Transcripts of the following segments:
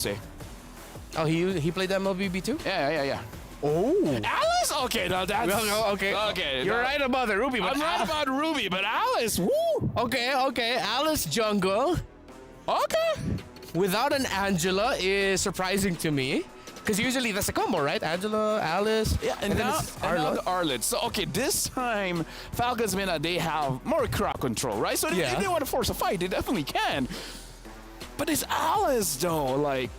say. Oh, he played MLBB too? Yeah. Oh. Alice? Okay, now that's... Well, okay. Okay. You're right about the Ruby, but I'm right about Ruby, but Alice, woo! Okay. Alice jungle Okay. without an Angela is surprising to me. Because usually that's a combo, right? Angela, Alice, Yeah, and, then now, it's and now Arlo. the Arlet. So, okay, this time, Falcons, they have more crowd control, right? So Yeah. if they want to force a fight, they definitely can. But it's Alice, though, like...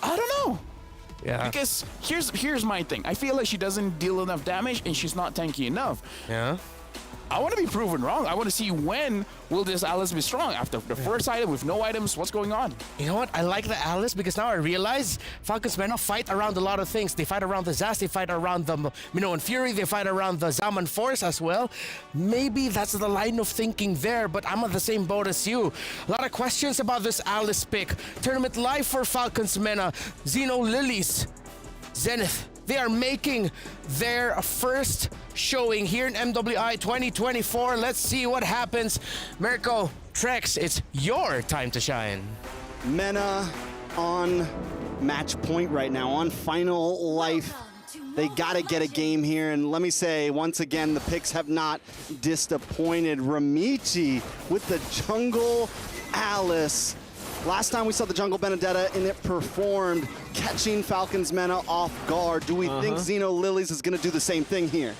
I don't know. Yeah. Because here's my thing. I feel like she doesn't deal enough damage and she's not tanky enough. Yeah. I want to be proven wrong. I want to see when will this Alice be strong. After the first item with no items, what's going on? You know what? I like the Alice because now I realize Falcons may not fight around a lot of things. They fight around the Zaz, they fight around the Minoan Fury, they fight around the Zaman Force as well. Maybe that's the line of thinking there, but I'm on the same boat as you. A lot of questions about this Alice pick. Tournament live for Falcons Mena. Xeno Lilies, Zenith. They are making their first showing here in MWI 2024. Let's see what happens. Mirko, Trex, it's your time to shine. Mena on match point right now, on final life. They gotta get a game here, and let me say, once again, the picks have not disappointed. Ramichi with the jungle Alice. Last time we saw the jungle Benedetta and it performed, catching Falcons Mena off guard. Do we think Xeno Lilies is gonna do the same thing here?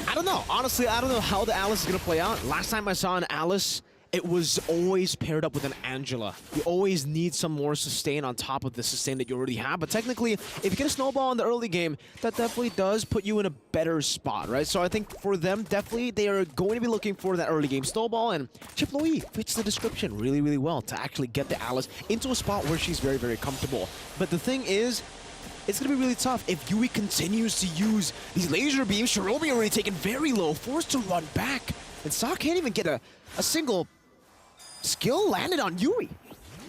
I don't know. Honestly, I don't know how the Alice is going to play out. Last time I saw an Alice, it was always paired up with an Angela. You always need some more sustain on top of the sustain that you already have. But technically, if you get a snowball in the early game, that definitely does put you in a better spot, right? So I think for them, definitely, they are going to be looking for that early game snowball. And Chip Loey fits the description really, really well to actually get the Alice into a spot where she's very, very comfortable. But the thing is, it's going to be really tough if Yui continues to use these laser beams. Shiromi already taken very low, forced to run back. And Sa can't even get a single skill landed on Yui.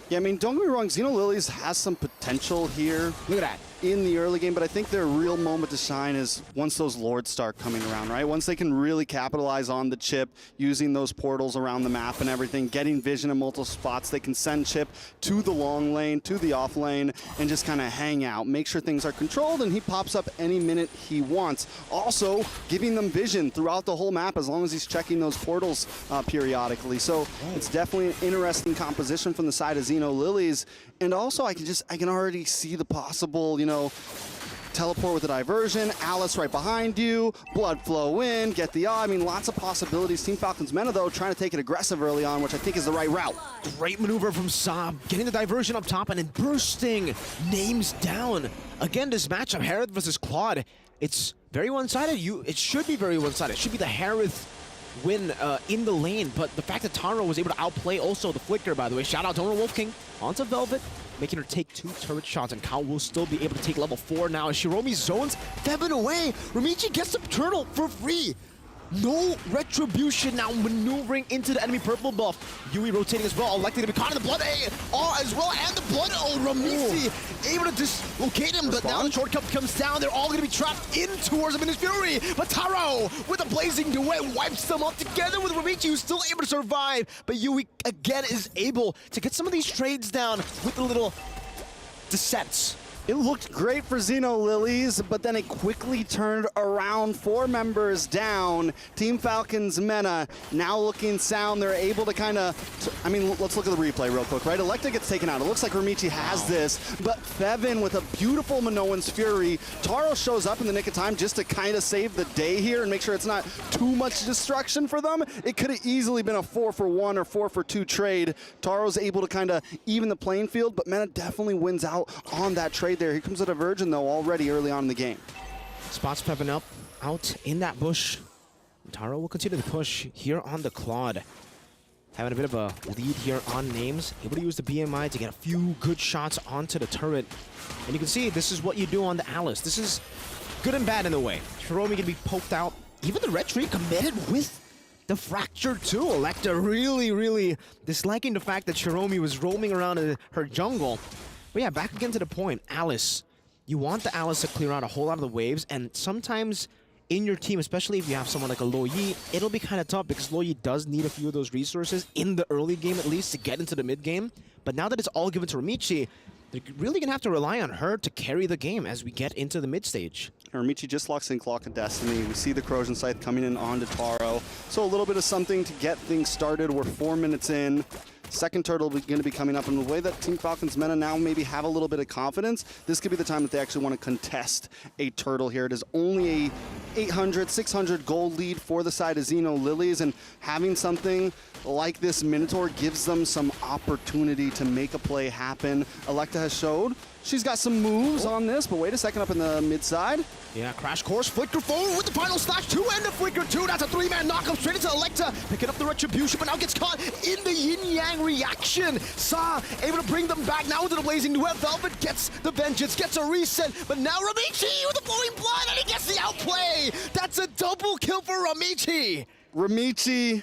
Yeah, I mean, don't get me wrong, Xeno Lilies has some potential here. Look at that. In the early game, but I think their real moment to shine is once those Lords start coming around, right? Once they can really capitalize on the Chip, using those portals around the map and everything, getting vision in multiple spots, they can send Chip to the long lane, to the off lane, and just kind of hang out, make sure things are controlled, and he pops up any minute he wants. Also, giving them vision throughout the whole map as long as he's checking those portals periodically. So it's definitely an interesting composition from the side of Xeno Lilies. And also, I can already see the possible, teleport with a diversion, Alice right behind you, blood flow in, get the eye. I mean, lots of possibilities. Team Falcons Mena, though, trying to take it aggressive early on, which I think is the right route. Great maneuver from Saab, getting the diversion up top and then bursting names down. Again, this matchup, Harith versus Claude, it's very one-sided. It should be very one-sided. It should be the Harith win in the lane, but the fact that Taro was able to outplay also the Flicker, by the way. Shout out to Owner Wolf King onto Velvet, making her take 2 turret shots, and Kao will still be able to take level 4 now as Shiromi zones Devin away. Ramichi gets the turtle for free. No retribution now maneuvering into the enemy purple buff. Yui rotating as well, likely to be caught in the blood as well, and the blood. Oh, Ramichi able to dislocate him, but now the shortcut comes down. They're all going to be trapped in towards the Minus Fury. But Taro, with a blazing duet, wipes them up together with Ramichi, who's still able to survive. But Yui, again, is able to get some of these trades down with the little descents. It looked great for Xeno Lilies, but then it quickly turned around. 4 members down. Team Falcons Mena now looking sound. They're able to kind of, let's look at the replay real quick, right? Electa gets taken out. It looks like Ramichi has this, but Fevin with a beautiful Minoan's Fury. Taro shows up in the nick of time just to kind of save the day here and make sure it's not too much destruction for them. It could have easily been a 4-for-1 or 4-for-2 trade. Taro's able to kind of even the playing field, but Mena definitely wins out on that trade there. Here comes a diversion, though, already early on in the game. Spots pepping up out in that bush. Taro will continue the push here on the Claude. Having a bit of a lead here on names. Able to use the BMI to get a few good shots onto the turret. And you can see this is what you do on the Alice. This is good and bad in a way. Shiromi can be poked out. Even the red tree committed with the fracture too. Electa really, really disliking the fact that Shiromi was roaming around in her jungle. But yeah, back again to the point. Alice. You want the Alice to clear out a whole lot of the waves, and sometimes in your team, especially if you have someone like a Lo Yi, it'll be kind of tough because Lo Yi does need a few of those resources in the early game at least to get into the mid game. But now that it's all given to Ramichi, they're really going to have to rely on her to carry the game as we get into the mid stage. Ramichi just locks in Clock of Destiny. We see the Corrosion Scythe coming in onto Taro. So a little bit of something to get things started. We're 4 minutes in. Second turtle going to be coming up, and the way that Team Falcons meta now maybe have a little bit of confidence, this could be the time that they actually want to contest a turtle here. It is only a 800, 600 gold lead for the side of Xeno Lilies, and having something like this Minotaur gives them some opportunity to make a play happen. Electa has showed she's got some moves on this, but wait a second, up in the mid side. Yeah, Crash Course, Flicker forward with the final slash, 2 and a Flicker 2. That's a 3-man knockup straight into Electa, picking up the Retribution, but now gets caught in the yin-yang reaction. Sa able to bring them back now into the Blazing Duet. Velvet gets the Vengeance, gets a reset, but now Ramichi with the Flowing Blood, and he gets the outplay. That's a double kill for Ramichi. Ramichi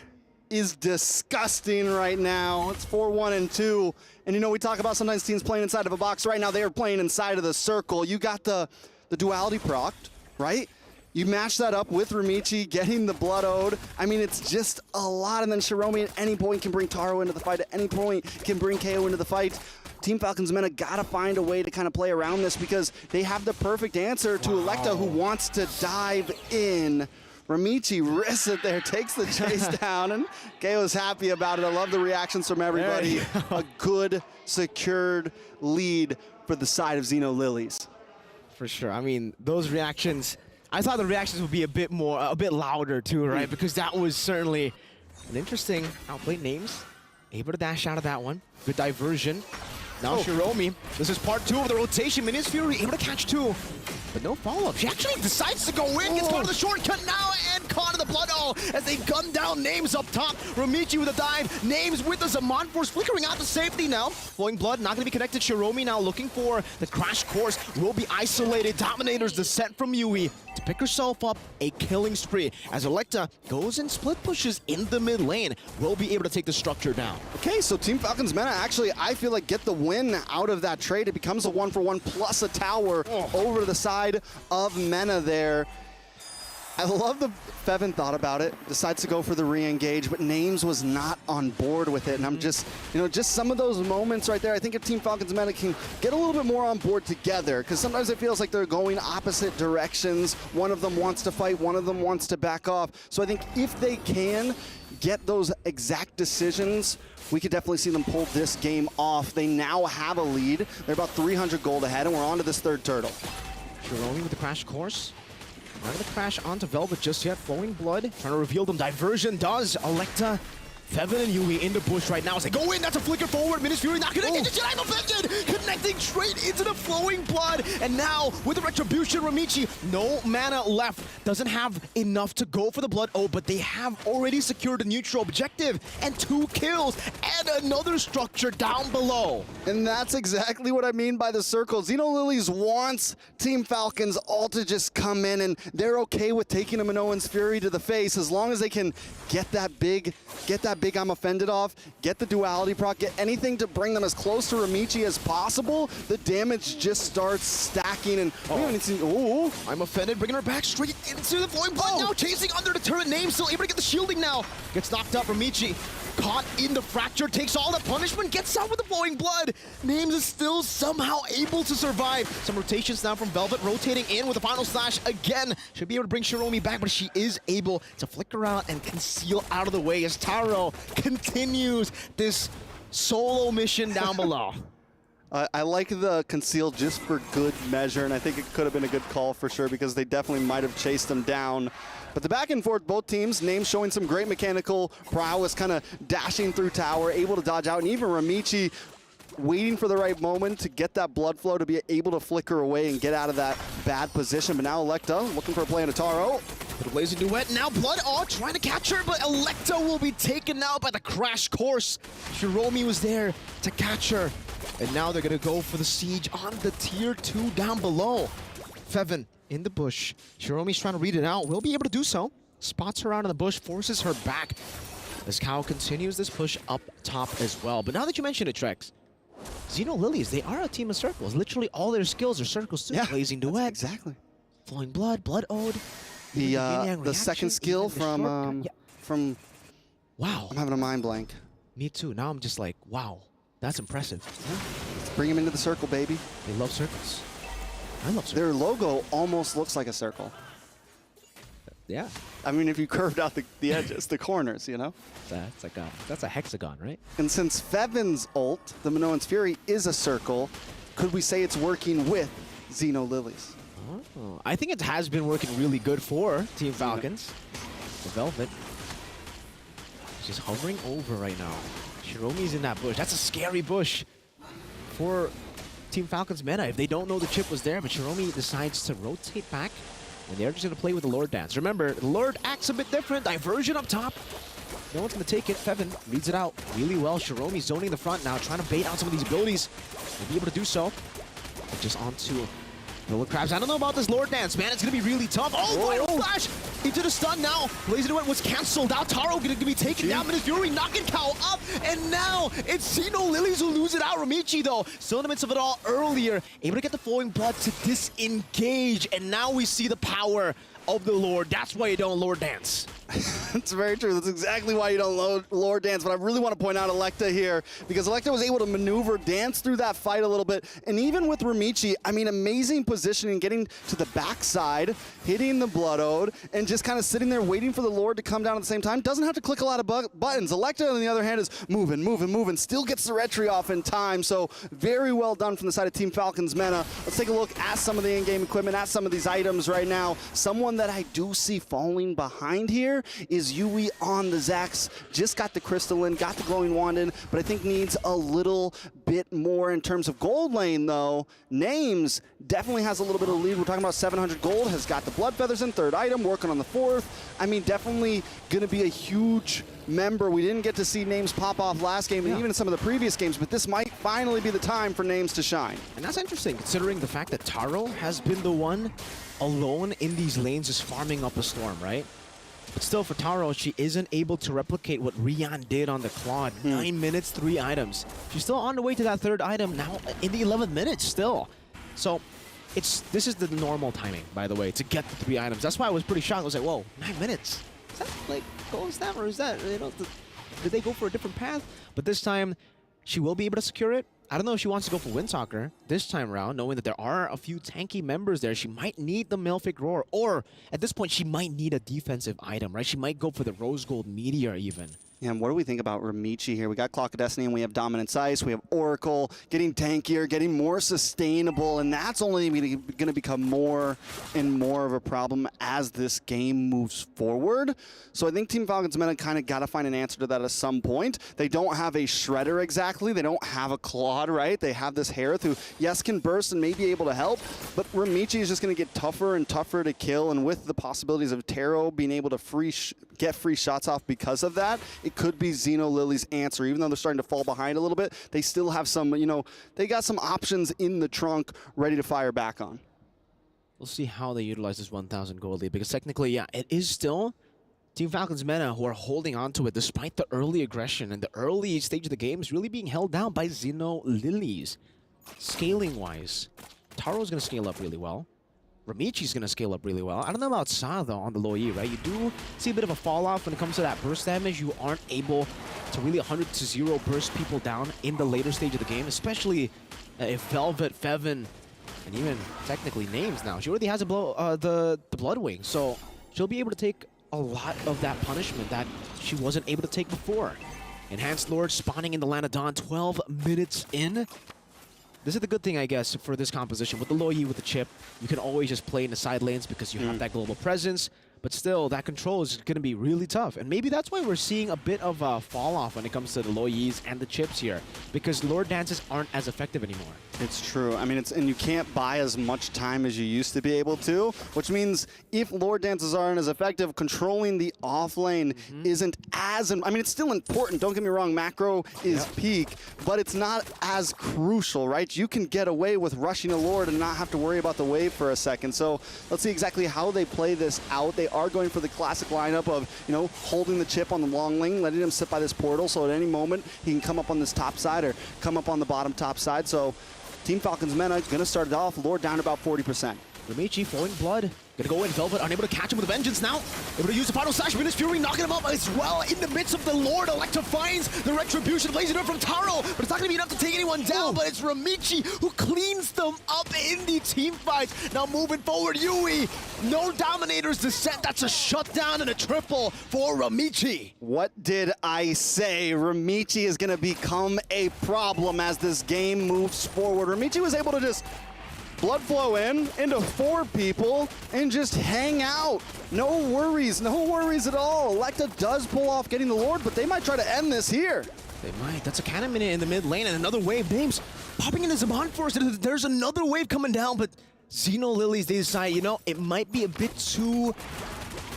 is disgusting right now. It's 4-1 and 2. And you know, we talk about sometimes teams playing inside of a box. Right now, they are playing inside of the circle. You got the duality procced, right? You match that up with Ramichi getting the Blood Ode. I mean, it's just a lot. And then Shiromi at any point can bring Taro into the fight. At any point can bring KO into the fight. Team Falcons meta gotta find a way to kind of play around this because they have the perfect answer to Electa, who wants to dive in. Ramichi risks it there, takes the chase down, and KO's happy about it. I love the reactions from everybody. A good, secured lead for the side of Xeno Lilies. For sure. I mean, those reactions, I thought the reactions would be a bit louder too, right? Because that was certainly an interesting outplayed names. Able to dash out of that one. Good diversion. Now Shiromi, this is part 2 of the rotation. Minions Fury able to catch 2, but no follow-up. She actually decides to go in, gets caught in the shortcut now, and caught in the Blood Ode as they gun down Names up top. Ramichi with a dive, Names with the Zaman Force flickering out to safety now. Flowing Blood, not going to be connected. Shiromi now looking for the Crash Course, will be isolated. Dominator's descent from Yui to pick herself up a killing spree as Electa goes and split pushes in the mid lane. Will be able to take the structure down. Okay, so Team Falcons meta actually, I feel like, get the win out of that trade. It becomes a 1-for-1 plus a tower over to the side of Mena there. I love the Fevin thought about it, decides to go for the re-engage, but Names was not on board with it. And I'm just, you know, just some of those moments right there. I think if Team Falcons meta can get a little bit more on board together, because sometimes it feels like they're going opposite directions. One of them wants to fight, one of them wants to back off. So I think if they can get those exact decisions, we could definitely see them pull this game off. They now have a lead. They're about 300 gold ahead, and we're on to this third turtle. Shiromi with the Crash Course. Not going to crash onto Velvet just yet. Flowing Blood. Trying to reveal them. Diversion does. Electa, Fevin, and Yui in the bush right now as they go in. That's a flicker forward. Minions Fury not connecting to Jedi Offended. Connecting straight into the Flowing Blood. And now with the Retribution, Ramichi, no mana left. Doesn't have enough to go for the Blood Ode, but they have already secured a neutral objective and 2 kills and another structure down below. And that's exactly what I mean by the circle. Xeno Lilies wants Team Falcons all to just come in, and they're okay with taking a Minoan's Fury to the face as long as they can get that big I'm offended off, get the duality proc, get anything to bring them as close to Ramichi as possible. The damage just starts stacking, and we haven't seen. Oh, I'm offended, bringing her back straight into the Flowing Blood. Now chasing under the turret. Name still able to get the shielding now. Gets knocked up. Ramichi caught in the fracture, takes all the punishment, gets out with the Flowing Blood. Names is still somehow able to survive. Some rotations now from Velvet, rotating in with the final slash again. Should be able to bring Shiromi back, but she is able to flicker out and conceal out of the way as Taro continues this solo mission down below. I like the conceal just for good measure, and I think it could have been a good call for sure because they definitely might have chased them down. But the back and forth, both teams, Names showing some great mechanical prowess, kind of dashing through tower, able to dodge out, and even Ramichi waiting for the right moment to get that blood flow to be able to flicker away and get out of that bad position. But now Electa looking for a play on a Taro. The Blazing Duet, now Blood Ode trying to catch her, but Electa will be taken out by the Crash Course. Shiromi was there to catch her. And now they're going to go for the siege on the tier 2 down below. Fevin in the bush. Shiromi's trying to read it out. Will be able to do so. Spots her out in the bush, forces her back. As Kao continues this push up top as well. But now that you mention it, Trex, Xeno Lilies, they are a team of circles. Literally all their skills are circles too. Yeah, Blazing Duet. exactly. Flowing Blood, Blood Ode. The second skill from Wow. I'm having a mind blank. Me too. Now I'm just like, wow, that's impressive. Let's bring him into the circle, baby. They love circles. I love circles. Their logo almost looks like a circle. Yeah. I mean, if you curved out the edges, the corners, you know? That's a hexagon, right? And since Fevin's ult, the Minoan's Fury, is a circle, could we say it's working with Xeno Lilies? Oh, I think it has been working really good for Team Falcons. The Velvet. Just hovering over right now. Shiromi's in that bush. That's a scary bush for Team Falcons meta. If they don't know the chip was there, but Shiromi decides to rotate back, and they're just going to play with the Lord Dance. Remember, the Lord acts a bit different. Diversion up top. No one's going to take it. Fevin reads it out really well. Shiromi zoning the front now, trying to bait out some of these abilities. They'll be able to do so. But just onto Nola Krabs. I don't know about this Lord Dance, man. It's going to be really tough. Oh, final flash into the stun now. Blaze into it was canceled. Now Taro going to be taken down. Minus Fury knocking Cow up. And now it's Xeno Lilies who lose it out. Ramichi, though, still in the midst of it all earlier. Able to get the flowing blood to disengage. And now we see the power of the Lord. That's why you don't Lord Dance. That's very true. That's exactly why you don't Lord Dance. But I really want to point out Electa here, because Electa was able to maneuver, dance through that fight a little bit. And even with Ramichi, I mean, amazing positioning, getting to the backside, hitting the Blood Ode, and just kind of sitting there waiting for the Lord to come down at the same time. Doesn't have to click a lot of buttons. Electa, on the other hand, is moving, still gets the retry off in time. So very well done from the side of Team Falcons meta. Let's take a look at some of the in-game equipment, at some of these items right now. Someone that I do see falling behind here is Yui on the Zax. Just got the Crystal in, got the Glowing Wand in, but I think needs a little bit more in terms of gold lane, though. Names definitely has a little bit of lead. We're talking about 700 gold, has got the Blood Feathers in, third item, working on the fourth. I mean, definitely going to be a huge member. We didn't get to see Names pop off last game, and even in some of the previous games, but this might finally be the time for Names to shine. And that's interesting, considering the fact that Taro has been the one alone in these lanes just farming up a storm, right? But still, for Taro, she isn't able to replicate what Rian did on the Claude. 9 minutes, 3 items. She's still on the way to that third item now in the 11th minute still. So this is the normal timing, by the way, to get the 3 items. That's why I was pretty shocked. I was like, whoa, 9 minutes? Is that like gold stamp, or is that, you know, did they go for a different path? But this time, she will be able to secure it. I don't know if she wants to go for Windtalker this time around, knowing that there are a few tanky members there. She might need the Malefic Roar, or at this point, she might need a defensive item, right? She might go for the Rose Gold Meteor even. Yeah, and what do we think about Ramichi here? We got Clock of Destiny, and we have Dominance Ice, we have Oracle, getting tankier, getting more sustainable, and that's only going to become more and more of a problem as this game moves forward. So I think Team Falcons meta kind of got to find an answer to that at some point. They don't have a Shredder exactly, they don't have a Claude, right? They have this Harith who, yes, can burst and may be able to help, but Ramichi is just going to get tougher and tougher to kill, and with the possibilities of Taro being able to get free shots off because of that, it could be Xeno Lily's answer. Even though they're starting to fall behind a little bit, they still have some, you know, they got some options in the trunk ready to fire back on. We'll see how they utilize this 1,000 gold lead, because technically, yeah, it is still Team Falcons meta who are holding on to it despite the early aggression, and the early stage of the game is really being held down by Xeno Lilies. Scaling-wise, Taro's going to scale up really well. Ramichi's going to scale up really well. I don't know about Sa, though, on the low E, right? You do see a bit of a fall-off when it comes to that burst damage. You aren't able to really 100-0 burst people down in the later stage of the game, especially if Velvet, Fevin, and even technically Names now. She already has the Bloodwing, so she'll be able to take a lot of that punishment that she wasn't able to take before. Enhanced Lord spawning in the Land of Dawn 12 minutes in. This is the good thing, I guess, for this composition. With the low E, with the chip, you can always just play in the side lanes because you have that global presence. But still, that control is going to be really tough. And maybe that's why we're seeing a bit of a fall-off when it comes to the low E's and the chips here. Because Lord Dances aren't as effective anymore. It's true. I mean, and you can't buy as much time as you used to be able to, which means if Lord Dances aren't as effective, controlling the off lane isn't as... I mean, it's still important. Don't get me wrong. Macro is peak, but it's not as crucial, right? You can get away with rushing a Lord and not have to worry about the wave for a second. So let's see exactly how they play this out. They are going for the classic lineup of, you know, holding the chip on the long lane, letting him sit by this portal, so at any moment he can come up on this top side or come up on the bottom top side. So Team Falcons meta going to start it off, Lord down to about 40%. Ramichi flowing blood. Gonna go in. Velvet unable to catch him with a vengeance now. Able to use the final slash. Venus Fury knocking him up as well. In the midst of the Lord, Electra finds the retribution blazing from Taro. But it's not gonna be enough to take anyone down. But it's Ramichi who cleans them up in the team fight. Now moving forward, Yui. No Dominator's descent. That's a shutdown and a triple for Ramichi. What did I say? Ramichi is going to become a problem as this game moves forward. Ramichi was able to just blood flow into 4 people and just hang out. No worries at all. Electa does pull off getting the Lord, but they might try to end this here. They might. That's a cannon minute in the mid lane and another wave. Names popping into Zaman Force. There's another wave coming down, but Xeno Lilies, they decide, you know, it might be a bit too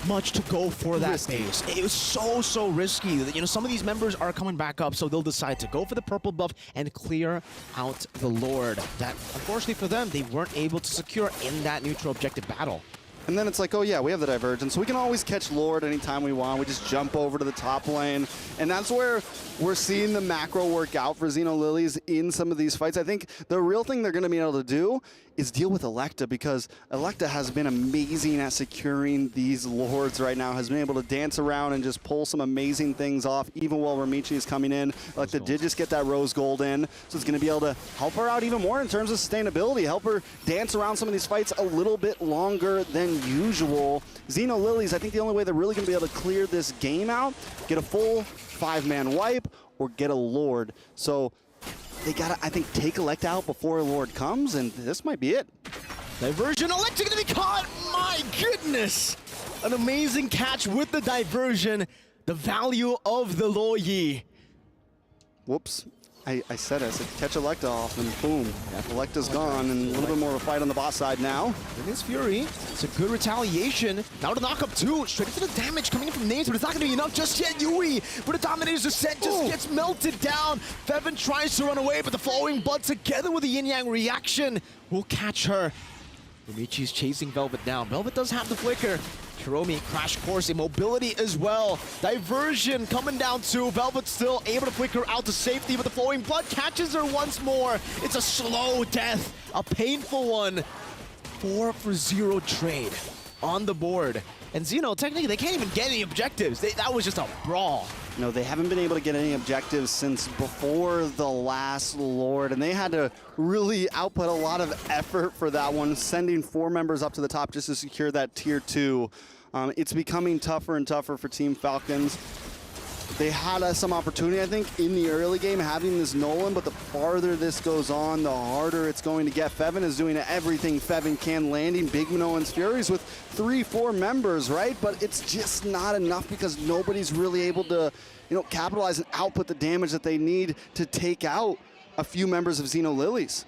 much to go for that base. It was so risky. You know, some of these members are coming back up, so they'll decide to go for the purple buff and clear out the Lord. That, unfortunately for them, they weren't able to secure in that neutral objective battle. And then it's like, oh yeah, we have the divergence, so we can always catch Lord anytime we want. We just jump over to the top lane. And that's where we're seeing the macro work out for Xeno Lilies in some of these fights. I think the real thing they're going to be able to do is deal with Electa, because Electa has been amazing at securing these Lords right now, has been able to dance around and just pull some amazing things off, even while Ramichi is coming in. Electa did just get that Rose Gold in, so it's going to be able to help her out even more in terms of sustainability, help her dance around some of these fights a little bit longer than usual. Xeno Lilies, I think the only way they're really going to be able to clear this game out, get a full 5-man wipe, or get a Lord. So they gotta, I think, take Electa out before a Lord comes, and this might be it. Diversion, Electa gonna be caught! My goodness! An amazing catch with the diversion. The value of the Loyi. Whoops. I said it. I said catch Electa off, and boom. Electa's gone, and a little bit more of a fight on the bot side now. Against Fury, it's a good retaliation. Now to knock up 2, straight into the damage coming in from Names, but it's not going to be enough just yet. Yui, but the Dominator's descent just gets melted down. Fevin tries to run away, but the flowing blood together with the yin-yang reaction will catch her. Ramichi's chasing Velvet down. Velvet does have the flicker. Hiromi, crash course, immobility as well. Diversion coming down too. Velvet still able to flicker out to safety, but the flowing blood catches her once more. It's a slow death, a painful one. 4-for-0 trade on the board. And Xeno, technically, they can't even get any objectives. That was just a brawl. No, they haven't been able to get any objectives since before the last Lord, and they had to really output a lot of effort for that one, sending 4 members up to the top just to secure that tier 2. It's becoming tougher and tougher for Team Falcons. They had some opportunity, I think, in the early game having this Nolan, but the farther this goes on, the harder it's going to get. Fevin is doing everything Fevin can, landing big Minoan's Furies with 3-4 members, right? But it's just not enough because nobody's really able to, you know, capitalize and output the damage that they need to take out a few members of Xeno Lilies.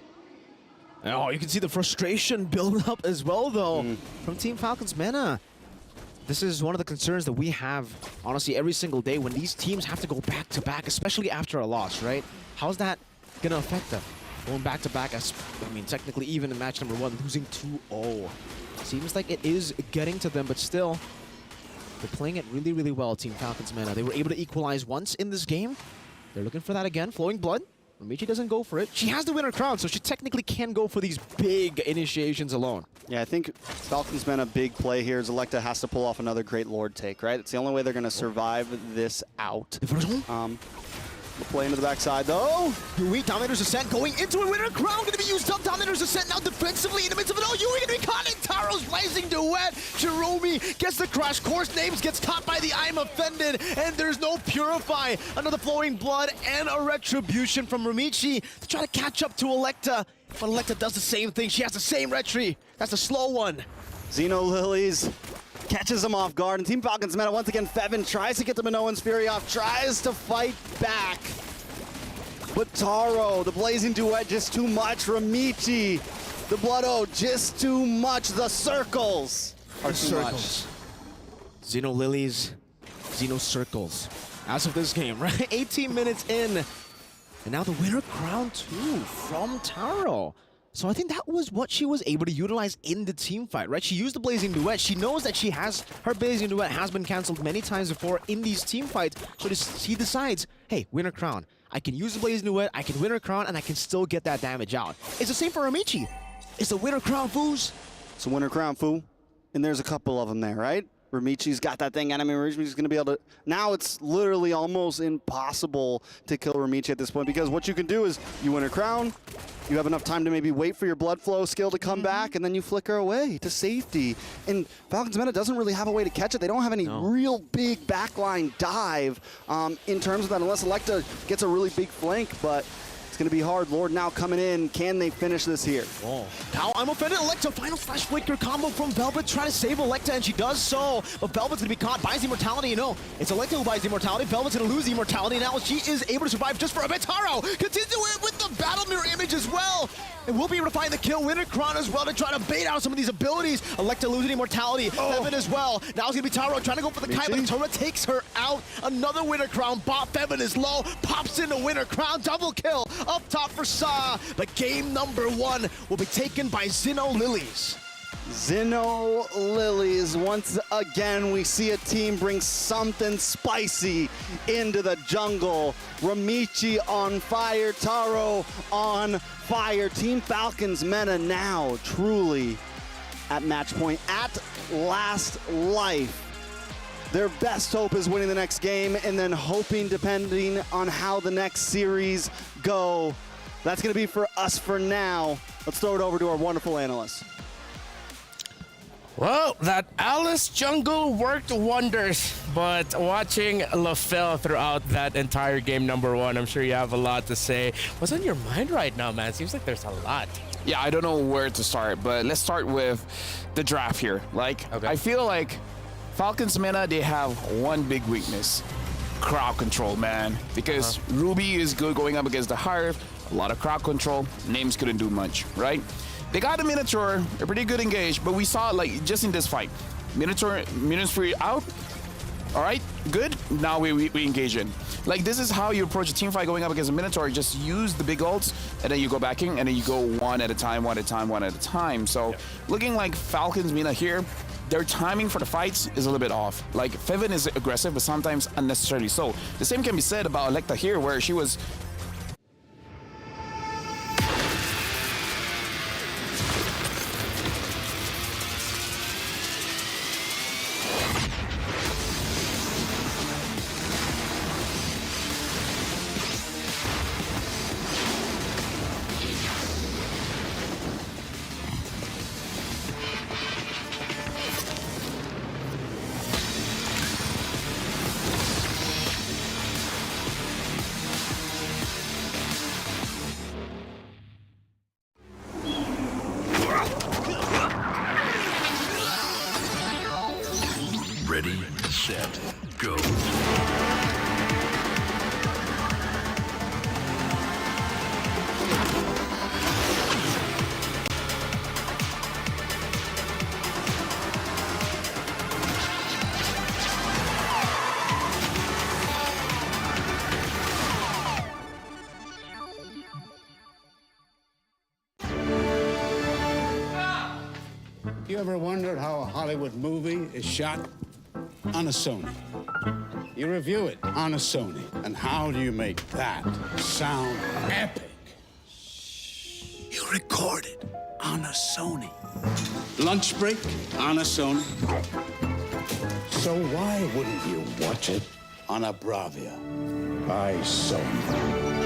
Oh, you can see the frustration build up as well, though, from Team Falcons. Mena. This is one of the concerns that we have, honestly, every single day when these teams have to go back-to-back, especially after a loss, right? How's that going to affect them? Going back-to-back, I mean, technically even in match number 1, losing 2-0. Seems like it is getting to them, but still, they're playing it really well, Team Falcons, Mena. They were able to equalize once in this game. They're looking for that again. Flowing blood. Ramichi doesn't go for it. She has the winner crown, so she technically can go for these big initiations alone. Yeah, I think Falcons been a big play here. Electa has to pull off another great Lord take, right? It's the only way they're going to survive this out. The play into the backside, though. Yui, Dominator's Ascent going into a winner crown. Going to be used up. Dominator's Ascent now defensively in the midst of it. Oh, Yui going to be caught in Taro's blazing duet. Hiromi gets the crash course. Names gets caught by the I'm Offended. And there's no Purify. Another flowing blood and a retribution from Ramichi to try to catch up to Electa. But Electa does the same thing. She has the same retry. That's a slow one. Xeno Lilies catches him off guard, and Team Falcons Meta once again. Fevin tries to get the Minoan's Fury off, tries to fight back. But Taro, the blazing duet, just too much. Ramichi, the Blood Ode, just too much. The circles are too much. Xeno Lilies, Xeno Circles. As of this game, right? 18 minutes in. And now the winner crown too from Taro. So I think that was what she was able to utilize in the team fight, right? She used the Blazing Duet. She knows that her Blazing Duet has been cancelled many times before in these team fights. So she decides, hey, winner crown. I can use the Blazing Duet, I can win her crown, and I can still get that damage out. It's the same for Ramichi. It's the winner crown, foos. It's a winner crown, fool. And there's a couple of them there, right? Ramichi's got that thing. Enemy Ramichi's going to be able to... Now it's literally almost impossible to kill Ramichi at this point because what you can do is you win a crown, you have enough time to maybe wait for your blood flow skill to come back, and then you flicker away to safety. And Falcons meta doesn't really have a way to catch it. They don't have any real big backline dive in terms of that, unless Electa gets a really big flank, but it's going to be hard. Lord now coming in. Can they finish this here? Oh. Now I'm offended. Electa, final flash flicker combo from Velvet, trying to save Electa, and she does so. But Velvet's going to be caught, buys the immortality. You know, it's Electa who buys the immortality. Velvet's going to lose the immortality. Now she is able to survive just for a bit. Taro continues with the battle mirror image as well. And we'll be able to find the kill. Winner Crown as well to try to bait out some of these abilities. Electa losing immortality. Feven as well. Now it's going to be Taro trying to go for the kite, but Taro takes her out. Another Winner Crown. Feven is low. Pops in the Winner Crown. Double kill up top for Sa. But game number 1 will be taken by Zeno Lilies. Zeno Lilies, once again, we see a team bring something spicy into the jungle. Ramichi on fire, Taro on fire. Team Falcons meta now truly at match point, at last life. Their best hope is winning the next game and then hoping, depending on how the next series go. That's going to be for us for now. Let's throw it over to our wonderful analyst. Well, that Alice jungle worked wonders, but watching LaFell throughout that entire game number 1, I'm sure you have a lot to say. What's on your mind right now, man? Seems like there's a lot. Yeah, I don't know where to start, but let's start with the draft here. I feel like Falcons meta, they have one big weakness. Crowd control, man. Because Ruby is good going up against the Hearth, a lot of crowd control, names couldn't do much, right? They got a Minotaur, a pretty good engage, but we saw just in this fight, Minotaur out, all right, good, now we engage in. This is how you approach a team fight going up against a Minotaur. You just use the big ults, and then you go backing, and then you go one at a time. So looking like Falcons meta here, their timing for the fights is a little bit off. Feven is aggressive, but sometimes unnecessarily so. The same can be said about Electa here, where she was Ready, set, go. You ever wondered how a Hollywood movie is shot? On a Sony. You review it on a Sony. And how do you make that sound epic? You record it on a Sony. Lunch break on a Sony. So why wouldn't you watch it on a Bravia by Sony?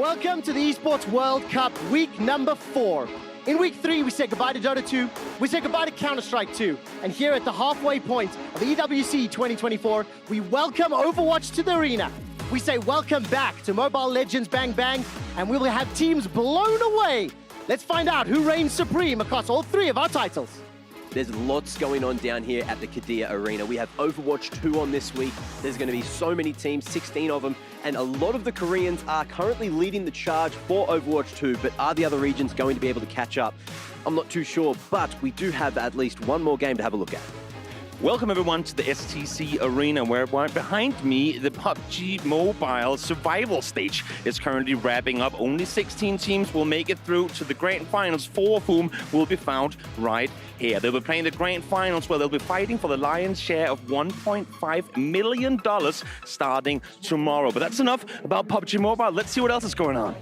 welcome to the Esports World Cup week number 4. In week 3, we say goodbye to Dota 2, we say goodbye to Counter-Strike 2, and here at the halfway point of EWC 2024, we welcome Overwatch to the arena. We say welcome back to Mobile Legends Bang Bang, and we will have teams blown away. Let's find out who reigns supreme across all 3 of our titles. There's lots going on down here at the Kadia Arena. We have Overwatch 2 on this week. There's going to be so many teams, 16 of them, and a lot of the Koreans are currently leading the charge for Overwatch 2, but are the other regions going to be able to catch up? I'm not too sure, but we do have at least one more game to have a look at. Welcome everyone to the STC Arena, where right behind me, the PUBG Mobile Survival Stage is currently wrapping up. Only 16 teams will make it through to the Grand Finals, 4 of whom will be found right here. They'll be playing the Grand Finals, where they'll be fighting for the lion's share of $1.5 million starting tomorrow. But that's enough about PUBG Mobile. Let's see what else is going on.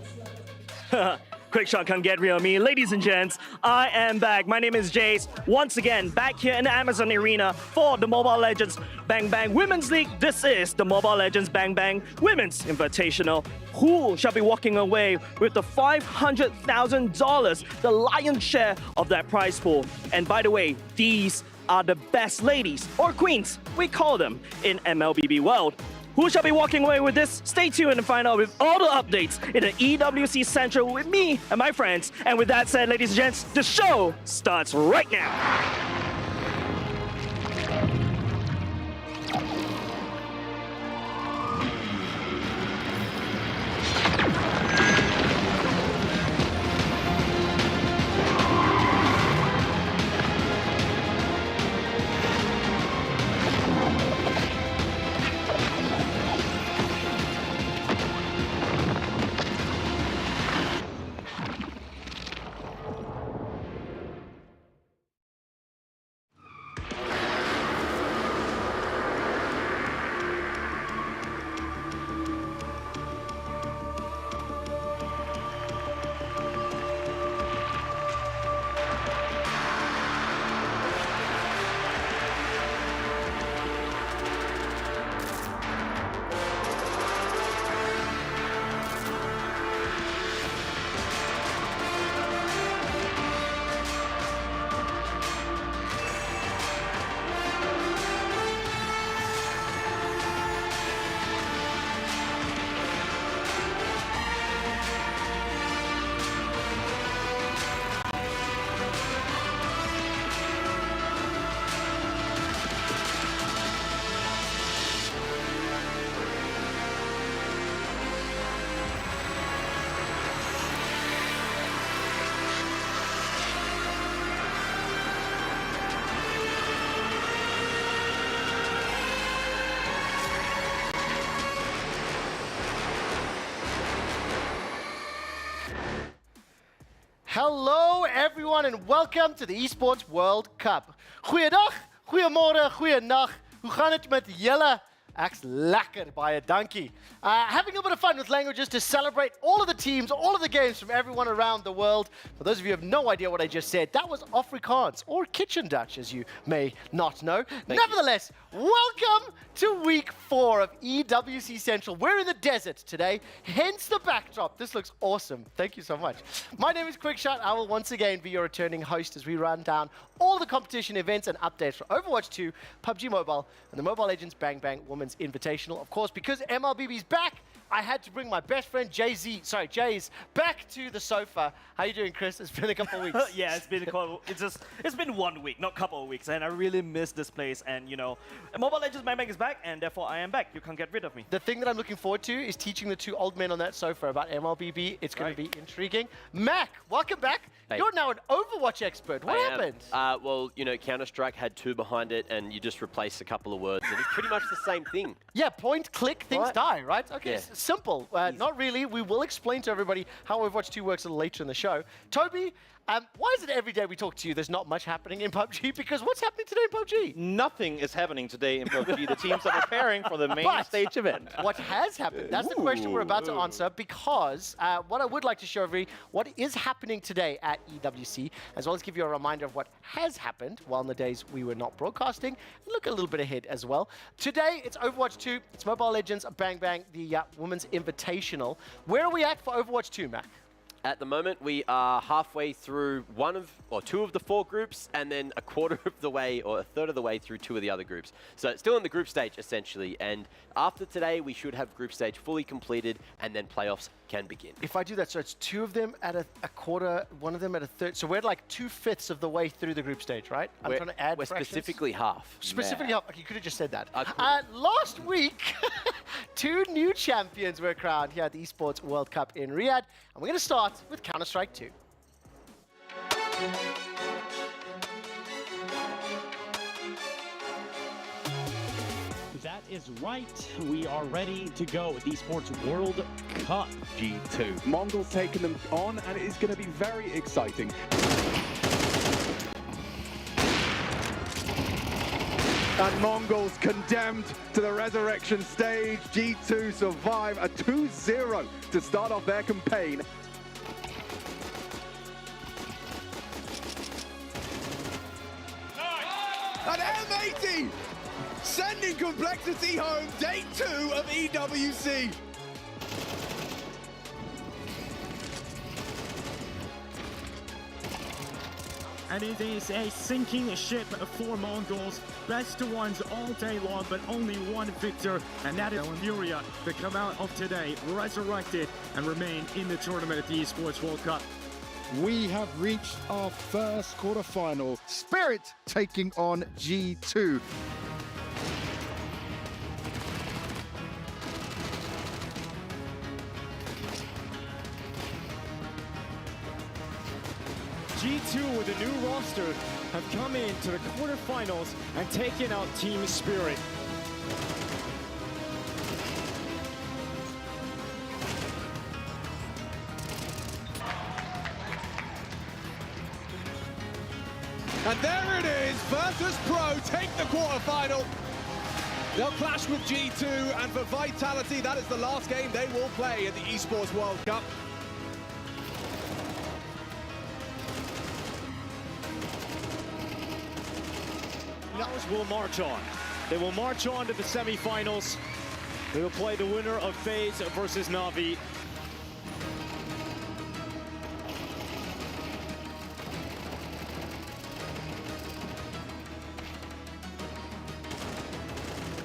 Quick shot, come get real me. Ladies and gents, I am back. My name is Jace. Once again, back here in the Amazon Arena for the Mobile Legends Bang Bang Women's League. This is the Mobile Legends Bang Bang Women's Invitational. Who shall be walking away with the $500,000, the lion's share of that prize pool? And by the way, these are the best ladies, or queens, we call them, in MLBB World. Who shall be walking away with this? Stay tuned and find out with all the updates in the EWC Central with me and my friends. And with that said, ladies and gents, the show starts right now. Hello, everyone, and welcome to the Esports World Cup. Goeiedag, goeiemorgen, goeienacht. Hoe gaan het met julle? Ek's lekker, baie dankie. Having a bit of fun with languages to celebrate all of the teams, all of the games from everyone around the world. For those of you who have no idea what I just said, that was Afrikaans, or Kitchen Dutch, as you may not know. Nevertheless, welcome to week 4 of EWC Central. We're in the desert today, hence the backdrop. This looks awesome. Thank you so much. My name is Quickshot. I will once again be your returning host as we run down all the competition events and updates for Overwatch 2, PUBG Mobile, and the Mobile Legends Bang Bang Women's Invitational. Of course, because MLBB's back, I had to bring my best friend Jays back to the sofa. How you doing, Chris? It's been a couple of weeks. Yeah, it's been 1 week, not a couple of weeks, and I really miss this place. And you know, Mobile Legends Bang Bang is back, and therefore I am back. You can't get rid of me. The thing that I'm looking forward to is teaching the 2 old men on that sofa about MLBB. It's going to be intriguing. Mac, welcome back. Hey. You're now an Overwatch expert. What happened? Well, you know, Counter-Strike had 2 behind it, and you just replace a couple of words, and it's pretty much the same thing. Yeah, point, click, things die, right? Okay, Yeah. simple. Not really. We will explain to everybody how Overwatch 2 works a little later in the show. Toby, why is it every day we talk to you there's not much happening in PUBG? Because what's happening today in PUBG? Nothing is happening today in PUBG. The teams are preparing for the main stage event. What has happened? That's the question we're about to answer, because what I would like to show everybody, what is happening today at EWC, as well as give you a reminder of what has happened while in the days we were not broadcasting, and look a little bit ahead as well. Today, it's Overwatch 2, it's Mobile Legends Bang Bang, the Women's Invitational. Where are we at for Overwatch 2, Mac? At the moment, we are halfway through two of the 4 groups, and then a quarter of the way, or a third of the way through 2 of the other groups. So it's still in the group stage, essentially. And after today, we should have group stage fully completed, and then playoffs can begin. If I do that, so it's 2 of them at a quarter, 1 of them at a third. So we're like 2/5 of the way through the group stage, right? I'm trying to add We're fractions. specifically half. Specifically half. Okay, you could have just said that. I could've. Last week, 2 new champions were crowned here at the Esports World Cup in Riyadh. And we're going to start with Counter-Strike 2. That is right. We are ready to go with Esports World Cup. G2. Mongols taking them on, and it is going to be very exciting. And Mongols condemned to the resurrection stage. G2 survive a 2-0 to start off their campaign. And M80 sending complexity home, day 2 of EWC. And it is a sinking ship for Mongols. Best of ones all day long, but only one victor, and that is Furia, to come out of today resurrected and remain in the tournament at the Esports World Cup. We have reached our first quarterfinal. Spirit taking on G2. G2 with a new roster have come into the quarterfinals and taken out Team Spirit. And there it is, Virtus Pro take the quarterfinal. They'll clash with G2, and for Vitality, that is the last game they will play at the Esports World Cup. Will march on. They will march on to the semifinals. They will play the winner of FaZe versus Na'Vi.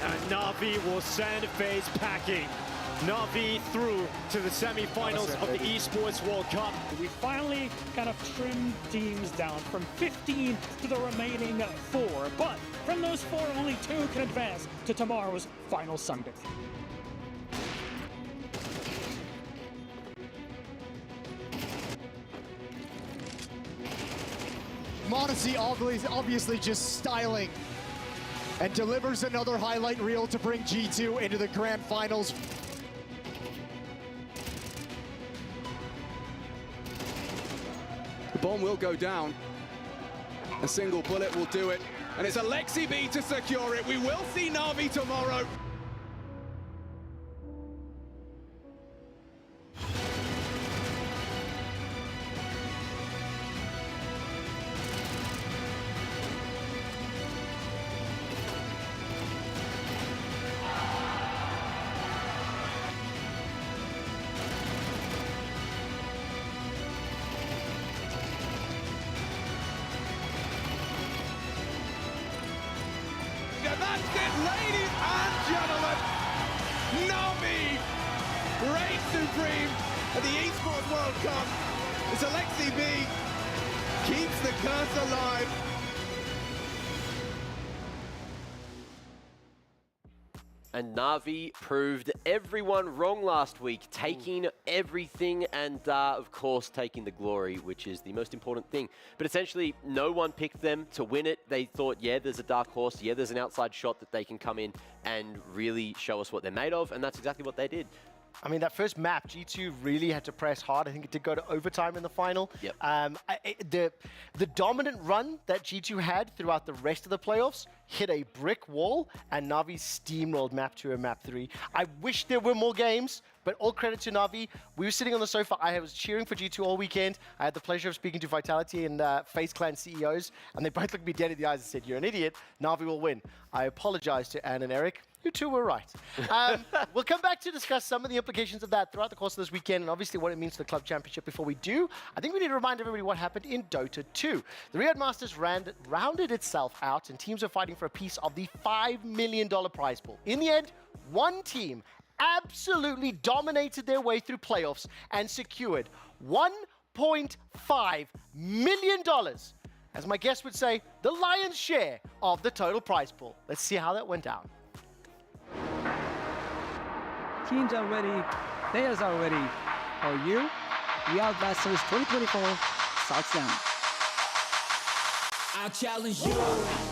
And Na'Vi will send FaZe packing. Na'Vi through to the semifinals of the Esports World Cup. We finally kind of trimmed teams down from 15 to the remaining 4, but from those 4, only 2 can advance to tomorrow's final Sunday. Modesty obviously just styling and delivers another highlight reel to bring G2 into the grand finals. The bomb will go down. A single bullet will do it. And it's MLBB to secure it. We will see Na'Vi tomorrow. And that's it, ladies and gentlemen. Na'Vi reigns supreme at the Esports World Cup. It's MLBB keeps the curse alive. And Na'Vi proved everyone wrong last week, taking everything and, of course, taking the glory, which is the most important thing. But essentially, no one picked them to win it. They thought, yeah, there's a dark horse. Yeah, there's an outside shot that they can come in and really show us what they're made of. And that's exactly what they did. I mean, that first map, G2 really had to press hard. I think it did go to overtime in the final. Yep. The dominant run that G2 had throughout the rest of the playoffs hit a brick wall, and Na'Vi steamrolled map 2 and map 3. I wish there were more games, but all credit to Na'Vi. We were sitting on the sofa. I was cheering for G2 all weekend. I had the pleasure of speaking to Vitality and FaZe Clan CEOs, and they both looked me dead in the eyes and said, "You're an idiot. Na'Vi will win." I apologize to Anne and Eric, You two were right. We'll come back to discuss some of the implications of that throughout the course of this weekend and obviously what it means to the club championship. Before we do, I think we need to remind everybody what happened in Dota 2. The Riyadh Masters rounded itself out and teams are fighting for a piece of the $5 million prize pool. In the end, one team absolutely dominated their way through playoffs and secured $1.5 million. As my guest would say, the lion's share of the total prize pool. Let's see how that went down. Teams are ready, players are ready. Are you? Riyadh Masters 2024 starts now. I'll challenge you,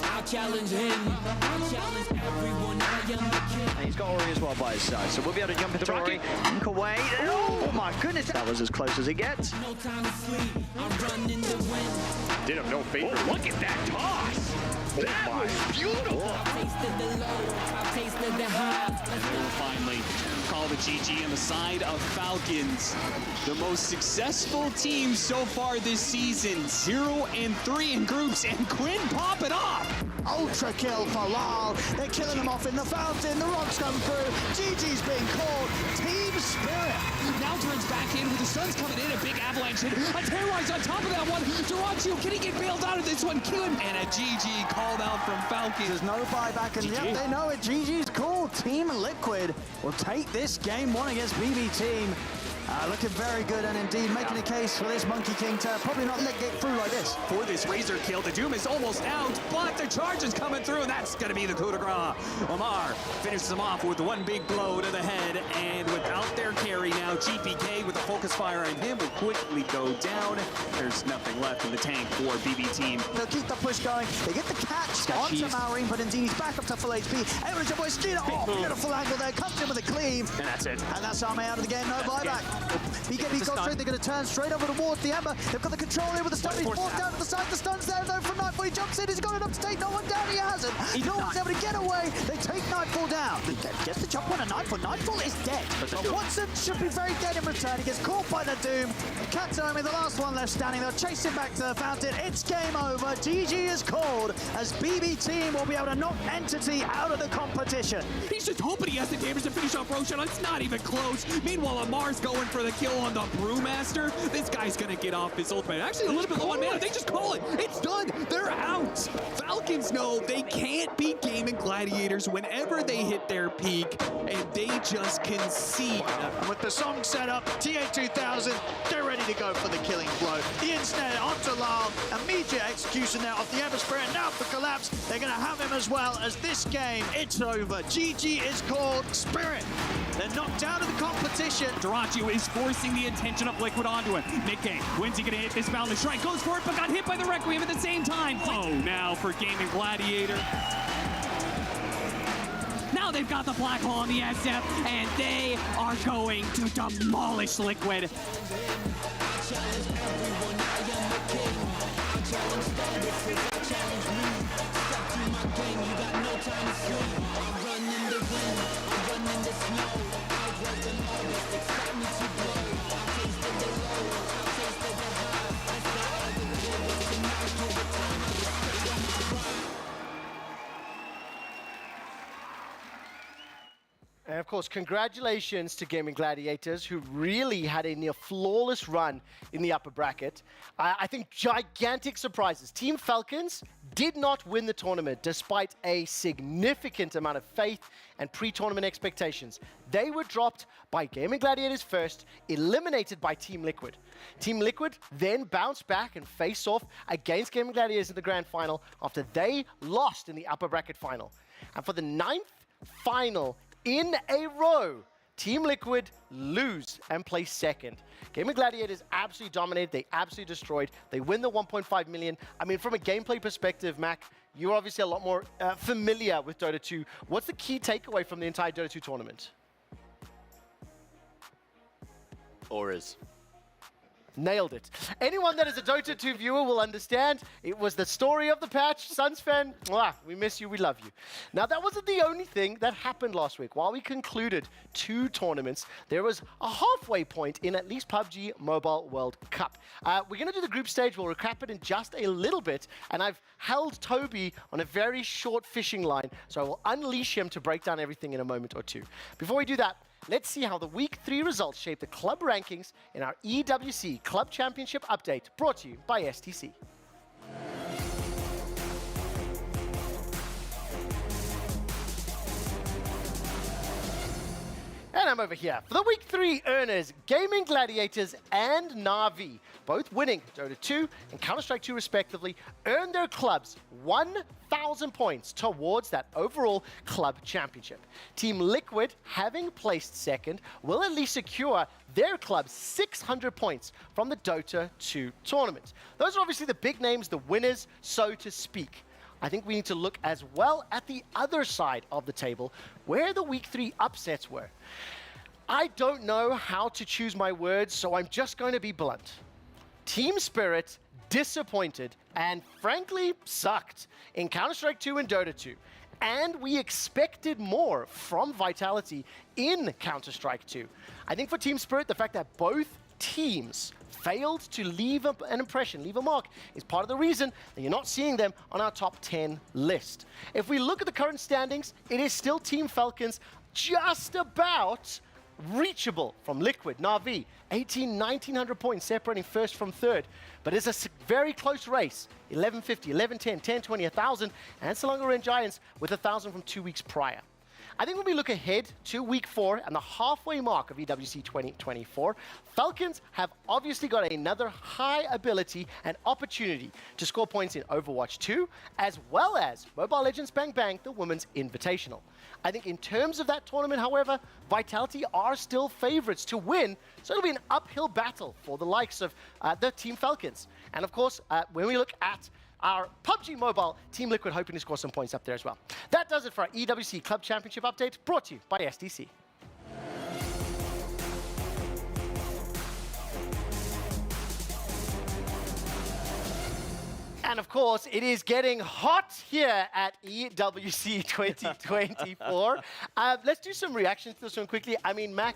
I'll challenge him, I'll challenge everyone, I am the king. And he's got Ori as well by his side, so we'll be able to jump into Ori, ink away. Oh my goodness, that was as close as it gets. No time to sleep, I'm running the wind. Did him no favor. Look at that toss. That was beautiful. I tasted the low, I tasted the high. Finally, call the GG on the side of Falcons. The most successful team so far this season. 0-3 in groups, and Quinn popping off. Ultra kill for Lal. They're killing them off in the fountain. The rocks come through. GG's being called. Team Spirit. Now turns back in with the Suns coming in. A big avalanche hit. A terrorize on top of that one. Duracio, can he get bailed out of this one? Kill him. And a GG called out from Falcons. There's no buyback, and yep, they know it. GG's called. Team Liquid will take this game one against BB Team. Looking very good, and indeed making a case for this Monkey King to probably not let get through like this. For this Razor kill, the Doom is almost out, but the charge is coming through, and that's going to be the coup de grace. Lamar finishes him off with one big blow to the head, and without their carry now, GPK with a focus fire on him will quickly go down. There's nothing left in the tank for BB Team. They'll keep the push going. They get the catch onto Maureen, but indeed he's back up to full HP. Able to avoid Skeeter. Oh, beautiful angle there. Comes in with a cleave. And that's it. And that's Arme out of the game. No buyback. He got straight. They're going to turn straight over towards the Ember. They've got the control here with the stun. He's forced down to the side. The stun's there though from Nightfall. He jumps in. He's got enough to take no one down. He hasn't. No one's able to get away. They take Nightfall down. Gets the jump on a Nightfall. Nightfall is dead. But Watson should be very dead in return. He gets caught by the Doom. Katome, the last one left standing. They'll chase him back to the fountain. It's game over. GG is called as BB Team will be able to knock Entity out of the competition. He's just hoping he has the damage to finish off Roshan. It's not even close. Meanwhile, Amar's going for the kill on the Brewmaster. This guy's gonna get off his ultimate. Actually, a little bit low on mana. They just call it. It's done. They're out. Falcons know they can't beat Gaming Gladiators whenever they hit their peak, and they just concede. With the song set up, TA2000, they're ready to go for the killing blow. The instant onto Lal, immediate execution there off the Ember Spirit. Now for Collapse, they're gonna have him as well as this game. It's over. GG is called. Spirit, they're knocked out of the competition. Duracio is forcing the attention of Liquid onto him. Nick, when's he gonna hit this Boundless Strike? Goes for it, but got hit by the Requiem at the same time. Oh, now for Gaming Gladiator. Now they've got the Black Hole on the SF, and they are going to demolish Liquid. And of course, congratulations to Gaming Gladiators, who really had a near flawless run in the upper bracket. I think gigantic surprises. Team Falcons did not win the tournament despite a significant amount of faith and pre-tournament expectations. They were dropped by Gaming Gladiators first, eliminated by Team Liquid. Team Liquid then bounced back and faced off against Gaming Gladiators in the grand final after they lost in the upper bracket final. And for the 9th final in a row, Team Liquid lose and place second. Gaming Gladiators absolutely dominated. They absolutely destroyed. They win the 1.5 million. I mean, from a gameplay perspective, Mac, you're obviously a lot more familiar with Dota 2. What's the key takeaway from the entire Dota 2 tournament? Auras. Nailed it. Anyone that is a Dota 2 viewer will understand it was the story of the patch. Suns fan, mwah, we miss you, we love you. Now, that wasn't the only thing that happened last week. While we concluded 2 tournaments, there was a halfway point in at least PUBG Mobile World Cup. We're going to do the group stage. We'll recap it in just a little bit. And I've held Toby on a very short fishing line, so I will unleash him to break down everything in a moment or two. Before we do that, let's see how the Week 3 results shape the club rankings in our EWC Club Championship update, brought to you by STC. And I'm over here for the Week 3 earners, Gaming Gladiators and Na'Vi, both winning Dota 2 and Counter-Strike 2 respectively, earned their clubs 1,000 points towards that overall club championship. Team Liquid, having placed second, will at least secure their club's 600 points from the Dota 2 tournament. Those are obviously the big names, the winners, so to speak. I think we need to look as well at the other side of the table, where the Week 3 upsets were. I don't know how to choose my words, so I'm just going to be blunt. Team Spirit disappointed and frankly sucked in Counter-Strike 2 and Dota 2. And we expected more from Vitality in Counter-Strike 2. I think for Team Spirit, the fact that both teams failed to leave an impression, leave a mark, is part of the reason that you're not seeing them on our top 10 list. If we look at the current standings, it is still Team Falcons just about reachable from Liquid, Na'Vi, 1,900 points separating first from third. But it's a very close race, 1150, 1110, 1020, 1,000, and Salonga Ren Giants with 1,000 from 2 weeks prior. I think when we look ahead to Week 4 and the halfway mark of EWC 2024, Falcons have obviously got another high ability and opportunity to score points in Overwatch 2, as well as Mobile Legends Bang Bang, the Women's Invitational. I think in terms of that tournament, however, Vitality are still favorites to win, so it'll be an uphill battle for the likes of the Team Falcons. And of course, when we look at our PUBG Mobile, Team Liquid hoping to score some points up there as well. That does it for our EWC Club Championship update, brought to you by STC. And of course, it is getting hot here at EWC 2024. Let's do some reactions to this one quickly. I mean, Mac,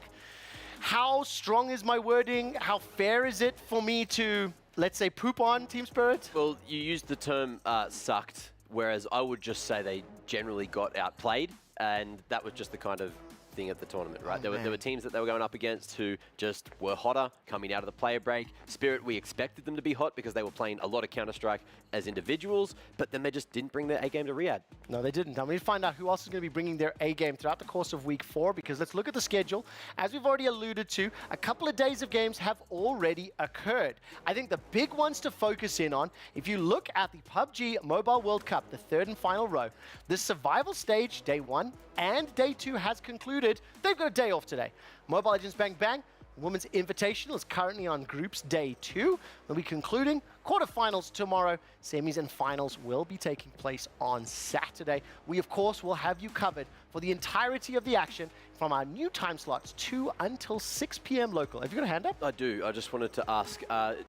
how strong is my wording? How fair is it for me to, let's say, poop on Team Spirit? Well, you used the term sucked, whereas I would just say they generally got outplayed, and that was just the kind of thing at the tournament, right? There were teams that they were going up against who just were hotter coming out of the player break. Spirit, we expected them to be hot because they were playing a lot of Counter-Strike as individuals, but then they just didn't bring their A-game to Riyadh. No, they didn't. And we need to find out who else is going to be bringing their A-game throughout the course of Week 4, because let's look at the schedule. As we've already alluded to, a couple of days of games have already occurred. I think the big ones to focus in on, if you look at the PUBG Mobile World Cup, the third and final row, the survival stage, day 1 and day 2 has concluded. They've got a day off today. Mobile Legends Bang Bang, Women's Invitational is currently on Groups Day 2. We'll be concluding quarterfinals tomorrow. Semis and finals will be taking place on Saturday. We, of course, will have you covered for the entirety of the action from our new time slots, 2 until 6 p.m. local. Have you got a hand up? I do. I just wanted to ask,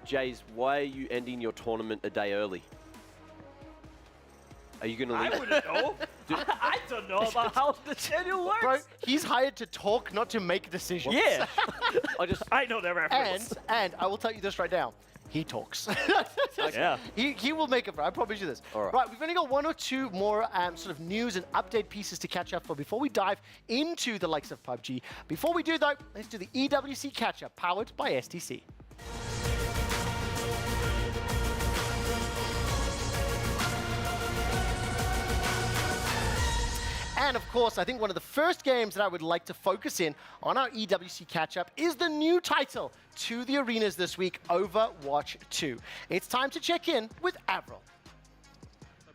Jays, why are you ending your tournament a day early? Are you going to leave? I wouldn't know. I don't know about how the schedule works. Bro, he's hired to talk, not to make decisions. Yeah. I know their reference. And I will tell you this right now. He talks. Yeah. He will make it, bro. I promise you this. All right. Right, we've only got 1 or 2 more sort of news and update pieces to catch up for before we dive into the likes of PUBG. Before we do, though, let's do the EWC catch-up, powered by STC. And of course, I think one of the first games that I would like to focus in on our EWC catch-up is the new title to the arenas this week, Overwatch 2. It's time to check in with Avril.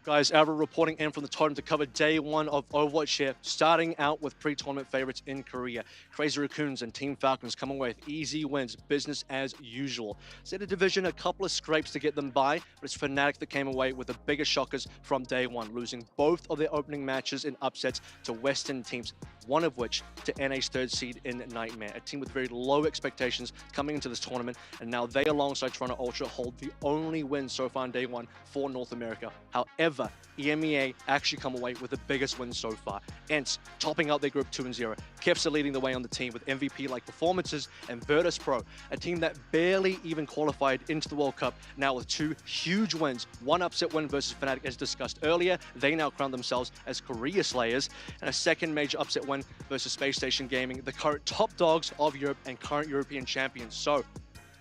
Guys, Avril reporting in from the totem to cover day 1 of Overwatch here, starting out with pre-tournament favorites in Korea. Crazy Raccoons and Team Falcons come away with easy wins, business as usual. Set a division, a couple of scrapes to get them by, but it's Fnatic that came away with the bigger shockers from day 1, losing both of their opening matches in upsets to Western teams. one of which to NA's third seed in Nightmare, a team with very low expectations coming into this tournament, and now they alongside Toronto Ultra hold the only win so far on day one for North America. However, EMEA actually come away with the biggest win so far, ENCE topping out their group 2-0. Kefs are leading the way on the team with MVP-like performances, and Virtus Pro, a team that barely even qualified into the World Cup, now with 2 huge wins. One upset win versus Fnatic, as discussed earlier. They now crown themselves as Korea Slayers, and a second major upset win versus Space Station Gaming, the current top dogs of Europe and current European champions. So,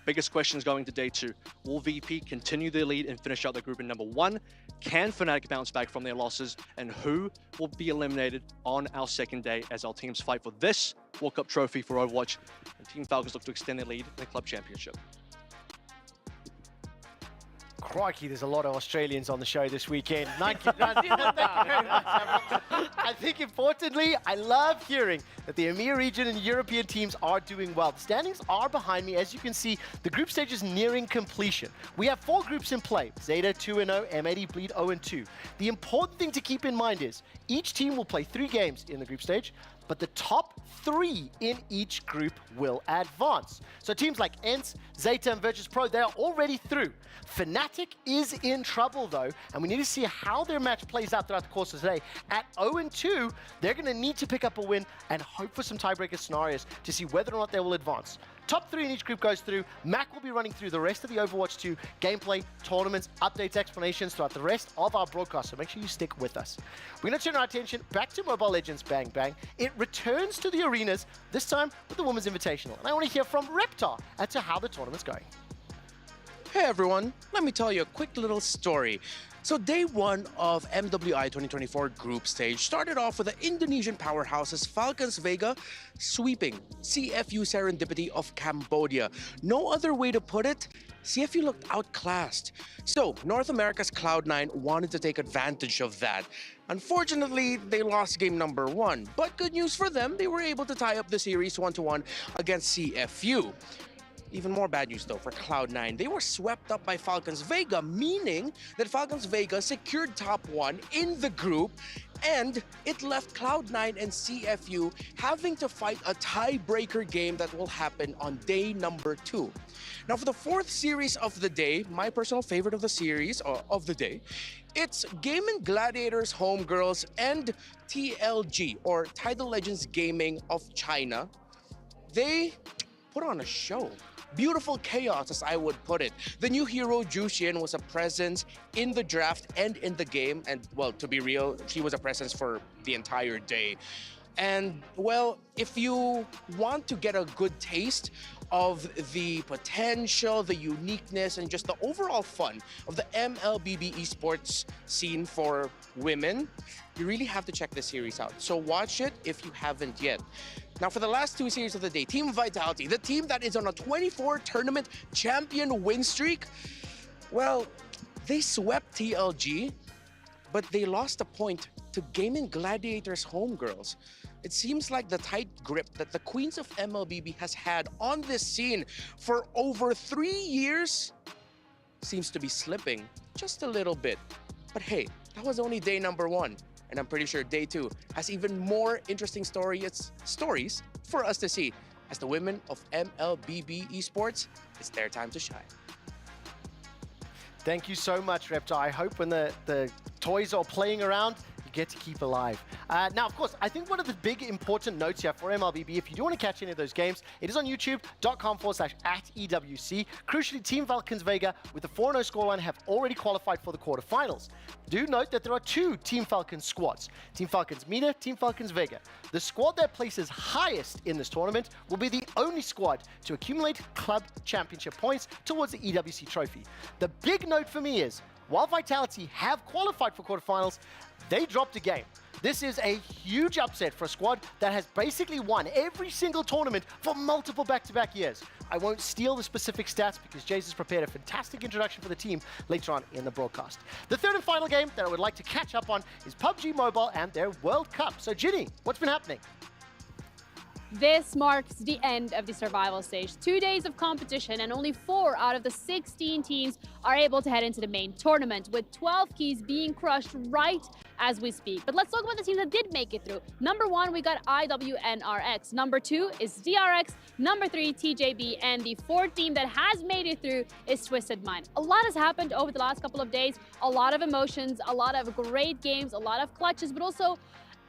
biggest questions going to day 2. Will VP continue their lead and finish out the group in number 1? Can Fnatic bounce back from their losses? And who will be eliminated on our second day as our teams fight for this World Cup trophy for Overwatch? And Team Falcons look to extend their lead in the club championship. Crikey, there's a lot of Australians on the show this weekend. Thank you very much. I think importantly, I love hearing that the EMEA region and European teams are doing well. The standings are behind me. As you can see, the group stage is nearing completion. We have 4 groups in play. Zeta 2-0, M80 Bleed 0-2. The important thing to keep in mind is each team will play 3 games in the group stage, but the top 3 in each group will advance. So teams like ENCE, Zeta, and Virtus Pro, they are already through. Fnatic is in trouble though, and we need to see how their match plays out throughout the course of today. At 0-2, they're going to need to pick up a win and hope for some tiebreaker scenarios to see whether or not they will advance. Top 3 in each group goes through. Mac will be running through the rest of the Overwatch 2 gameplay, tournaments, updates, explanations throughout the rest of our broadcast, so make sure you stick with us. We're going to turn our attention back to Mobile Legends Bang Bang. It returns to the arenas, this time with the Women's Invitational. And I want to hear from Reptar as to how the tournament's going. Hey everyone, let me tell you a quick little story. So day 1 of MWI 2024 group stage started off with the Indonesian powerhouses Falcons Vega sweeping CFU Serendipity of Cambodia. No other way to put it, CFU looked outclassed. So North America's Cloud9 wanted to take advantage of that. Unfortunately, they lost game number 1, but good news for them, they were able to tie up the series 1-1 against CFU. Even more bad news though for Cloud9. They were swept up by Falcons Vega, meaning that Falcons Vega secured top 1 in the group, and it left Cloud9 and CFU having to fight a tiebreaker game that will happen on day number 2. Now for the 4th series of the day, my personal favorite of the series, or of the day, it's Gaming Gladiators Homegirls and TLG, or Tidal Legends Gaming of China. They put on a show. Beautiful chaos, as I would put it. The new hero, Zhu Xian, was a presence in the draft and in the game. And, well, to be real, she was a presence for the entire day. And, well, if you want to get a good taste of the potential, the uniqueness, and just the overall fun of the MLBB esports scene for women, you really have to check this series out. So watch it if you haven't yet. Now for the last 2 series of the day, Team Vitality, the team that is on a 24 tournament champion win streak, well, they swept TLG, but they lost a point to Gaming Gladiators Homegirls. It seems like the tight grip that the Queens of MLBB has had on this scene for over 3 years seems to be slipping just a little bit. But hey, that was only day number 1. And I'm pretty sure day 2 has even more interesting stories for us to see. As the women of MLBB Esports, it's their time to shine. Thank you so much, Reptar. I hope when the toys are playing around, you get to keep alive. Now, of course, I think one of the big important notes here for MLBB, if you do want to catch any of those games, it is on youtube.com/@EWC. Crucially, Team Falcons Vega, with the 4-0 scoreline, have already qualified for the quarterfinals. Do note that there are 2 Team Falcons squads, Team Falcons MENA, Team Falcons Vega. The squad that places highest in this tournament will be the only squad to accumulate club championship points towards the EWC trophy. The big note for me is, while Vitality have qualified for quarterfinals, they dropped a game. This is a huge upset for a squad that has basically won every single tournament for multiple back-to-back years. I won't steal the specific stats because Jace has prepared a fantastic introduction for the team later on in the broadcast. The 3rd and final game that I would like to catch up on is PUBG Mobile and their World Cup. So Ginny, what's been happening? This marks the end of the survival stage. 2 days of competition and only 4 out of the 16 teams are able to head into the main tournament, with 12 keys being crushed right as we speak. But let's talk about the teams that did make it through. Number 1, we got IWNRX. Number 2 is DRX. Number 3, TJB. And the 4th team that has made it through is Twisted Mind. A lot has happened over the last couple of days. A lot of emotions, a lot of great games, a lot of clutches, but also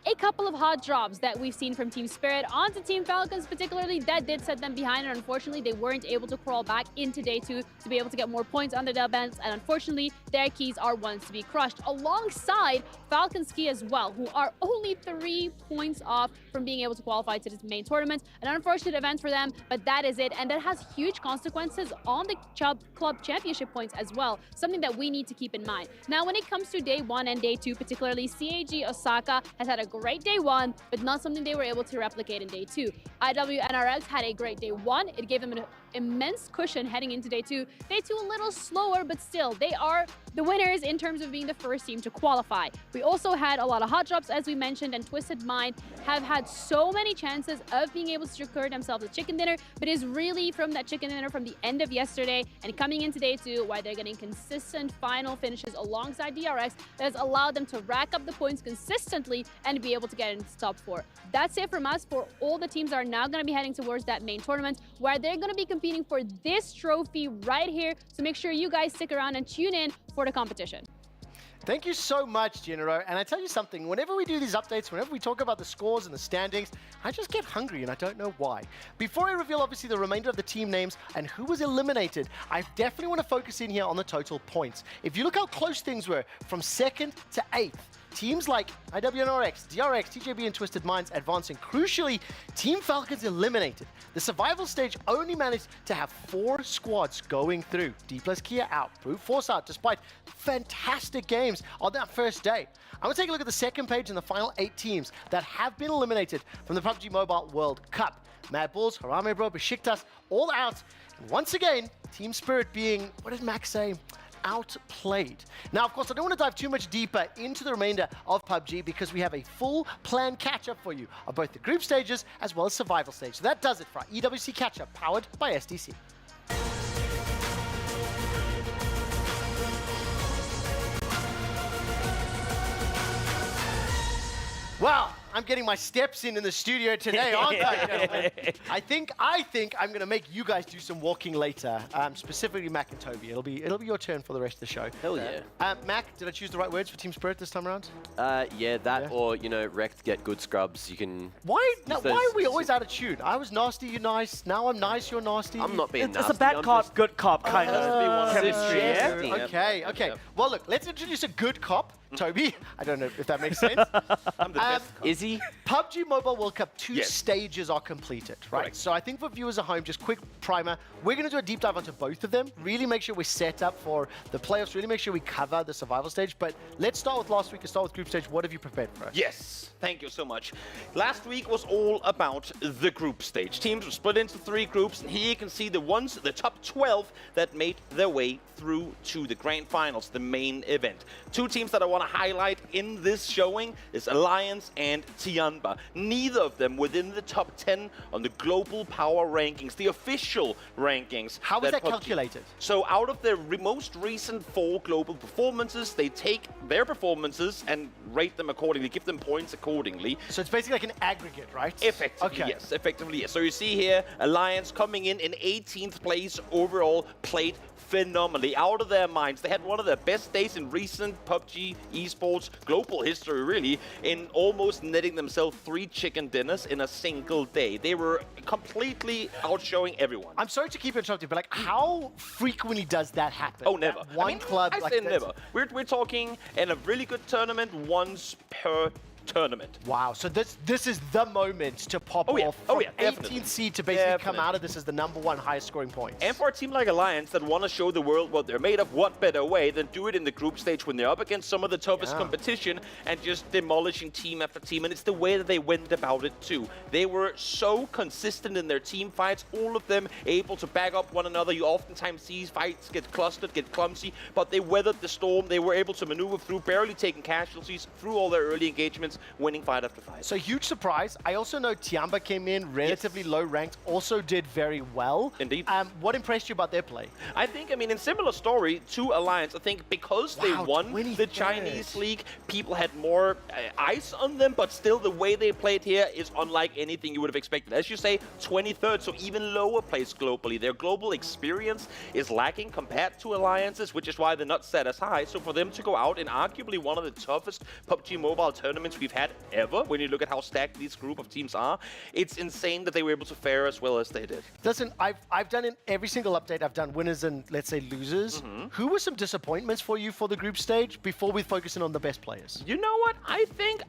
a couple of hot drops that we've seen from Team Spirit onto Team Falcons particularly. That did set them behind, and unfortunately they weren't able to crawl back into day 2 to be able to get more points under their belts, and unfortunately their keys are ones to be crushed alongside Falcons key as well, who are only 3 points off from being able to qualify to this main tournament. An unfortunate event for them, but that is it, and that has huge consequences on the club championship points as well, something that we need to keep in mind. Now when it comes to day 1 and day 2 particularly, CAG Osaka has had a great day 1, but not something they were able to replicate in day 2. IWNRX had a great day 1. It gave them an immense cushion heading into day 2. Day 2 a little slower, but still, they are the winners in terms of being the first team to qualify. We also had a lot of hot drops, as we mentioned, and Twisted Mind have had so many chances of being able to secure themselves a chicken dinner, but is really from that chicken dinner from the end of yesterday and coming into day 2, why they're getting consistent final finishes alongside DRX that has allowed them to rack up the points consistently and be able to get into the top 4. That's it from us for all the teams that are now going to be heading towards that main tournament, where they're going to be competing for this trophy right here. So make sure you guys stick around and tune in for the competition. Thank you so much, Genero. And I tell you something, whenever we do these updates, whenever we talk about the scores and the standings, I just get hungry and I don't know why. Before I reveal obviously the remainder of the team names and who was eliminated, I definitely want to focus in here on the total points. If you look how close things were from 2nd to 8th, teams like IWNRX, DRX, TJB, and Twisted Minds advancing. Crucially, Team Falcons eliminated. The survival stage only managed to have 4 squads going through. D plus Kia out, Brute Force out, despite fantastic games on that first day. I'm going to take a look at the second page and the final 8 teams that have been eliminated from the PUBG Mobile World Cup. Mad Bulls, Harame Bro, Besiktas, all out. And once again, Team Spirit being, what did Max say? Outplayed. Now, of course, I don't want to dive too much deeper into the remainder of PUBG because we have a full planned catch-up for you of both the group stages as well as survival stage. So that does it for our EWC catch-up powered by SDC. Well, I'm getting my steps in the studio today, aren't I, gentlemen? I think I'm going to make you guys do some walking later, specifically Mac and Toby. It'll be your turn for the rest of the show. Hell yeah. Mac, did I choose the right words for Team Spirit this time around? Yeah, that or, you know, Wrecked get good scrubs. You can... Why are we always out of tune? I was nasty, you're nice. Now I'm nice, you're nasty. I'm not being nasty. It's a bad cop, good cop kind of chemistry, yeah? Okay. Well, look, let's introduce a good cop. Toby, I don't know if that makes sense. I'm the best. Is he? PUBG Mobile World Cup 2 stages are completed, right? Correct. So I think for viewers at home, just quick primer, we're going to do a deep dive onto both of them, really make sure we're set up for the playoffs, really make sure we cover the survival stage. But let's start with last week, let's start with group stage. What have you prepared for us? Yes, thank you so much. Last week was all about the group stage. Teams were split into 3 groups, and here you can see the top 12 that made their way through to the grand finals, the main event. 2 teams that I want to highlight in this showing is Alliance and Tianba. Neither of them within the top 10 on the global power rankings, the official rankings. How was that calculated? So out of their most recent 4 global performances, they take their performances and rate them accordingly, give them points accordingly. So it's basically like an aggregate, right? Effectively, yes. Effectively, yes. So you see here, Alliance coming in 18th place overall, played phenomenally, out of their minds. They had one of their best days in recent PUBG esports global history, really, in almost netting themselves 3 chicken dinners in a single day. They were completely outshowing everyone. I'm sorry to keep interrupting, but like, how frequently does that happen? Oh, never. One club. I say never. We're talking in a really good tournament once per tournament. Wow, so this is the moment to pop off from 18th seed to basically come out of this as the #1 highest scoring point. And for a team like Alliance that want to show the world what they're made of, what better way than do it in the group stage when they're up against some of the toughest competition and just demolishing team after team. And it's the way that they went about it too. They were so consistent in their team fights, all of them able to back up one another. You oftentimes see fights get clustered, get clumsy, but they weathered the storm. They were able to maneuver through, barely taking casualties through all their early engagements. tournaments, winning fight after fight. So huge surprise. I also know Tiamba came in relatively low ranked, also did very well. Indeed. What impressed you about their play? I think, I mean, in similar story to Alliance, I think because they won the Chinese League, people had more eyes on them, but still the way they played here is unlike anything you would have expected. As you say, 23rd, so even lower place globally. Their global experience is lacking compared to Alliances, which is why they're not set as high. So for them to go out in arguably one of the toughest PUBG Mobile tournaments we've had ever, when you look at how stacked these group of teams are, it's insane that they were able to fare as well as they did. Listen, I've done in every single update, I've done winners and, let's say, losers. Who were some disappointments for you for the group stage before we focus in on the best players? You know what? I think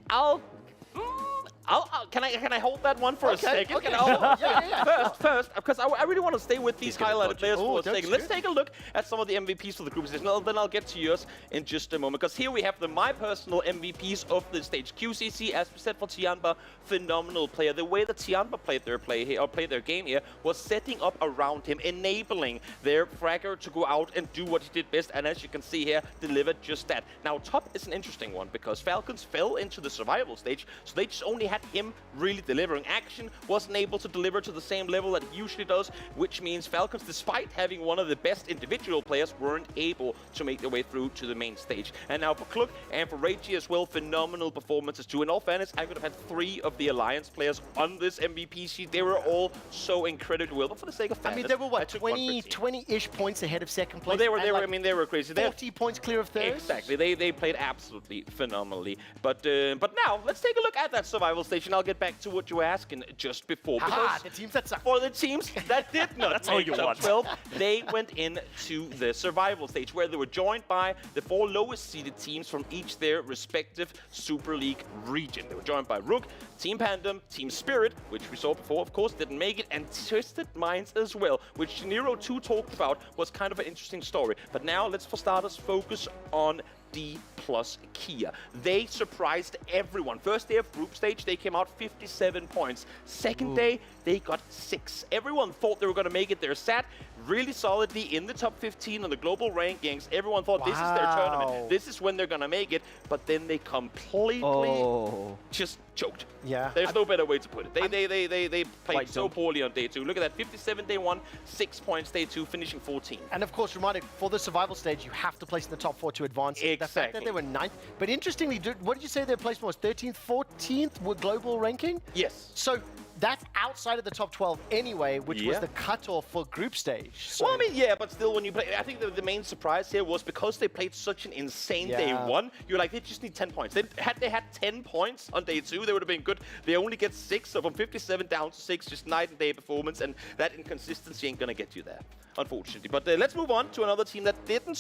can I hold that one for a second? Okay. Can I hold First, because I really want to stay with these highlighted players for a second. Let's take a look at some of the MVPs for the group stage. Then I'll get to yours in just a moment. Because here we have my personal MVPs of the stage. QCC, as we said for Tianba, phenomenal player. The way that Tianba played their game here was setting up around him, enabling their fragger to go out and do what he did best. And as you can see here, delivered just that. Now, top is an interesting one because Falcons fell into the survival stage, so they just only had him really delivering. Action wasn't able to deliver to the same level that he usually does, which means Falcons, despite having one of the best individual players, weren't able to make their way through to the main stage. And now for Kluk and for Reggie as well, phenomenal performances too. In all fairness, I could have had 3 of the Alliance players on this MVP sheet. They were all so incredibly well, but for the sake of fairness, I mean, they were what, 20-ish points ahead of second place? Well, they were crazy. 40 points clear of third? Exactly. They played absolutely phenomenally. But now, let's take a look at that survival stage, and I'll get back to what you were asking just before. The teams that suck. For the teams that did not That's all make you top want. 12, they went into the survival stage, where they were joined by the 4 lowest seeded teams from each their respective Super League region. They were joined by Rook, Team Pandem, Team Spirit, which we saw before, of course, didn't make it, and Twisted Minds as well, which Nero 2 talked about was kind of an interesting story. But now, let's for starters focus on D+ Kia. They surprised everyone. First day of group stage, they came out 57 points. Second day, they got 6. Everyone thought they were going to make it. They're sat really solidly in the top 15 on the global rankings. Everyone thought this is their tournament. This is when they're going to make it. But then they completely just choked. Yeah. There's no better way to put it. They played so poorly on day 2. Look at that. 57 day 1, 6 points day 2, finishing 14. And of course, reminded, for the survival stage, you have to place in the top 4 to advance. The fact that they were 9th. But interestingly, what did you say their placement was? 13th, 14th with global ranking? Yes. So that's outside of the top 12 anyway, which was the cutoff for group stage. So well, I mean, yeah, but still, when you play, I think the main surprise here was because they played such an insane day 1, you're like, they just need 10 points. Had they had 10 points on day 2, they would have been good. They only get 6, so from 57 down to 6, just night and day performance, and that inconsistency ain't gonna get you there, unfortunately. But let's move on to another team that didn't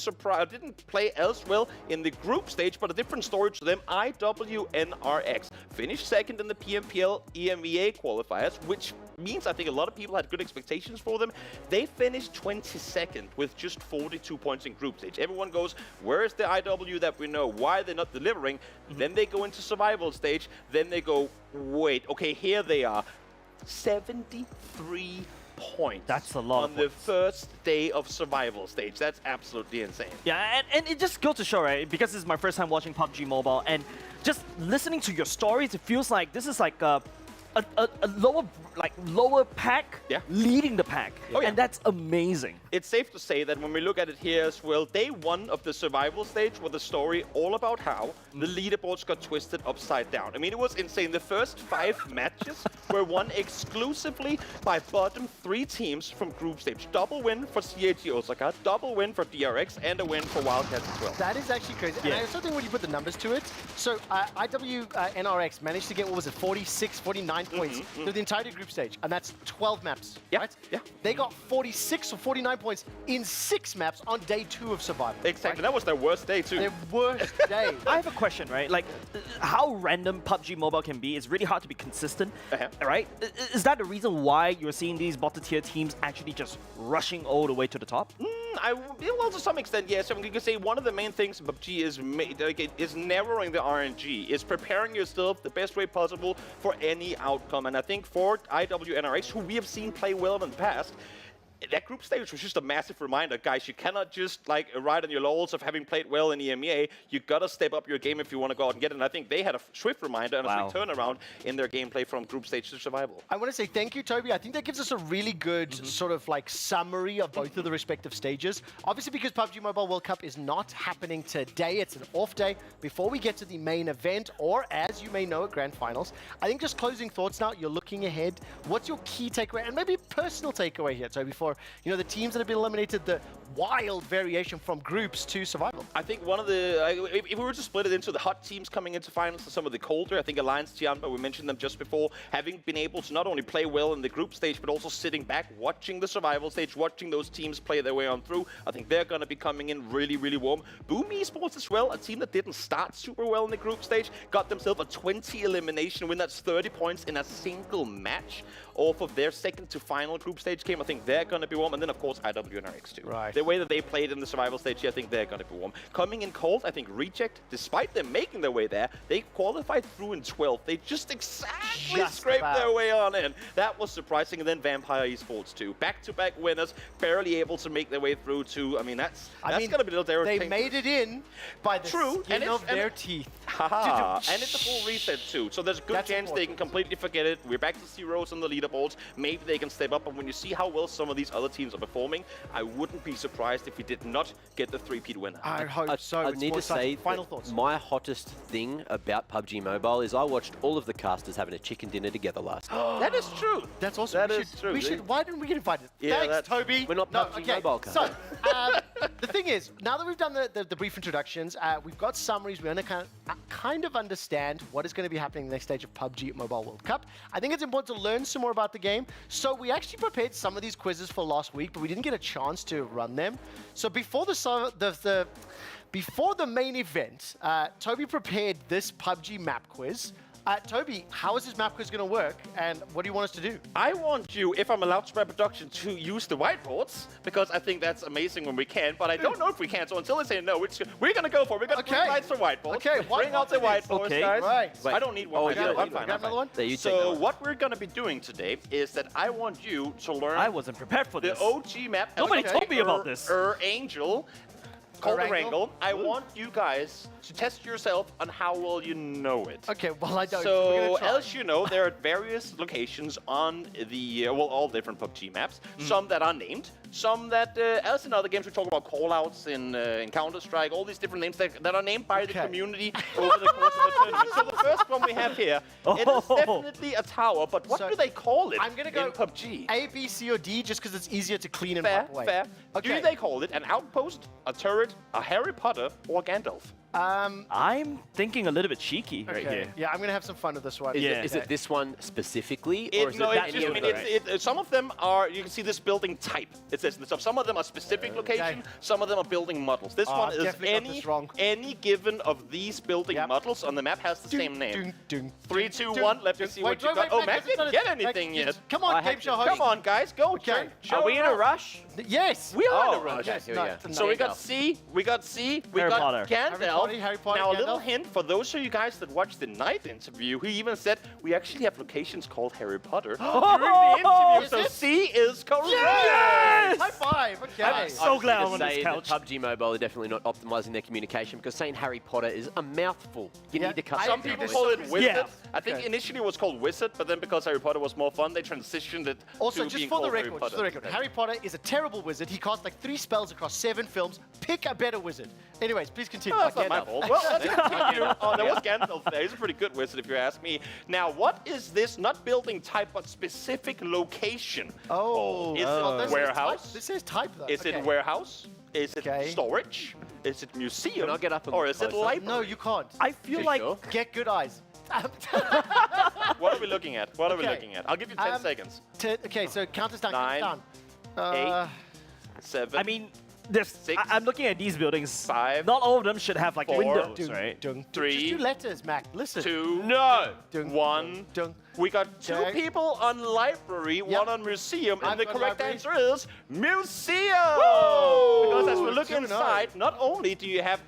play as well in the group stage, but a different story to them. IWNRX finished 2nd in the PMPL EMEA qualifiers, which means I think a lot of people had good expectations for them. They finished 22nd with just 42 points in group stage. Everyone goes, where's the IW that we know? Why are they not delivering? Then they go into survival stage. Then they go, wait, okay, here they are. 73 points. That's a lot on the first day of survival stage. That's absolutely insane. Yeah, and it just goes to show, right? Because this is my first time watching PUBG Mobile, and just listening to your stories, it feels like this is like a lower pack leading the pack. Oh, yeah. And that's amazing. It's safe to say that when we look at it here as well, day 1 of the survival stage was a story all about how the leaderboards got twisted upside down. I mean, it was insane. The first 5 matches were won exclusively by bottom 3 teams from group stage. Double win for CAT Osaka, double win for DRX, and a win for Wildcats as well. that is actually crazy. And I also think when you put the numbers to it, so IWNRX managed to get, what was it, 46, 49 points through the entire group stage, and that's 12 maps, right? Yeah. They got 46 or 49 points in 6 maps on day 2 of survival. Exactly. That was their worst day too. Their worst day. I have a question, right? Like, how random PUBG Mobile can be, it's really hard to be consistent, right? Is that the reason why you're seeing these bottom tier teams actually just rushing all the way to the top? Well, to some extent, yes. I mean, you can say one of the main things in PUBG is narrowing the RNG, is preparing yourself the best way possible for any outcome. And I think for IWNRX, who we have seen play well in the past, that group stage was just a massive reminder, guys. You cannot just like ride on your laurels of having played well in EMEA. You gotta step up your game if you want to go out and get it. And I think they had a swift reminder and a swift turnaround in their gameplay from group stage to survival. I want to say thank you, Toby. I think that gives us a really good sort of like summary of both of the respective stages. Obviously, because PUBG Mobile World Cup is not happening today, it's an off day before we get to the main event, or as you may know, at Grand Finals. I think just closing thoughts now. You're looking ahead. What's your key takeaway, and maybe personal takeaway here, Toby, for the teams that have been eliminated, the wild variation from groups to survival? I think one of the, if we were to split it into the hot teams coming into finals and some of the colder, I think Alliance Tianba, we mentioned them just before, having been able to not only play well in the group stage, but also sitting back, watching the survival stage, watching those teams play their way on through. I think they're going to be coming in really, really warm. Boom Esports as well, a team that didn't start super well in the group stage, got themselves a 20 elimination win. That's 30 points in a single match off of their second to final group stage game. I think they're going to be warm. And then, of course, IWNRX too. Right. The way that they played in the survival stage, I think they're going to be warm. Coming in cold, I think Reject, despite them making their way there, they qualified through in 12th. They just exactly scraped their way on in. That was surprising. And then Vampire Esports too. Back-to-back winners, barely able to make their way through to, I mean, that's going to be a little Derek. They made it in by the skin of their teeth. Haha. And it's a full reset too. So there's a good chance they can completely forget it. We're back to zeros on the leaderboards. Maybe they can step up. And when you see how well some of these other teams are performing, I wouldn't be surprised if we did not get the 3-peat winner. I hope so. I need to say, final thoughts. My hottest thing about PUBG Mobile is I watched all of the casters having a chicken dinner together last night. That is true. That's awesome. That is true. We should. Why didn't we get invited? Yeah, Thanks, Toby. We're not PUBG Mobile. So, the thing is, now that we've done the brief introductions, we've got summaries. We kind of understand what is going to be happening in the next stage of PUBG Mobile World Cup. I think it's important to learn some more about the game. So we actually prepared some of these quizzes for last week, but we didn't get a chance to run them. So before before the main event, Toby prepared this PUBG map quiz. Toby, how is this map quiz going to work, and what do you want us to do? I want you, if I'm allowed by production, to use the whiteboards, because I think that's amazing when we can, but I don't know if we can, so until they say no, we're going to go for it. We're going to lights for whiteboards. Okay, bring out the whiteboards, guys. Right. I don't need one. I'm fine. Another one? So what we're going to be doing today is that I want you to learn... I wasn't prepared for this. The OG map. Nobody told me about this. Angel. Called Wrangle. I want you guys to test yourself on how well you know it. Okay, well, I don't. So, as you know, there are various locations on the, all different PUBG maps. Some that are named, some that, as in other games, we talk about callouts in Counter-Strike, all these different names that are named by the community over the course of the tournament. So the first one we have here, it is definitely a tower, but what do they call it I'm gonna go in PUBG? A, B, C, or D, just because it's easier to clean and Fair, wipe away. fair. Okay. Do they call it an outpost, a turret, a Harry Potter, or Gandalf? I'm thinking a little bit cheeky right here. Yeah, I'm going to have some fun with this one. Is it this one specifically, or is some of them are, you can see this building type. It says this. Some of them are specific location, some of them are building models. This one is any given of these building models on the map has the same name. 3, 2, 1, let me see what you got. Oh, Max didn't get anything yet. Come on, game show host. Come on, guys, go. Okay. Are we in a rush? Yes. We are in a rush. Okay, here we go. So we got C, we got Gandalf. Harry Potter, now, a Gandalf. little hint for those of you guys that watched the night interview, he even said we actually have locations called Harry Potter during the interview. So C is correct. Yes! High five. Okay. I'm so glad I'm on this couch. PUBG Mobile are definitely not optimizing their communication because saying Harry Potter is a mouthful. You need to cut. Some people call it Wizard. I think initially it was called Wizard, but then because Harry Potter was more fun, they transitioned it also, to just being for called the record, Harry Potter is a terrible wizard. He casts like 3 spells across 7 films. Pick a better wizard. Anyways, please continue. Oh, that's not my fault. Well, let's continue. Oh, there was Gandalf there. He's a pretty good wizard, if you ask me. Now, what is this, not building type, but specific location? Oh. Is it warehouse? This is type, though. Is it warehouse? Is it storage? Is it museum? Can I get up and or look is it closer? library? No, you can't. I feel like... Get good eyes. What are we looking at? What are we looking at? I'll give you 10 seconds. Okay, so count us down. 9, 8, 7. I mean, I'm looking at these buildings. 5. Not all of them should have like 4, windows, right? 3. Just do letters, Mac. Listen. 2. No. 1. We got 2 people on library, 1 on museum, and the correct answer is museum. Because as we look inside, not only do you have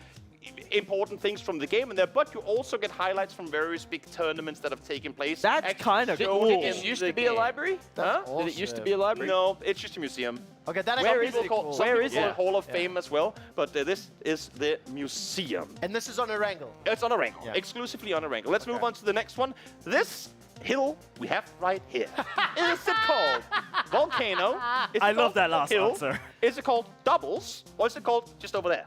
important things from the game in there, but you also get highlights from various big tournaments that have taken place. That's kind of cool. Did It used to be a library? Did it used to be a library? No, it's just a museum. Okay, that Some actually people is call, cool. some people call it Hall of Fame as well, but this is the museum. And this is on Erangel. It's on Erangel, exclusively on Erangel. Let's move on to the next one. This hill we have right here. Is it called Volcano? Is it I love called that last hill? answer. Is it called Doubles? Or is it called just over there?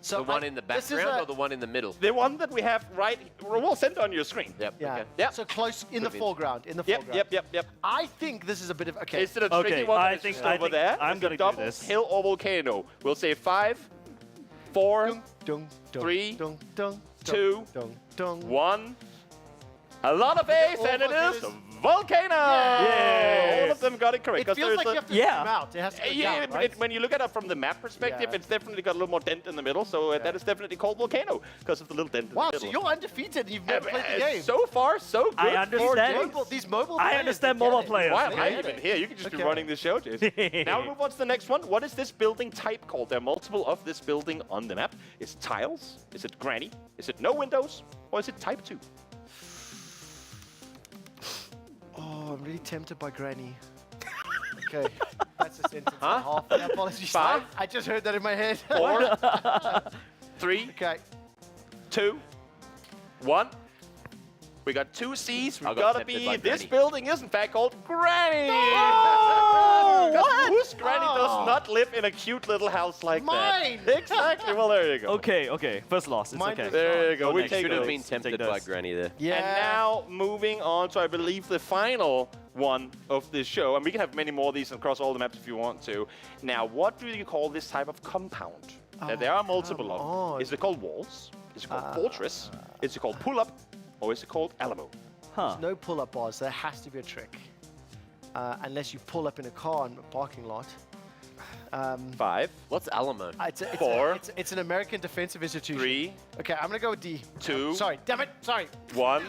The one in the background or the one in the middle? The one that we have right, we'll send it on your screen. Yep. Yeah. Okay. Yep. So close in the foreground. Yep. I think this is a bit of okay. Is it a tricky one? I It's think- just I over think there. I'm Is gonna it do Doubles, this. Hill or Volcano? We'll say 5, 4, Dung, 3, dung, dung, 2, dung, dung. 1. A lot of A's, and it is Volcano! Yes. All of them got it correct. It 'cause feels there's like you have to zoom out. It has to go down, right? when you look at it from the map perspective, Yeah. it's definitely got a little more dent in the middle, so that is definitely called Volcano because of the little dent in Wow, the so middle. you're undefeated and you've never played the game. So far, so good. I understand. These mobile I players, understand they get mobile it. players. Why am They I get even it. here? You can just be Okay. running this show, Jason. Now we move on to the next one. What is this building type called? There are multiple of this building on the map. Is it tiles? Is it granny? Is it no windows? Or is it type 2? Oh, I'm really tempted by Granny. Okay, that's a sentence and a half. Yeah, apologies. 5. I just heard that in my head. 4, 3, Okay. 2, 1. We got 2 C's. I We've got got to tempted be. by This Granny. building is in fact called Granny. No! 'Cause whose Granny Oh. does not live in a cute little house like Mine! that? Exactly. Well, there you go. Okay. First loss. It's Mine okay. does There you go. We next. take Should have those. been tempted Take by those. Granny there. Yeah. And now moving on to, I believe, the final one of this show. And we can have many more of these across all the maps if you want to. Now, what do you call this type of compound? There are multiple of on. them. Is it called walls? Is it called fortress? Is it called pull-up? Or is it called Alamo? Huh. No pull-up bars. There has to be a trick. Unless you pull up in a car in a parking lot. 5, What's Alamo? It's 4, it's an American defensive institution. 3, Okay, I'm gonna go with D. 2, Sorry, damn it. Sorry. 1,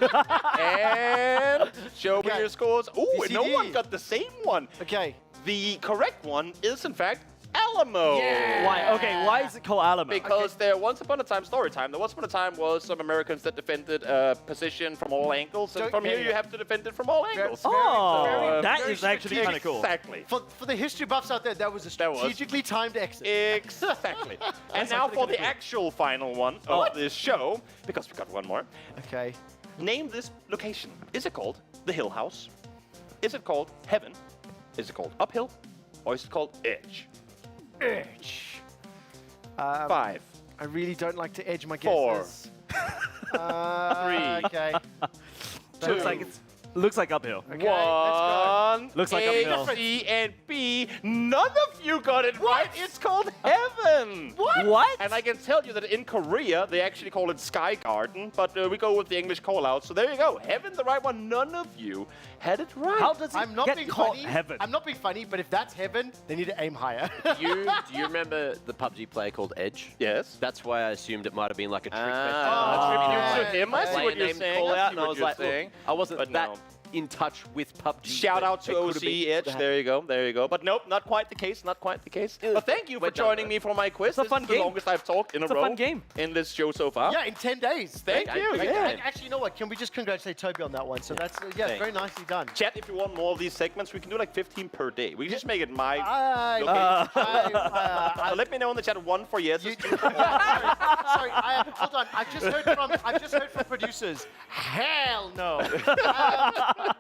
and show me Okay. your scores. Ooh, no BCD. one got the same one. Okay. The correct one is, in fact, Alamo. Why? Okay. Why is it called Alamo? Because there, once upon a time, story time, there once upon a time was some Americans that defended a position from all angles, and from here you have to defend it from all angles. Oh, that is actually kind of cool. Exactly. For the history buffs out there, that was a strategically timed exit. Exactly. And now for the actual final one of this show, because we got one more. Okay. Name this location. Is it called the Hill House? Is it called Heaven? Is it called Uphill? Or is it called Edge? Edge. 5. I really don't like to edge my 4. guesses. 3. Okay. Looks like uphill. Okay, let's One. Looks like A, uphill. C, and B. None of you got it right. It's called Heaven. What? And I can tell you that in Korea, they actually call it Sky Garden, but we go with the English call out. So there you go. Heaven, the right one. None of you had it right. How does it I'm not get being called funny. heaven? I'm not being funny, but if that's heaven, they need to aim higher. Do you remember the PUBG player called Edge? Yes. That's why I assumed it might have been like a trick to him. I see Player what you're named saying. Call I out, see and I what was you're like, look, saying. I wasn't But that no. in touch with PUBG. Shout but out to it could've OC been- Edge. There you go. There you go. But nope, not quite the case. Not quite the case. But thank you for We're done, joining though. me for my quiz. It's a This fun is game. the longest I've talked in It's a a row fun game. in this show so far. Yeah, in 10 days. Thank you. Yeah. Actually, you know what? Can we just congratulate Toby on that one? So that's, Thanks. very nicely done. Chat, if you want more of these segments, we can do like 15 per day. We can just make it my I- location. So let me know in the chat 1 for yes. Sorry, hold on. I've just heard from producers. Hell no.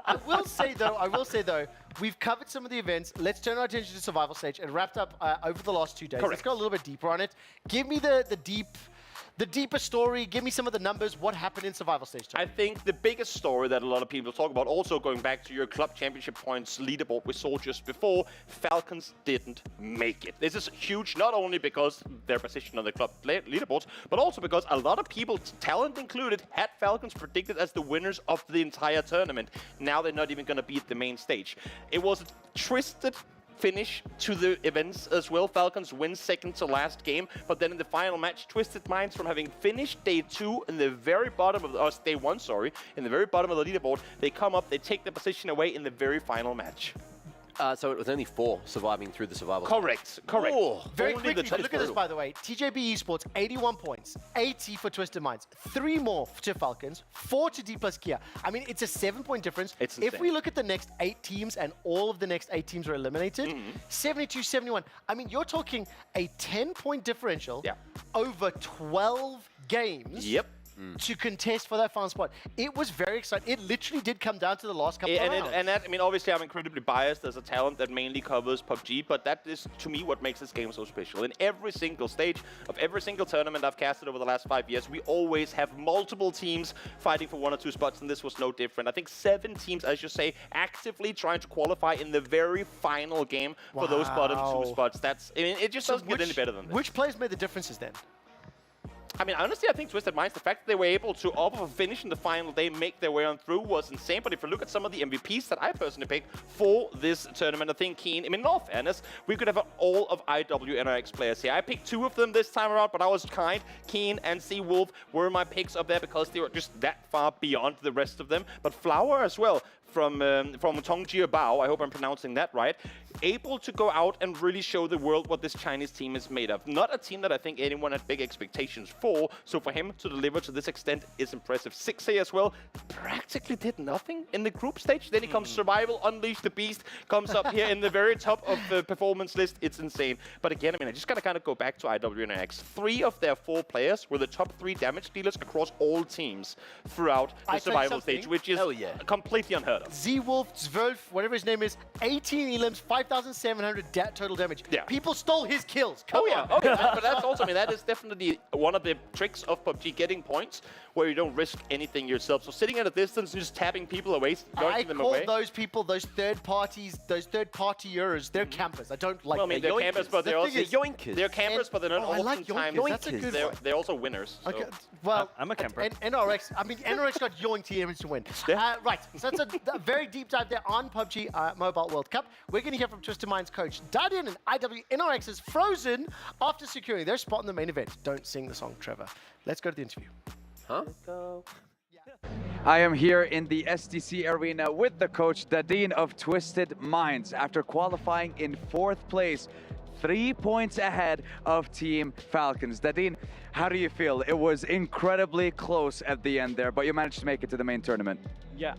I will say though, we've covered some of the events. Let's turn our attention to survival stage and wrapped up over the last 2 days. Let's go a little bit deeper on it. Give me the deeper story. Give me some of the numbers. What happened in survival stage? I think the biggest story that a lot of people talk about, also going back to your club championship points leaderboard we saw just before, Falcons didn't make it. This is huge, not only because their position on the club leaderboards, but also because a lot of people, talent included, had Falcons predicted as the winners of the entire tournament. Now they're not even going to be at the main stage. It was a twisted finish to the events as well. Falcons win second to last game, but then in the final match, Twisted Minds, from having finished day 2 in the very bottom of day 1, sorry, in the very bottom of the leaderboard, they come up, they take the position away in the very final match. So it was only 4 surviving through the survival. Correct. Very Only quickly, the top look at this, four. by the way. TJB Esports, 81 points, 80 for Twisted Minds, 3 more to Falcons, 4 to D plus Kia. I mean, it's a 7-point difference. It's if insane. we look at the next 8 teams and all of the next 8 teams are eliminated, 72-71. I mean, you're talking a 10-point differential over 12 games. Yep. To contest for that final spot. It was very exciting. It literally did come down to the last couple of rounds. And that, I mean, obviously I'm incredibly biased as a talent that mainly covers PUBG, but that is, to me, what makes this game so special. In every single stage of every single tournament I've casted over the last 5 years, we always have multiple teams fighting for 1 or 2 spots, and this was no different. I think 7 teams, I should say, actively trying to qualify in the very final game for those bottom 2 spots. That's, I mean, it just doesn't get any better than this. Which players made the differences then? I mean, honestly, I think Twisted Minds, the fact that they were able to, off of finishing the final day, make their way on through was insane. But if you look at some of the MVPs that I personally picked for this tournament, I think Keen, I mean, in all fairness, we could have all of IWNRX players here. I picked 2 of them this time around, but I was kind. Keen and Sea Wolf were my picks up there because they were just that far beyond the rest of them. But Flower as well, from Tongji Bao, I hope I'm pronouncing that right, able to go out and really show the world what this Chinese team is made of. Not a team that I think anyone had big expectations for, so for him to deliver to this extent is impressive. 6A as well, practically did nothing in the group stage. Then he comes Survival, Unleash the Beast, comes up here in the very top of the performance list. It's insane. But again, I mean, I just gotta kind of go back to IWNX. 3 of their 4 players were the top 3 damage dealers across all teams throughout the survival stage, which is completely unheard of. Z-Wolf, Zwerf, whatever his name is, 18 elims, 5,700 total damage. Yeah. People stole his kills. Come on. Oh yeah, but that's also, I mean, that is definitely one of the tricks of PUBG, getting points where you don't risk anything yourself. So sitting at a distance and just tapping people away, going them away. I call those people, those third parties, those third partiers, they're campers. I don't like Well, I mean, they're campers, but they're also yoinkers. They're campers, but they're not I like oftentimes. yoinkers. That's a good one. They're also winners. So. Okay, well, I'm a camper. And NRX, I mean, NRX got yoinked here to win. Right, so that's a very deep dive there on PUBG Mobile World Cup. We're going to hear from Twisted Minds coach Dadian and NRX is frozen after securing their spot in the main event. Don't sing the song, Trevor. Let's go to the interview. Huh? I am here in the STC arena with the coach Dadian of Twisted Minds after qualifying in 4th place, 3 points ahead of Team Falcons. Dadian, how do you feel? It was incredibly close at the end there, but you managed to make it to the main tournament. Yeah,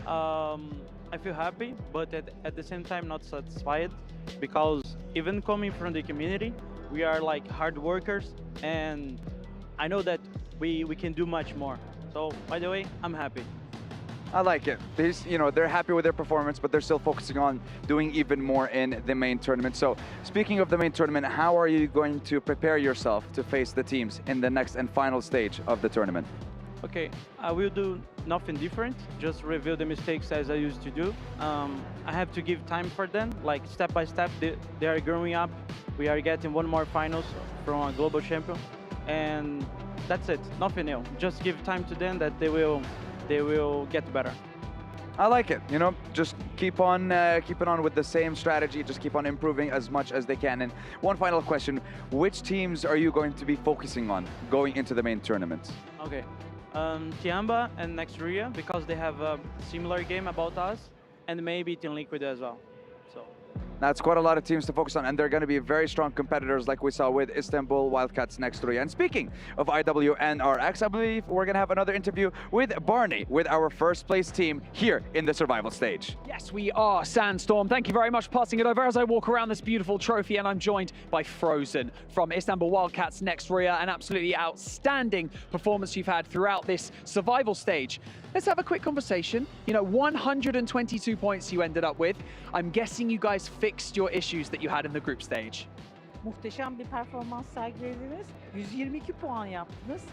I feel happy, but at the same time not satisfied, because even coming from the community, we are like hard workers, and I know that we can do much more. So, by the way, I'm happy. I like it. They're happy with their performance, but they're still focusing on doing even more in the main tournament. So, speaking of the main tournament, how are you going to prepare yourself to face the teams in the next and final stage of the tournament? Okay, I will do nothing different, just review the mistakes as I used to do. I have to give time for them, like step by step, they are growing up. We are getting 1 more finals from a global champion, and that's it, nothing new. Just give time to them that they will get better. I like it, just keep on keeping on with the same strategy, just keep on improving as much as they can. And one final question, which teams are you going to be focusing on going into the main tournament? Okay, Tiamba and Nextria, because they have a similar game about us, and maybe Team Liquid as well. So That's quite a lot of teams to focus on, and they're going to be very strong competitors like we saw with Istanbul Wildcats next to. And speaking of IWNRX, I believe we're going to have another interview with Barney, with our first place team here in the survival stage. Yes, we are, Sandstorm. Thank you very much for passing it over as I walk around this beautiful trophy, and I'm joined by Frozen from Istanbul Wildcats next. An absolutely outstanding performance you've had throughout this survival stage. Let's have a quick conversation. 122 points you ended up with. I'm guessing you guys fixed your issues that you had in the group stage. Muhteşem bir performans sergilediniz. 122 puan yaptınız.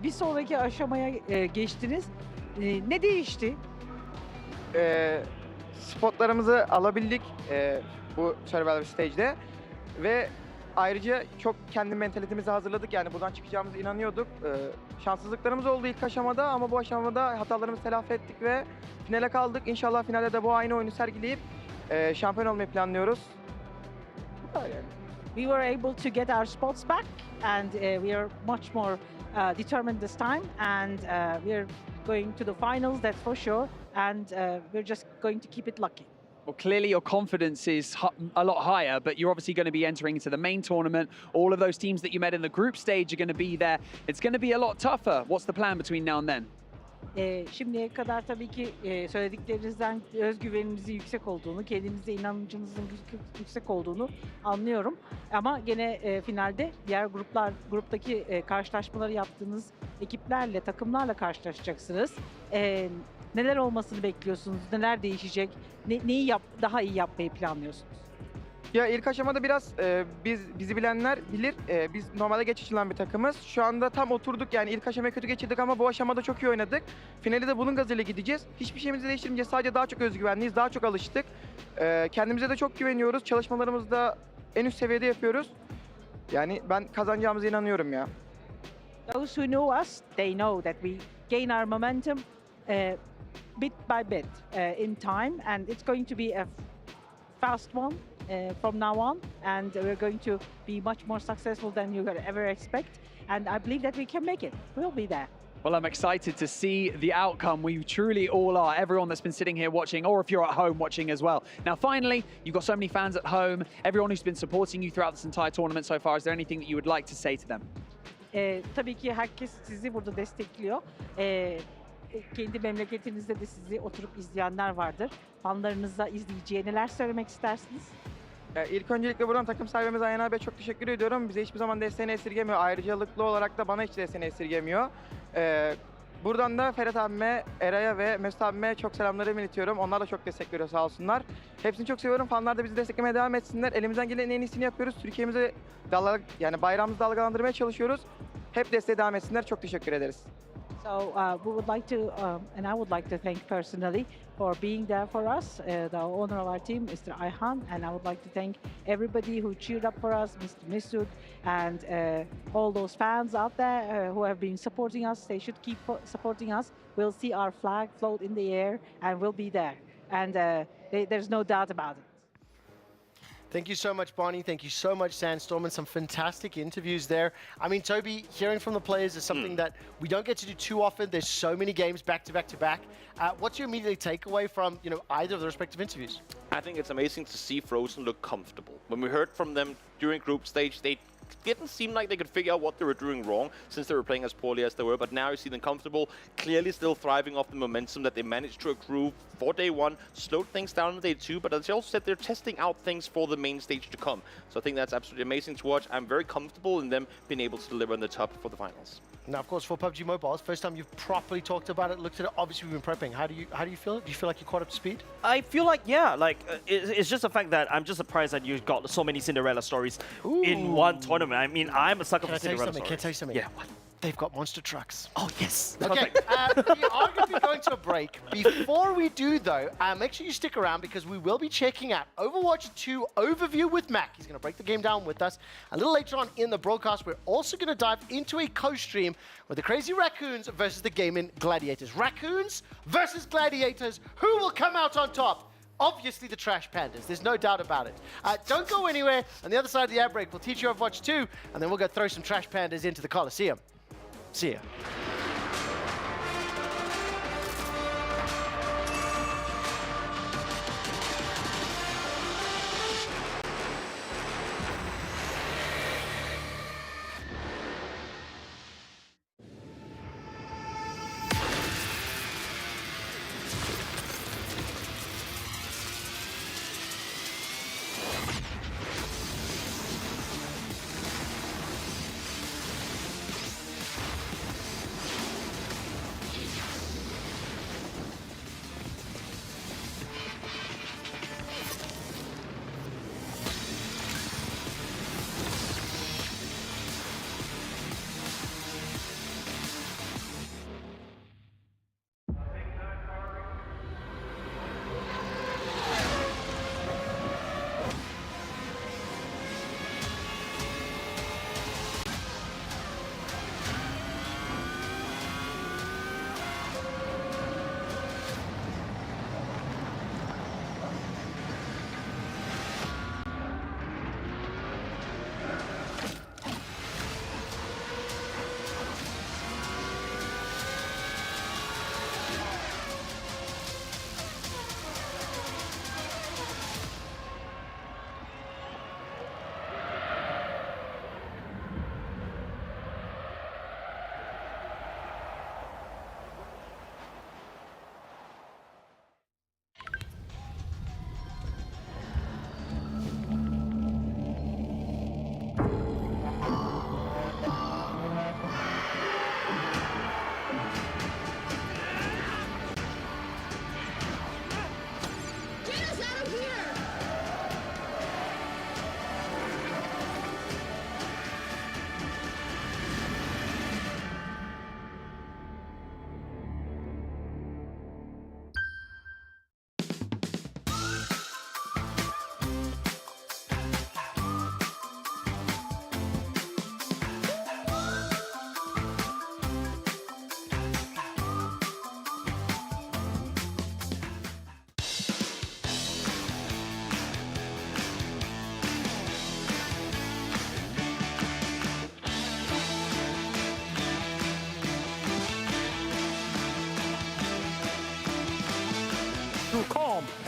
Bir sonraki aşamaya geçtiniz. Ne değişti? Spotlarımızı alabildik bu survival stage'de ve ayrıca çok kendi mentalitemizi hazırladık. Yani buradan çıkacağımıza inanıyorduk. Şanssızlıklarımız oldu ilk aşamada ama bu aşamada hatalarımızı telafi ettik ve finale kaldık. İnşallah finalde de bu aynı oyunu sergileyip şampiyon olmayı planlıyoruz. Bu kadar yani. We were able to get our spots back, and we are much more determined this time, and we are going to the finals, that's for sure, and we're just going to keep it lucky. Well, clearly your confidence is a lot higher, but you're obviously going to be entering into the main tournament. All of those teams that you met in the group stage are going to be there. It's going to be a lot tougher. What's the plan between now and then? Şimdiye kadar tabii ki söylediklerinizden özgüveninizin yüksek olduğunu, kendinize inancınızın yüksek olduğunu anlıyorum. Ama gene finalde diğer gruptaki karşılaşmaları yaptığınız ekiplerle, takımlarla karşılaşacaksınız. Neler olmasını bekliyorsunuz? Neler değişecek? Neyi daha iyi yapmayı planlıyorsunuz? Ya ilk aşamada biraz bizi bilenler bilir. Biz normalde geç açılan bir takımız. Şu anda tam oturduk, yani ilk aşamayı kötü geçirdik ama bu aşamada çok iyi oynadık. Finali de bunun gazıyla gideceğiz. Hiçbir şeyimizi değiştirmeyeceğiz. Sadece daha çok özgüvenliyiz, daha çok alıştık. Kendimize de çok güveniyoruz. Çalışmalarımızı da en üst seviyede yapıyoruz. Yani ben kazanacağımıza inanıyorum ya. Those who know us, they know that we gain our momentum bit by bit in time, and it's going to be a fast one. From now on, and we're going to be much more successful than you could ever expect, and I believe that we can make it. We'll be there. Well, I'm excited to see the outcome. We truly all are, everyone that's been sitting here watching, or if you're at home watching as well. Now, finally, you've got so many fans at home, everyone who's been supporting you throughout this entire tournament so far. Is there anything that you would like to say to them? Tabii ki herkes sizi burada destekliyor. Kendi memleketinizde de sizi oturup izleyenler vardır. Fanlarınıza, izleyiciye neler söylemek istersiniz? İlk öncelikle buradan takım sahibimiz Ayhan abiye çok teşekkür ediyorum. Bize hiçbir zaman desteğini esirgemiyor. Ayrıcalıklı olarak da bana hiç desteğini esirgemiyor. Buradan da Ferhat abime, Eray'a ve Mesut abime çok selamlarımı iletiyorum. Onlar da çok destek veriyor, sağ olsunlar. Hepsini çok seviyorum. Fanlar da bizi desteklemeye devam etsinler. Elimizden gelen en iyisini yapıyoruz. Türkiye'mize yani bayrağımızı dalgalandırmaya çalışıyoruz. Hep desteğe devam etsinler. Çok teşekkür ederiz. So we would like to, and I would like to thank personally for being there for us, the owner of our team, Mr. Ayhan, and I would like to thank everybody who cheered up for us, Mr. Mesut, and all those fans out there who have been supporting us. They should keep supporting us. We'll see our flag float in the air, and we'll be there. And there's no doubt about it. Thank you so much, Bonnie. Thank you so much, Sandstorm, and some fantastic interviews there. I mean, Toby, hearing from the players is something that we don't get to do too often. There's so many games back to back to back. What's your immediate takeaway from either of the respective interviews? I think it's amazing to see Frozen look comfortable. When we heard from them during group stage, they didn't seem like they could figure out what they were doing wrong since they were playing as poorly as they were, but now you see them comfortable, clearly still thriving off the momentum that they managed to accrue for day one, slowed things down on day two, but as you also said, they're testing out things for the main stage to come. So I think that's absolutely amazing to watch. I'm very comfortable in them being able to deliver on the top for the finals. Now, of course, for PUBG Mobile, it's the first time you've properly talked about it, looked at it. Obviously, we've been prepping. How do you feel? Do you feel like you're caught up to speed? I feel like, yeah, like it's just the fact that I'm just surprised that you got so many Cinderella stories in one tournament. I mean, I'm a sucker for Cinderella stories. Can I tell you something? Yeah, what? They've got monster trucks. Oh, yes. Okay, we are going to be going to a break. Before we do, though, make sure you stick around because we will be checking out Overwatch 2 Overview with Mac. He's going to break the game down with us. A little later on in the broadcast, we're also going to dive into a co-stream with the Crazy Raccoons versus the Gaming Gladiators. Raccoons versus Gladiators. Who will come out on top? Obviously the Trash Pandas, there's no doubt about it. Don't go anywhere. On the other side of the ad break, we'll teach you Overwatch 2, and then we'll go throw some Trash Pandas into the Coliseum. See ya.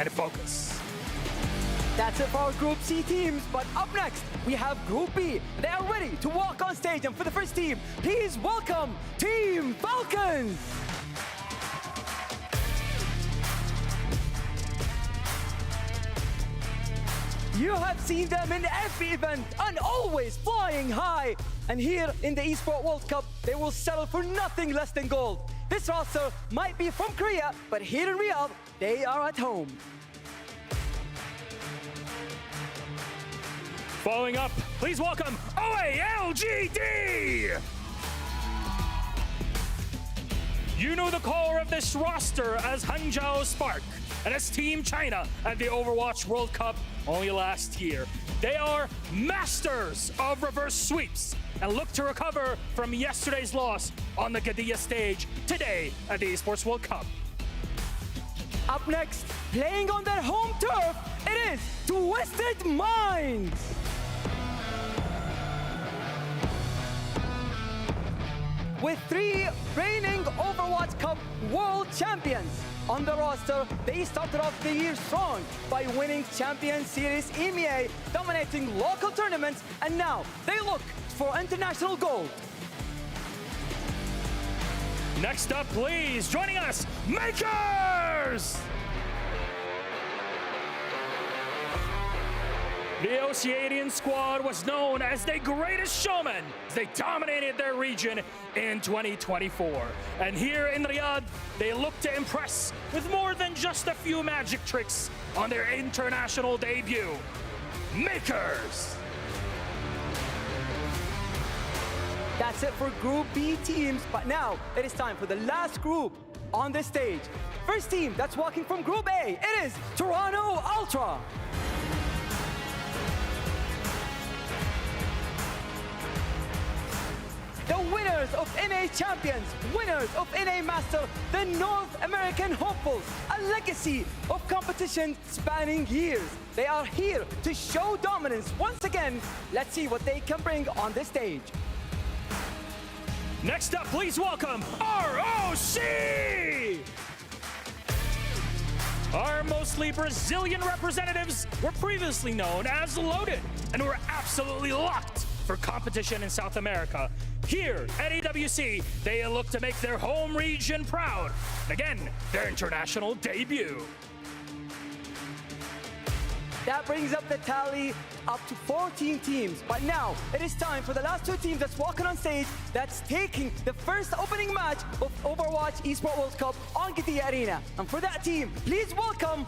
and focus. That's it for our Group C teams, but up next, we have Group B. They are ready to walk on stage, and for the first team, please welcome Team Falcons! You have seen them in every event and always flying high. And here in the Esports World Cup, they will settle for nothing less than gold. This roster might be from Korea, but here in Riyadh, they are at home. Following up, please welcome OALGD! You know the core of this roster as Hangzhou Spark and as Team China at the Overwatch World Cup only last year. They are masters of reverse sweeps and look to recover from yesterday's loss on the Qiddiya stage today at the Esports World Cup. Up next, playing on their home turf, it is Twisted Minds! With 3 reigning Overwatch Cup World Champions on the roster, they started off the year strong by winning Champions Series EMEA, dominating local tournaments, and now they look for international gold. Next up, please, joining us, Makers! The Oceanian squad was known as the greatest showmen. They dominated their region in 2024. And here in Riyadh, they look to impress with more than just a few magic tricks on their international debut. Makers! That's it for Group B teams, but now it is time for the last group on the stage. First team that's walking from Group A, it is Toronto Ultra. The winners of NA Champions, winners of NA Master, the North American hopefuls, a legacy of competition spanning years. They are here to show dominance once again. Let's see what they can bring on this stage. Next up, please welcome ROC! Our mostly Brazilian representatives were previously known as Loaded and were absolutely locked for competition in South America. Here at EWC, they look to make their home region proud. Again, their international debut. That brings up the tally up to 14 teams. But now it is time for the last 2 teams that's walking on stage, that's taking the first opening match of Overwatch Esports World Cup on Qiddiya Arena. And for that team, please welcome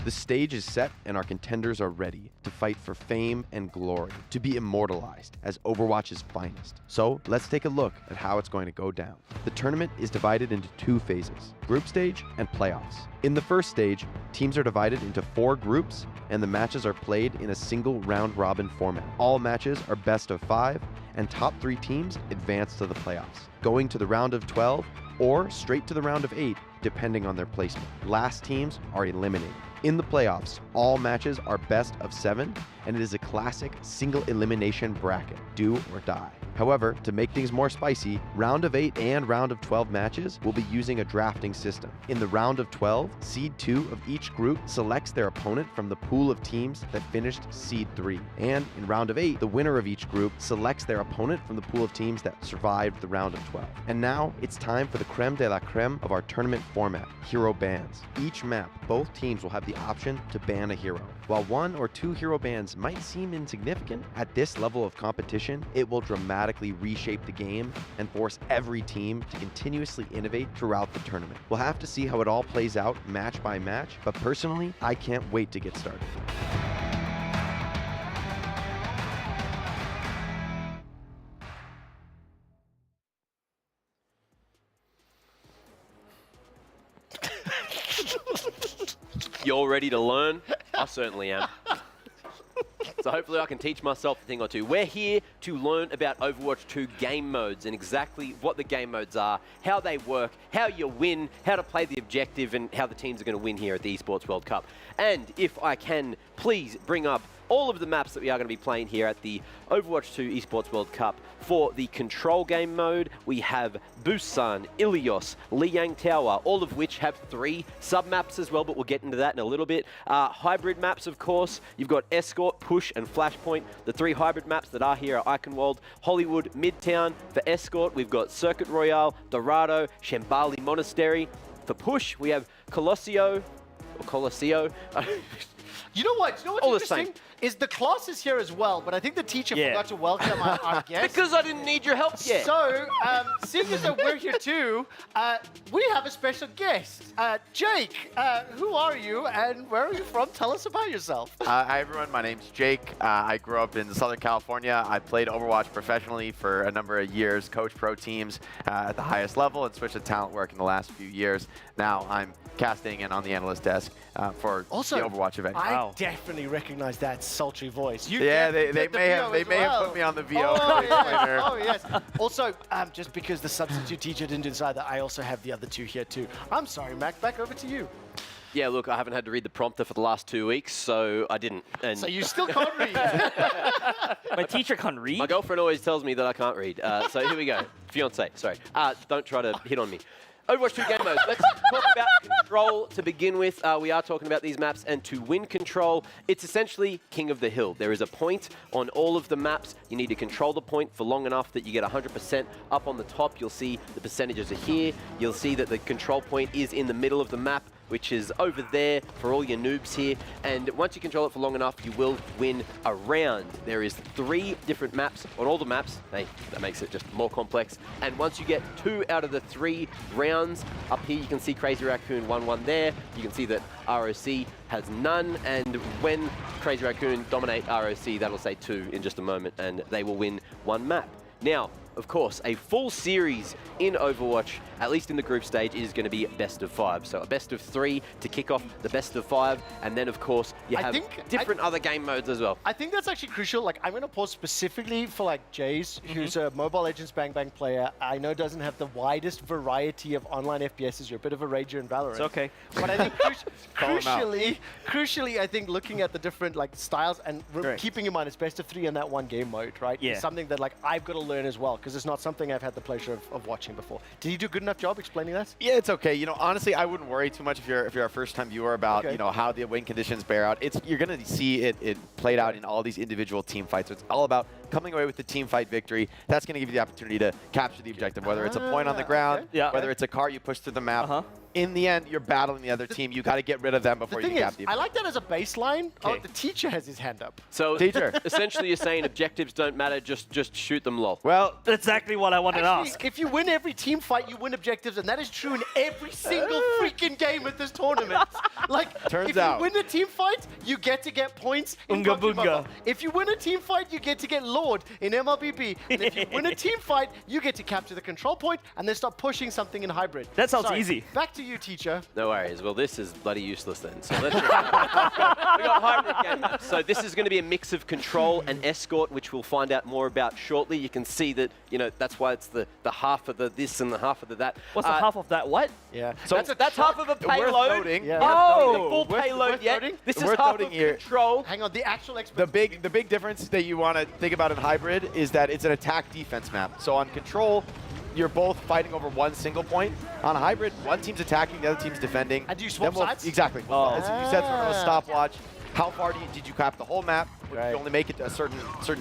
The stage is set and our contenders are ready to fight for fame and glory, to be immortalized as Overwatch's finest. So let's take a look at how it's going to go down. The tournament is divided into 2 phases, group stage and playoffs. In the first stage, teams are divided into 4 groups and the matches are played in a single round-robin format. All matches are best of 5 and top 3 teams advance to the playoffs, going to the round of 12 or straight to the round of 8, depending on their placement. Last teams are eliminated. In the playoffs, all matches are best of 7, and it is a classic single elimination bracket, do or die. However, to make things more spicy, round of 8 and round of 12 matches will be using a drafting system. In the round of 12, seed 2 of each group selects their opponent from the pool of teams that finished seed 3. And in round of 8, the winner of each group selects their opponent from the pool of teams that survived the round of 12. And now, it's time for the creme de la creme of our tournament format, hero bans. Each map, both teams will have the option to ban a hero. While 1 or 2 hero bans might seem insignificant, at this level of competition, it will dramatically reshape the game and force every team to continuously innovate throughout the tournament. We'll have to see how it all plays out match by match, but personally, I can't wait to get started. You're ready to learn? I certainly am. So hopefully I can teach myself a thing or two. We're here to learn about Overwatch 2 game modes and exactly what the game modes are, how they work, how you win, how to play the objective, and how the teams are going to win here at the Esports World Cup. And if I can, please bring up all of the maps that we are going to be playing here at the Overwatch 2 Esports World Cup. For the control game mode, we have Busan, Ilios, Liang Tower, all of which have 3 sub-maps as well, but we'll get into that in a little bit. Hybrid maps, of course. You've got Escort, Push, and Flashpoint. The 3 hybrid maps that are here are Eichenwald, Hollywood, Midtown. For Escort, we've got Circuit Royale, Dorado, Shambali Monastery. For Push, we have Colosseo. You know what's interesting? Is the class is here as well, but I think the teacher forgot to welcome our guest. Because I didn't need your help yet. So, seeing as though we're here too, we have a special guest. Jake, who are you and where are you from? Tell us about yourself. Hi everyone, my name's Jake. I grew up in Southern California. I played Overwatch professionally for a number of years, coached pro teams at the highest level, and switched to talent work in the last few years. Now I'm casting and on the analyst desk for the Overwatch event. I definitely recognize that sultry voice. You they may have put me on the VO. Oh yes. Also, just because the substitute teacher didn't decide that, I also have the other 2 here too. I'm sorry, Mac. Back over to you. Yeah, look, I haven't had to read the prompter for the last 2 weeks, so I didn't. And so you still can't read? My teacher can't read? My girlfriend always tells me that I can't read. So here we go. Fiance, sorry. Don't try to hit on me. Overwatch 2 game modes. Let's talk about control to begin with. We are talking about these maps, and to win control, it's essentially King of the Hill. There is a point on all of the maps. You need to control the point for long enough that you get 100% up on the top. You'll see the percentages are here. You'll see that the control point is in the middle of the map, which is over there for all your noobs here. And once you control it for long enough, you will win a round. There is 3 different maps on all the maps. Hey, that makes it just more complex. And once you get 2 out of the 3 rounds, up here you can see Crazy Raccoon 1-1 there. You can see that ROC has none. And when Crazy Raccoon dominate ROC, that'll say 2 in just a moment, and they will win 1 map. Now, of course, a full series in Overwatch, at least in the group stage, is going to be best of 5. So a best of 3 to kick off the best of 5. And then, of course, you have different other game modes as well. I think that's actually crucial. Like, I'm going to pause specifically for, like, Jace, who's a Mobile Legends Bang Bang player. I know doesn't have the widest variety of online FPSs. You're a bit of a rager in Valorant. It's okay. But I think crucially, I think looking at the different, like, styles and keeping in mind it's best of 3 in that 1 game mode, right? Yeah. Is something that, like, I've got to learn as well, because it's not something I've had the pleasure of watching before. Did you do a good enough job explaining that? Yeah, it's okay. You know, honestly, I wouldn't worry too much if you're a first-time viewer about you know how the win conditions bear out. You're going to see it played out in all these individual team fights. So it's all about coming away with the team fight victory. That's going to give you the opportunity to capture the objective, whether it's a point on the ground, whether it's a car you push through the map. In the end, you're battling the other team. You got to get rid of them before you cap the I like that as a baseline. Oh, the teacher has his hand up. So, teacher, essentially you're saying objectives don't matter, just shoot them, lol. Well, that's exactly what I wanted to ask. If you win every team fight, you win objectives, and that is true in every single freaking game at this tournament. Like, if you win a team fight, you get to get points in Unga PUBG bunga. Mobile. If you win a team fight, you get to get Lord in MLBB. And if you win a team fight, you get to capture the control point and then start pushing something in hybrid. That sounds easy. Back to you, teacher. No worries. Well, this is bloody useless then. So let's we got hybrid game maps. So this is going to be a mix of control and escort, which we'll find out more about shortly. You can see that, you know, that's why it's the half of the this and the half of the that. What's the half of that? What? Yeah. So that's half of a payload. Yeah. Oh, the full payload yet. This is half of here. control. Hang on, the actual the big difference that you want to think about in hybrid is that it's an attack-defense map. So on control, you're both fighting over 1 single point. On hybrid, 1 team's attacking, the other team's defending. And do you swap sides? Exactly. As you said, sort of a stopwatch. How far did you cap the whole map? You only make it to a certain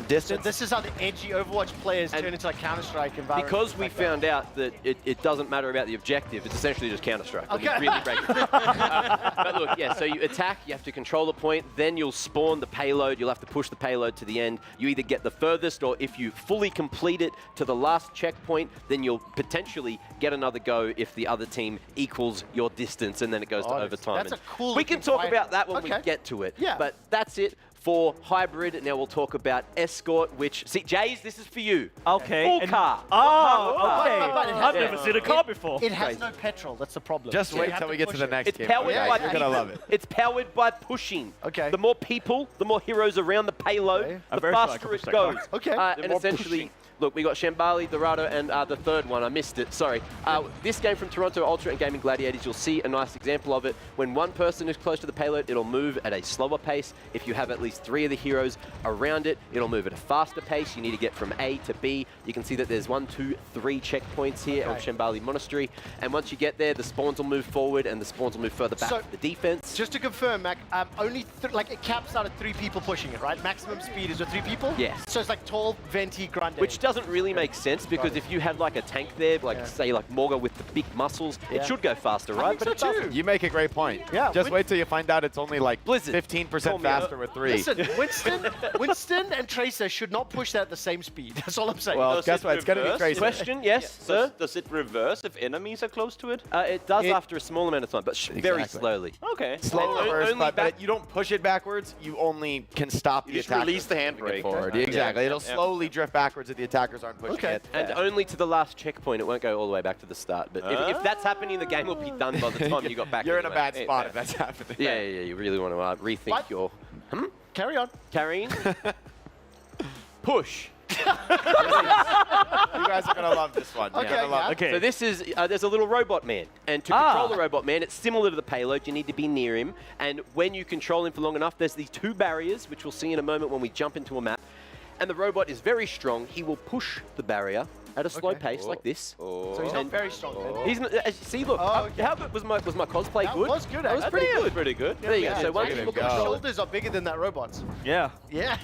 distance. So this is how the edgy Overwatch players turn into like Counter-Strike and Valorant. Because we found out that it doesn't matter about the objective, it's essentially just Counter-Strike. Okay. Really break it. But look, yeah, so you attack, you have to control the point, then you'll spawn the payload, you'll have to push the payload to the end. You either get the furthest, or if you fully complete it to the last checkpoint, then you'll potentially get another go if the other team equals your distance, and then it goes to overtime. That's a cool We can talk about that when we get to it. Yeah. But that's it For hybrid, now we'll talk about escort, which... See, Jays, this is for you. Okay. Full car. Oh, okay. But it I've has- never seen a car before. It has no petrol. That's the problem. Just So wait you have till we get to push the it. next It's game. powered guys. by You're gonna love it. It's powered by pushing. Okay. The more people, the more heroes around the payload, I'm the very sure I can faster push it that goes. car. Okay. And more essentially, pushing. look, we got Shambali, Dorado, and the third one. I missed it. Sorry. This game from Toronto Ultra and Gaming Gladiators, you'll see a nice example of it. When one person is close to the payload, it'll move at a slower pace. If you have at least 3 of the heroes around it, it'll move at a faster pace. You need to get from A to B. You can see that there's 1, 2, 3 checkpoints here of Shambali Monastery. And once you get there, the spawns will move forward and the spawns will move further back to the defense. Just to confirm, Mac, only like it caps out at 3 people pushing it, right? Maximum speed is with 3 people? Yes. So it's like tall, venti, grande. Which doesn't really make sense because if you had like a tank there, like say like Morga with the big muscles, it should go faster, right? But it doesn't. You make a great point. Yeah, Just wait till you find out it's only like Blizzard. 15% faster with 3. Listen, Winston and Tracer should not push that at the same speed. That's all I'm saying. Well, Does guess it what? It's going to be reverse? Tracer. Question, yes, sir? Does it reverse if enemies are close to it? It does after a small amount of time, but very Exactly. slowly. Okay. Slow And reverse, only but back- you don't push it backwards. You only can stop You the just attacker release the from moving it handbrake. forward. Yeah. Exactly. Yeah. It'll Yeah. slowly drift backwards if the attackers aren't pushing it. And only to the last checkpoint. It won't go all the way back to the start. But if that's happening, the game will be done by the time you got back. You're in a anyway. bad spot if that's happening. Yeah, you really want to rethink What? your... Carry on. Carrying? Push. You guys are going to love this one. You're Okay, gonna love it. Okay. So this is, there's a little robot man. And to control the robot man, it's similar to the payload. You need to be near him. And when you control him for long enough, there's these 2 barriers, which we'll see in a moment when we jump into a map. And the robot is very strong. He will push the barrier at a slow pace like this. So he's not very strong then. He's not, see, look, how good was my cosplay? That good? was good, That was actually. pretty good. Pretty good. There you go. So once Actually, you look, look his at shoulders are bigger than that robot's. Yeah. Yeah.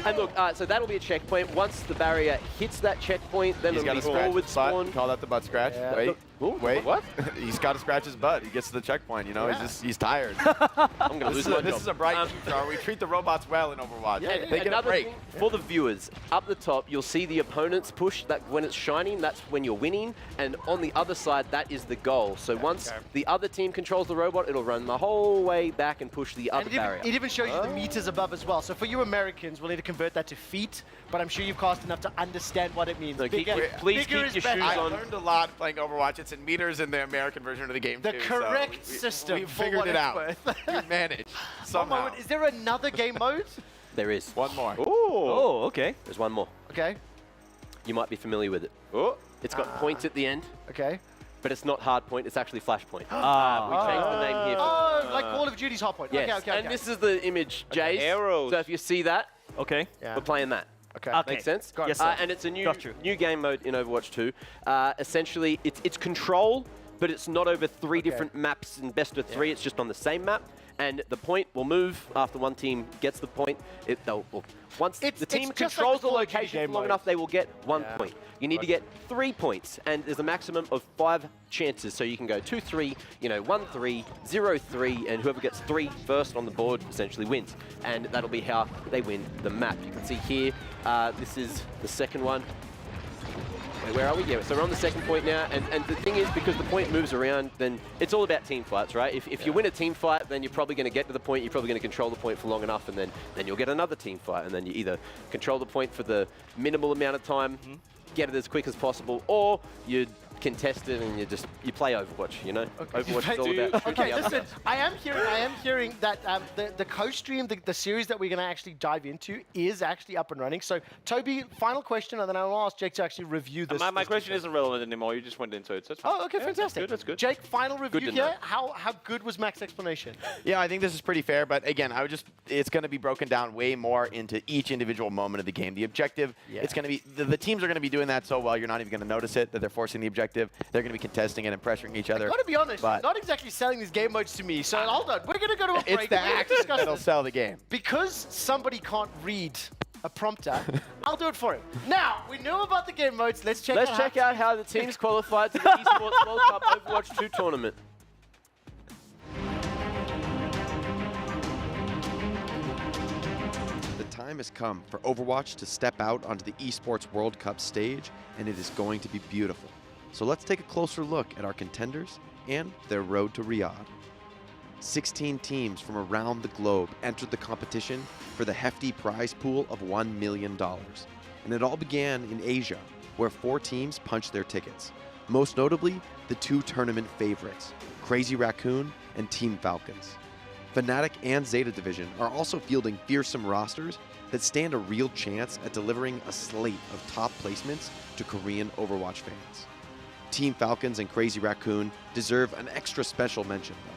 and look, so that'll be a checkpoint. Once the barrier hits that checkpoint, then He's it'll got be to scratch forward his butt. spawn. Call that the butt scratch. Yeah. Wait. Wait. What? He's got to scratch his butt. He gets to the checkpoint, you know? Yeah. He's tired. I'm going to lose my job. This is a bright future. We treat the robots well in Overwatch. Yeah, They get a Another break. thing for the viewers, up the top, you'll see the opponent's push. That when it's shining, that's when you're winning. And on the other side, that is the goal. So once the other team controls the robot, it'll run the whole way back and push the other And barrier. it even shows you the meters above as well. So for you Americans, we'll need to convert that to feet, but I'm sure you've cast enough to understand what it means. So keep- Bigger, please bigger keep is your better. shoes I on. learned a lot playing Overwatch. It's in meters in the American version of the game, The too. correct so system we for figured what it it's out. worth. We managed One somehow. moment, is there another game mode? There is. One more. Oh, okay. There's one more. Okay, You might be familiar with it. Oh. It's got points at the end, okay. but it's not hard point. It's actually flash point. We Ah. changed the name here. Oh, like Call of Duty's hot point. Yes. Okay, okay, And okay. this is the image, Jace. arrows. So if you see that, Okay. Yeah. we're playing that. Okay. Okay. Makes sense? Got it. Yes, sir. And it's a Got you. new game mode in Overwatch 2. Essentially, it's control, but it's not over 3 different maps in best of 3. It's just on the same map. And the point will move after one team gets the point. Once the team it's just controls like the Call of Duty location game for long mode. enough, they will get 1 point. You need to get 3 points, and there's a maximum of 5 chances. So you can go 2-3, 1-3, 0-3, and whoever gets 3 first on the board essentially wins. And that'll be how they win the map. You can see here, this is the second one. Wait, where are we? Yeah, so we're on the second point now, and the thing is, because the point moves around, then it's all about team fights, right? If you win a team fight, then you're probably going to get to the point, you're probably going to control the point for long enough, and then you'll get another team fight, and then you either control the point for the minimal amount of time, get it as quick as possible, or you contest it and you play Overwatch, you know? Overwatch is all about shooting Okay, the other listen, guys. I am hearing that the co-stream, the series that we're going to actually dive into is actually up and running. So, Toby, final question, and then I'll ask Jake to actually review this. My question isn't relevant anymore. You just went into it. So it's fine. Oh, okay, Yeah, fantastic. That's good. Jake, final review to here. know. How good was Mac's explanation? Yeah, I think this is pretty fair, but again, it's going to be broken down way more into each individual moment of the game. The objective, it's going to be, the teams are going to be doing that so well, you're not even going to notice it, that they're forcing the objective. They're going to be contesting it and pressuring each other. I've got to be honest, but not exactly selling these game modes to me. So hold on, we're going to go to a break. it's the We're gonna action discuss that'll this. sell the game. Because somebody can't read a prompter, I'll do it for him. Now, we know about the game modes. Let's check out how the teams qualified to the Esports World Cup Overwatch 2 tournament. The time has come for Overwatch to step out onto the Esports World Cup stage, and it is going to be beautiful. So let's take a closer look at our contenders and their road to Riyadh. 16 teams from around the globe entered the competition for the hefty prize pool of $1 million. And it all began in Asia, where 4 teams punched their tickets. Most notably, the 2 tournament favorites, Crazy Raccoon and Team Falcons. Fnatic and Zeta Division are also fielding fearsome rosters that stand a real chance at delivering a slate of top placements to Korean Overwatch fans. Team Falcons and Crazy Raccoon deserve an extra special mention, though.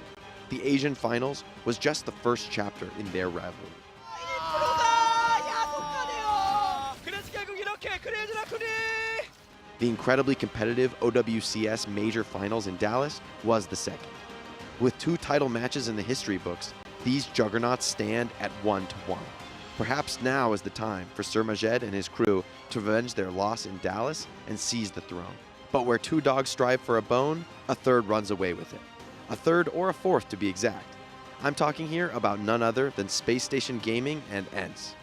The Asian Finals was just the first chapter in their rivalry. The incredibly competitive OWCS Major Finals in Dallas was the second. With 2 title matches in the history books, these juggernauts stand at 1-1. Perhaps now is the time for Sir Majed and his crew to revenge their loss in Dallas and seize the throne. But where 2 dogs strive for a bone, a third runs away with it. A third or a fourth to be exact. I'm talking here about none other than Space Station Gaming and ENCE.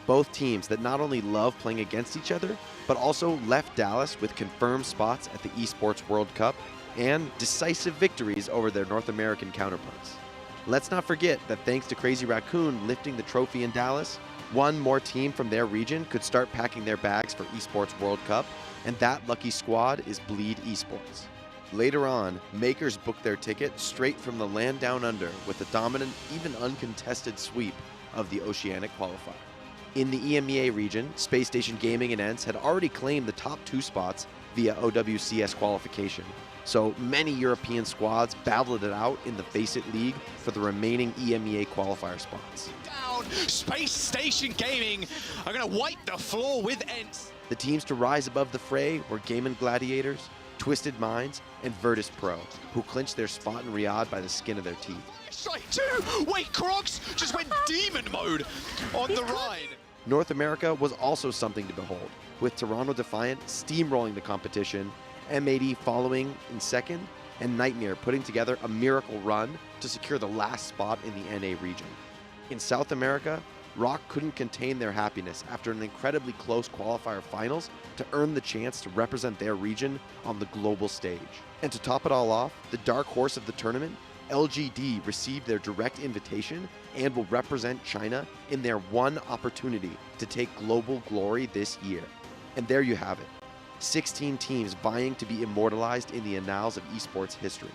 Both teams that not only love playing against each other, but also left Dallas with confirmed spots at the Esports World Cup and decisive victories over their North American counterparts. Let's not forget that thanks to Crazy Raccoon lifting the trophy in Dallas, 1 more team from their region could start packing their bags for Esports World Cup, and that lucky squad is Bleed Esports. Later on, makers booked their ticket straight from the land down under with a dominant, even uncontested sweep of the Oceanic qualifier. In the EMEA region, Space Station Gaming and ENCE had already claimed the top 2 spots via OWCS qualification, so many European squads battled it out in the Face It League for the remaining EMEA qualifier spots. Space Station Gaming are going to wipe the floor with ENCE. The teams to rise above the fray were Game & Gladiators, Twisted Minds, and Virtus Pro, who clinched their spot in Riyadh by the skin of their teeth. Strike 2! Wait, Crocs just went demon mode on the ride. North America was also something to behold, with Toronto Defiant steamrolling the competition, M80 following in second, and Nightmare putting together a miracle run to secure the last spot in the NA region. In South America, Rock couldn't contain their happiness after an incredibly close qualifier finals to earn the chance to represent their region on the global stage. And to top it all off, the dark horse of the tournament, LGD, received their direct invitation and will represent China in their one opportunity to take global glory this year. And there you have it, 16 teams vying to be immortalized in the annals of esports history.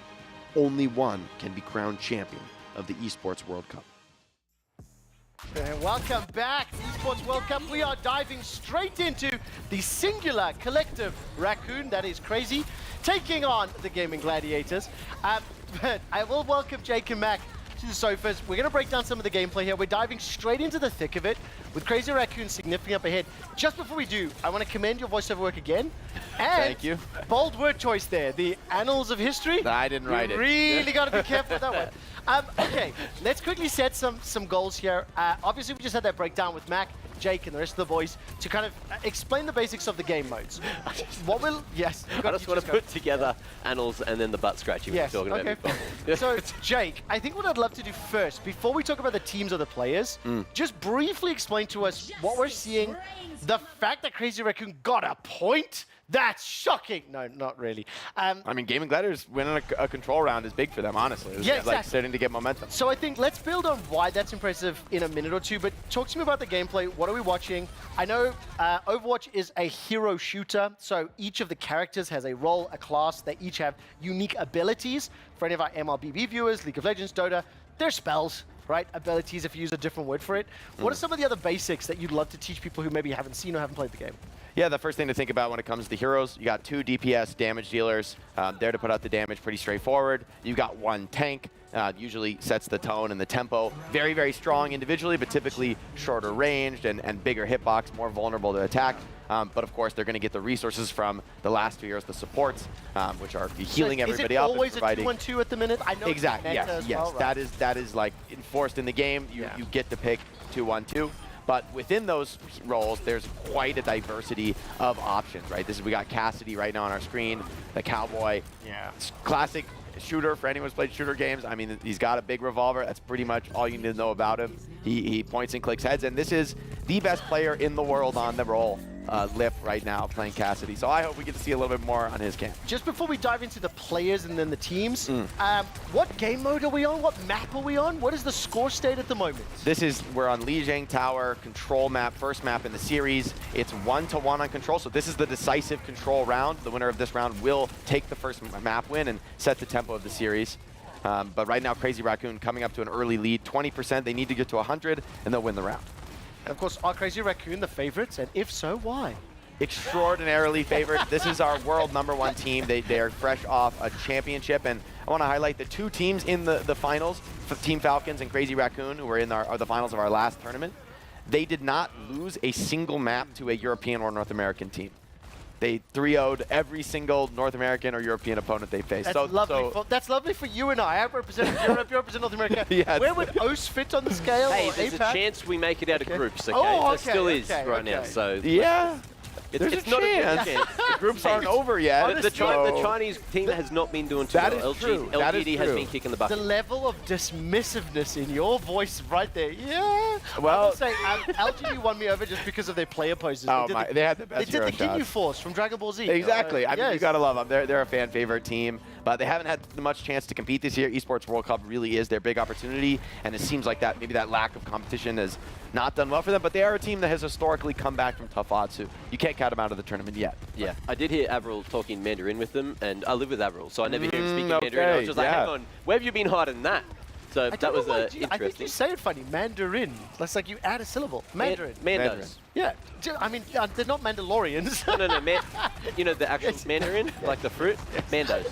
Only one can be crowned champion of the Esports World Cup. And welcome back to Esports World Cup. We are diving straight into the singular collective Raccoon, that is Crazy, taking on the Gaming Gladiators. But I will welcome Jake and Mac to the sofas. We're going to break down some of the gameplay here. We're diving straight into the thick of it with Crazy Raccoon significantly up ahead. Just before we do, I want to commend your voiceover work again. And thank you. Bold word choice there, the annals of history. I didn't write it. You really got to be careful with that one. Okay, let's quickly set some goals here. Obviously, we just had that breakdown with Mac, Jake, and the rest of the boys to kind of explain the basics of the game modes. What will... Yes. I just want to put together annals and then the butt scratching yes, we were talking about before. So, Jake, I think what I'd love to do first, before we talk about the teams or the players, just briefly explain to us what we're seeing. The fact that Crazy Raccoon got a point, that's shocking. No, not really. I mean, Gaming Gladiators winning a control round is big for them, honestly. It's yeah, like starting to get momentum. So I think let's build on why that's impressive in a minute or two, but talk to me about the gameplay. What are we watching? I know Overwatch is a hero shooter, so each of the characters has a role, a class. They each have unique abilities. For any of our MLBB viewers, League of Legends, Dota, they're spells, right? Abilities, if you use a different word for it. What are some of the other basics that you'd love to teach people who maybe haven't seen or haven't played the game? Yeah, the first thing to think about when it comes to heroes, you got 2 DPS damage dealers there to put out the damage, pretty straightforward. You've got 1 tank, usually sets the tone and the tempo. Very, very strong individually, but typically shorter ranged and bigger hitbox, more vulnerable to attack. But of course, they're going to get the resources from the last 2 years, the supports, which are healing everybody up. Is it always a 2-1-2 at the minute? I know exactly. Yes, yes. Well, right. That is like enforced in the game. You get to pick 2-1-2. But within those roles, there's quite a diversity of options, right? We got Cassidy right now on our screen, the Cowboy. Yeah. Classic shooter for anyone who's played shooter games. I mean, he's got a big revolver. That's pretty much all you need to know about him. He points and clicks heads, and this is the best player in the world on the role. Lip right now playing Cassidy. So I hope we get to see a little bit more on his camp. Just before we dive into the players and then the teams, what game mode are we on? What map are we on? What is the score state at the moment? We're on Lijiang Tower, control map, first map in the series. It's 1-1 on control, so this is the decisive control round. The winner of this round will take the first map win and set the tempo of the series. But right now, Crazy Raccoon coming up to an early lead, 20%. They need to get to 100, and they'll win the round. And of course, are Crazy Raccoon the favorites? And if so, why? Extraordinarily favorite. This is our world #1 team. They are fresh off a championship, and I want to highlight the two teams in the finals, Team Falcons and Crazy Raccoon, who were in the finals of our last tournament. They did not lose a single map to a European or North American team. They 3-0'd every single North American or European opponent they faced. That's lovely for you and I represent Europe, you represent North America. Yes. Where would OS fit on the scale? Hey, there's a chance we make it out of groups, okay? There still is right now, so... Yeah. It's not a chance. The groups aren't over yet. The Chinese team has not been doing too well. LGD has been kicking the bucket. The level of dismissiveness in your voice right there. Yeah. Well, I would say LGD won me over just because of their player poses. They had the best They did the hero Ginyu shots. Force from Dragon Ball Z. Exactly. I mean, yes. you gotta love them. They're a fan favorite team, but they haven't had much chance to compete this year. Esports World Cup really is their big opportunity, and it seems like maybe that lack of competition has not done well for them. But they are a team that has historically come back from tough odds, so you can't count them out of the tournament yet. Yeah, I did hear Avril talking Mandarin with them, and I live with Avril, so I never hear him speaking Mandarin. I was just like, hang on, where have you been hiding that? So that was interesting. I think you say it funny, Mandarin. That's like you add a syllable. Mandarin. Mandarin. Yeah, I mean, they're not Mandalorians. No. You know the actual Mandarin, like the fruit? Mandos.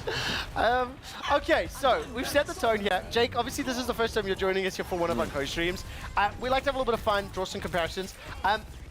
Okay, so we've set the tone here. Jake, obviously this is the first time you're joining us here for one of our co-streams. We like to have a little bit of fun, draw some comparisons.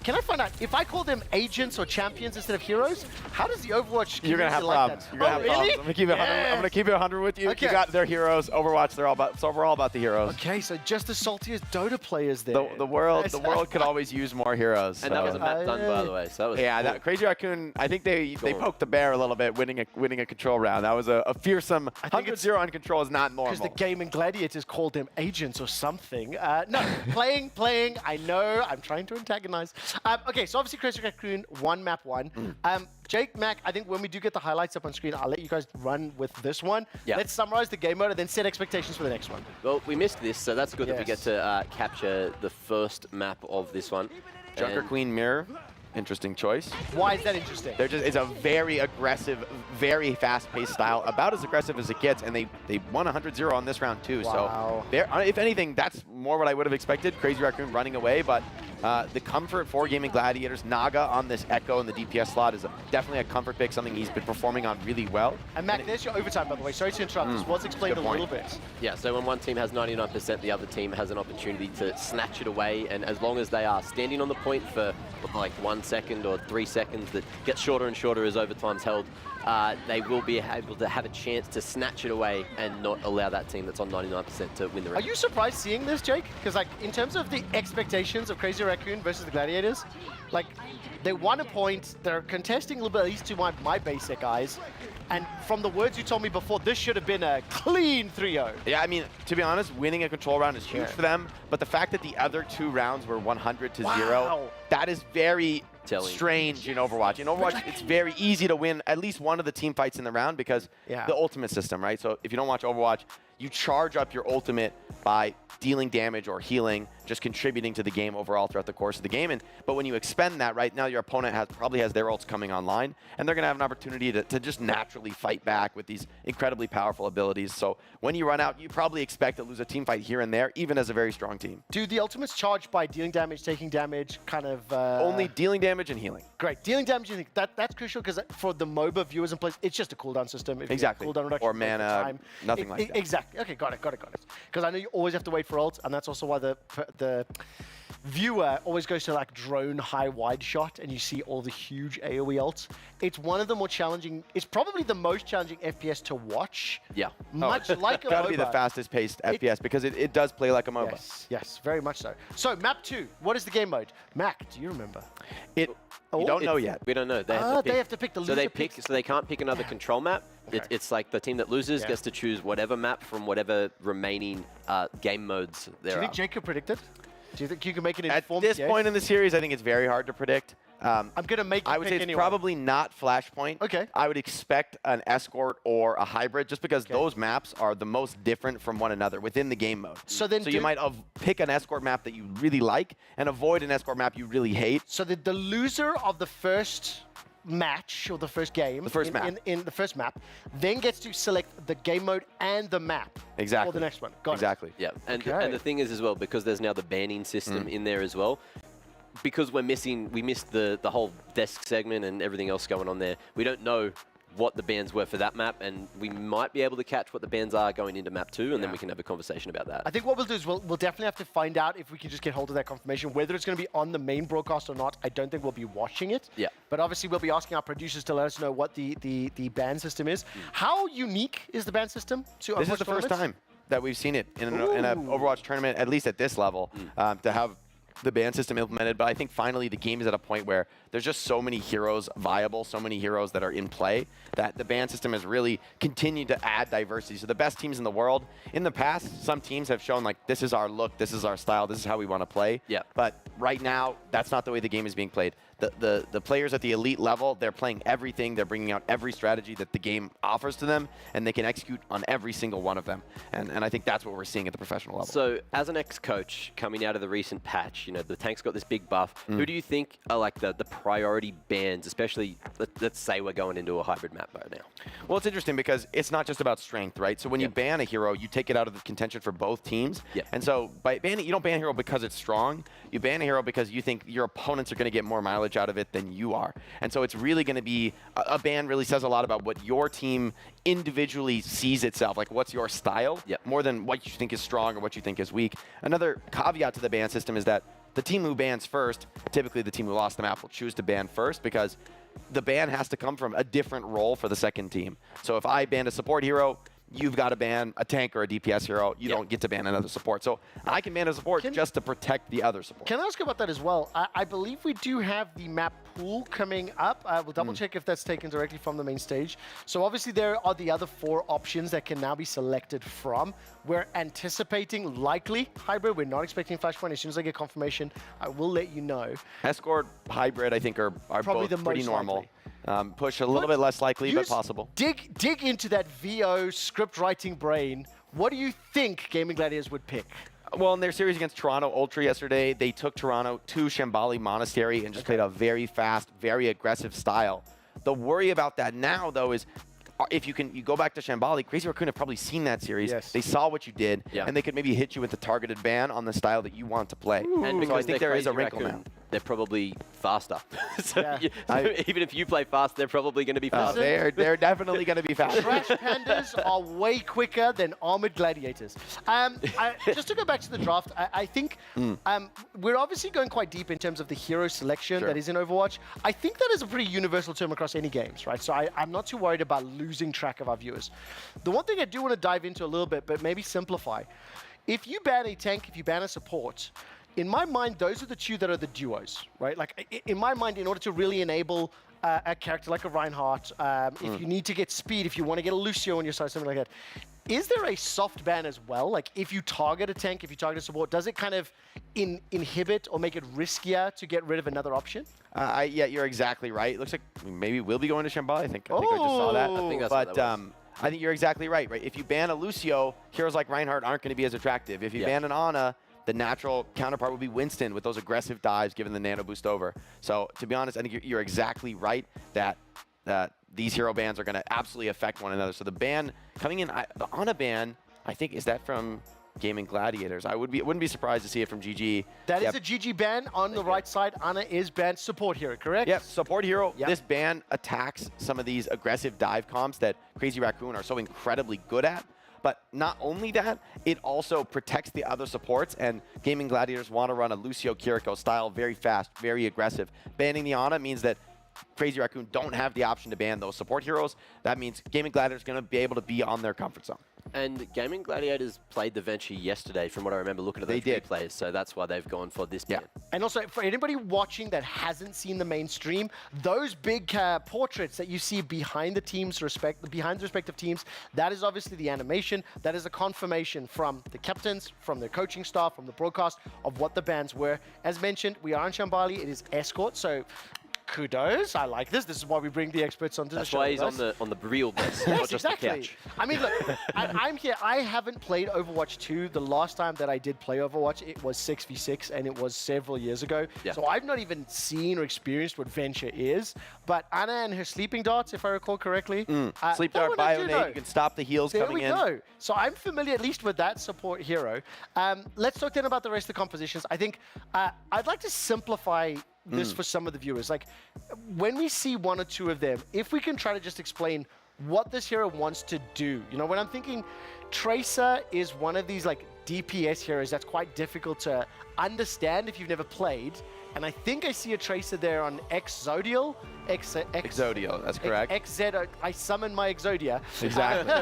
Can I find out, if I call them agents or champions instead of heroes, how does the Overwatch You're gonna have like problems. You're gonna have problems. I'm gonna keep it 100 with you. Okay. You got their heroes. Overwatch, we're all about the heroes. Okay, so just as salty as Dota players there. The world could always use more heroes. And that was a map done, by the way. So that was cool. Crazy Raccoon, I think they poked the bear a little bit, winning a control round. That was a fearsome 100-0 on control is not normal. Because the Gaming Gladiators called them agents or something. No, playing. I know. I'm trying to antagonize. Okay, so obviously Crazy Raccoon one map one. Jake, Mac, I think when we do get the highlights up on screen, I'll let you guys run with this one. Yeah. Let's summarize the game mode and then set expectations for the next one. Well, we missed this, so that's good that we get to capture the first map of this one. Junker Queen Mirror. Interesting choice. Why is that interesting? It's a very aggressive, very fast-paced style, about as aggressive as it gets, and they won 100-0 on this round too. Wow. So, if anything, that's more what I would have expected. Crazy Raccoon running away, but the comfort for Gaming Gladiators, Naga on this Echo in the DPS slot is definitely a comfort pick, something he's been performing on really well. And Mac, there's your overtime, by the way. Sorry to interrupt. This was explained a little bit. Yeah, so when one team has 99%, the other team has an opportunity to snatch it away, and as long as they are standing on the point for like 1 second or 3 seconds, that gets shorter and shorter as overtime's held, they will be able to have a chance to snatch it away and not allow that team that's on 99% to win the round. Are you surprised seeing this, Jake? Because like in terms of the expectations of Crazy Raccoon versus the Gladiators, like they won a point, they're contesting a little bit, at least to my basic eyes. And from the words you told me before, this should have been a clean 3-0. Yeah, I mean, to be honest, winning a control round is huge for them. But the fact that the other 2 rounds were 100-0, that is very strange in Overwatch. In Overwatch, it's very easy to win at least one of the team fights in the round because the ultimate system, right? So if you don't watch Overwatch, you charge up your ultimate by dealing damage or healing, just contributing to the game overall throughout the course of the game. But when you expend that, right now your opponent probably has their ults coming online, and they're going to have an opportunity to just naturally fight back with these incredibly powerful abilities. So when you run out, you probably expect to lose a team fight here and there, even as a very strong team. Do the ultimates charge by dealing damage, taking damage, kind of... Only dealing damage and healing. Great. Dealing damage, that's crucial because for the MOBA viewers and players, it's just a cooldown system. If exactly. Cooldown reduction or mana, nothing like that. Exactly. Okay, got it. Because I know you always have to wait for ults, and that's also why the viewer always goes to like drone high wide shot, and you see all the huge AoE ults. It's one of the more challenging. It's probably the most challenging FPS to watch. Yeah. Much like a MOBA. Gotta be the fastest paced FPS because it does play like a MOBA. Yes, very much so. So map 2, what is the game mode? Mac, do you remember? We don't know yet. We don't know. They have to pick the loser. So they can't pick another control map. Okay. It's like the team that loses gets to choose whatever map from whatever remaining game modes there are. Do you think Jacob predicted? Do you think you can make an At informed this guess? point in the series, I think it's very hard to predict. I'm going to make you I would pick say it's anyway. probably not Flashpoint. Okay. I would expect an Escort or a Hybrid just because those maps are the most different from one another within the game mode. So then you might pick an Escort map that you really like and avoid an Escort map you really hate. So the loser of the first match or the first game, in the first map, then gets to select the game mode and the map Exactly. for the next one. Got exactly. Yeah, and Okay. the thing is as well, because there's now the banning system in there as well, because we missed the whole desk segment and everything else going on there. We don't know what the bans were for that map, and we might be able to catch what the bans are going into map 2, and then we can have a conversation about that. I think what we'll do is we'll definitely have to find out if we can just get hold of that confirmation. Whether it's going to be on the main broadcast or not, I don't think we'll be watching it. Yeah. But obviously we'll be asking our producers to let us know what the ban system is. How unique is the ban system to This Overwatch is the first tournaments? time that we've seen it in an Overwatch tournament, at least at this level, to have the ban system implemented. But I think finally the game is at a point where there's just so many heroes viable, so many heroes that are in play, that the ban system has really continued to add diversity. So the best teams in the world, in the past, some teams have shown like, this is our look, this is our style, this is how we want to play. Yeah. But right now, that's not the way the game is being played. The players at the elite level, they're playing everything, they're bringing out every strategy that the game offers to them, and they can execute on every single one of them. And I think that's what we're seeing at the professional level. So, as an ex-coach coming out of the recent patch, you know, the tank's got this big buff. Who do you think are like the priority bans, especially, let's say we're going into a hybrid map right now? Well, it's interesting because it's not just about strength, right? So when you ban a hero, you take it out of the contention for both teams. Yeah. And so by banning, you don't ban a hero because it's strong. You ban a hero because you think your opponents are going to get more mileage out of it than you are. And so it's really going to be, a ban really says a lot about what your team individually sees itself, like what's your style, more than what you think is strong or what you think is weak. Another caveat to the ban system is that the team who bans first, typically the team who lost the map will choose to ban first because the ban has to come from a different role for the second team. So if I ban a support hero, you've got to ban a tank or a DPS hero. You don't get to ban another support. So I can ban a support just to protect the other support. Can I ask you about that as well? I believe we do have the map pool coming up. We'll double check if that's taken directly from the main stage. So obviously there are the other 4 options that can now be selected from. We're anticipating likely hybrid. We're not expecting Flashpoint. As soon as I get confirmation, I will let you know. Escort, hybrid, I think are Probably both the pretty most normal. Push a little bit less likely, but Use- possible. Dig into that VO script writing brain. What do you think Gaming Gladiators would pick? Well, in their series against Toronto Ultra yesterday, they took Toronto to Shambali Monastery and just played a very fast, very aggressive style. The worry about that now, though, is if you go back to Shambali, Crazy Raccoon have probably seen that series. Yes. They saw what you did, and they could maybe hit you with a targeted ban on the style that you want to play. And so I because think there is a Crazy wrinkle Raccoon, now. they're probably faster. So Yeah. even if you play fast, they're probably going to be faster. They're definitely going to be fast. Trash Pandas are way quicker than Armored Gladiators. Just to go back to the draft, I think we're obviously going quite deep in terms of the hero selection that is in Overwatch. I think that is a pretty universal term across any games, right? So I'm not too worried about losing track of our viewers. The one thing I do want to dive into a little bit, but maybe simplify. If you ban a tank, if you ban a support, in my mind, those are the 2 that are the duos, right? Like, in my mind, in order to really enable a character like a Reinhardt, if you need to get speed, if you want to get a Lucio on your side, something like that, is there a soft ban as well? Like, if you target a tank, if you target a support, does it kind of inhibit or make it riskier to get rid of another option? Yeah, you're exactly right. It looks like maybe we'll be going to Shambali. I think I just saw that. I think that's what that was. I think you're exactly right. If you ban a Lucio, heroes like Reinhardt aren't going to be as attractive. If you ban an Ana, the natural counterpart would be Winston with those aggressive dives given the nano boost over. So to be honest, I think you're exactly right that these hero bans are going to absolutely affect one another. So the ban coming in, the Ana ban, I think, is that from Gaming Gladiators? I wouldn't be surprised to see it from GG. That is a GG ban. On the right side, Ana is banned support hero, correct? Yep, support hero. This ban attacks some of these aggressive dive comps that Crazy Raccoon are so incredibly good at. But not only that, it also protects the other supports, and Gaming Gladiators want to run a Lucio Kiriko style, very fast, very aggressive. Banning the Ana means that Crazy Raccoon don't have the option to ban those support heroes. That means Gaming Gladiators are going to be able to be on their comfort zone. And Gaming Gladiators played the Venture yesterday, from what I remember looking at the replays, so that's why they've gone for this ban. And also, for anybody watching that hasn't seen the mainstream, those big portraits that you see behind the respective teams, that is obviously the animation. That is a confirmation from the captains, from the coaching staff, from the broadcast of what the bans were. As mentioned, we are in Shambali. It is escort, so kudos. I like this. This is why we bring the experts onto the show. That's why he's on the real list, not just the couch. I mean, look, I'm here. I haven't played Overwatch 2. The last time that I did play Overwatch, it was 6v6, and it was several years ago. Yeah. So I've not even seen or experienced what Venture is. But Anna and her sleeping darts, if I recall correctly. Sleep dart, Bionate, you can stop the heals coming in. There we go. So I'm familiar at least with that support hero. Let's talk then about the rest of the compositions. I think I'd like to simplify this for some of the viewers. Like, when we see one or two of them, if we can try to just explain what this hero wants to do. You know, when I'm thinking Tracer is one of these like DPS heroes that's quite difficult to understand if you've never played. And I think I see a Tracer there on Exodial. Exodial, that's correct. XZ, I summon my Exodia. Exactly.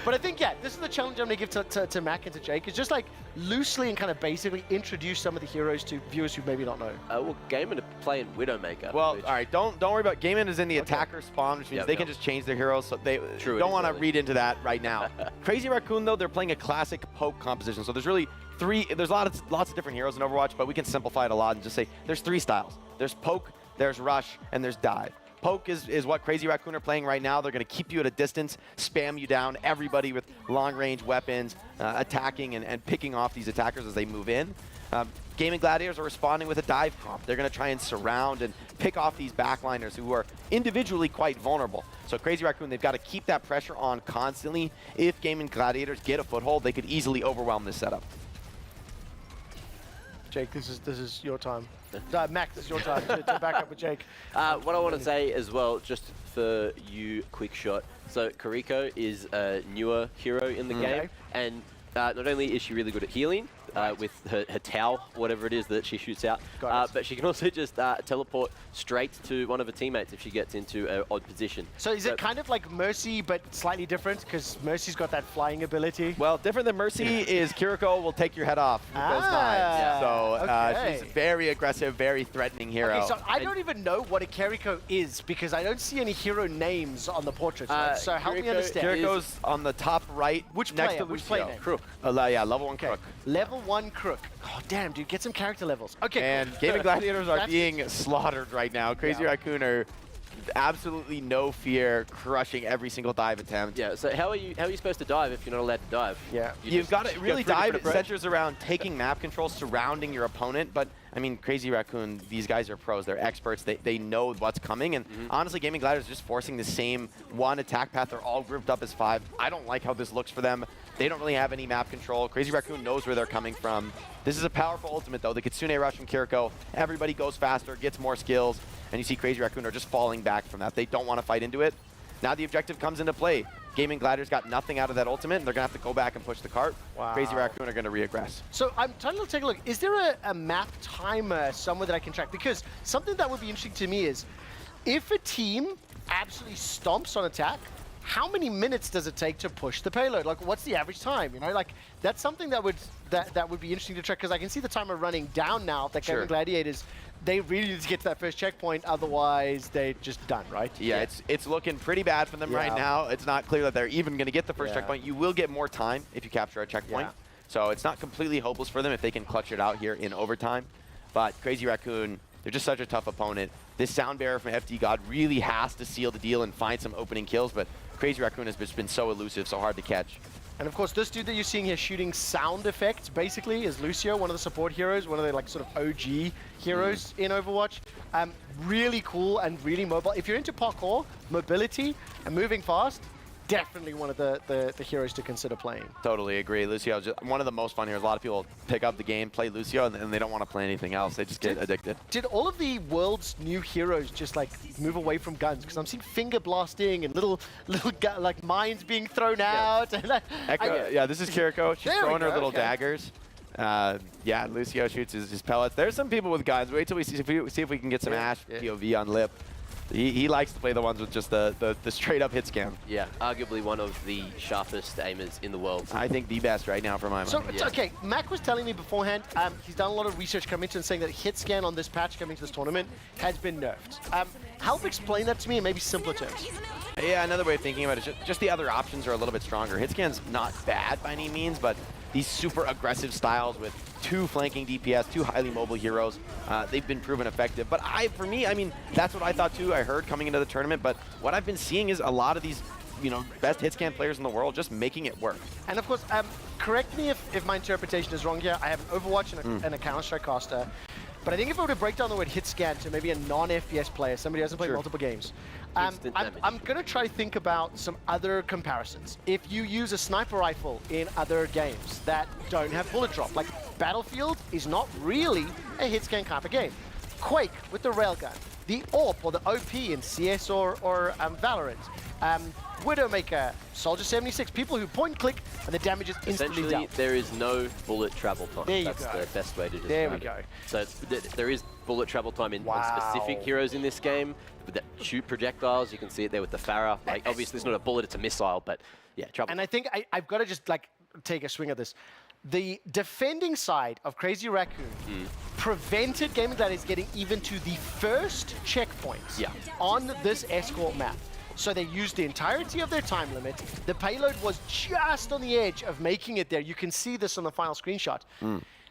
But I think, yeah, this is the challenge I'm going to give to Mac and to Jake, is just like loosely and kind of basically introduce some of the heroes to viewers who maybe don't know. Well, Gaiman are playing Widowmaker. Well, all right, don't worry about Gaiman is in the attacker spawn, which means they can just change their heroes, so they don't want to read into that right now. Crazy Raccoon, though, they're playing a classic poke composition, so there's really there's lots of different heroes in Overwatch, but we can simplify it a lot and just say there's 3 styles. There's poke, there's rush, and there's dive. Poke is what Crazy Raccoon are playing right now. They're going to keep you at a distance, spam you down, everybody with long-range weapons, attacking and picking off these attackers as they move in. Gaming Gladiators are responding with a dive comp. They're going to try and surround and pick off these backliners who are individually quite vulnerable. So Crazy Raccoon, they've got to keep that pressure on constantly. If Gaming Gladiators get a foothold, they could easily overwhelm this setup. Jake, this is your time. Max, this is your time to back up with Jake. What I want to say as well, just for you, quick shot. So Kariko is a newer hero in the game, and not only is she really good at healing with her Tau, whatever it is that she shoots out, but she can also just teleport straight to one of her teammates if she gets into an odd position. So is it kind of like Mercy, but slightly different? Because Mercy's got that flying ability. Well, different than Mercy is Kiriko will take your head off with those knives. So she's very aggressive, very threatening hero. Okay, so I don't even know what a Kiriko is because I don't see any hero names on the portraits. So help me understand. Kiriko's on the top right, Which next player? to Which Lucio. player name? Crook. Yeah, level 1 Crook. Level 1 Crook. Oh, damn, dude, get some character levels. Okay, and cool. Gaming Gladiators are being slaughtered right now. Crazy Raccoon are absolutely no fear, crushing every single dive attempt. Yeah, so how are you supposed to dive if you're not allowed to dive? Yeah. You've got to really dive. It centers around taking map control, surrounding your opponent. But, I mean, Crazy Raccoon, these guys are pros. They're experts. They know what's coming. And honestly, Gaming Gladiators are just forcing the same one attack path. They're all grouped up as 5. I don't like how this looks for them. They don't really have any map control. Crazy Raccoon knows where they're coming from. This is a powerful ultimate, though. The Kitsune Rush from Kiriko. Everybody goes faster, gets more skills. And you see Crazy Raccoon are just falling back from that. They don't want to fight into it. Now the objective comes into play. Gaming Gladiators got nothing out of that ultimate, and they're going to have to go back and push the cart. Wow. Crazy Raccoon are going to reaggress. So I'm trying to take a look. Is there a map timer somewhere that I can track? Because something that would be interesting to me is if a team absolutely stomps on attack, how many minutes does it take to push the payload? Like, what's the average time? You know, like that's something that would be interesting to track because I can see the timer running down now. That Gaming Gladiators, they really need to get to that first checkpoint, otherwise they're just done, right? Yeah, it's looking pretty bad for them right now. It's not clear that they're even going to get the first checkpoint. You will get more time if you capture a checkpoint. So it's not completely hopeless for them if they can clutch it out here in overtime. But Crazy Raccoon, they're just such a tough opponent. This Sound Bearer from FD God really has to seal the deal and find some opening kills, but Crazy Raccoon has just been so elusive, so hard to catch. And of course, this dude that you're seeing here shooting sound effects, basically, is Lucio, one of the support heroes, one of the like sort of OG heroes in Overwatch. Really cool and really mobile. If you're into parkour, mobility, and moving fast, definitely one of the heroes to consider playing. Totally agree. Lucio is just one of the most fun heroes. A lot of people pick up the game, play Lucio, and they don't want to play anything else. They just get addicted. Did all of the world's new heroes just like move away from guns? Because I'm seeing finger blasting and little like mines being thrown out. And this is Kiriko. She's throwing her little daggers. Lucio shoots his pellets. There's some people with guns. Wait till we see if we can get some Ash POV on Lip. He likes to play the ones with just the straight up hit scam. Yeah, arguably one of the sharpest aimers in the world. I think the best right now for my mind. So, okay, Mac was telling me beforehand, he's done a lot of research coming into and saying that hit scan on this patch coming to this tournament has been nerfed. Help explain that to me in maybe simpler terms. Yeah, another way of thinking about it is just the other options are a little bit stronger. Hit scan's not bad by any means, but these super aggressive styles with 2 flanking DPS, 2 highly mobile heroes, they've been proven effective. But for me, I mean, that's what I thought too. I heard coming into the tournament, but what I've been seeing is a lot of these, best hit scan players in the world just making it work. And of course, correct me if my interpretation is wrong here. I have an Overwatch and a Counter-Strike caster. But I think if I were to break down the word hit scan to maybe a non-FPS player, somebody who hasn't played multiple games, I'm going to try to think about some other comparisons. If you use a sniper rifle in other games that don't have bullet drop, like Battlefield is not really a hit scan kind of game. Quake with the railgun, the AWP or the OP in CS or Valorant, Widowmaker, Soldier 76, people who point and click and the damage is instantly down. There is no bullet travel time. That's the best way to describe it. There we go. So there is bullet travel time on specific heroes in this game that shoot projectiles. You can see it there with the Farah. Like, obviously, it's not a bullet, it's a missile, but yeah, trouble. And I think I've got to just take a swing at this. The defending side of Crazy Raccoon prevented Gaming Gladiators getting even to the first checkpoints on this escort map. So they used the entirety of their time limit. The payload was just on the edge of making it there. You can see this on the final screenshot.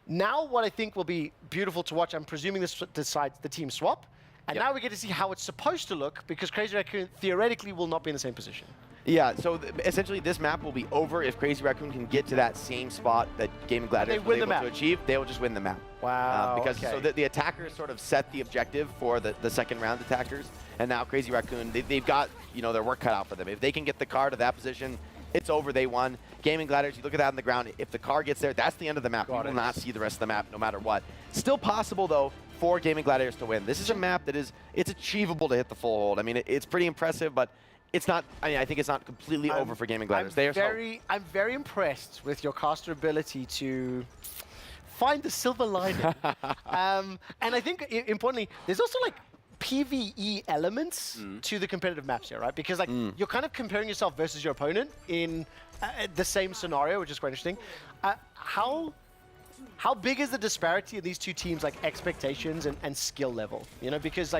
Now what I think will be beautiful to watch, I'm presuming this decides the team swap. And now we get to see how it's supposed to look, because Crazy Raccoon theoretically will not be in the same position. Yeah, so essentially this map will be over if Crazy Raccoon can get to that same spot that Gaming Gladiators was able to achieve. They will just win the map. Wow, because so the attackers sort of set the objective for the second round attackers, and now Crazy Raccoon, they've got their work cut out for them. If they can get the car to that position, it's over, they won. Gaming Gladiators, you look at that on the ground, if the car gets there, that's the end of the map. You will not see the rest of the map no matter what. Still possible though for Gaming Gladiators to win. This is a map that it's achievable to hit the full hold. I mean, it's pretty impressive, but it's not. I mean, I think it's not completely over for Gaming Gladiators. I'm very impressed with your caster ability to find the silver lining. And I think importantly, there's also PvE elements to the competitive maps here, right? Because you're kind of comparing yourself versus your opponent in the same scenario, which is quite interesting. How big is the disparity in these two teams' expectations and skill level? Because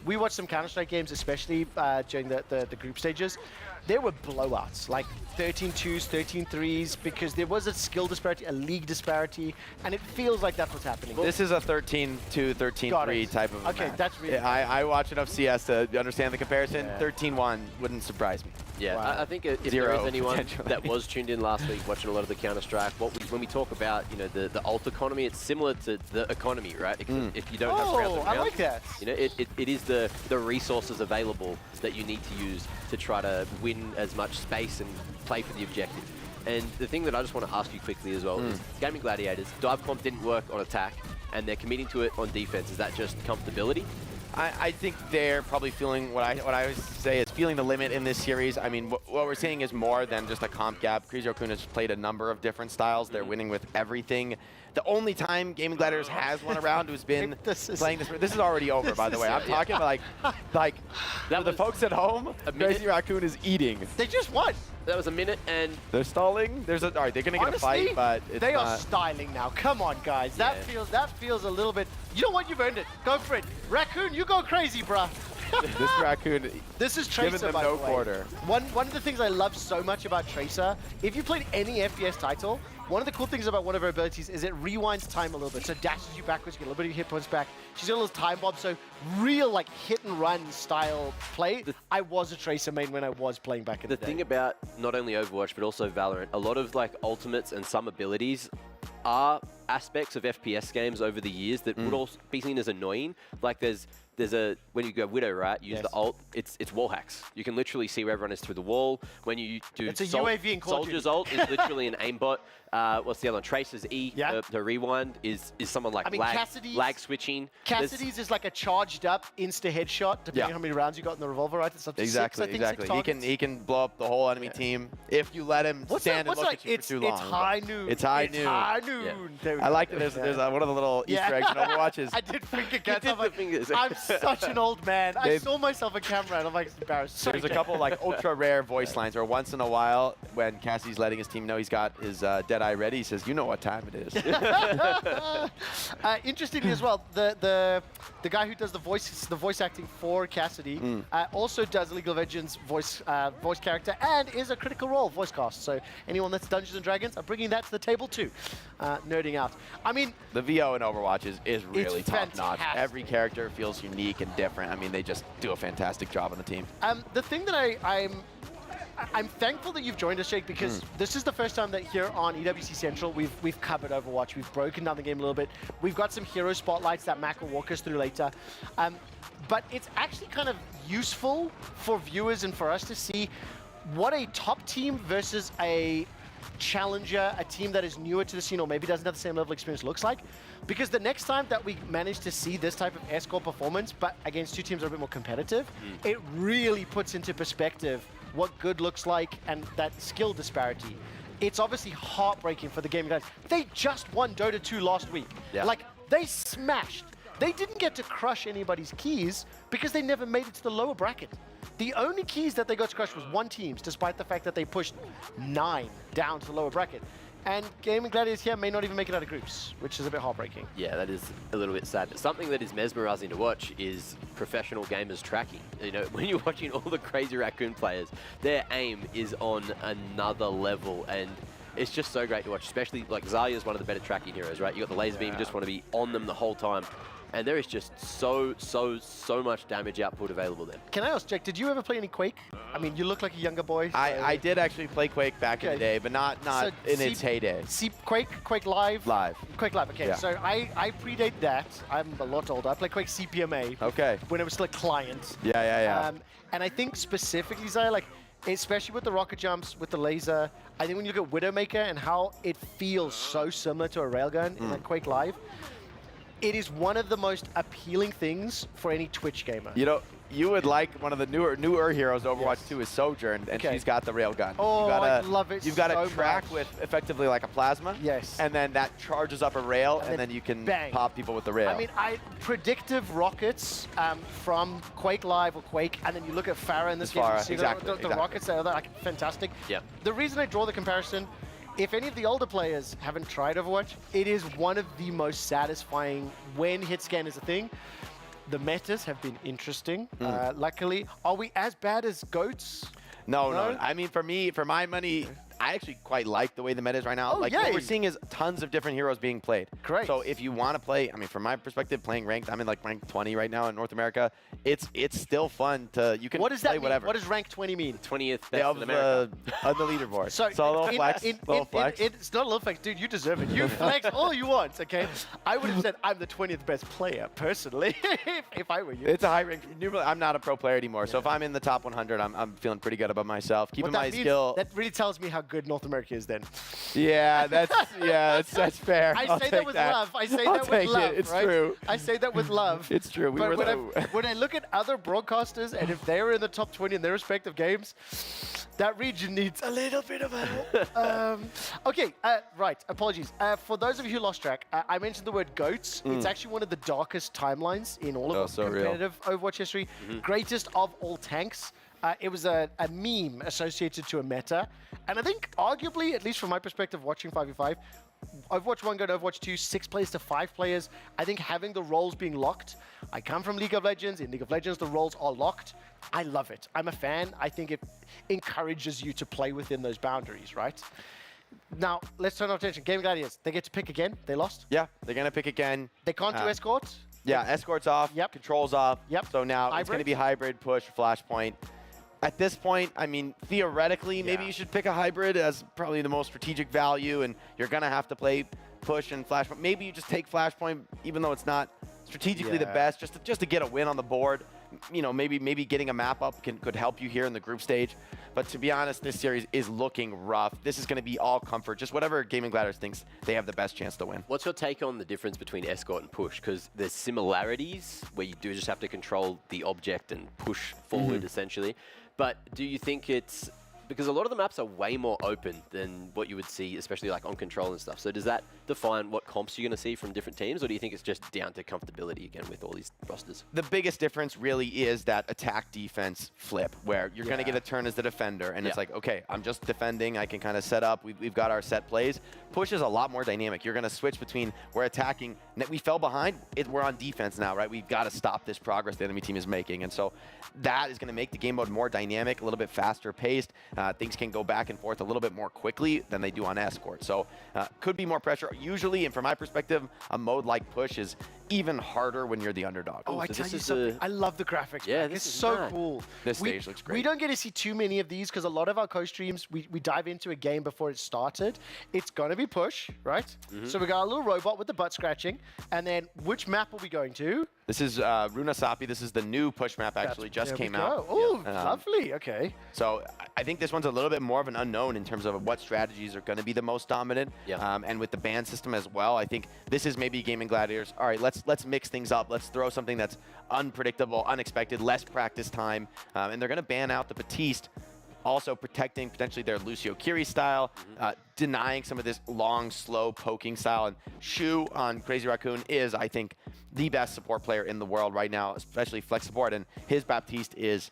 we watched some Counter-Strike games, especially during the group stages. There were blowouts, 13-2s, 13-3s, because there was a skill disparity, a league disparity, and it feels like that's what's happening. This is a 13-2, 13-3 type of Okay, match. that's really I watch enough CS to understand the comparison. 13-1 wouldn't surprise me. Yeah, I think if there is anyone that was tuned in last week watching a lot of the Counter-Strike, when we talk about the ult economy, it's similar to the economy, right? If you don't have rounds and rounds, I like that. It is the resources available that you need to use to try to win as much space and play for the objective. And the thing that I just want to ask you quickly as well is, Gaming Gladiators, dive comp didn't work on attack, and they're committing to it on defense. Is that just comfortability? I think they're probably feeling what I always say is feeling the limit in this series. I mean, what we're seeing is more than just a comp gap. Crazy Raccoon has played a number of different styles. They're winning with everything. The only time Gaming Gladiators has won a round who's been playing this. This is already over, by the way. I'm talking about the folks at home. Crazy Raccoon is eating. They just won. That was a minute, and they're stalling. All right, they're gonna get a fight, but it's they are styling now. Come on, guys. That feels a little bit. You know what? You've earned it. Go for it, Raccoon. You go crazy, bruh. This Raccoon. This is Tracer, giving them by no the way. quarter. One of the things I love so much about Tracer, if you played any FPS title, one of the cool things about one of her abilities is it rewinds time a little bit. So dashes you backwards, you get a little bit of hit points back. She's got a little time bomb, so real hit and run style play. I was a Tracer main when I was playing back in the day. The thing about not only Overwatch, but also Valorant, a lot of ultimates and some abilities are aspects of FPS games over the years that would also be seen as annoying. There's a, when you go Widow, right, use the ult, it's wall hacks. You can literally see where everyone is through the wall. When you do it's a UAV in Call of Duty. Soldier's ult is literally an aimbot. What's the other one? Tracer's E, the rewind, is someone lag switching. Cassidy's is like a charged up insta headshot, depending on how many rounds you got in the revolver, right? It's up to exactly. 6, I think, 6 targets. He can blow up the whole enemy team if you let him stand and look at you for too long. It's high noon. It's high It's noon. high noon. Raccoon. There we I go. like that there's one of the little Easter eggs in Overwatch is I did finger cats. did I'm the like, fingers. I'm such an old man. I They've- saw myself on camera and I'm like embarrassed. Sorry, there's a Jay. couple like ultra rare voice lines where once in a while when Cassie's letting his team know he's got his Deadeye ready, he says, "You know what time it is." Interestingly as well, the guy who does the voice acting for Cassidy also does League of Legends voice character and is a Critical Role voice cast. So anyone that's Dungeons and Dragons, I'm bringing that to the table too. Nerding out. I mean, The VO in Overwatch is really It's top notch. fantastic. Every character feels unique and different. I mean, they just do a fantastic job on the team. the thing that I'm thankful that you've joined us, Jake, because this is the first time that here on EWC Central we've covered Overwatch. We've broken down the game a little bit. We've got some hero spotlights that Mac will walk us through later. But it's actually kind of useful for viewers and for us to see what a top team versus a challenger, a team that is newer to the scene or maybe doesn't have the same level of experience looks like. Because the next time that we manage to see this type of escort performance, but against two teams that are a bit more competitive, it really puts into perspective what good looks like and that skill disparity. It's obviously heartbreaking for the gaming guys. They just won Dota 2 last week. Yeah. Like, they smashed. They didn't get to crush anybody's keys because they never made it to the lower bracket. The only keys that they got to crush was one team's, despite the fact that they pushed 9 down to the lower bracket. And Gaming Gladiators here may not even make it out of groups, which is a bit heartbreaking. Yeah, that is a little bit sad. But something that is mesmerizing to watch is professional gamers tracking. You know, when you're watching all the crazy Raccoon players, their aim is on another level, and it's just so great to watch. Especially like Zarya is one of the better tracking heroes, right? You got the laser beam, you just want to be on them the whole time. And there is just so much damage output available there. Can I ask, Jake, did you ever play any Quake? I mean, you look like a younger boy. So I did actually play Quake back in the day, but not So in its heyday. Quake Live? Live. Quake Live, okay. Yeah. So I predate that. I'm a lot older. I played Quake CPMA. Okay. When it was still a client. Yeah. And I think specifically, Zaya, like, especially with the rocket jumps, with the laser, I think when you look at Widowmaker and how it feels so similar to a railgun in like Quake Live, it is one of the most appealing things for any Twitch gamer. You know, you would like one of the newer heroes. Overwatch 2 is Sojourn, and she's got the railgun. Oh, I love it You've got so a track much. with effectively like a plasma. Yes. And then that charges up a rail, and then you can bang. pop people with the rail. I mean, predictive rockets from Quake Live or Quake, and then you look at Farah in this game. Farah, You see exactly, the rockets there, they're like fantastic. Yeah. The reason I draw the comparison, if any of the older players haven't tried Overwatch, it is one of the most satisfying when hit scan is a thing. The metas have been interesting, luckily. Are we as bad as GOATs? No. I mean, for my money, I actually quite like the way the meta is right now. Oh, like yay. what we're seeing is tons of different heroes being played. Great. So if you want to play, I mean, from my perspective, playing ranked, I'm in like rank 20 right now in North America. It's still fun to you can What does play that mean? whatever. What does rank 20 mean? 20th best of in America. on the leaderboard. So, a little flex. Little flex. It's not a little flex, dude. You deserve it. You flex all you want, okay? I would have said I'm the 20th best player, personally, if I were you. It's a high rank. Normally, I'm not a pro player anymore, so if I'm in the top 100, I'm feeling pretty good about myself. Keeping What my that means- skill. That really tells me how good North America is then. Yeah, that's fair. I I'll say take that with love. I say I'll that with take love, it. It's right? true. I say that with love. It's true. We But were when I look at other broadcasters and if they're in the top 20 in their respective games, that region needs a little bit of help. Okay, right. Apologies. For those of you who lost track, I mentioned the word GOATs. It's actually one of the darkest timelines in all of so real. competitive Overwatch history. Greatest of all tanks. It was a meme associated to a meta. And I think arguably, at least from my perspective, watching 5v5, Overwatch 1 going to Overwatch 2, 6 players to 5 players. I think having the roles being locked. I come from League of Legends. In League of Legends, the roles are locked. I love it. I'm a fan. I think it encourages you to play within those boundaries, right? Now, let's turn our attention. Gaming Gladiators, they get to pick again. They lost. Yeah, they're going to pick again. They can't do escort. Yeah, escort's off. Yep. Controls off. Yep. So now it's going to be hybrid, push, flashpoint. At this point, I mean, theoretically, maybe you should pick a hybrid as probably the most strategic value, and you're going to have to play push and flashpoint. Maybe you just take flashpoint, even though it's not strategically the best, just to get a win on the board. You know, maybe getting a map up could help you here in the group stage. But to be honest, this series is looking rough. This is going to be all comfort. Just whatever Gaming Gladiators thinks they have the best chance to win. What's your take on the difference between escort and push? Because there's similarities where you do just have to control the object and push forward, essentially. But do you think it's... Because a lot of the maps are way more open than what you would see, especially like on control and stuff. So does that define what comps you're going to see from different teams, or do you think it's just down to comfortability again with all these rosters? The biggest difference really is that attack-defense flip, where you're going to get a turn as the defender, and it's like, okay, I'm just defending, I can kind of set up, we've got our set plays. Push is a lot more dynamic. You're going to switch between, we're attacking, we fell behind, we're on defense now, right? We've got to stop this progress the enemy team is making, and so that is going to make the game mode more dynamic, a little bit faster paced. Things can go back and forth a little bit more quickly than they do on Escort. So could be more pressure. Usually, and from my perspective, a mode like Push is even harder when you're the underdog. Oh, I tell you something. I love the graphics. Yeah, it's so cool. This stage looks great. We don't get to see too many of these because a lot of our co-streams, we dive into a game before it started. It's going to be Push, right? So we got a little robot with the butt scratching. And then which map are we going to? This is Runasapi. This is the new Push map, actually, just came out. Oh, lovely. Okay. So I think this one's a little bit more of an unknown in terms of what strategies are going to be the most dominant. And with the ban system as well, I think this is maybe Gaming Gladiators. All right, let's mix things up. Let's throw something that's unpredictable, unexpected, less practice time. And they're going to ban out the Batiste, also protecting potentially their Lucio Kiri style, denying some of this long, slow poking style. And Shu on Crazy Raccoon is, I think, the best support player in the world right now, especially flex support. And his Baptiste it's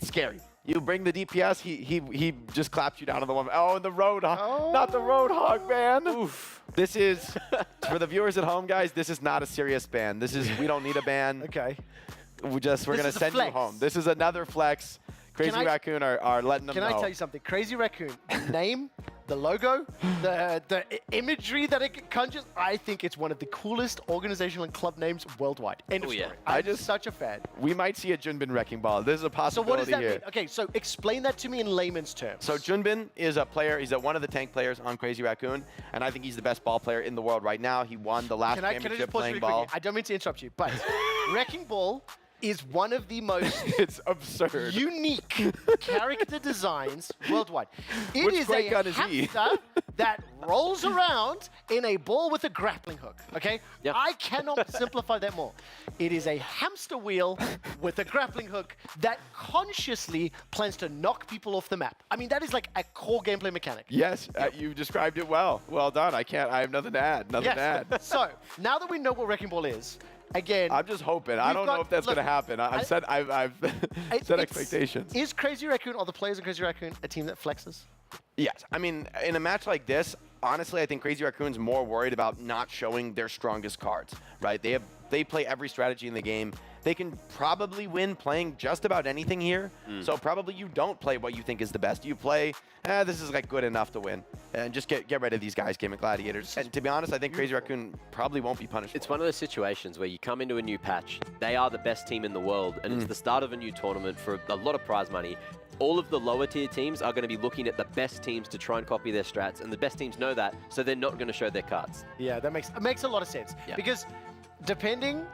scary. You bring the DPS, he just claps you down on the one. Oh, and the Roadhog, not the Roadhog, man. Oof. This is, for the viewers at home, guys, this is not a serious ban. We don't need a ban. Okay. We're going to send you home. This is another flex. Crazy Raccoon are letting them know. Can I tell you something? Crazy Raccoon, the name, the logo, the imagery that it conjures, I think it's one of the coolest organizational and club names worldwide. End of story. I'm just such a fan. We might see a Junbin Wrecking Ball. This is a possibility So what does that here. mean? Okay, so explain that to me in layman's terms. So Junbin is a player. He's one of the tank players on Crazy Raccoon, and I think he's the best ball player in the world right now. He won the last championship playing ball. I don't mean to interrupt you, but Wrecking Ball is one of the most it's absurd unique character designs worldwide. It Which is great a gun is he? hamster that rolls around in a ball with a grappling hook, okay? I cannot simplify that more. It is a hamster wheel with a grappling hook that consciously plans to knock people off the map. I mean, that is like a core gameplay mechanic. Yes, you described it well. Well done. I have nothing to add. Nothing to add. So, now that we know what Wrecking Ball is, again, I'm just hoping. I don't know if that's going to happen. I've set expectations. Is Crazy Raccoon, or the players in Crazy Raccoon, a team that flexes? Yes. I mean, in a match like this, honestly, I think Crazy Raccoon's more worried about not showing their strongest cards, right? They play every strategy in the game. They can probably win playing just about anything here. So probably you don't play what you think is the best. You play, this is like good enough to win. And just get rid of these guys, Gaming Gladiators. And to be honest, I think Crazy Raccoon probably won't be punished. It's one of those situations where you come into a new patch, they are the best team in the world, and it's the start of a new tournament for a lot of prize money. All of the lower tier teams are going to be looking at the best teams to try and copy their strats, and the best teams know that, so they're not going to show their cards. Yeah, that makes a lot of sense. Yeah. Because depending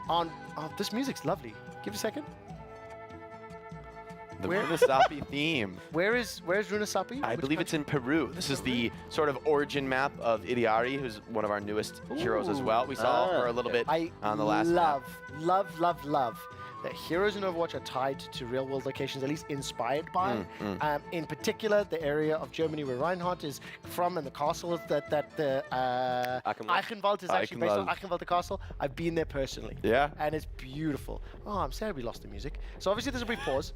on... Oh, this music's lovely. Give it a second. The Runasapi theme. Where's Runasapi? I believe it's in Peru. This is the sort of origin map of Iriari, who's one of our newest heroes as well. We saw her a little bit on the last map. love that heroes in Overwatch are tied to real-world locations, at least inspired by. In particular, the area of Germany where Reinhardt is from, and the castle that the Eichenwald is actually based on Eichenwald the castle. I've been there personally. Yeah. And it's beautiful. Oh, I'm sad we lost the music. So obviously there's a brief pause.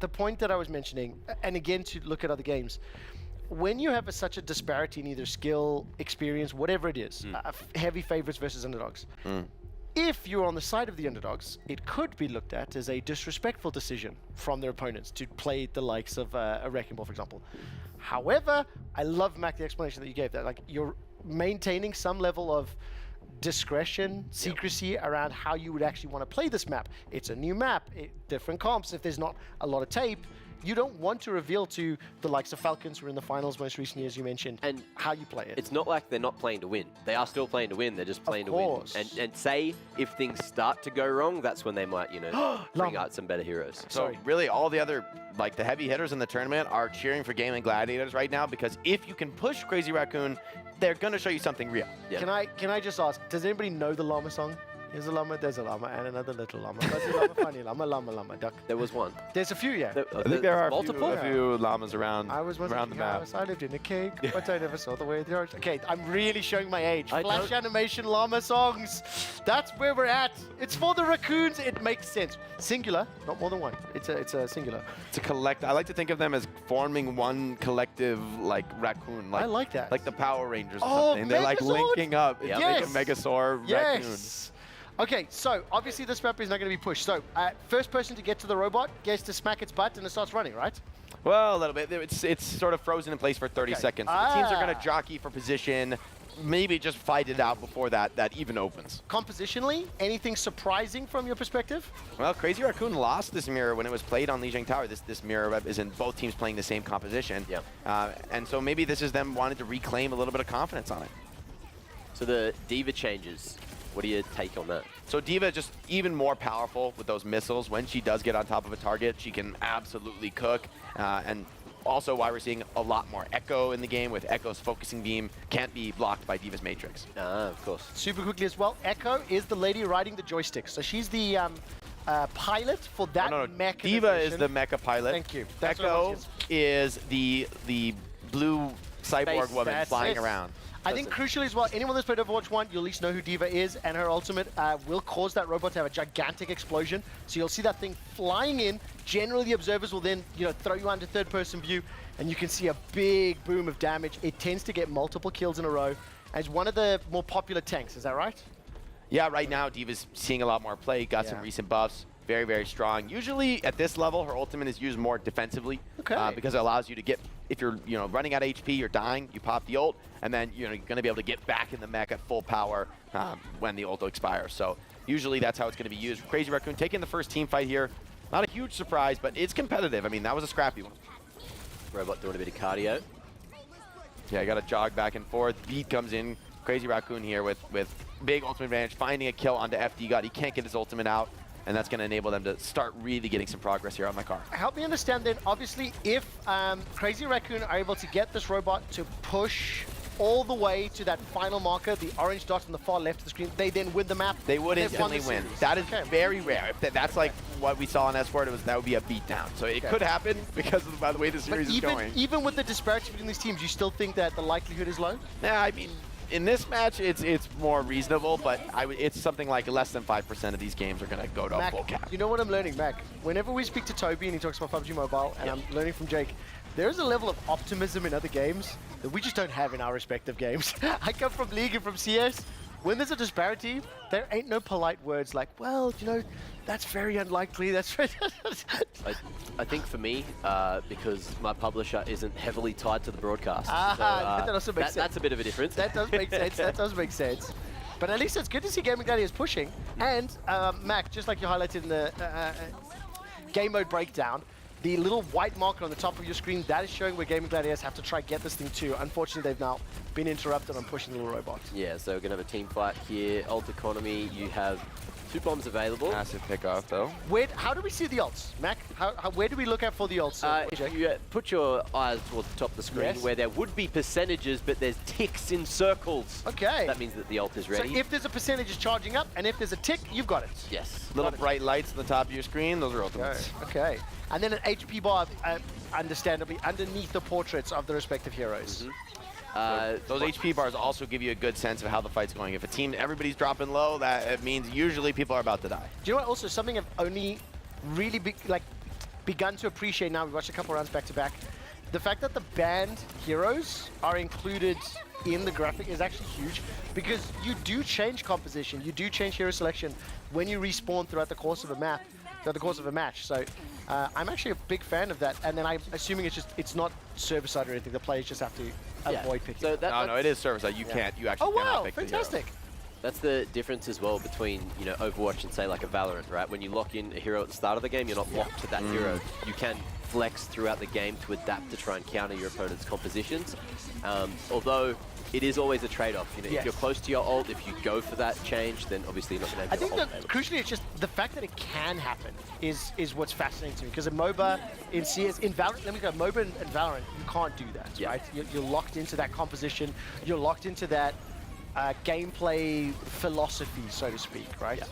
The point that I was mentioning, and again to look at other games, when you have such a disparity in either skill, experience, whatever it is, heavy favorites versus underdogs, if you're on the side of the underdogs, it could be looked at as a disrespectful decision from their opponents to play the likes of a Wrecking Ball, for example. However, I love, Mac, the explanation that you gave, that like you're maintaining some level of discretion, secrecy around how you would actually want to play this map. It's a new map, different comps. If there's not a lot of tape, you don't want to reveal to the likes of Falcons, who were in the finals most recently, as you mentioned, and how you play it. It's not like they're not playing to win. They are still playing to win. They're just playing to win. And say if things start to go wrong, that's when they might, bring out some better heroes. So really all the other, like the heavy hitters in the tournament are cheering for Gaming Gladiators right now, because if you can push Crazy Raccoon, they're going to show you something real. Yeah. Can I just ask, does anybody know the Llama song Here's a llama, there's a llama, and another little llama. Fuzzy llama, funny llama, llama, duck. There was one. There's a few, yeah. I think there are multiple. a few llamas around, I was around the map. I lived in a cake, but I never saw the way the ocean. Okay, I'm really showing my age. Flash animation llama songs. That's where we're at. It's for the raccoons. It makes sense. Singular, not more than one. It's a singular. To collect, I like to think of them as forming one collective, like raccoon. Like, I like that. Like the Power Rangers or Oh, something. They're like Megazord? linking up to make a Megasaur raccoon. Yes. Okay, so obviously this map is not going to be pushed. So first person to get to the robot gets to smack its butt and it starts running, right? Well, a little bit. It's sort of frozen in place for 30 seconds. So the teams are going to jockey for position, maybe just fight it out before that even opens. Compositionally, anything surprising from your perspective? Well, Crazy Raccoon lost this mirror when it was played on Lijiang Tower. This mirror isn't both teams playing the same composition. Yeah. And so maybe this is them wanting to reclaim a little bit of confidence on it. So the D.Va changes. What do you take on that? So D.Va just even more powerful with those missiles. When she does get on top of a target, she can absolutely cook. And also why we're seeing a lot more Echo in the game, with Echo's focusing beam can't be blocked by D.Va's Matrix. Of course. Super quickly as well, Echo is the lady riding the joystick. So she's the pilot for that mecha. D.Va is the mecha pilot. Thank you. That's Echo is the blue cyborg woman flying around. I think crucially as well, anyone that's played Overwatch 1, you'll at least know who D.Va is, and her ultimate will cause that robot to have a gigantic explosion. So you'll see that thing flying in. Generally, the observers will then, throw you under third-person view, and you can see a big boom of damage. It tends to get multiple kills in a row, and it's one of the more popular tanks. Is that right? Yeah, right now D.Va's seeing a lot more play. Got some recent buffs. Very, very strong. Usually at this level, her ultimate is used more defensively because it allows you to get, if you're running out of HP, you're dying, you pop the ult, and then you're going to be able to get back in the mech at full power when the ult expires. So usually that's how it's going to be used. Crazy Raccoon taking the first team fight here. Not a huge surprise, but it's competitive. I mean, that was a scrappy one. Robot doing a bit of cardio. Yeah, you got to jog back and forth. Beat comes in. Crazy Raccoon here with big ultimate advantage, finding a kill onto FD God. He can't get his ultimate out. And that's going to enable them to start really getting some progress here on my car. Help me understand then, obviously, if Crazy Raccoon are able to get this robot to push all the way to that final marker, the orange dot on the far left of the screen, they then win the map. They would instantly win. That is very rare. If that's like what we saw in Esport, that would be a beatdown. So it could happen because of the way the series is going. Even with the disparity between these teams, you still think that the likelihood is low? Yeah, I mean, in this match, it's more reasonable, but it's something like less than 5% of these games are going to go to a full cap. You know what I'm learning, Mac? Whenever we speak to Toby and he talks about PUBG Mobile, and I'm learning from Jake, there is a level of optimism in other games that we just don't have in our respective games. I come from League and from CS. When there's a disparity, there ain't no polite words like, well, that's very unlikely. That's very I think for me, because my publisher isn't heavily tied to the broadcast. That also makes sense. That's a bit of a difference. That does make sense. That does make sense. But at least it's good to see Gaming Gladiators pushing. And Mac, just like you highlighted in the game mode breakdown, the little white marker on the top of your screen, that is showing where Gaming Gladiators have to try get this thing too. Unfortunately, they've now been interrupted on pushing the little robot. Yeah, so we're going to have a team fight here. Ult economy, you have 2 bombs available. Massive pick-off, though. How do we see the ults, Mac? Where do we look at for the ults? You put your eyes towards the top of the screen where there would be percentages, but there's ticks in circles. Okay. That means that the ult is ready. So if there's a percentage is charging up, and if there's a tick, you've got it. Yes. Little bright lights on the top of your screen, those are ultimates. Okay. And then an HP bar, understandably, underneath the portraits of the respective heroes. Those HP bars also give you a good sense of how the fight's going. If a team, everybody's dropping low, it means usually people are about to die. Do you know what? Also, something I've only really begun to appreciate now. We watched a couple rounds back to back. The fact that the banned heroes are included in the graphic is actually huge, because you do change composition, you do change hero selection when you respawn throughout the course of a map, throughout the course of a match. So I'm actually a big fan of that. And then I'm assuming it's not server-side or anything. The players just have to avoid picking. So no, it is server-side. You actually cannot pick fantastic. That's the difference as well between Overwatch and say like a Valorant, right? When you lock in a hero at the start of the game, you're not locked to that hero. You can flex throughout the game to adapt to try and counter your opponent's compositions. Although it is always a trade-off. If you're close to your ult, if you go for that change, then obviously you're not going to have your ult. I think that crucially, it's just the fact that it can happen is what's fascinating to me. Because in MOBA, in CS, in Valorant, MOBA and Valorant, you can't do that, right? You're locked into that composition. You're locked into that gameplay philosophy, so to speak, right? Yeah.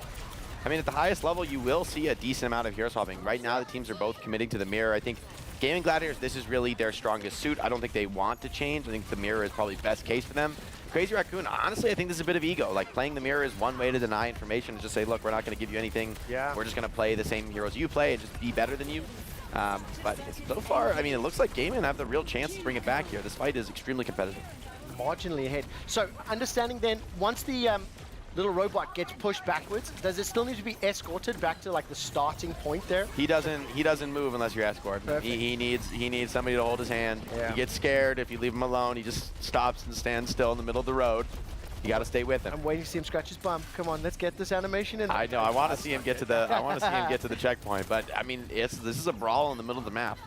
I mean, at the highest level, you will see a decent amount of hero swapping. Right now, the teams are both committing to the mirror. I think Gaming Gladiators, this is really their strongest suit. I don't think they want to change. I think the mirror is probably best case for them. Crazy Raccoon, honestly, I think this is a bit of ego. Like, playing the mirror is one way to deny information. Just say, look, we're not going to give you anything. Yeah. We're just going to play the same heroes you play and just be better than you. But so far, I mean, it looks like Gaming have the real chance to bring it back here. This fight is extremely competitive. Marginally ahead. So, understanding then, once the little robot gets pushed backwards, does it still need to be escorted back to like the starting point there? He doesn't move unless you're escorted. He needs somebody to hold his hand. Yeah. He gets scared if you leave him alone. He just stops and stands still in the middle of the road. You got to stay with him. I'm waiting to see him scratch his bum. Come on, let's get this animation in. I know. I want to see him get to the. I want to see him get to the checkpoint. But I mean, this is a brawl in the middle of the map.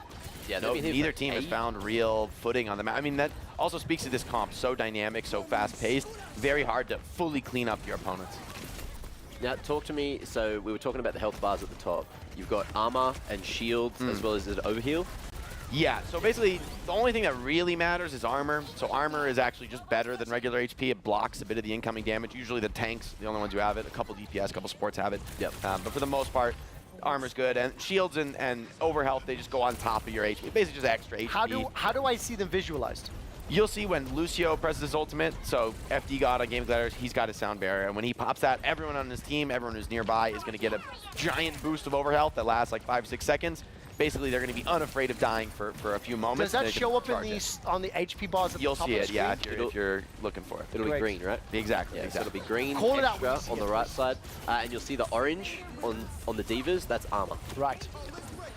Yeah, neither team has found real footing on the map. I mean, that also speaks to this comp. So dynamic, so fast-paced. Very hard to fully clean up your opponents. Now, talk to me. So we were talking about the health bars at the top. You've got armor and shields as well as an overheal. Yeah, so basically, the only thing that really matters is armor. So armor is actually just better than regular HP. It blocks a bit of the incoming damage. Usually the tanks, the only ones who have it. A couple DPS, a couple sports have it. Yep. But for the most part, armor's good. And shields and over health, they just go on top of your HP. Basically just extra HP. How do I see them visualized? You'll see when Lucio presses his ultimate, so FD God on Gaming Gladiators, he's got his sound barrier. And when he pops that, everyone on his team, everyone who's nearby is going to get a giant boost of overhealth that lasts like 5 or 6 seconds. Basically, they're going to be unafraid of dying for a few moments. Does that show up in on the HP bars at You'll the top see of it, the yeah, screen? if you're looking for it. It'll be green, right? Exactly. Yeah, so it'll be green Call it out when extra you see on the it, right please. side. And you'll see the orange on the divas, that's armor. Right.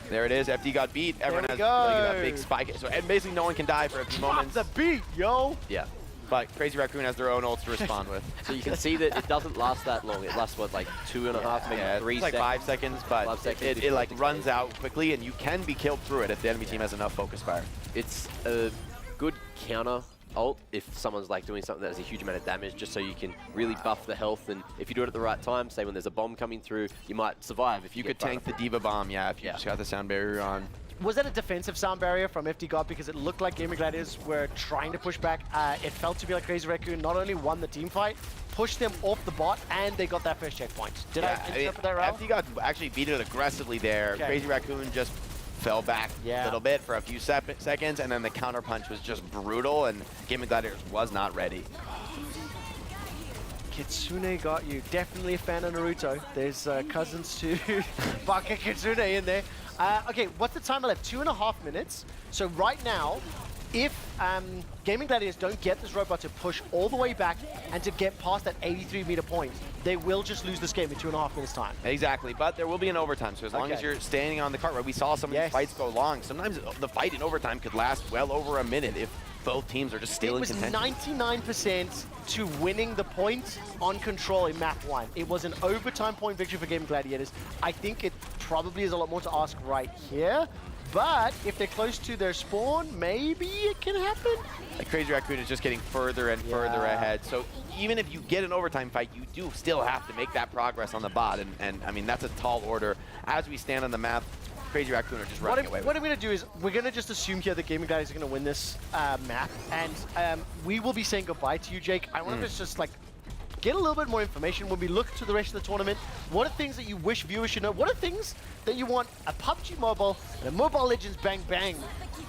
There it is. FD got beat. Everyone has that big spike. So and basically, no one can die for a few moments. The beat, yo. Yeah. But Crazy Raccoon has their own ults to respond with. So you can see that it doesn't last that long. It lasts, what, like 2.5, maybe 3 it's like seconds? 5 seconds, but 5 seconds it like runs out quickly, and you can be killed through it if the enemy team has enough focus fire. It's a good counter ult if someone's like doing something that has a huge amount of damage, just so you can really buff the health. And if you do it at the right time, say when there's a bomb coming through, you might survive. If You could tank the Diva Bomb, yeah, if you just got the sound barrier on. Was that a defensive sound barrier from FD God? Because it looked like Gaming Gladiators were trying to push back. It felt to be like Crazy Raccoon not only won the team fight, pushed them off the bot, and they got that first checkpoint. Did I interpret that right? FD God actually beat it aggressively there. Okay. Crazy Raccoon just fell back a little bit for a few seconds, and then the counter punch was just brutal, and Gaming Gladiators was not ready. Kitsune got you. Definitely a fan of Naruto. There's cousins to Baka Kitsune in there. Okay, what's the timer left? 2.5 minutes. So right now, if Gaming Gladiators don't get this robot to push all the way back and to get past that 83-meter point, they will just lose this game in 2.5 minutes time. Exactly, but there will be an overtime, so as long as you're standing on the cart, right? We saw some of these fights go long. Sometimes the fight in overtime could last well over a minute if both teams are just still in contention. It was 99% to winning the point on control in map 1. It was an overtime point victory for Gaming Gladiators. I think it probably is a lot more to ask right here. But if they're close to their spawn, maybe it can happen. Like Crazy Raccoon is just getting further and further ahead. So even if you get an overtime fight, you do still have to make that progress on the bot. And I mean, that's a tall order. As we stand on the map, Crazy Raccoon are just running away. What I'm going to do is we're going to just assume here that Gaming Gladiators are going to win this map. And we will be saying goodbye to you, Jake. I want to just like get a little bit more information when we look to the rest of the tournament. What are things that you wish viewers should know? What are things that you want a PUBG Mobile and a Mobile Legends Bang Bang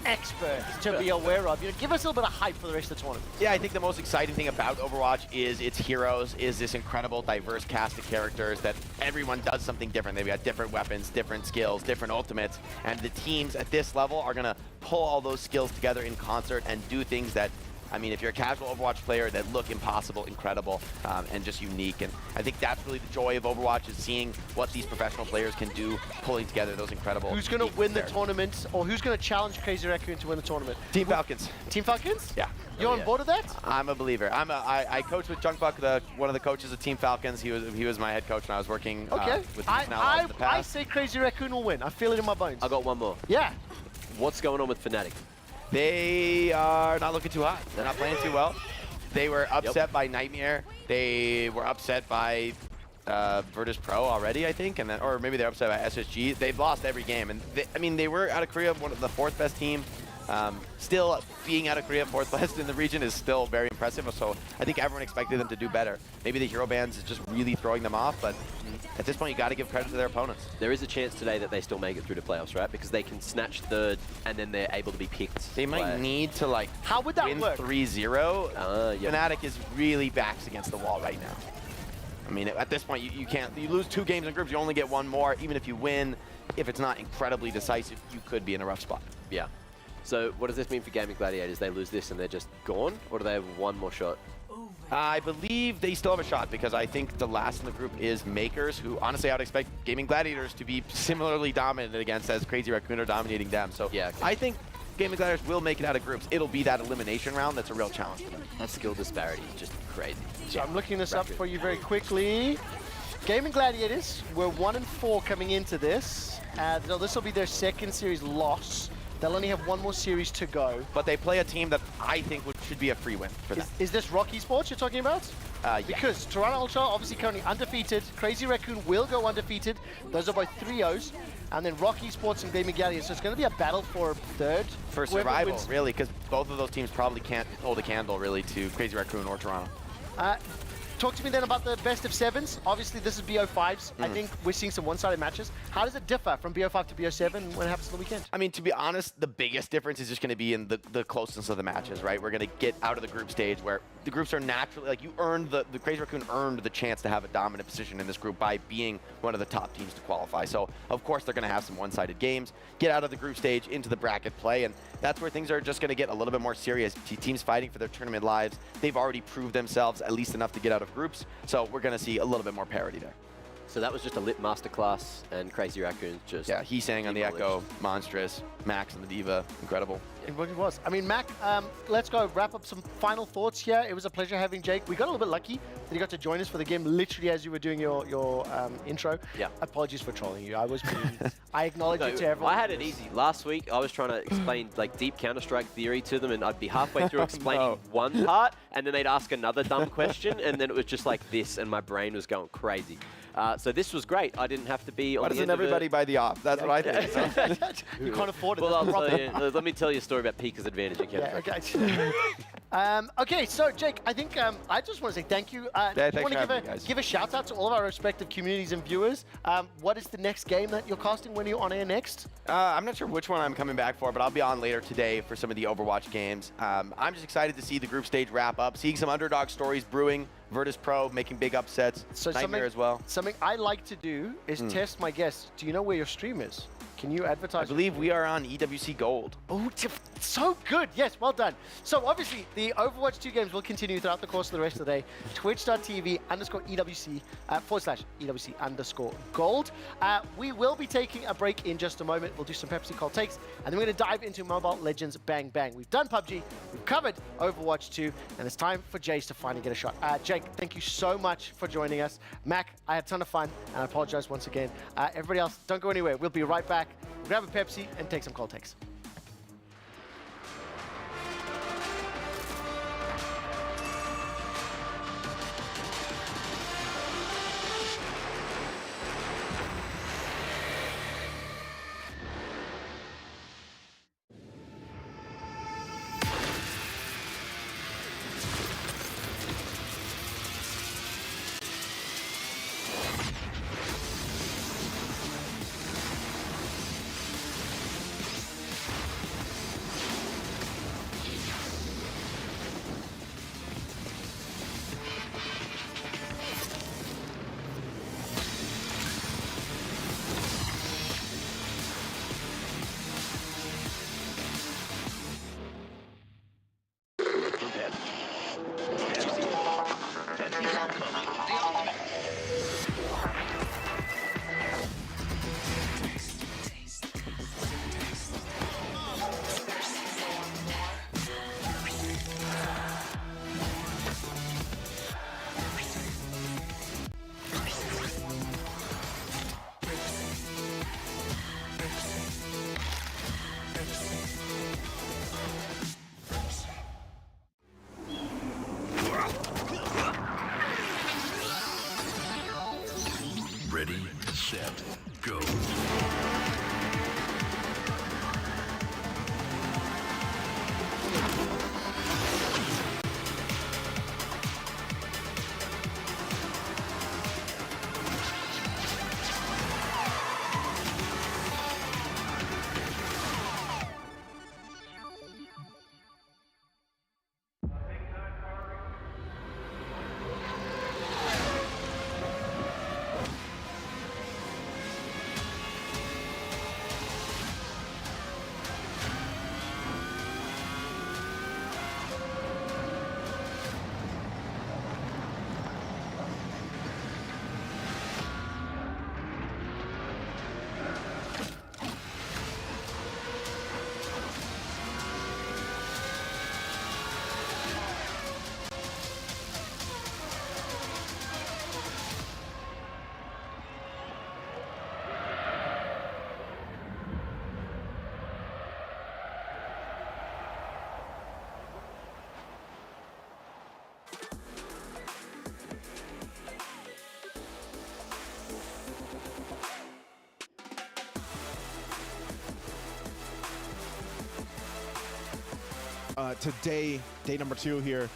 expert to be aware of? You know, give us a little bit of hype for the rest of the tournament. Yeah, I think the most exciting thing about Overwatch is its heroes, is this incredible diverse cast of characters that everyone does something different. They've got different weapons, different skills, different ultimates, and the teams at this level are going to pull all those skills together in concert and do things that, I mean, if you're a casual Overwatch player, that look impossible, incredible, and just unique. And I think that's really the joy of Overwatch, is seeing what these professional players can do, pulling together those incredible... Who's going to win the tournament, or who's going to challenge Crazy Raccoon to win the tournament? Team Falcons. Team Falcons? Yeah. You're on board with that? I'm a believer. I coach with Junkbuck, one of the coaches of Team Falcons. He was my head coach when I was working with Team Snell in the past. I say Crazy Raccoon will win. I feel it in my bones. I got one more. Yeah. What's going on with Fnatic? They are not looking too hot. They're not playing too well. They were upset by Nightmare. They were upset by Virtus Pro already, I think, and then, or maybe they're upset by SSG. They've lost every game, and they were out of Korea, one of the 4th best team. Still, being out of Korea 4th best in the region is still very impressive, so I think everyone expected them to do better. Maybe the hero bans is just really throwing them off, but at this point, you got to give credit to their opponents. There is a chance today that they still make it through to playoffs, right? Because they can snatch third, and then they're able to be picked. They might need to, like, how would that win work? 3-0. Fnatic is really backs against the wall right now. I mean, at this point, you can't. You lose 2 games in groups, you only get 1 more. Even if you win, if it's not incredibly decisive, you could be in a rough spot. Yeah. So what does this mean for Gaming Gladiators? They lose this and they're just gone? Or do they have 1 more shot? I believe they still have a shot because I think the last in the group is Makers, who honestly I would expect Gaming Gladiators to be similarly dominant against as Crazy Raccoon are dominating them. So yeah, I think Gaming Gladiators will make it out of groups. It'll be that elimination round that's a real challenge for them. That skill disparity is just crazy. So I'm looking this up for you very quickly. Gaming Gladiators were 1-4 coming into this. So this will be their 2nd series loss. They'll only have 1 more series to go. But they play a team that I think should be a free win for them. Is this Rock Esports you're talking about? Yeah. Because Toronto Ultra obviously currently undefeated. Crazy Raccoon will go undefeated. Those are both 3-0s. And then Rock Esports and Gaming Gladiators. So it's going to be a battle for 3rd. For survival, really, because both of those teams probably can't hold a candle, really, to Crazy Raccoon or Toronto. Talk to me then about the best of 7s. Obviously, this is BO5s. I think we're seeing some one-sided matches. How does it differ from BO5 to BO7 when it happens on the weekend? I mean, to be honest, the biggest difference is just going to be in the closeness of the matches, right? We're going to get out of the group stage where the groups are naturally, like, you earned, the Crazy Raccoon earned the chance to have a dominant position in this group by being one of the top teams to qualify. So, of course, they're going to have some one-sided games, get out of the group stage into the bracket play, and that's where things are just going to get a little bit more serious. Teams fighting for their tournament lives. They've already proved themselves at least enough to get out of groups. So we're going to see a little bit more parity there. So that was just a lit masterclass, and Crazy Raccoons just... Yeah, he sang on the Echo, monstrous, Max on the Diva, incredible. It really was. I mean, Mac, let's go wrap up some final thoughts here. It was a pleasure having Jake. We got a little bit lucky that he got to join us for the game literally as you were doing your intro. Yeah. Apologies for trolling you. I was mean. I acknowledge it to everyone. I had it easy. Last week, I was trying to explain like deep Counter-Strike theory to them, and I'd be halfway through explaining one part, and then they'd ask another dumb question, and then it was just like this, and my brain was going crazy. So this was great. I didn't have to be on Why the doesn't end of everybody it. buy the op? That's what I think. You can't afford it. Well, I'll tell you, let me tell you a story about Pika's advantage in Counter-Strike. Okay, so Jake, I think I just want to say thank you. Thanks you want for to having me, guys. give a shout out to all of our respective communities and viewers. What is the next game that you're casting? When are you on air next? I'm not sure which one I'm coming back for, but I'll be on later today for some of the Overwatch games. I'm just excited to see the group stage wrap up, seeing some underdog stories brewing. Virtus Pro making big upsets. So Nightmare as well. Something I like to do is test my guests. Do you know where your stream is? Can you advertise? I believe we are on EWC Gold. Oh, so good. Yes, well done. So obviously, the Overwatch 2 games will continue throughout the course of the rest of the day. Twitch.tv/EWC /EWC_gold. We will be taking a break in just a moment. We'll do some Pepsi cold takes, and then we're going to dive into Mobile Legends Bang Bang. We've done PUBG, we've covered Overwatch 2, and it's time for Jace to finally get a shot. Jake, thank you so much for joining us. Mac, I had a ton of fun, and I apologize once again. Everybody else, don't go anywhere. We'll be right back. Grab a Pepsi and take some cold takes. Ready, set, go. to day number 2 here.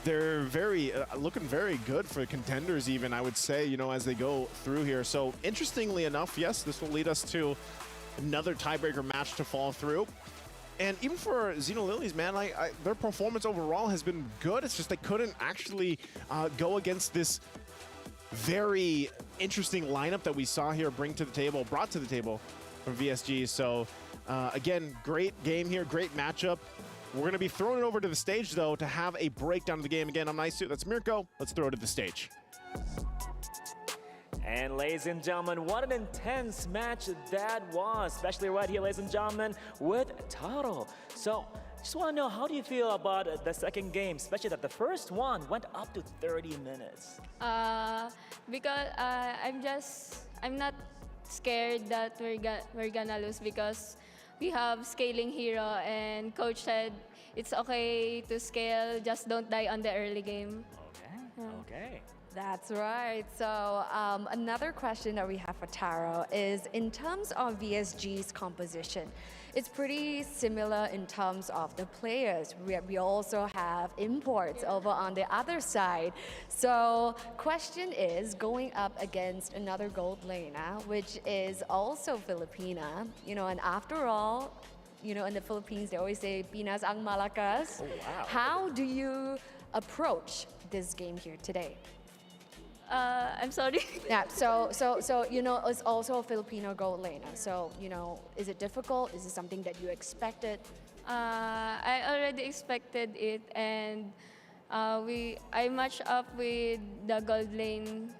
They're very looking very good for contenders even, I would say, you know, as they go through here. So interestingly enough, yes, this will lead us to another tiebreaker match to fall through. And even for Xeno Lilies, man, their performance overall has been good. It's just they couldn't actually go against this very interesting lineup that we saw here brought to the table from VSG. So again, great game here, great matchup. We're going to be throwing it over to the stage, though, to have a breakdown of the game. Again, I'm Nice. That's Mirko. Let's throw it to the stage. And ladies and gentlemen, what an intense match that was, especially right here, ladies and gentlemen, with Taro. So, just want to know, how do you feel about the second game, especially that the first one went up to 30 minutes? Because I'm not scared that we're gonna lose because we have scaling hero, and coach said it's okay to scale, just don't die on the early game. Okay. That's right. So another question that we have for Taro is, in terms of VSG's composition, it's pretty similar in terms of the players. We also have imports over on the other side. So question is, going up against another gold laner, which is also Filipina, you know, and after all, you know, in the Philippines, they always say, Pinas ang malakas. Oh, wow. How do you approach this game here today? I'm sorry. Yeah, so you know, it's also a Filipino gold laner. So, you know, is it difficult? Is it something that you expected? I already expected it, and I matched up with the gold lane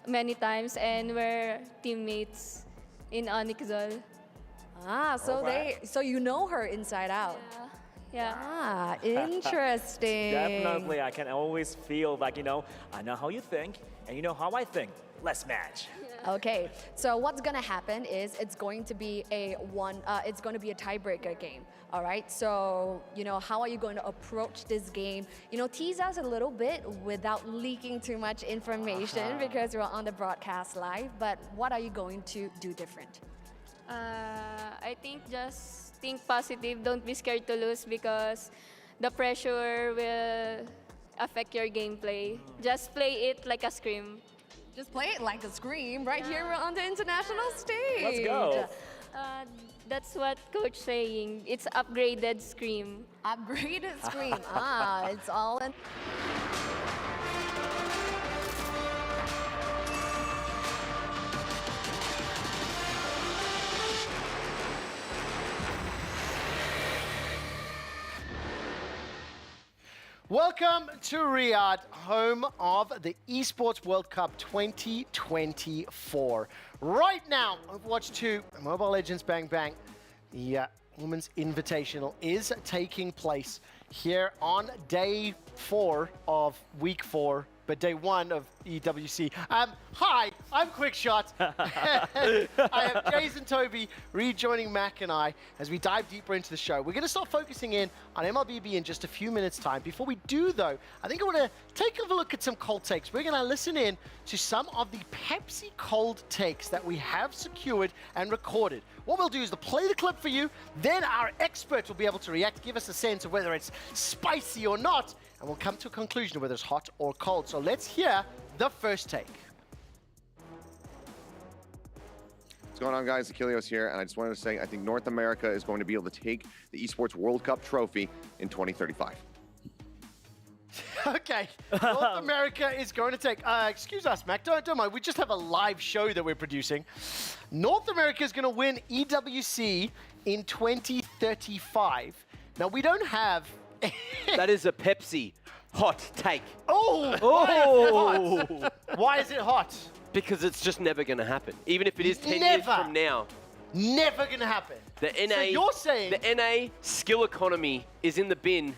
many times, and we're teammates in Onyxol. Ah, so so you know her inside out. Yeah. Ah, interesting. Definitely, I can always feel like, you know, I know how you think, and you know how I think. Let's match. Okay, so what's gonna happen is it's going to be a tiebreaker game. All right, so you know, how are you going to approach this game? You know, tease us a little bit without leaking too much information because we're on the broadcast live. But what are you going to do different? I think just think positive. Don't be scared to lose because the pressure will affect your gameplay. Just play it like a scream. Just play it like a scream right here on the international stage. Let's go. That's what coach saying. It's upgraded scream. Upgraded scream. It's all in. Welcome to Riyadh, home of the Esports World Cup 2024. Right now, Overwatch 2, Mobile Legends Bang Bang, the Women's Invitational is taking place here on day 4 of week 4, but day 1 of EWC. Hi, I'm Quickshot. I have Jason, Toby rejoining Mac and I as we dive deeper into the show. We're going to start focusing in on MLBB in just a few minutes' time. Before we do, though, I think I want to take a look at some cold takes. We're going to listen in to some of the Pepsi cold takes that we have secured and recorded. What we'll do is to play the clip for you, then our experts will be able to react, give us a sense of whether it's spicy or not, and we'll come to a conclusion of whether it's hot or cold. So let's hear the first take. What's going on, guys? Achilleos here, and I just wanted to say I think North America is going to be able to take the Esports World Cup trophy in 2035. Okay, North America is going to take, excuse us, Mac, don't mind, we just have a live show that we're producing. North America is going to win EWC in 2035. Now, we don't have... That is a Pepsi hot take. Oh! Why is it hot? Because it's just never going to happen. Even if it is 10 years from now. Never going to happen. The NA, so you're saying... The NA skill economy is in the bin,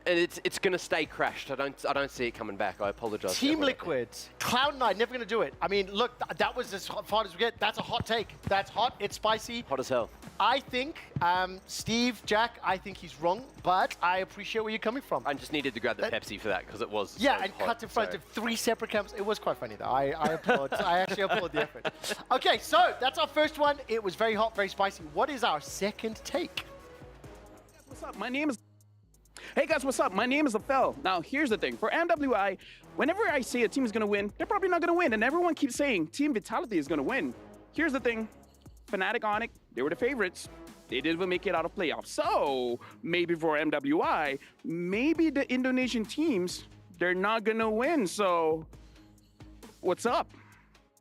and it's going to stay crashed. I don't see it coming back. I apologize. Team Liquid, Cloud9, never going to do it. I mean, look, that was as far as we get. That's a hot take. That's hot. It's spicy. Hot as hell. I think, Steve, Jack, I think he's wrong, but I appreciate where you're coming from. I just needed to grab the Pepsi for that because it was yeah, so and hot, cut in front of 3 separate camps. It was quite funny, though. I applaud. I actually applaud the effort. Okay, so that's our first one. It was very hot, very spicy. What is our second take? what's up? My name is... Hey guys, what's up? My name is LaFell. Now, here's the thing. For MWI, whenever I say a team is going to win, they're probably not going to win. And everyone keeps saying Team Vitality is going to win. Here's the thing. Fnatic, Onyx, they were the favorites. They didn't make it out of playoffs. So, maybe for MWI, maybe the Indonesian teams, they're not going to win. So, what's up?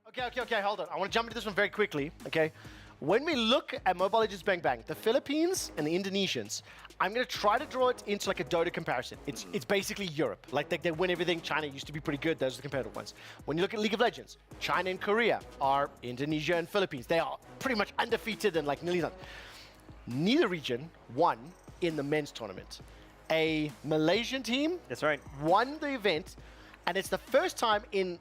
Okay, hold on. I want to jump into this one very quickly, okay? When we look at Mobile Legends Bang Bang, the Philippines and the Indonesians, I'm going to try to draw it into like a Dota comparison. It's basically Europe. Like they win everything. China used to be pretty good. Those are the competitive ones. When you look at League of Legends, China and Korea are Indonesia and Philippines. They are pretty much undefeated and like nearly done. Neither region won in the men's tournament. A Malaysian team won the event, and it's the first time in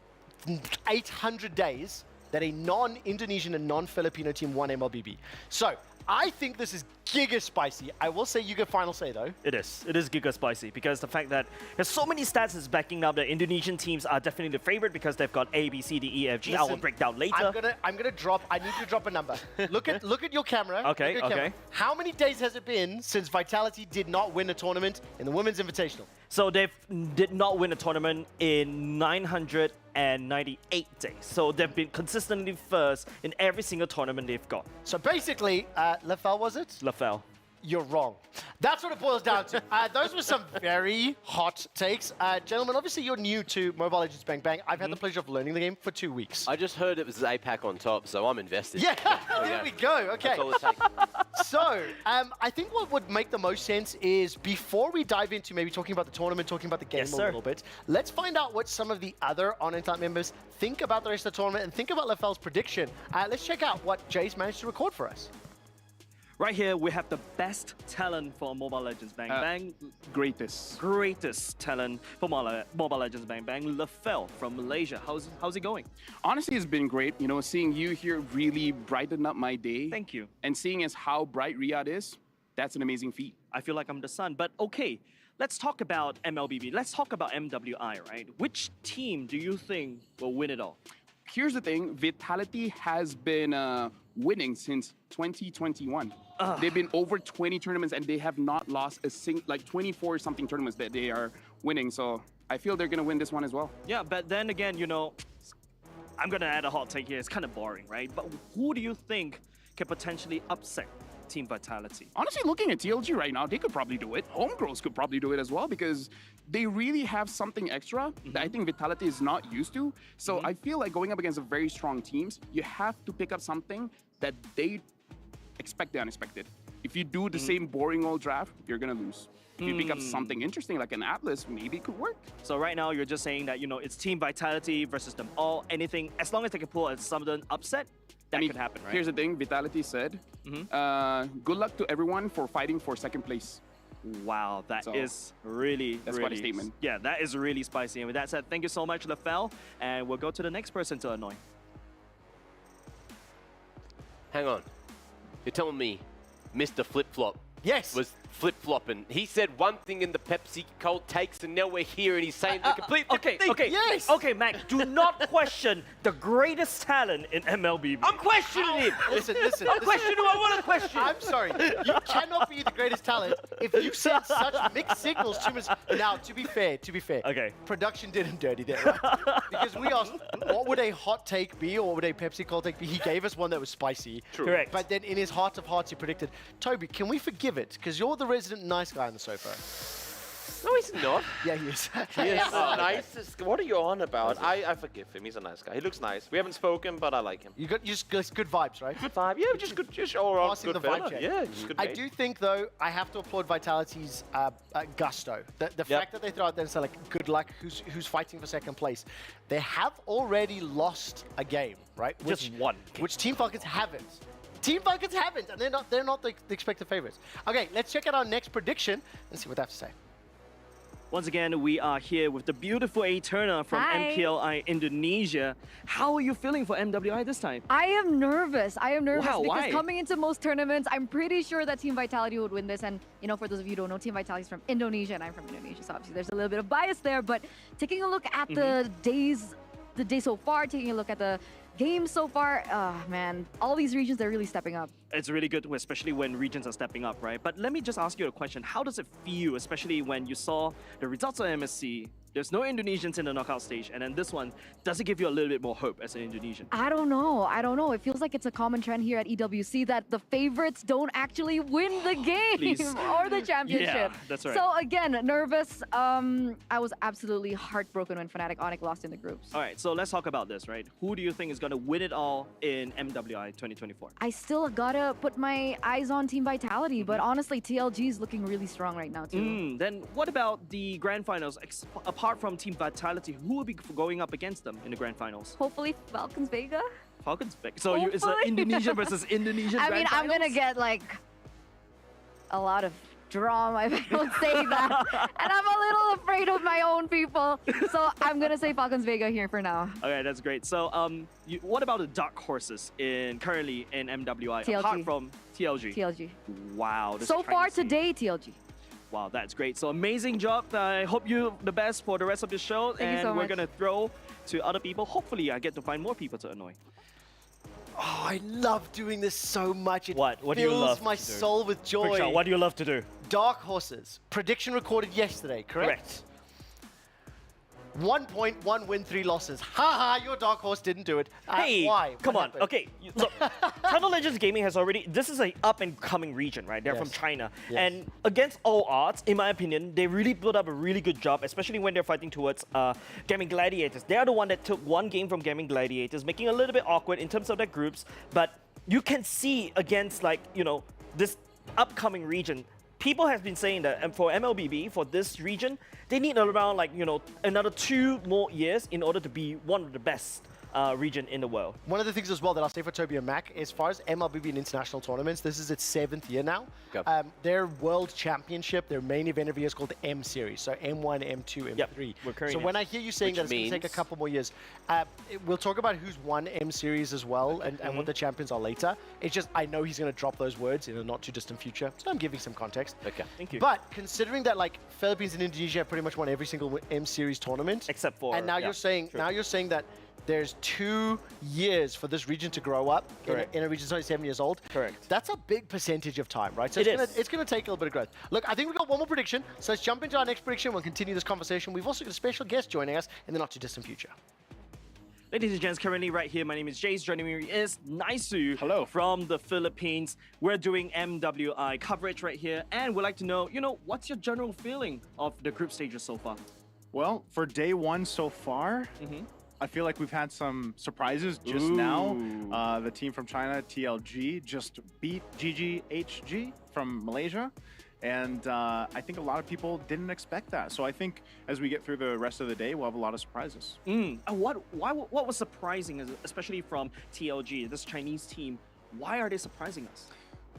800 days that a non-Indonesian and non-Filipino team won MLBB. So, I think this is giga spicy. I will say you get final say though. It is giga spicy because the fact that there's so many stats is backing up that Indonesian teams are definitely the favorite because they've got A, B, C, D, E, F, G. I will break down later. I'm gonna drop. I need to drop a number. Look at your camera. Okay. Camera. How many days has it been since Vitality did not win a tournament in the Women's Invitational? So they did not win a tournament in 998 days. So they've been consistently first in every single tournament they've got. So basically, LaFell was it? LaFell. You're wrong. That's what it boils down to. Those were some very hot takes. Gentlemen, obviously you're new to Mobile Legends Bang Bang. I've had the pleasure of learning the game for 2 weeks. I just heard it was APAC on top, so I'm invested. Yeah, there we go. Okay. That's all it takes. So, I think what would make the most sense is before we dive into maybe talking about the tournament, talking about the game a little bit, let's find out what some of the other On-Entite members think about the rest of the tournament and think about LaFell's prediction. Let's check out what Jay's managed to record for us. Right here, we have the best talent for Mobile Legends Bang Bang. Greatest talent for Mobile Legends Bang Bang. LaFell from Malaysia. How's it going? Honestly, it's been great. You know, seeing you here really brightened up my day. Thank you. And seeing as how bright Riyadh is, that's an amazing feat. I feel like I'm the sun. But okay, let's talk about MLBB. Let's talk about MWI, right? Which team do you think will win it all? Here's the thing. Vitality has been winning since 2021. They've been over 20 tournaments and they have not lost a single, like 24 something tournaments that they are winning. So I feel they're going to win this one as well. Yeah, but then again, you know, I'm going to add a hot take here. It's kind of boring, right? But who do you think can potentially upset Team Vitality? Honestly, looking at TLG right now, they could probably do it. Homegrows could probably do it as well because they really have something extra that I think Vitality is not used to. So I feel like going up against a very strong teams, you have to pick up something that they expect the unexpected. If you do the same boring old draft, you're going to lose. If you pick up something interesting like an Atlas, maybe it could work. So right now, you're just saying that, you know, it's Team Vitality versus them all. Anything, as long as they can pull a sudden upset, that could happen, right? Here's the thing, Vitality said, good luck to everyone for fighting for second place. Wow, that is really, that's quite a statement. Yeah, that is really spicy. And with that said, thank you so much, LaFell. And we'll go to the next person to annoy. Hang on. You're telling me Mr. Flip-Flop was flip-flopping. He said one thing in the Pepsi cold takes, and now we're here and he's saying the complete thing. Okay, Mac, do not question the greatest talent in MLBB. I'm questioning him. Listen. I'm questioning who I want to question. I'm sorry. You cannot be the greatest talent if you send such mixed signals to us. Now, to be fair, okay, production did him dirty there, right? Because we asked, what would a hot take be, or what would a Pepsi cold take be? He gave us one that was spicy. True. Correct. But then in his heart of hearts, he predicted, Toby, can we forgive it? Because you're the resident nice guy on the sofa. No, he's not. Yeah, he is. He is the nicest. What are you on about? I forgive him. He's a nice guy. He looks nice. We haven't spoken, but I like him. You got just good vibes, right? Good vibe. Yeah, just good. Just all around Passing good the vibe fella. check. Yeah, just good. I mate. do think, though, I have to applaud Vitality's gusto. The fact that they throw out there and say, like, good luck, who's fighting for second place. They have already lost a game, right? Just one. Which Team Falcons haven't. Team Falcons haven't, and they're not the expected favorites. Okay, let's check out our next prediction and see what they have to say. Once again, we are here with the beautiful Eterna from MPLI Indonesia. How are you feeling for MWI this time? I am nervous. Wow, because why? coming into most tournaments, I'm pretty sure that Team Vitality would win this. And, you know, for those of you who don't know, Team Vitality is from Indonesia, and I'm from Indonesia. So obviously there's a little bit of bias there. But taking a look at the day so far, taking a look at the games so far, man, all these regions, they're really stepping up. It's really good, especially when regions are stepping up, right? But let me just ask you a question. How does it feel, especially when you saw the results of MSC? There's no Indonesians in the knockout stage, and then this one, does it give you a little bit more hope as an Indonesian? I don't know. It feels like it's a common trend here at EWC that the favorites don't actually win the game or the championship. Yeah, that's right. So again, nervous. I was absolutely heartbroken when Fnatic Onyx lost in the groups. All right, so let's talk about this, right? Who do you think is going to win it all in MWI 2024? I still gotta put my eyes on Team Vitality, but honestly, TLG is looking really strong right now too. Then what about the grand finals? Apart from Team Vitality, who will be going up against them in the grand finals? Hopefully Falcons Vega. Falcons Vega. So it's an Indonesian versus Indonesian I mean, I'm gonna get like a lot of drama if I don't say that. And I'm a little afraid of my own people. So I'm gonna say Falcons Vega here for now. Okay, that's great. So what about the dark horses currently in MWI TLG. apart from TLG? TLG. Wow. this So far Chinese team. today, TLG. Wow, that's great. So amazing job. I hope you the best for the rest of the show. Thank you so we're much. gonna throw to other people. Hopefully I get to find more people to annoy. Oh, I love doing this so much. It What do you love fills my to do? soul with joy. Quickshot, what do you love to do? Dark horses. Prediction recorded yesterday, correct? 1 point, 1 win, 3 losses. Haha, your dark horse didn't do it. Hey, why? come What on. happened? Okay, look, Tunnel Legends Gaming has already. This is an up and coming region, right? They're from Yes. China, Yes. and against all odds, in my opinion, they really put up a really good job, especially when they're fighting towards Gaming Gladiators. They are the one that took one game from Gaming Gladiators, making it a little bit awkward in terms of their groups. But you can see against this upcoming region. People have been saying that for MLBB, for this region, they need around another 2 more years in order to be one of the best region in the world. One of the things as well that I'll say for Toby and Mac, as far as MLBB and international tournaments, this is its 7th year now. Yep. Their world championship, their main event every year is called the M Series, so M1, M2, M3. We're currently So when I hear you saying that it's going to take a couple more years, we'll talk about who's won M Series as well and what the champions are later. It's just, I know he's going to drop those words in a not too distant future, so I'm giving some context. Okay. Thank you. But considering that Philippines and Indonesia have pretty much won every single M Series tournament, except for, and now you're saying that there's 2 years for this region to grow up in a region that's only 7 years old. Correct. That's a big percentage of time, right? So it's going to take a little bit of growth. Look, I think we've got one more prediction. So let's jump into our next prediction. We'll continue this conversation. We've also got a special guest joining us in the not too distant future. Ladies and gents, currently right here, my name is Jace. Joining me is Naisu. Hello. From the Philippines. We're doing MWI coverage right here, and we'd like to know, what's your general feeling of the group stages so far? Well, for day 1 so far, I feel like we've had some surprises just now. The team from China, TLG, just beat GGHG from Malaysia. And I think a lot of people didn't expect that. So I think as we get through the rest of the day, we'll have a lot of surprises. And what was surprising, especially from TLG, this Chinese team? Why are they surprising us?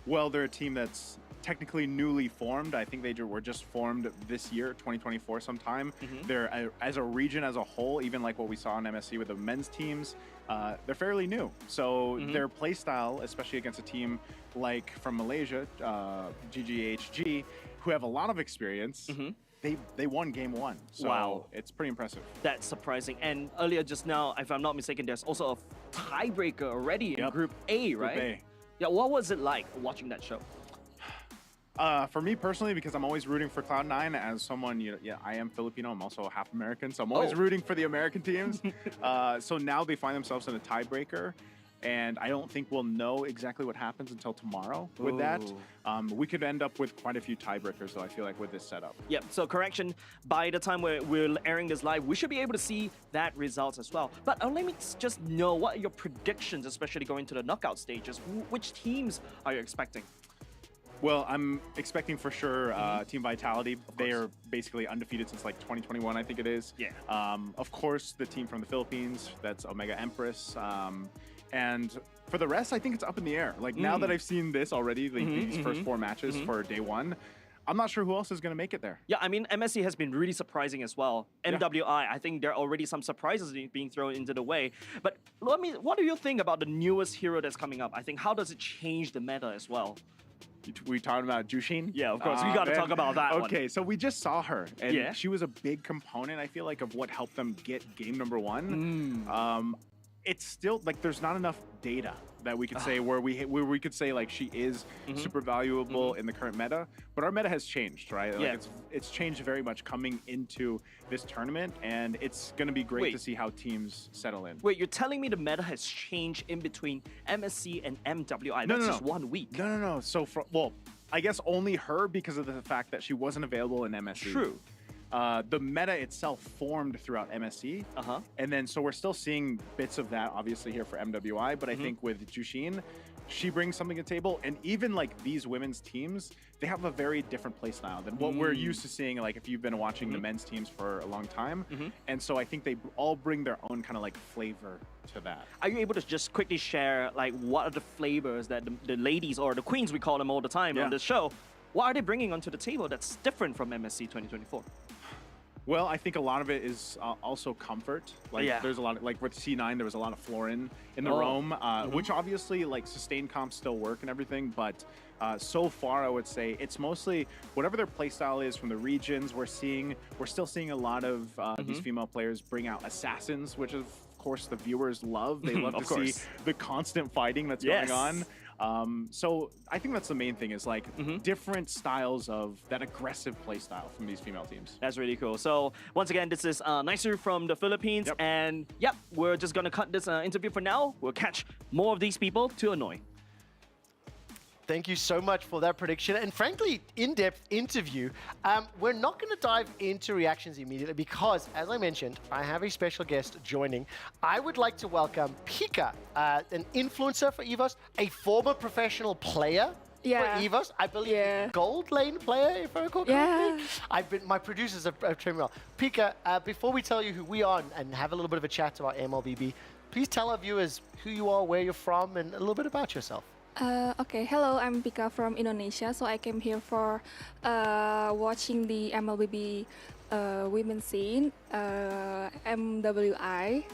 Well, they're a team that's technically newly formed. I think they were just formed this year, 2024 sometime. They're, as a region as a whole, even like what we saw in MSC with the men's teams, they're fairly new. So their play style, especially against a team like from Malaysia, GGHG, who have a lot of experience, they won game 1. So wow. It's pretty impressive. That's surprising. And earlier just now, if I'm not mistaken, there's also a tiebreaker already in Group A, right? Group A. Yeah, what was it like watching that show? For me personally, because I'm always rooting for Cloud9 as someone, I am Filipino, I'm also half American, so I'm always rooting for the American teams. So now they find themselves in a tiebreaker, and I don't think we'll know exactly what happens until tomorrow with that. We could end up with quite a few tiebreakers, though, I feel like, with this setup. Yep, so correction, by the time we're airing this live, we should be able to see that results as well. But let me just know, what are your predictions, especially going to the knockout stages? Which teams are you expecting? Well, I'm expecting for sure Team Vitality. They are basically undefeated since like 2021, I think it is. Yeah. Of course, the team from the Philippines, that's Omega Empress. And for the rest, I think it's up in the air. Like now that I've seen this already, these first 4 matches for day 1, I'm not sure who else is going to make it there. Yeah, I mean, MSC has been really surprising as well. MWI, I think there are already some surprises being thrown into the way. But what do you think about the newest hero that's coming up? I think, how does it change the meta as well? We talking about Jushin? Yeah, of course. We got to talk about that one. Okay, so we just saw her, and she was a big component, I feel like, of what helped them get game number 1. it's still like there's not enough data that we could say where we could say like she is super valuable in the current meta, but our meta has changed, right? Yeah. Like it's changed very much coming into this tournament, and it's going to be great to see how teams settle in. Wait, you're telling me the meta has changed in between MSC and MWI? No, That's no, just 1 week. No. So well, I guess only her because of the fact that she wasn't available in MSC. True. The meta itself formed throughout MSC, and then so we're still seeing bits of that obviously here for MWI, but I think with Jushin, she brings something to the table, and even like these women's teams, they have a very different play style than what we're used to seeing, like if you've been watching the men's teams for a long time, and so I think they all bring their own kind of like flavor to that. Are you able to just quickly share like what are the flavors that the ladies, or the queens we call them all the time on this show, what are they bringing onto the table that's different from MSC 2024? Well, I think a lot of it is also comfort. Like there's a lot of, like with C9, there was a lot of Florin in the roam, which obviously like sustained comps still work and everything, but so far I would say it's mostly whatever their playstyle is from the regions. We're still seeing a lot of these female players bring out assassins, which of course the viewers love. They love to see the constant fighting that's going on. So I think that's the main thing is like different styles of that aggressive play style from these female teams. That's really cool. So once again, this is Nicer from the Philippines. And we're just going to cut this interview for now. We'll catch more of these people to annoy. Thank you so much for that prediction and frankly, in-depth interview. We're not going to dive into reactions immediately because, as I mentioned, I have a special guest joining. I would like to welcome Pika, an influencer for EVOS, a former professional player for EVOS. I believe gold lane player, if I recall correctly. My producers have trained me well. Pika, before we tell you who we are and have a little bit of a chat about MLBB, please tell our viewers who you are, where you're from, and a little bit about yourself. Okay, hello, I'm Pika from Indonesia. So I came here for watching the MLBB women's scene, MWI,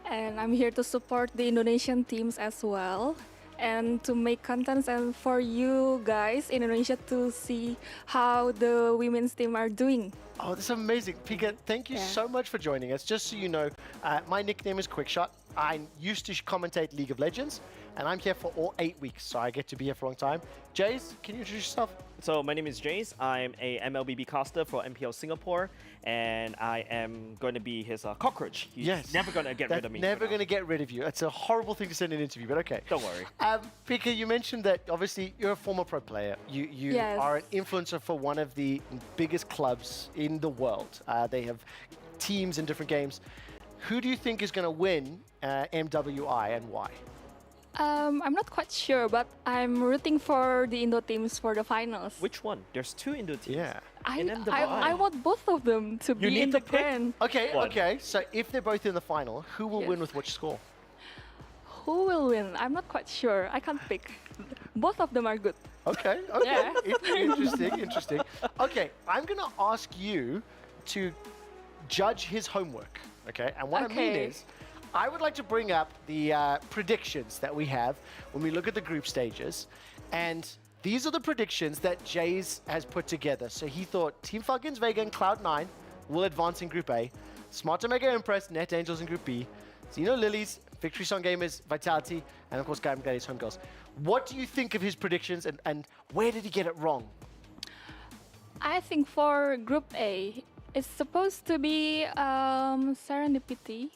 and I'm here to support the Indonesian teams as well, and to make contents and for you guys in Indonesia to see how the women's team are doing. Oh, that's amazing. Pika, thank you so much for joining us. Just so you know, my nickname is Quickshot. I used to commentate League of Legends, and I'm here for all 8 weeks, so I get to be here for a long time. Jace, can you introduce yourself? So my name is Jace. I'm a MLBB caster for MPL Singapore, and I am going to be his cockroach. He's never going to get rid of me. Never going to get rid of you. It's a horrible thing to say in an interview, but okay. Don't worry. Pika, you mentioned that obviously you're a former pro player. You are an influencer for one of the biggest clubs in the world. They have teams in different games. Who do you think is going to win MWI and why? I'm not quite sure, but I'm rooting for the Indo teams for the finals. Which one? There's 2 Indo teams. Yeah. I want both of them to be in the grand. Okay. So if they're both in the final, who will win with which score? Who will win? I'm not quite sure. I can't pick. Both of them are good. Okay. Interesting. Okay, I'm going to ask you to judge his homework. Okay, and what I mean is, I would like to bring up the predictions that we have when we look at the group stages. And these are the predictions that Jays has put together. So he thought Team Falcons, Vega, and Cloud9 will advance in Group A. Smarter Mega Impress, Net Angels in Group B. Xeno Lilies, Victory Song Gamers, Vitality, and of course, Gaim Gladius Homegirls. What do you think of his predictions and where did he get it wrong? I think for Group A, it's supposed to be Serendipity,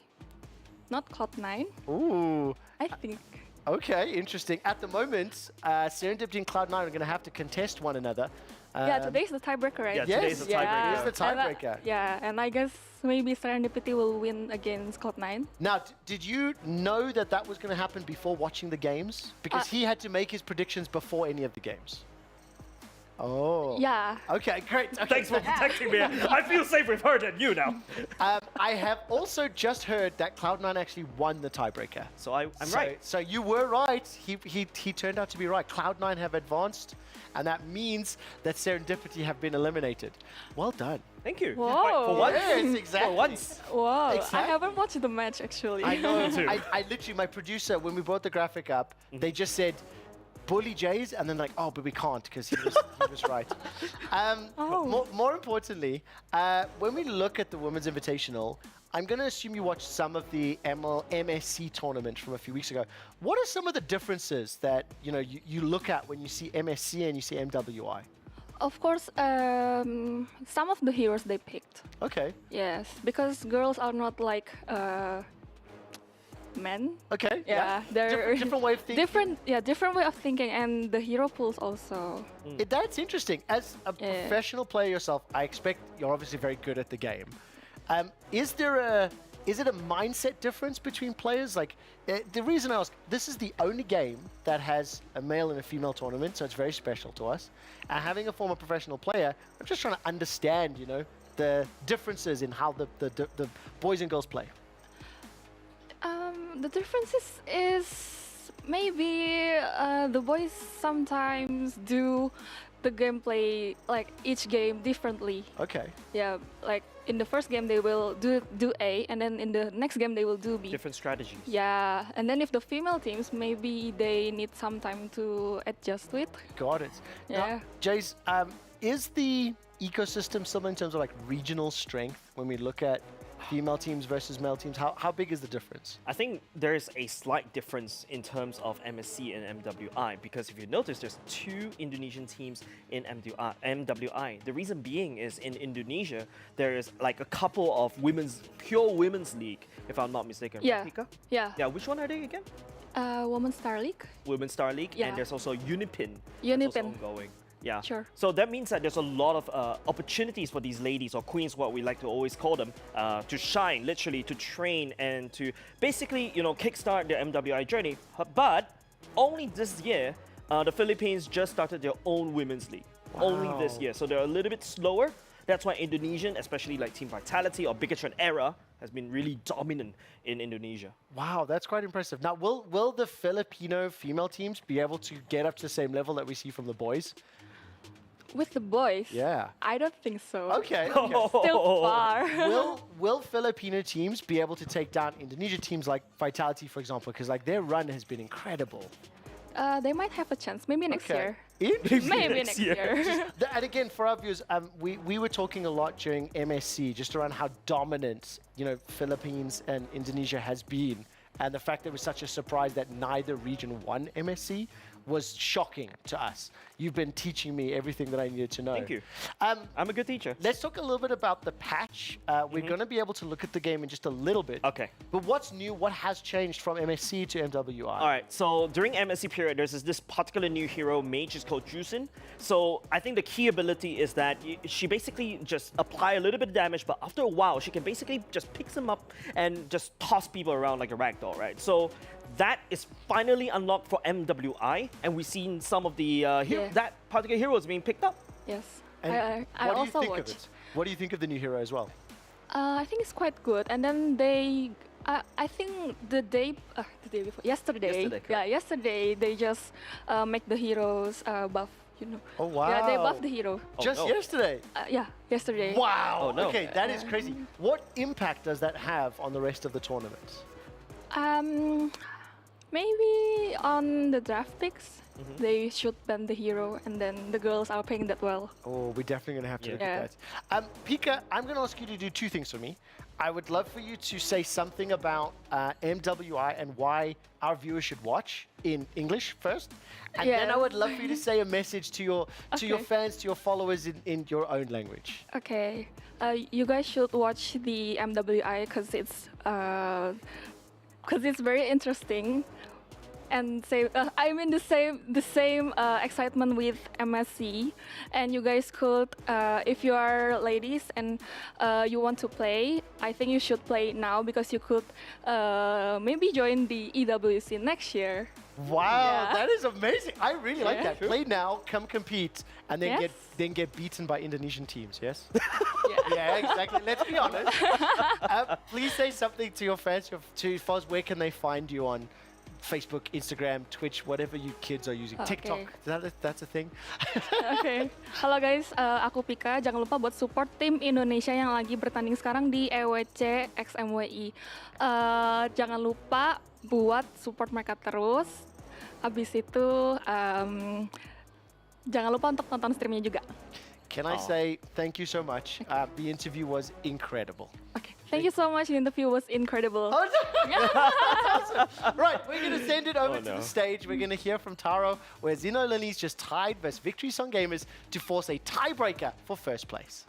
not Cloud9. Ooh. I think. Okay, interesting. At the moment, Serendipity and Cloud9 are going to have to contest one another. Today's the tiebreaker, right? Today's the tiebreaker. It is the tiebreaker. And I guess maybe Serendipity will win against Cloud9. Now, did you know that was going to happen before watching the games? Because he had to make his predictions before any of the games. Oh. Yeah. Okay, great. Okay. Thanks for protecting me. I feel safe with her than you now. I have also just heard that Cloud9 actually won the tiebreaker. So I'm right. So you were right. He turned out to be right. Cloud9 have advanced, and that means that Serendipity have been eliminated. Well done. Thank you. Whoa. For once. Yes, exactly. For once. Whoa. Exactly. I haven't watched the match, actually. I know. I literally, my producer, when we brought the graphic up, they just said, bully Jays, and then like, oh, but we can't because he was right. More importantly, when we look at the Women's Invitational, I'm going to assume you watched some of the MSC tournament from a few weeks ago. What are some of the differences that you look at when you see MSC and you see MWI? Of course, some of the heroes they picked. Okay. Yes, because girls are not like men. Okay. Yeah, they're different way of thinking. Different way of thinking, and the hero pools also. That's interesting. As a professional player yourself, I expect you're obviously very good at the game. Is it a mindset difference between players? Like, the reason I ask, this is the only game that has a male and a female tournament, so it's very special to us. Having a former professional player, I'm just trying to understand, the differences in how the boys and girls play. The differences is maybe the boys sometimes do the gameplay, like each game differently. Okay. Yeah, like in the first game they will do A, and then in the next game they will do B. Different strategies. Yeah, and then if the female teams, maybe they need some time to adjust to it. Got it. Yeah. Now, Jace, is the ecosystem still in terms of like regional strength when we look at female teams versus male teams? How big is the difference? I think there's a slight difference in terms of MSC and MWI, because if you notice, there's 2 Indonesian teams in MWI. The reason being is in Indonesia, there is like a couple of pure women's league, if I'm not mistaken. Yeah. Right, Pika? Yeah. Yeah, which one are they again? Women's Star League. Women's Star League, Yeah. and there's also Unipin. Unipin. That's also ongoing. Yeah. Sure. So that means that there's a lot of opportunities for these ladies, or queens, what we like to always call them, to shine, literally, to train and to basically, kickstart their MWI journey. But only this year, the Philippines just started their own women's league. Only this year. So they're a little bit slower. That's why Indonesian, especially like Team Vitality or Bigatron Era, has been really dominant in Indonesia. Wow, that's quite impressive. Now, will the Filipino female teams be able to get up to the same level that we see from the boys? With the boys? Yeah. I don't think so. Okay. Still far. Will Filipino teams be able to take down Indonesia teams like Vitality, for example? Because like their run has been incredible. They might have a chance. Maybe next year. Interesting. Maybe next year. And again, for our viewers, we were talking a lot during MSC just around how dominant, Philippines and Indonesia has been. And the fact that it was such a surprise that neither region won MSC was shocking to us. You've been teaching me everything that I needed to know. Thank you. I'm a good teacher. Let's talk a little bit about the patch. We're going to be able to look at the game in just a little bit. Okay. But what's new? What has changed from MSC to MWI? All right, so during MSC period, there's this particular new hero, mage, is called Jusin. So I think the key ability is that she basically just apply a little bit of damage, but after a while, she can basically just pick them up and just toss people around like a ragdoll, right? So that is finally unlocked for MWI, and we've seen some of the that particular heroes being picked up. Yes. And I what do you also think watched. of it? What do you think of the new hero as well? I think it's quite good. And then I think the day before, yesterday, they just make the heroes buff. Oh wow! Yeah, they buffed the hero. Yesterday. Yeah, yesterday. Wow. Okay, that is crazy. What impact does that have on the rest of the tournament? Maybe on the draft picks, they should ban the hero, and then the girls are playing that well. Oh, we're definitely going to have to look at that. Pika, I'm going to ask you to do 2 things for me. I would love for you to say something about MWI and why our viewers should watch in English first. And then I would love for you to say a message to your fans, to your followers in your own language. Okay. You guys should watch the MWI because it's very interesting, and I'm in the same excitement with MSC, and you guys could, if you are ladies and you want to play, I think you should play now because you could maybe join the EWC next year. Wow, that is amazing. I really like that. Play now, come compete, and then get beaten by Indonesian teams, yes? Yeah, exactly. Let's be honest. Please say something to your fans, to followers. Where can they find you on Facebook, Instagram, Twitch, whatever you kids are using? TikTok, that's a thing? Okay. Halo guys, aku Pika. Jangan lupa buat support tim Indonesia yang lagi bertanding sekarang di EWC XMWI. Jangan lupa buat support mereka terus. Habis itu jangan lupa untuk nonton streamnya juga. Can I say thank you so much? The interview was incredible. Okay. Thank you so much. The interview was incredible. That's awesome. Right, we're going to send it over to no. the stage. We're going to hear from Taro, where Zeno Lilies just tied versus Victory Song Gamers to force a tiebreaker for first place.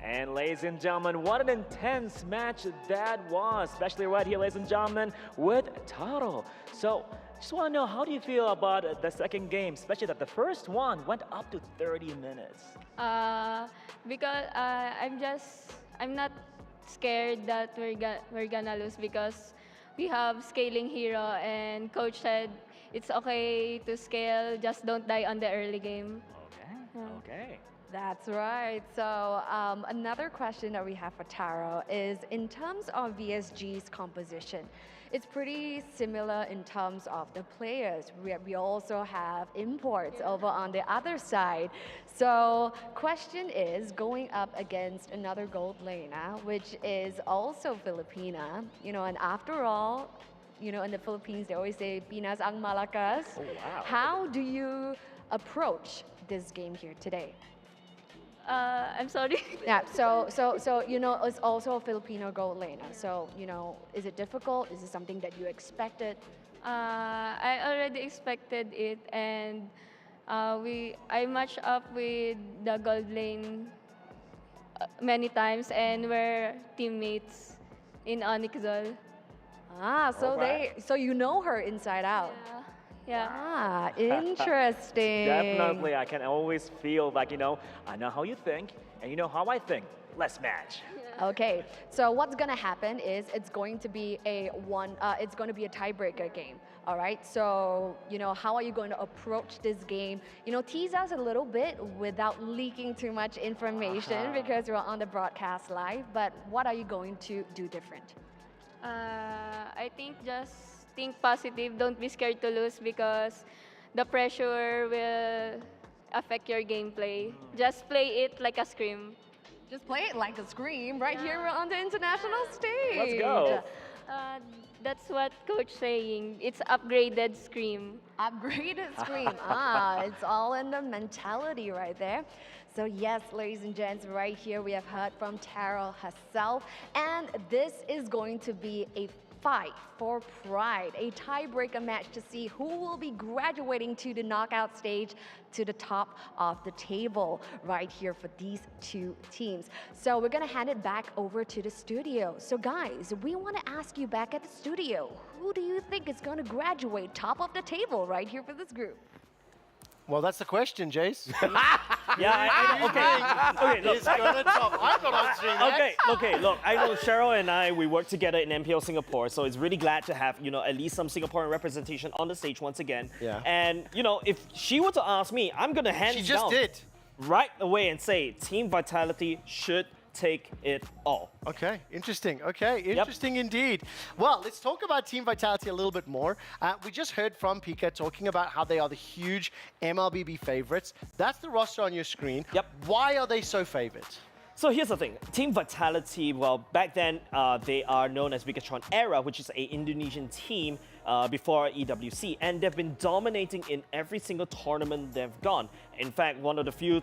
And ladies and gentlemen, what an intense match that was, especially right here, ladies and gentlemen, with Taro. So, just want to know, how do you feel about the second game, especially that the first one went up to 30 minutes? Because I'm not scared that we're gonna lose because we have scaling hero and coach said it's okay to scale, just don't die on the early game. Okay. That's right. So another question that we have for Taro is in terms of VSG's composition, it's pretty similar in terms of the players. We also have imports over on the other side. So question is, going up against another gold laner, which is also Filipina, and after all, in the Philippines, they always say, Pinas ang Malakas. Oh, wow. How do you approach this game here today? I'm sorry. Yeah, so it's also a Filipino gold laner. So, is it difficult? Is it something that you expected? I already expected it, and I matched up with the gold lane many times, and we're teammates in Onyx Zol. So you know her inside out. Yeah. Ah, interesting. Definitely, I can always feel like, I know how you think, and you know how I think. Let's match. Okay, so what's gonna happen is it's going to be a tiebreaker game. All right, so how are you going to approach this game? Tease us a little bit without leaking too much information because we're on the broadcast live. But what are you going to do different? I think just think positive. Don't be scared to lose because the pressure will affect your gameplay. Just play it like a scream. Just play it like a scream right here on the international stage. Let's go. That's what coach saying. It's upgraded scream. Upgraded scream. It's all in the mentality right there. So yes, ladies and gents, right here we have heard from Taro herself, and this is going to be a fight for pride, a tiebreaker match to see who will be graduating to the knockout stage, to the top of the table right here for these two teams. So we're gonna hand it back over to the studio. So guys, we wanna ask you back at the studio, who do you think is gonna graduate top of the table right here for this group? Well, that's the question, Jace. Okay, look. He's gonna top. I'm not answering that. Okay, look, I know Cheryl and I, we work together in MPL Singapore, so it's really glad to have, at least some Singaporean representation on the stage once again. Yeah. And, if she were to ask me, I'm gonna hands down. She just did. Right away and say, Team Vitality should take it all. Okay, interesting. Interesting indeed. Well, let's talk about Team Vitality a little bit more. We just heard from Pika talking about how they are the huge MLBB favorites. That's the roster on your screen. Yep. Why are they so favored? So here's the thing. Team Vitality, well, back then, they are known as Bigatron Era, which is an Indonesian team before EWC, and they've been dominating in every single tournament they've gone. In fact, one of the few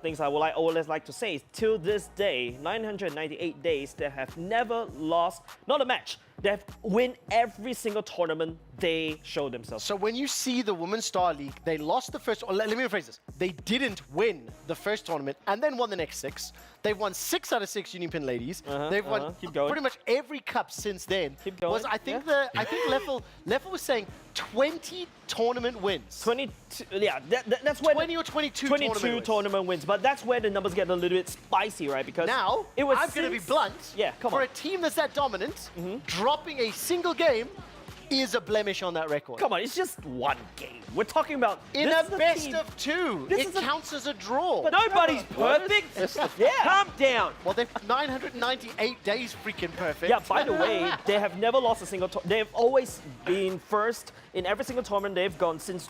things I would always like to say is, till this day, 998 days, they have never lost, not a match. They've win every single tournament they show themselves. So when you see the Women's Star League, they lost the first, let me rephrase this. They didn't win the first tournament and then won the next 6. They've won 6 out of 6 Union Pin Ladies. They've won pretty much every cup since then. Keep going. I think Leffel was saying 20 tournament wins. 22, yeah, that's where 20 or 22 tournament wins. But that's where the numbers get a little bit spicy, right? Because now, it was I'm going to be blunt. Yeah, come For on. a team that's that dominant, dropping a single game is a blemish on that record. Come on, it's just one game. We're talking about in a best of 2. It counts as a draw. But nobody's perfect. Yeah. Calm down. Well, they've 998 days freaking perfect. Yeah, by the way, they have never lost a single they've always been first in every single tournament they've gone since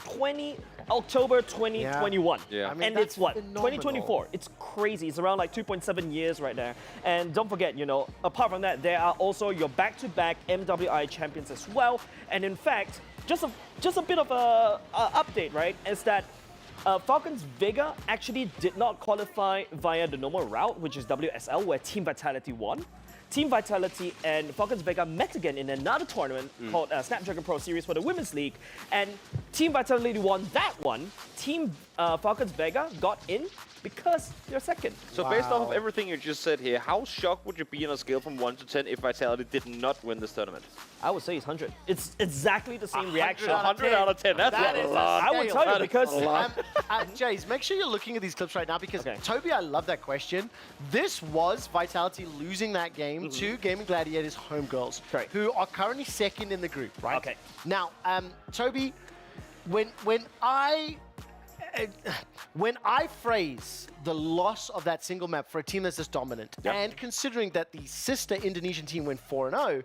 October 2021. Yeah. I mean, And it's what? phenomenal. 2024. It's crazy. It's around like 2.7 years right there. And don't forget, apart from that, there are also your back-to-back MWI champions as well. And in fact, just a bit of a update, right? Is that Falcons Vega actually did not qualify via the normal route, which is WSL, where Team Vitality won. Team Vitality and Falcons Vega met again in another tournament called Snapdragon Pro Series for the Women's League, and Team Vitality won that one. Team Falcons Vega got in because they're second. So based off of everything you just said here, how shocked would you be on a scale from 1 to 10 if Vitality did not win this tournament? I would say it's 100. It's exactly the same reaction. 100 out of 10. That's a lot. I would tell you because... Jace, make sure you're looking at these clips right now because, Toby, I love that question. This was Vitality losing that game to Gaming Gladiators homegirls, who are currently second in the group, right? Okay. Now, Toby, when I phrase the loss of that single map for a team that's this dominant, and considering that the sister Indonesian team went 4-0,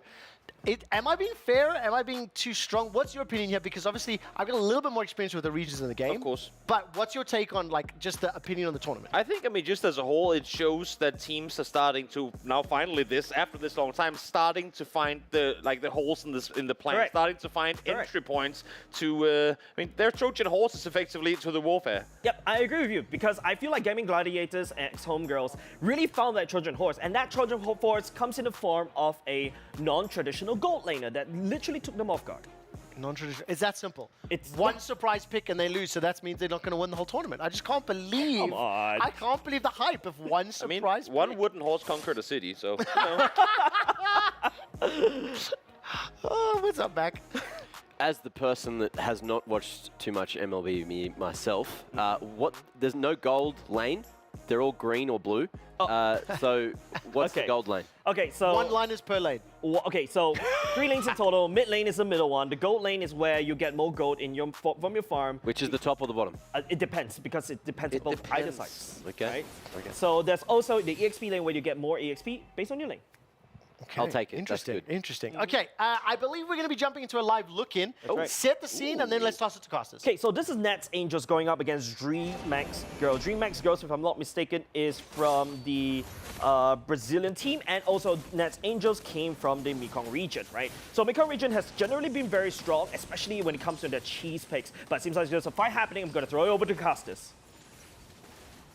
am I being fair? Am I being too strong? What's your opinion here? Because obviously, I've got a little bit more experience with the regions in the game. Of course. But what's your take on just the opinion on the tournament? I think, just as a whole, it shows that teams are starting to now finally after this long time, starting to find the holes in the plan, starting to find entry points to. They're Trojan horses effectively to the warfare. Yep, I agree with you because I feel like Gaming Gladiators and ex-homegirls really found that Trojan horse, and that Trojan horse comes in the form of a non-traditional gold laner that literally took them off guard. Non-traditional. It's that simple. It's one surprise pick and they lose, so that means they're not going to win the whole tournament. I just can't believe. Come on. I can't believe the hype of one surprise. One wooden horse conquered a city, so. Oh, what's up, Mac? As the person that has not watched too much MLB myself, there's no gold lane. They're all green or blue. So what's the gold lane? Okay, so... One liners per lane. Okay, so 3 lanes in total. Mid lane is the middle one. The gold lane is where you get more gold from your farm. Which is the top or the bottom? It depends, because it depends on both either sides. Okay. Right? Okay. So there's also the EXP lane where you get more EXP based on your lane. Okay. I'll take it. Interesting. That's good. Interesting. Okay, I believe we're going to be jumping into a live look-in. Set the scene, and then let's toss it to casters. Okay, so this is Nets Angels going up against DreamHack Girls. DreamHack Girls, if I'm not mistaken, is from the Brazilian team, and also Nets Angels came from the Mekong region, right? So Mekong region has generally been very strong, especially when it comes to the cheese picks. But it seems like there's a fight happening. I'm going to throw it over to casters.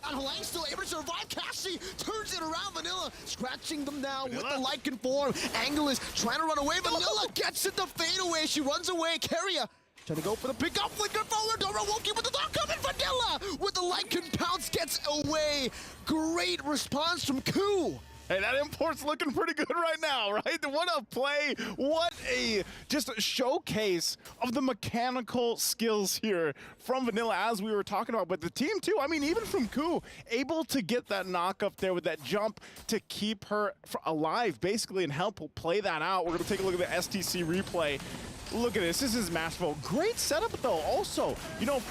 And Halang still able to survive. Cassie turns it around. Vanilla scratching them down with the Lycan form. Angle is trying to run away. Vanilla gets it, the fade away. She runs away. Carrier trying to go for the pick up. Flicker forward. Dora won't keep with the dog coming. Vanilla with the Lycan pounce gets away. Great response from Koo. Hey, that import's looking pretty good right now, right? What a play. What a just a showcase of the mechanical skills here from Vanilla, as we were talking about. But the team, too, even from Koo, able to get that knock up there with that jump to keep her alive, basically, and help play that out. We're going to take a look at the STC replay. Look at this. This is Mashville. Great setup, though, also,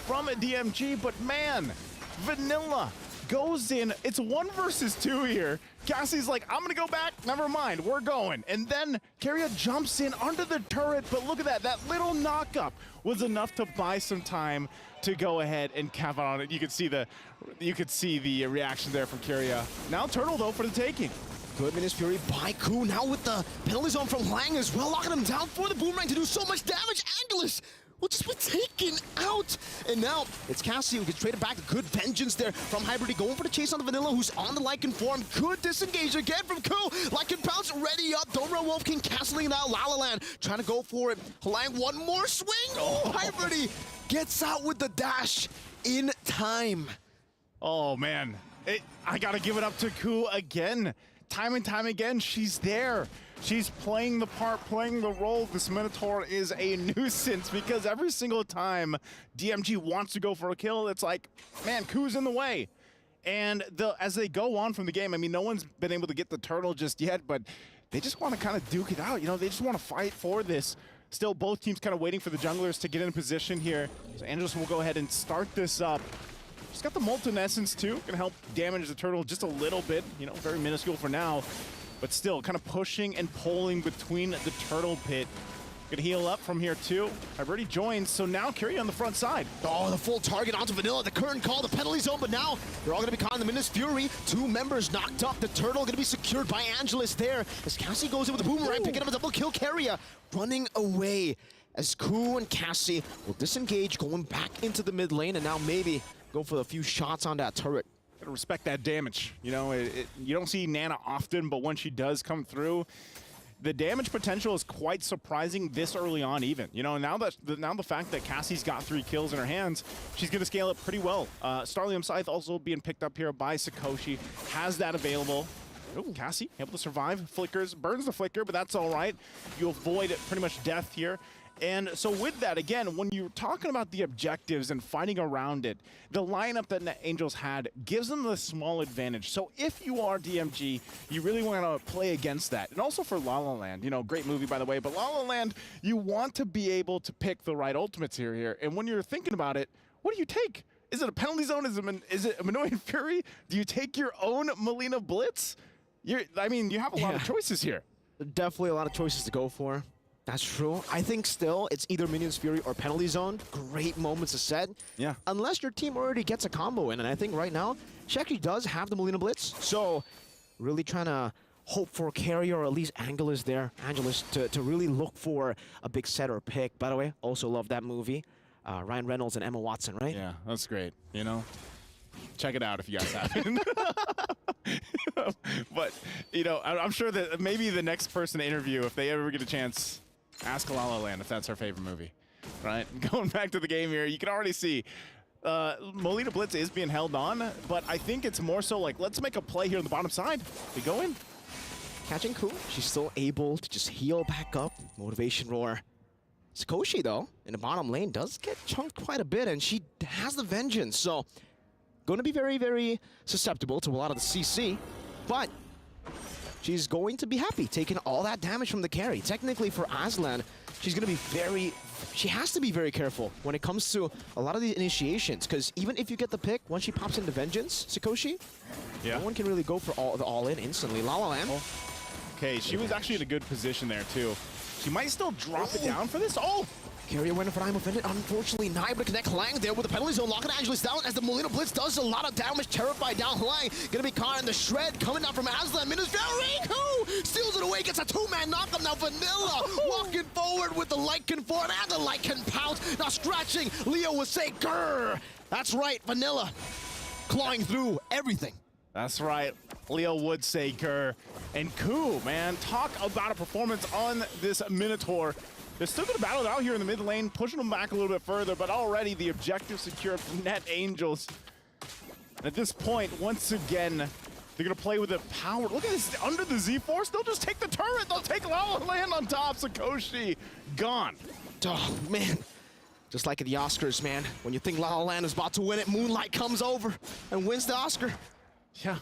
from a DMG. But, man, Vanilla goes in. It's 1 versus 2 here. Cassie's like, I'm going to go back. Never mind. We're going. And then Carrier jumps in under the turret. But look at that. That little knock-up was enough to buy some time to go ahead and cap out on it. You could see the reaction there from Carrier. Now Turtle, though, for the taking. Good Menace Fury by Koo. Now with the penalty zone from Lang as well. Locking him down for the boomerang to do so much damage. Angelus will just be taken out. And now it's Cassie who gets traded back. Good vengeance there from Hybridy going for the chase on the Vanilla, who's on the Lycan form. Good disengage again from Koo. Lycan bounce ready up. Dora Wolf King castling it out. La La Land trying to go for it. Halang one more swing. Oh, Hybridy gets out with the dash in time. Oh, man. I got to give it up to Koo again. Time and time again, she's there. She's playing the part, playing the role. This Minotaur is a nuisance because every single time DMG wants to go for a kill, it's like, man, Koo's in the way. And as they go on from the game, no one's been able to get the turtle just yet, but they just want to kind of duke it out. They just want to fight for this. Still, both teams kind of waiting for the junglers to get in position here. So Angelus will go ahead and start this up. She's got the Molten Essence too, gonna help damage the turtle just a little bit, very minuscule for now, but still kind of pushing and pulling between the turtle pit. Gonna heal up from here too. I've already joined, so now Carry on the front side. Oh, the full target onto Vanilla, the current call, the penalty zone, but now they're all gonna be caught in the Menace Fury. 2 members knocked up, the turtle gonna be secured by Angelus there. As Cassie goes in with the boomerang, picking up a double kill. Carrier running away. As Koo and Cassie will disengage, going back into the mid lane, and now maybe go for a few shots on that turret. Gotta respect that damage. You know, you don't see Nana often, but when she does come through, the damage potential is quite surprising this early on even. You know, now the fact that Cassie's got 3 kills in her hands, she's going to scale it pretty well. Starlium Scythe also being picked up here by Sakoshi, has that available. Oh, Cassie able to survive. Flickers, burns the flicker, but that's all right. You avoid pretty much death here. And so with that, again, when you're talking about the objectives and fighting around it, the lineup that Angels had gives them the small advantage. So if you are DMG, you really want to play against that. And also for La La Land, you know, great movie, by the way, but La La Land, you want to be able to pick the right ultimates here. And when you're thinking about it, what do you take? Is it a penalty zone? Is it a Minoan Fury? Do you take your own Melina Blitz? I mean, you have a lot of choices here. Definitely a lot of choices to go for. That's true. I think still it's either Minions Fury or Penalty Zone. Great moments to set. Yeah. Unless your team already gets a combo in. And I think right now, she actually does have the Melina Blitz. So really trying to hope for carry or at least Angelus there. Angelus to really look for a big set or pick. By the way, also love that movie. Ryan Reynolds and Emma Watson, right? Yeah, that's great. You know, check it out if you guys haven't. But, you know, I'm sure that maybe the next person to interview, if they ever get a chance, ask La La Land if that's her favorite movie, right? Going back to the game here, you can already see Melina Blitz is being held on, but I think it's more so like, let's make a play here on the bottom side. We go in. Catching Ku, she's still able to just heal back up. Motivation Roar. Sakoshi, though, in the bottom lane, does get chunked quite a bit, and she has the Vengeance, so going to be very, very susceptible to a lot of the CC, but she's going to be happy taking all that damage from the carry. Technically for Aslan, she's going to be she has to be very careful when it comes to a lot of the initiations, because even if you get the pick, once she pops into Vengeance, Sakoshi, no one can really go for the all-in instantly. La La Land. Okay, she was actually in a good position there too. She might still drop it down for this. Oh! Carrier winner for I'm offended. Unfortunately, not able to connect Hlang there with the penalty zone. Locking Angelus down as the Melina Blitz does a lot of damage. Terrified down Hlang. Gonna be caught in the shred. Coming down from Aslan. Minus Valrico steals it away. Gets a 2-man knockup. Now Vanilla walking forward with the Lycan forward and the Lycan pout. Now scratching. Leo would say, grrr. That's right, Vanilla. Clawing through everything. That's right. Leo would say grrr. And Ku, man, talk about a performance on this Minotaur. They're still going to battle it out here in the mid lane, pushing them back a little bit further, but already the objective secured for Net Angels. And at this point, once again, they're going to play with the power. Look at this, under the Z-Force, they'll just take the turret. They'll take La La Land on top. Sakoshi, gone. Oh, man. Just like at the Oscars, man. When you think La La Land is about to win it, Moonlight comes over and wins the Oscar. Yeah.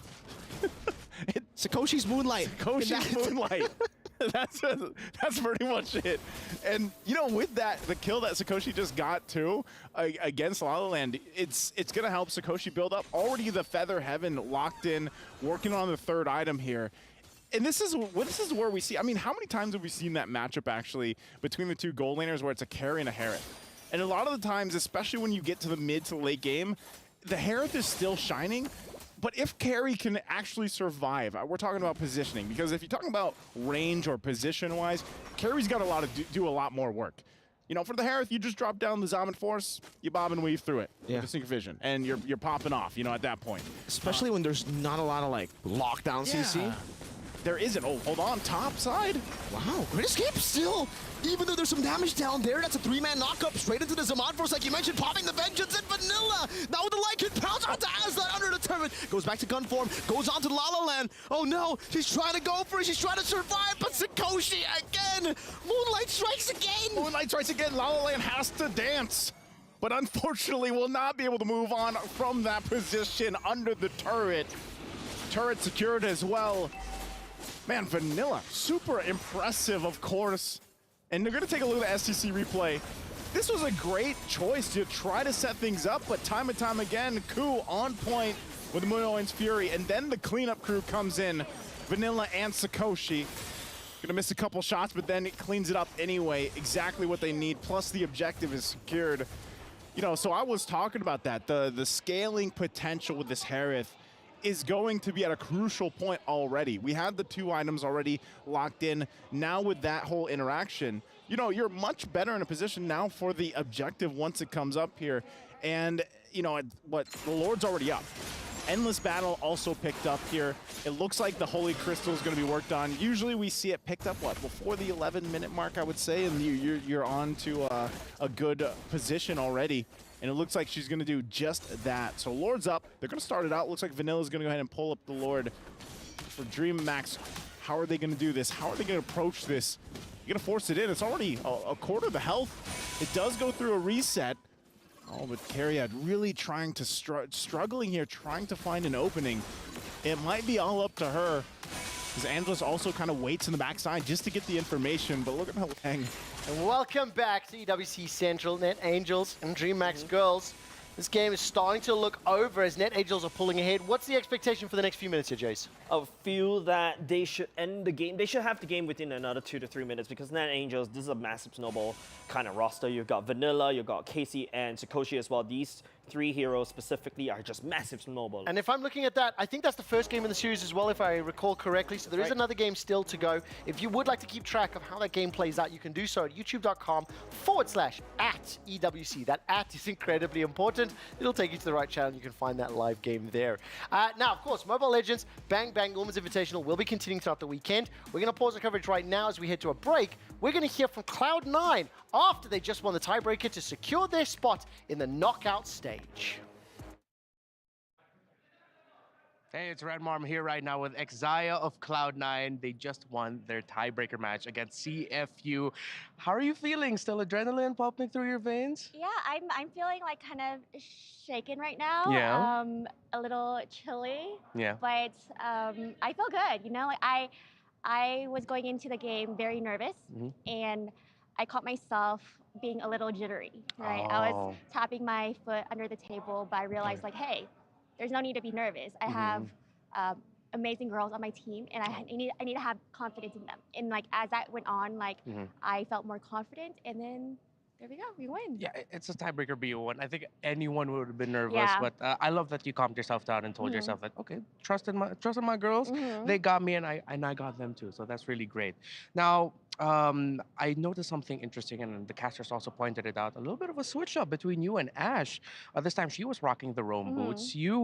Sakoshi's Moonlight. Sakoshi's Moonlight. That's pretty much it. And, you know, with that, the kill that Sakoshi just got, too, against La La Land, it's going to help Sakoshi build up. Already the Feather Heaven locked in, working on the third item here. And this is where we see, I mean, how many times have we seen that matchup, actually, between the two gold laners where it's a carry and a Hereth? And a lot of the times, especially when you get to the mid to late game, the Hereth is still shining. But if carry can actually survive, we're talking about positioning, because if you're talking about range or position-wise, carry's got do a lot more work. You know, for the Hereth, you just drop down the Zaman Force, you bob and weave through it. Yeah. With the Synchrovision, and you're popping off, you know, at that point. Especially when there's not a lot of, like, lockdown CC. There isn't. Oh, hold on, top side. Wow, great escape still. Even though there's some damage down there, that's a 3-man knockup straight into the Zaman Force, like you mentioned, popping the Vengeance and Vanilla. Now with the Lycan pounce onto Aslan under the turret. Goes back to gun form, goes on to La La Land. Oh no, she's trying to go for it, she's trying to survive, but Sakoshi again. Moonlight strikes again. Moonlight strikes again. La La Land has to dance, but unfortunately will not be able to move on from that position under the turret. Turret secured as well. Man, Vanilla, super impressive, of course. And they're going to take a look at the STC replay. This was a great choice to try to set things up, but time and time again, Ku on point with the Minoan's Fury, and then the cleanup crew comes in, Vanilla and Sakoshi. Gonna miss a couple shots, but then it cleans it up anyway. Exactly what they need, plus the objective is secured. You know, so I was talking about that. The scaling potential with this Hereth is going to be at a crucial point already. We have the 2 items already locked in. Now with that whole interaction, you know, you're much better in a position now for the objective once it comes up here. And, you know, what the Lord's already up. Endless Battle also picked up here. It looks like the Holy Crystal is going to be worked on. Usually we see it picked up, what, before the 11-minute mark, I would say, and you're on to a good position already. And it looks like she's going to do just that. So Lord's up. They're going to start it out. Looks like Vanilla's going to go ahead and pull up the Lord for Dream Max. How are they going to do this? How are they going to approach this? You're going to force it in. It's already a quarter of the health. It does go through a reset. Oh, but Cariad really trying to struggling here, trying to find an opening. It might be all up to her, because Angelus also kind of waits in the backside just to get the information, but look at how Lang. And welcome back to EWC Central, Net Angels and DreamMax Girls. This game is starting to look over as Net Angels are pulling ahead. What's the expectation for the next few minutes here, Jace? I feel that they should end the game. They should have the game within another 2 to 3 minutes because Net Angels, this is a massive snowball kind of roster. You've got Vanilla, you've got Casey and Sakoshi as well. These 3 heroes specifically are just massive snowball. And if I'm looking at that, I think that's the first game in the series as well, if I recall correctly. So there is another game still to go. If you would like to keep track of how that game plays out, you can do so at youtube.com/@EWC. That @ is incredibly important. It'll take you to the right channel. You can find that live game there. Now, of course, Mobile Legends Bang Bang Women's Invitational will be continuing throughout the weekend. We're going to pause the coverage right now as we head to a break. We're going to hear from Cloud9 after they just won the tiebreaker to secure their spot in the knockout stage. Hey, it's Red Marm here right now with Exia of Cloud9. They just won their tiebreaker match against CFU. How are you feeling? Still adrenaline pumping through your veins? Yeah, I'm feeling like kind of shaken right now. Yeah. A little chilly. Yeah. But I feel good. You know, like I was going into the game very nervous, and I caught myself being a little jittery. Right. I was tapping my foot under the table, but I realized like, hey, there's no need to be nervous. I have amazing girls on my team, and I need to have confidence in them. And like as that went on, like I felt more confident, and then there we go, we win. Yeah, it's a tiebreaker BO1. I think anyone would have been nervous, but I love that you calmed yourself down and told yourself that, okay, trust in my girls. They got me, and I got them too. So that's really great. Now, I noticed something interesting, and the casters also pointed it out. A little bit of a switch up between you and Ash. This time she was rocking the roam boots. You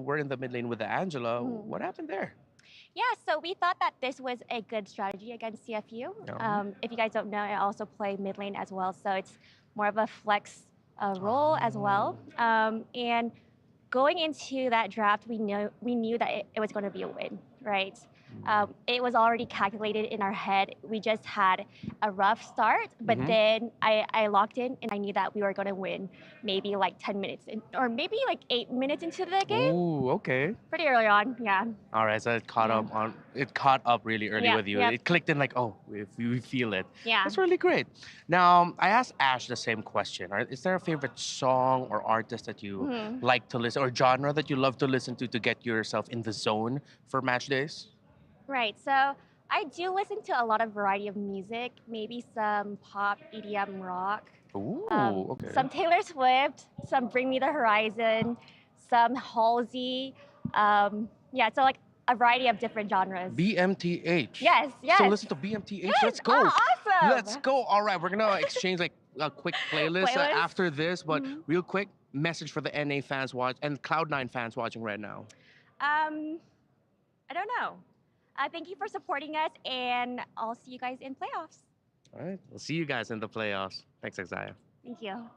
were in the mid lane with the Angela. What happened there? Yeah, so we thought that this was a good strategy against CFU. If you guys don't know, I also play mid lane as well, so it's more of a flex role as well. And going into that draft, we knew that it was going to be a win, right? It was already calculated in our head. We just had a rough start, but then I locked in and I knew that we were going to win maybe like 10 minutes or maybe like 8 minutes into the game. Ooh, okay. Pretty early on, yeah. All right, so it caught up really early with you. It clicked in like, oh, if we feel it. Yeah. That's really great. Now, I asked Ash the same question. Right? Is there a favorite song or artist that you like to listen, or genre that you love to listen to get yourself in the zone for match days? Right, so I do listen to a lot of variety of music, maybe some pop, EDM, rock. Ooh, okay. Some Taylor Swift, some Bring Me the Horizon, some Halsey. Yeah, so like a variety of different genres. BMTH. Yes, yes. So listen to BMTH. Yes. Let's go. Oh, awesome. Let's go. All right, we're gonna exchange like a quick playlist after this, but real quick, message for the NA fans and Cloud9 fans watching right now. I don't know. Thank you for supporting us, and I'll see you guys in playoffs. All right, we'll see you guys in the playoffs. Thanks, Exia. Thank you.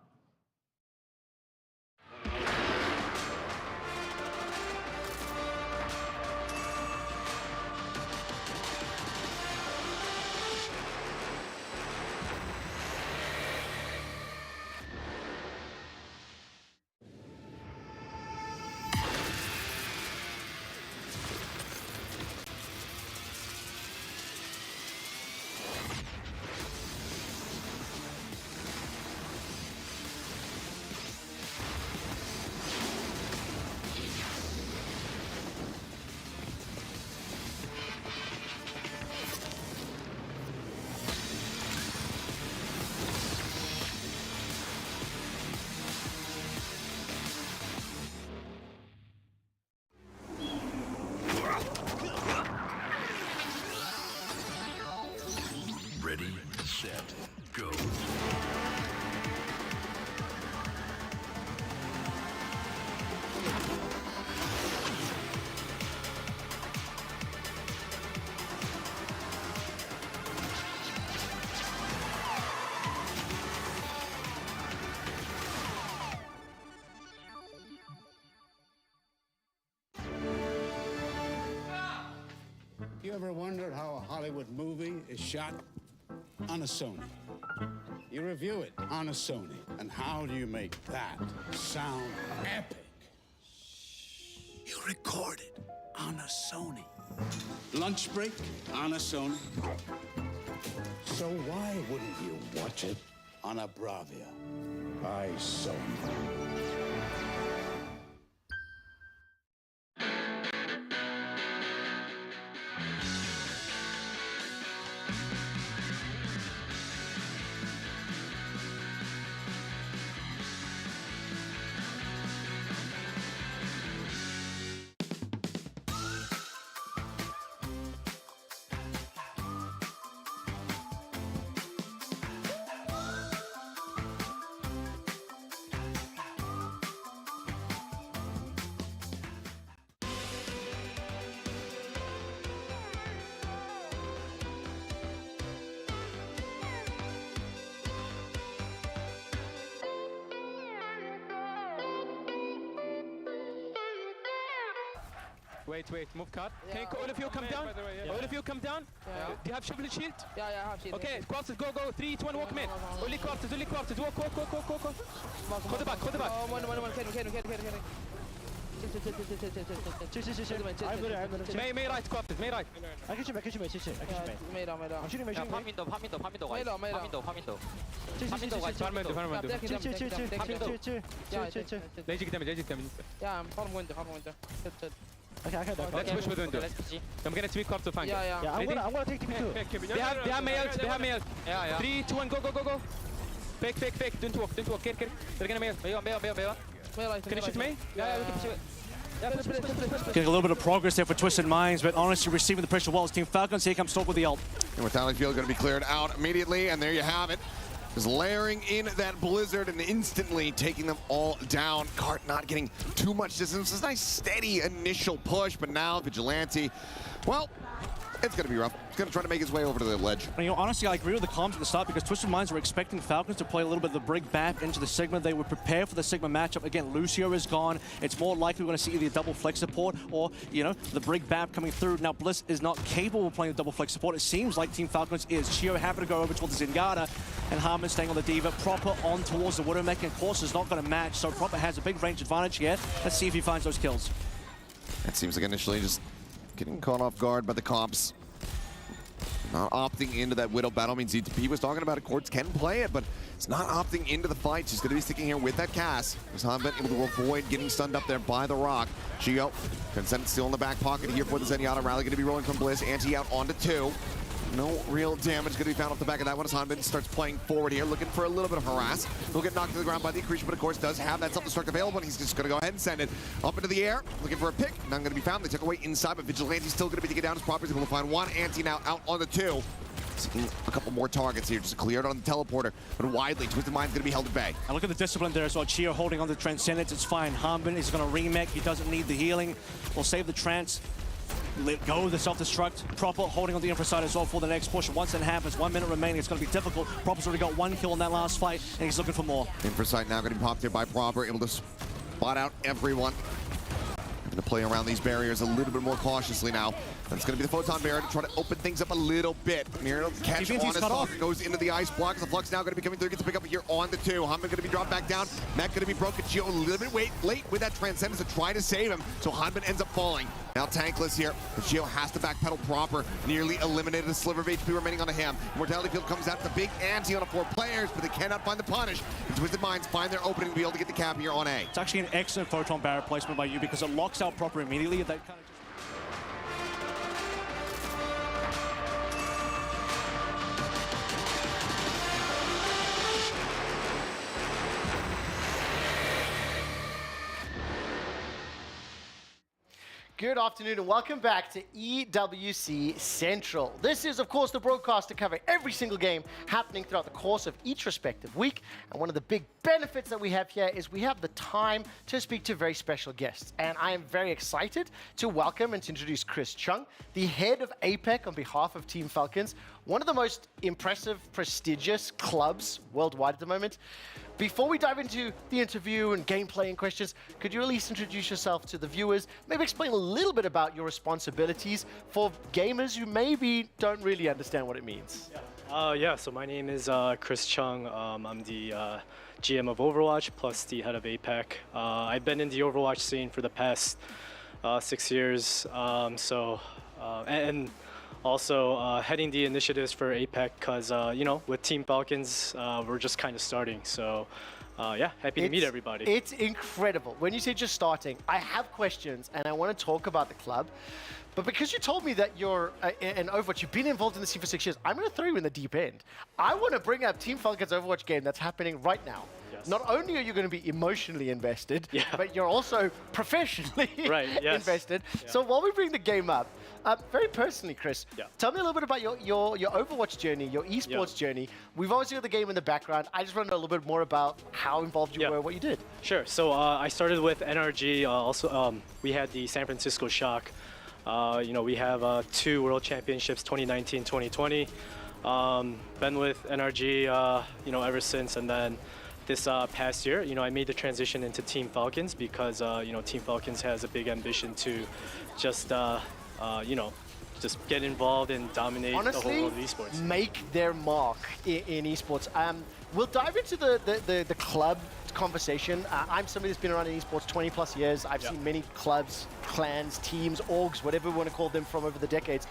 you ever wondered how a Hollywood movie is shot? On a Sony. You review it on a Sony. And how do you make that sound epic? You record it on a Sony. Lunch break on a Sony. So why wouldn't you watch it on a Bravia by Sony? Wait, move cut. Can all of you come down? All of you come down? Do you have shovel shield? Yeah, I have shield. Okay, quarters, go. 3, 2, 1, walk in. Only quarters. Walk. Hold the back. One. May right, quarters, may right. I can shoot. May down. I'm shooting. 파민도. 레이지 때문에. Yeah, I'm farm window. Okay. Let's push with window. I'm gonna tweak quarter to find. Yeah. I'm gonna take TP2. They have mail. Yeah. 3, 2, 1, go. Fake. Don't walk. Get. They're gonna mail. Can you shoot me? Yeah, we can shoot. Getting a little bit of progress there for Twisted Minds, but honestly receiving the pressure well as Team Falcons. Here comes Stork with the ult. And Mortality Field going to be cleared out immediately, and there you have it. Just layering in that blizzard and instantly taking them all down. Cart not getting too much distance. It's a nice steady initial push, but now Vigilante, well, it's going to be rough. He's going to try to make his way over to the ledge. And, honestly, I agree with the comms at the start because Twisted Minds were expecting Falcons to play a little bit of the brig back into the Sigma. They were prepared for the Sigma matchup. Again, Lucio is gone. It's more likely we're going to see either a double flex support or, the brig BAP coming through. Now, Bliss is not capable of playing the double flex support. It seems like Team Falcons is. Chio happy to go over towards the Zenyatta, and Harmon staying on the Diva. Proper on towards the Widowmaker, and course is not going to match, so Proper has a big range advantage here. Let's see if he finds those kills. That seems like initially just getting caught off guard by the comps. Not opting into that Widow battle. I mean, ZTP was talking about it. Quartz can play it, but it's not opting into the fight. She's going to be sticking here with that cast. Has been able to avoid getting stunned up there by the rock. Gio, Consent still in the back pocket here for the Zenyatta. Rally going to be rolling from Bliss. Anti out onto 2. No real damage going to be found off the back of that one as Hanbin starts playing forward here, looking for a little bit of harass. He'll get knocked to the ground by the Accretion, but of course does have that self-destruct available, and he's just going to go ahead and send it up into the air, looking for a pick. Not going to be found. They took away inside, but Vigilante's still going to be taken down. His Proper's able to find one. Anti now out on the 2. Seeing a couple more targets here, just cleared on the teleporter, but widely, Twisted Mind's going to be held at bay. And look at the discipline there as well. Chio holding on to Transcendence. It's fine. Hanbin is going to remake. He doesn't need the healing. We'll save the trance. Let go of the self-destruct. Proper holding on the infra side as well for the next push. Once that happens, 1 minute remaining, it's going to be difficult. Proper's already got 1 kill in that last fight, and he's looking for more. Infra side now getting popped here by Proper, able to spot out everyone. Going to play around these barriers a little bit more cautiously now. That's going to be the Photon Barrier to try to open things up a little bit. Miro catch on his off, goes into the ice block. The Flux now going to be coming through, gets to pick up here on the 2. Hanbin going to be dropped back down. Matt going to be broken. Gio a little bit late with that Transcendence to try to save him. So Hanbin ends up falling. Now tankless here. But Gio has to backpedal Proper. Nearly eliminated a sliver of HP remaining on him. Mortality Field comes out. The big ante on the 4 players, but they cannot find the punish. And Twisted Minds find their opening to be able to get the cap here on A. It's actually an excellent Photon Barrier placement by you because it locks out Proper immediately. That kind of Good afternoon and welcome back to EWC Central. This is, of course, the broadcast to cover every single game happening throughout the course of each respective week. And one of the big benefits that we have here is we have the time to speak to very special guests. And I am very excited to welcome and to introduce Chris Chung, the head of APEC on behalf of Team Falcons. one of the most impressive, prestigious clubs worldwide at the moment. Before we dive into the interview and gameplay and questions, could you at least introduce yourself to the viewers? Maybe explain a little bit about your responsibilities for gamers who maybe don't really understand what it means. Yeah, so my name is Chris Chung. I'm the GM of Overwatch plus the head of APAC. I've been in the Overwatch scene for the past 6 years. And also heading the initiatives for APAC because, you know, with Team Falcons, we're just kind of starting. So, yeah, happy to meet everybody. It's incredible. When you say just starting, I have questions and I want to talk about the club. But because you told me that you're in Overwatch, you've been involved in the scene for 6 years, I'm going to throw you in the deep end. I want to bring up Team Falcons Overwatch game that's happening right now. Yes. Not only are you going to be emotionally invested, but you're also professionally invested. Yeah. So while we bring the game up, very personally, Chris, tell me a little bit about your Overwatch journey, your esports journey. We've obviously got the game in the background. I just want to know a little bit more about how involved you were, what you did. Sure. So I started with NRG. Also, we had the San Francisco Shock. You know, we have 2 World Championships, 2019, 2020. Been with NRG, you know, ever since. And then this past year, you know, I made the transition into Team Falcons because, you know, Team Falcons has a big ambition to just, you know, just get involved and dominate the whole world of esports. Make their mark in esports. We'll dive into the club conversation. I'm somebody that's been around in esports 20 plus years. I've seen many clubs, clans, teams, orgs, whatever we want to call them from over the decades.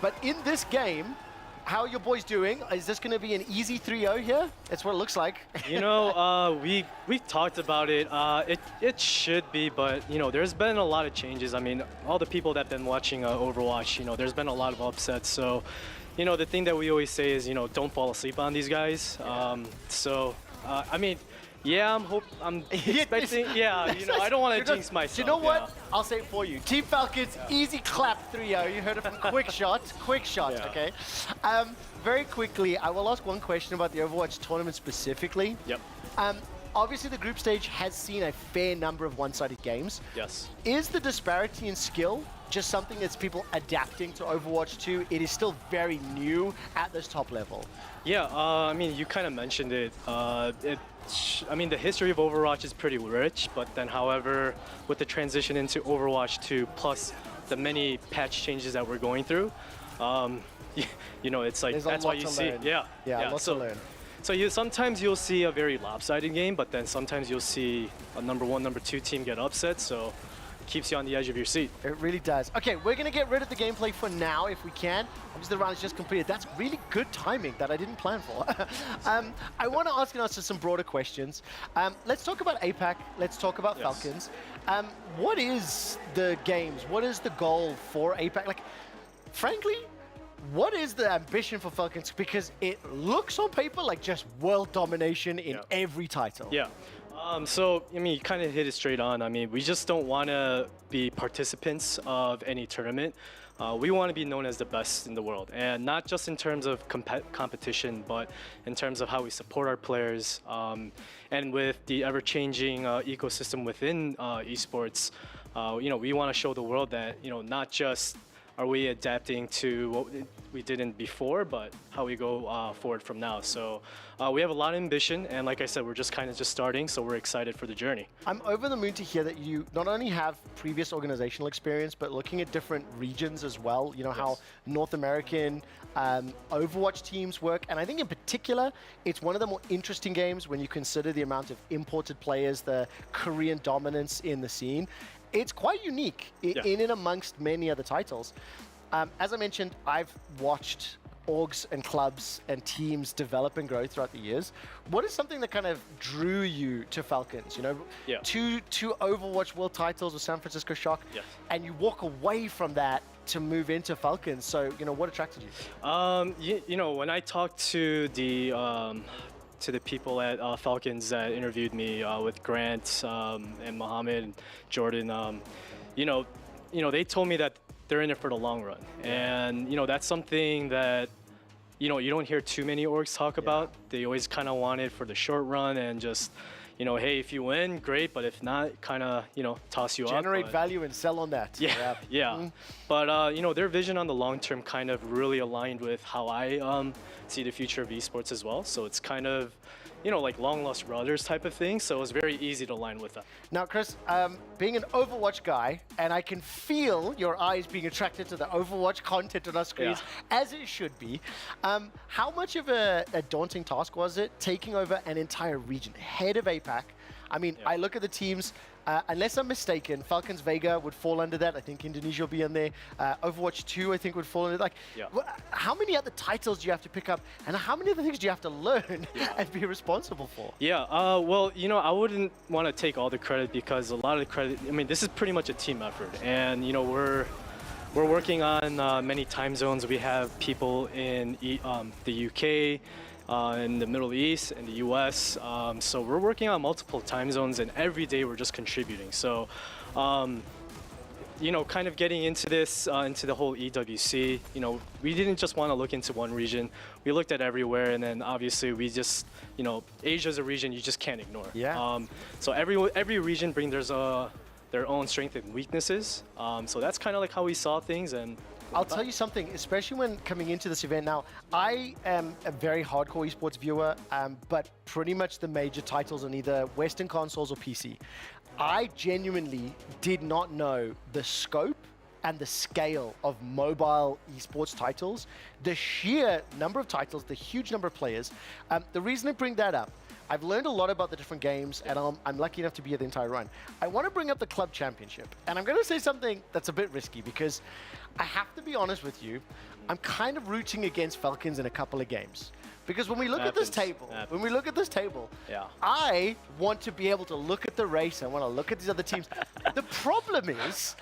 But in this game, how are your boys doing? Is this going to be an easy 3-0 here? That's what it looks like. You know, we've talked about it. It should be, but you know, there's been a lot of changes. I mean, all the people that've been watching Overwatch, you know, there's been a lot of upsets. So, you know, the thing that we always say is, you know, don't fall asleep on these guys. I mean, yeah, I'm expecting, you know, I don't want to jinx myself. You know what? I'll say it for you. Team Falcons, easy clap 3-0. You heard it from Quick Shot, okay? Very quickly, I will ask one question about the Overwatch tournament specifically. Obviously, the group stage has seen a fair number of one-sided games. Yes. Is the disparity in skill just something that's people adapting to Overwatch 2? It is still very new at this top level. Yeah, I mean, you kind of mentioned it. I mean, the history of Overwatch is pretty rich, but then, however, with the transition into Overwatch 2, plus the many patch changes that we're going through, you know, it's like, that's why you see, lots to learn. So sometimes you'll see a very lopsided game, but then sometimes you'll see a number 1, number 2 team get upset, so it keeps you on the edge of your seat. It really does. Okay, we're going to get rid of the gameplay for now if we can. Obviously, the round is just completed. That's really good timing that I didn't plan for. I want to ask and answer some broader questions. Let's talk about APAC. Let's talk about Falcons. What is the games? What is the goal for APAC? Like, frankly, what is the ambition for Falcons? Because it looks on paper like just world domination in every title. Yeah. So, I mean, you kind of hit it straight on. I mean, we just don't want to be participants of any tournament. We want to be known as the best in the world, and not just in terms of competition, but in terms of how we support our players. And with the ever-changing ecosystem within esports, you know, we want to show the world that, you know, not just are we adapting to what we didn't before, but how we go forward from now. So we have a lot of ambition, and like I said, we're just kind of just starting, so we're excited for the journey. I'm over the moon to hear that you not only have previous organizational experience, but looking at different regions as well, you know, how North American Overwatch teams work. And I think in particular, it's one of the more interesting games when you consider the amount of imported players, the Korean dominance in the scene. It's quite unique in and amongst many other titles. As I mentioned, I've watched orgs and clubs and teams develop and grow throughout the years. What is something that kind of drew you to Falcons? You know, two Overwatch world titles with San Francisco Shock, and you walk away from that to move into Falcons. So, you know, what attracted you? You know, when I talked to the people at Falcons that interviewed me with Grant and Mohammed and Jordan, you know, they told me that they're in it for the long run. And, you know, that's something that, you know, you don't hear too many orgs talk about. They always kind of want it for the short run and just, you know, hey, if you win, great, but if not, kind of, you know, toss you out. Generate value and sell on that. Yeah, yeah. But, you know, their vision on the long term kind of really aligned with how I see the future of esports as well. So it's kind of, you know, like long lost brothers type of thing. So it was very easy to align with that. Now, Chris, being an Overwatch guy, and I can feel your eyes being attracted to the Overwatch content on our screens, as it should be. How much of a daunting task was it taking over an entire region, head of APAC? I mean, I look at the teams, unless I'm mistaken, Falcons Vega would fall under that. I think Indonesia will be in there. Overwatch 2, I think, would fall under like. How many other titles do you have to pick up, and how many other things do you have to learn and be responsible for? Yeah, well, you know, I wouldn't want to take all the credit because a lot of the credit, I mean, this is pretty much a team effort. And, you know, we're working on many time zones. We have people in the UK, in the Middle East, in the US. So we're working on multiple time zones, and every day we're just contributing. So, you know, kind of getting into this, into the whole EWC, you know, we didn't just want to look into one region. We looked at everywhere, and then obviously we just, you know, Asia's a region you just can't ignore. Yeah. So every region brings their own strengths and weaknesses. So that's kind of like how we saw things. And I'll tell you something, especially when coming into this event now, I am a very hardcore esports viewer, but pretty much the major titles on either Western consoles or PC. I genuinely did not know the scope and the scale of mobile esports titles, the sheer number of titles, the huge number of players. The reason I bring that up, I've learned a lot about the different games, and I'm lucky enough to be here the entire run. I want to bring up the club championship, and I'm going to say something that's a bit risky because I have to be honest with you, I'm kind of rooting against Falcons in a couple of games. Because when we look at this table, I want to be able to look at the race, I want to look at these other teams. The problem is,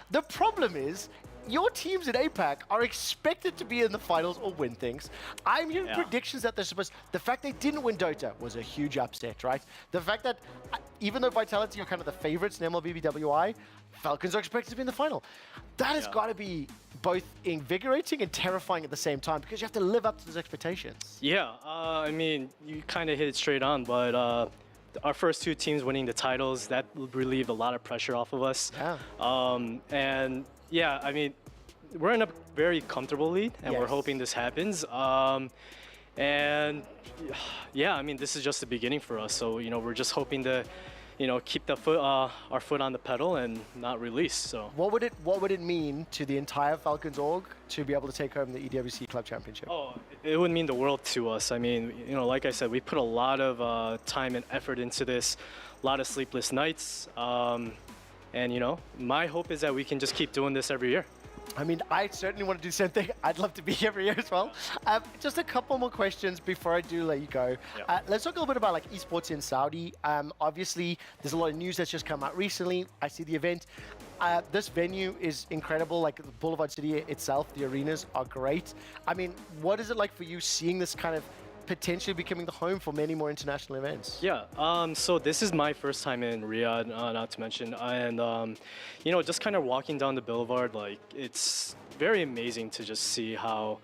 your teams in APAC are expected to be in the finals or win things. I'm hearing predictions that they're supposed. The fact they didn't win Dota was a huge upset, right? The fact that even though Vitality are kind of the favorites in MLBB WI, Falcons are expected to be in the final. That has got to be both invigorating and terrifying at the same time because you have to live up to those expectations. Yeah, I mean, you kind of hit it straight on, but our first two teams winning the titles, that relieved a lot of pressure off of us. Yeah. And yeah, I mean, we're in a very comfortable lead, and we're hoping this happens. And yeah, I mean, this is just the beginning for us. So, you know, we're just hoping to, you know, keep the our foot on the pedal and not release. So what would it mean to the entire Falcons org to be able to take home the EWC Club Championship? Oh, it would mean the world to us. I mean, you know, like I said, we put a lot of time and effort into this, a lot of sleepless nights. And, you know, my hope is that we can just keep doing this every year. I mean, I certainly want to do the same thing. I'd love to be every year as well. Just a couple more questions before I do let you go. Let's talk a little bit about like esports in Saudi. Obviously, there's a lot of news that's just come out recently. I see the event. This venue is incredible. Like the Boulevard City itself, the arenas are great. I mean, what is it like for you seeing this kind of potentially becoming the home for many more international events? Yeah, so this is my first time in Riyadh, not to mention, and you know, just kind of walking down the boulevard, like it's very amazing to just see how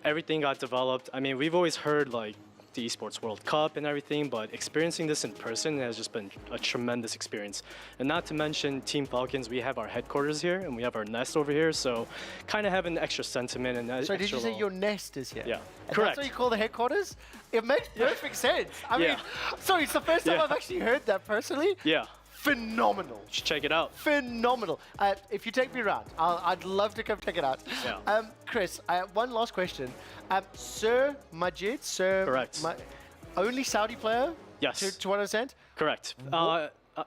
everything got developed. I mean, we've always heard like the Esports World Cup and everything, but experiencing this in person has just been a tremendous experience. And not to mention Team Falcons, we have our headquarters here and we have our nest over here, so kind of have an extra sentiment. And so did you say your nest is here? Yeah, and correct. That's what you call the headquarters? It makes perfect sense. I mean, sorry, it's the first time I've actually heard that personally. Yeah. Phenomenal. You should check it out. Phenomenal. If you take me around, I'd love to come check it out. Yeah. Chris, one last question. Sir Majid, Correct. Only Saudi player? Yes. To what I understand? Correct.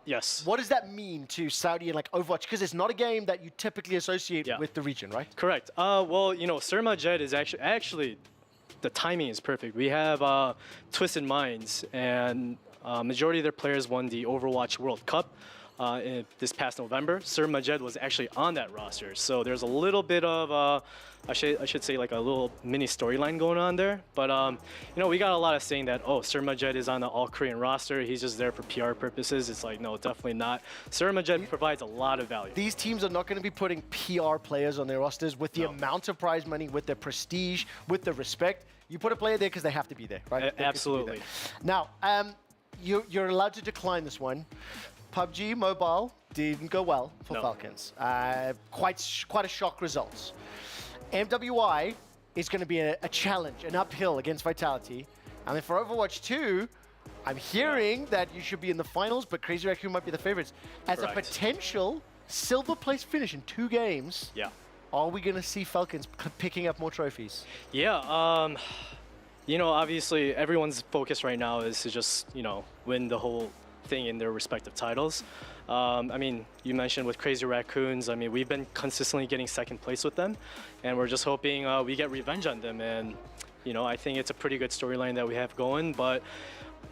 Yes. What does that mean to Saudi and like Overwatch? Because it's not a game that you typically associate with the region, right? Correct. Well, you know, Sir Majid is actually the timing is perfect. We have Twisted Minds, and majority of their players won the Overwatch World Cup this past November. Sir Majid was actually on that roster, so there's a little bit of I should say like a little mini storyline going on there. But you know, we got a lot of saying that, oh, Sir Majid is on the all-Korean roster, he's just there for PR purposes. It's like, no, definitely not. Sir Majid provides a lot of value. These teams are not going to be putting PR players on their rosters with the amount of prize money, with the prestige, with the respect. You put a player there because they have to be there, right? Absolutely. Now, you're allowed to decline this one. PUBG Mobile didn't go well for Falcons. Quite a shock result. MWI is going to be a challenge, an uphill against Vitality. And then for Overwatch 2, I'm hearing that you should be in the finals, but Crazy Raccoon might be the favorites. As a potential silver place finish in 2 games, are we going to see Falcons picking up more trophies? Yeah, you know, obviously everyone's focus right now is to just, you know, win the whole thing in their respective titles. I mean, you mentioned with Crazy Raccoons, I mean, we've been consistently getting 2nd place with them, and we're just hoping we get revenge on them. And, you know, I think it's a pretty good storyline that we have going, but,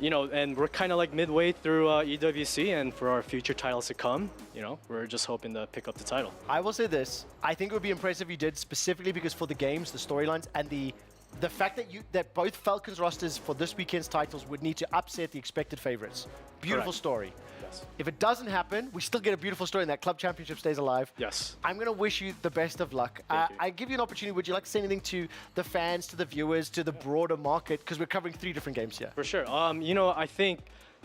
you know, and we're kind of like midway through EWC, and for our future titles to come, you know, we're just hoping to pick up the title. I will say this, I think it would be impressive if you did, specifically because for the games, the storylines, and the fact that both Falcons rosters for this weekend's titles would need to upset the expected favorites. Beautiful story. Yes. If it doesn't happen, we still get a beautiful story and that club championship stays alive. Yes. I'm going to wish you the best of luck. I give you an opportunity. Would you like to say anything to the fans, to the viewers, to the broader market? Because we're covering 3 different games here. For sure. You know, I think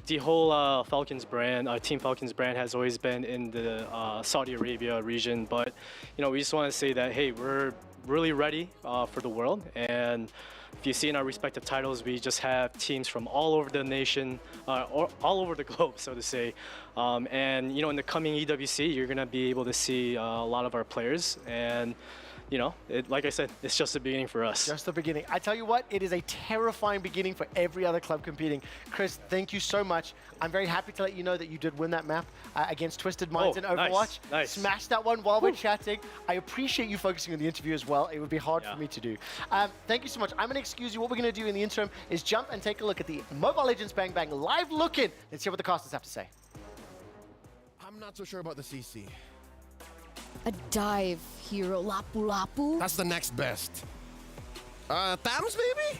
the whole Falcons brand, Team Falcons brand has always been in the Saudi Arabia region. But, you know, we just want to say that, hey, we're really ready for the world. And if you see in our respective titles, we just have teams from all over the nation, or all over the globe, so to say. And, you know, in the coming EWC, you're going to be able to see a lot of our players. And, you know, like I said, it's just the beginning for us. Just the beginning. I tell you what, it is a terrifying beginning for every other club competing. Chris, thank you so much. I'm very happy to let you know that you did win that map against Twisted Minds in Overwatch. Nice. Smashed that one while we're chatting. I appreciate you focusing on the interview as well. It would be hard for me to do. Thank you so much. I'm going to excuse you. What we're going to do in the interim is jump and take a look at the Mobile Legends Bang Bang live look-in. Let's hear what the casters have to say. I'm not so sure about the CC. A dive hero, Lapu Lapu. That's the next best. Tams maybe?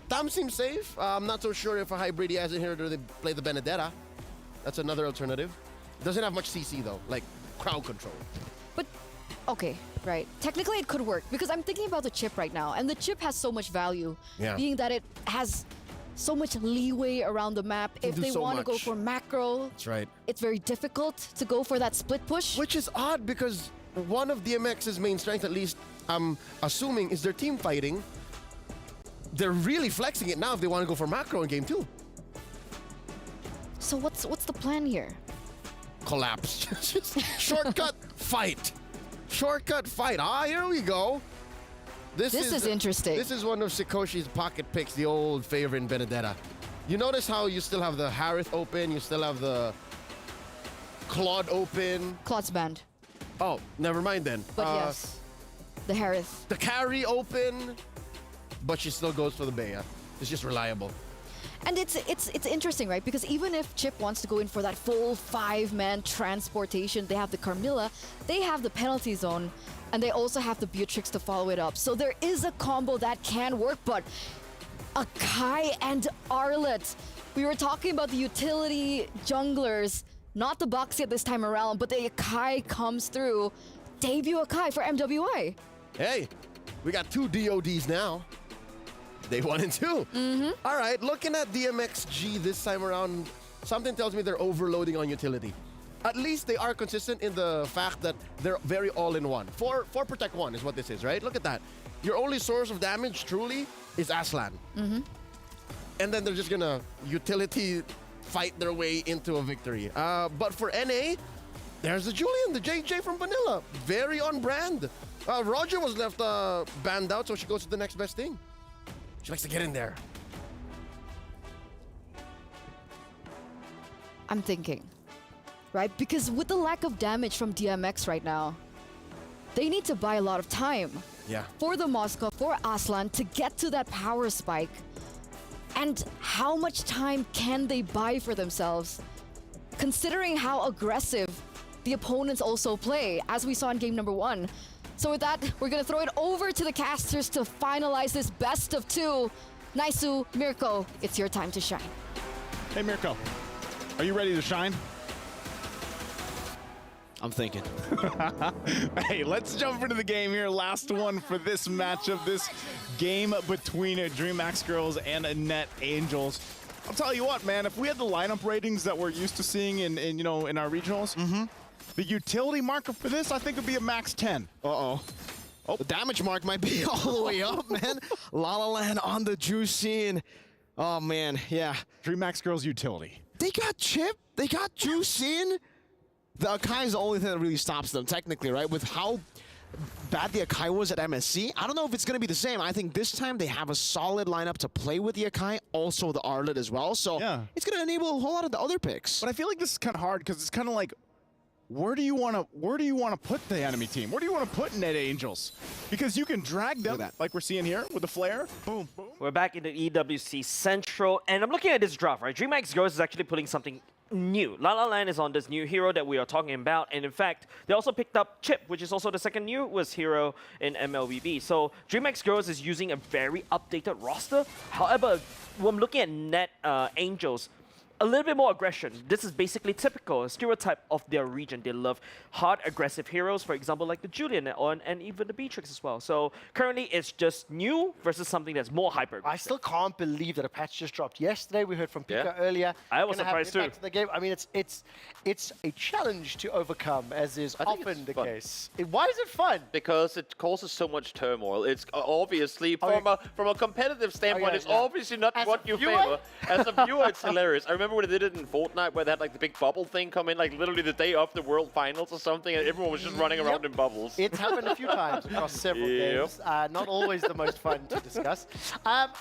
Tams seems safe. I'm not so sure if a hybrid has in here to play the Benedetta. That's another alternative. Doesn't have much CC though, like crowd control. But, okay, right. Technically it could work because I'm thinking about the chip right now, and the chip has so much value, being that it has so much leeway around the map. If they want to go for macro, that's right. It's very difficult to go for that split push. Which is odd because one of DMX's main strengths, at least I'm assuming, is their team fighting. They're really flexing it now if they want to go for macro in game 2. So what's the plan here? Collapse. Just shortcut fight. Shortcut fight. Ah, here we go. This is interesting. This is one of Sikoshi's pocket picks, the old favorite in Benedetta. You notice how you still have the Harith open, you still have the Claude open. Claude's banned. Oh, never mind then. But yes, the Harith. The carry open, but she still goes for the Bea. It's just reliable. And it's interesting, right? Because even if Chip wants to go in for that full 5-man transportation, they have the Carmilla, they have the penalty zone, and they also have the Beatrix to follow it up. So there is a combo that can work, but Akai and Arlet. We were talking about the utility junglers, not the Boxy at this time around, but the Akai comes through. Debut Akai for MWI. Hey, we got 2 DODs now. Day 1 and 2. Mm-hmm. All right, looking at DMXG this time around, something tells me they're overloading on utility. At least they are consistent in the fact that they're very all-in-one. 4 protect 1 is what this is, right? Look at that. Your only source of damage, truly, is Aslan. Mm-hmm. And then they're just gonna utility fight their way into a victory. But for NA, there's the Julian, the JJ from Vanilla. Very on brand. Roger was left banned out, so she goes to the next best thing. She likes to get in there. I'm thinking, right? Because with the lack of damage from DMX right now, they need to buy a lot of time. Yeah. For the Moscow, for Aslan to get to that power spike. And how much time can they buy for themselves? Considering how aggressive the opponents also play, as we saw in game number 1. So with that, we're gonna throw it over to the casters to finalize this best of 2. Naisu, Mirko, it's your time to shine. Hey Mirko, are you ready to shine? I'm thinking. Hey, let's jump into the game here. Last one for this matchup, this game between DreamHack Girls and Net Angels. I'll tell you what, man. If we had the lineup ratings that we're used to seeing in our regionals, the utility marker for this, I think, would be a max 10. Oh, the damage mark might be all the way up, man. La La Land on the juice scene. Oh, man, yeah. DreamHack Girls utility. They got Chip. They got juice in. The Akai is the only thing that really stops them, technically, right? With how bad the Akai was at MSC, I don't know if it's going to be the same. I think this time they have a solid lineup to play with the Akai, also the Arlet as well. So it's going to enable a whole lot of the other picks. But I feel like this is kind of hard because it's kind of like, where do you want to put the enemy team? Where do you want to put Net Angels? Because you can drag them, like we're seeing here with the flare. Boom, boom. We're back in the EWC Central, and I'm looking at this draft, right? DreamHack Girls is actually putting something new. La La Land is on this new hero that we are talking about, and in fact, they also picked up Chip, which is also the second newest hero in MLBB. So DreamHack Girls is using a very updated roster. However, when I'm looking at Net Angels, a little bit more aggression. This is basically typical, a stereotype of their region. They love hard, aggressive heroes, for example, like the Julian and even the Beatrix as well. So currently, it's just new versus something that's more hyper. I still can't believe that a patch just dropped yesterday. We heard from Pika earlier. I was surprised too. To the game. I mean, it's a challenge to overcome, as is often the case. Why is it fun? Because it causes so much turmoil. It's obviously from a competitive standpoint, it's obviously not what you favor. As a viewer, it's hilarious. I remember when they did it in Fortnite, where they had like the big bubble thing come in, like literally the day of the World Finals or something, and everyone was just running around in bubbles. It's happened a few times across several games. Not always the most fun to discuss.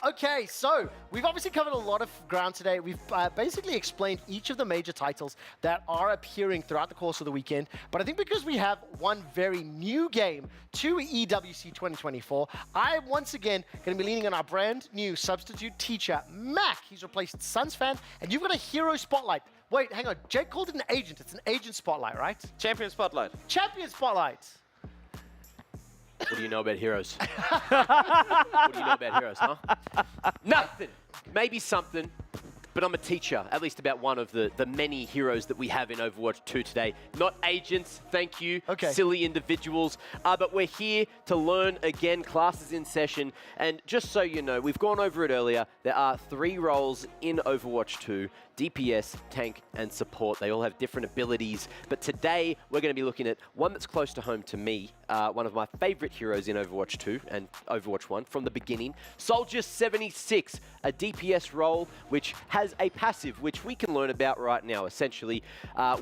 Okay, so we've obviously covered a lot of ground today. We've basically explained each of the major titles that are appearing throughout the course of the weekend. But I think because we have one very new game to EWC 2024, I'm once again going to be leaning on our brand new substitute teacher, Mac. He's replaced Sunsfan, and you've got a hero spotlight. Wait, hang on. Jake called it an agent. It's an agent spotlight, right? Champion spotlight. Champion spotlight. What do you know about heroes? What do you know about heroes, huh? Nothing. Maybe something. But I'm a teacher, at least about one of the many heroes that we have in Overwatch 2 today. Not agents, thank you, silly individuals. But we're here to learn again, classes in session. And just so you know, we've gone over it earlier, there are 3 roles in Overwatch 2. DPS, tank, and support. They all have different abilities. But today, we're going to be looking at one that's close to home to me, one of my favorite heroes in Overwatch 2 and Overwatch 1 from the beginning. Soldier 76, a DPS role, which has a passive, which we can learn about right now. Essentially,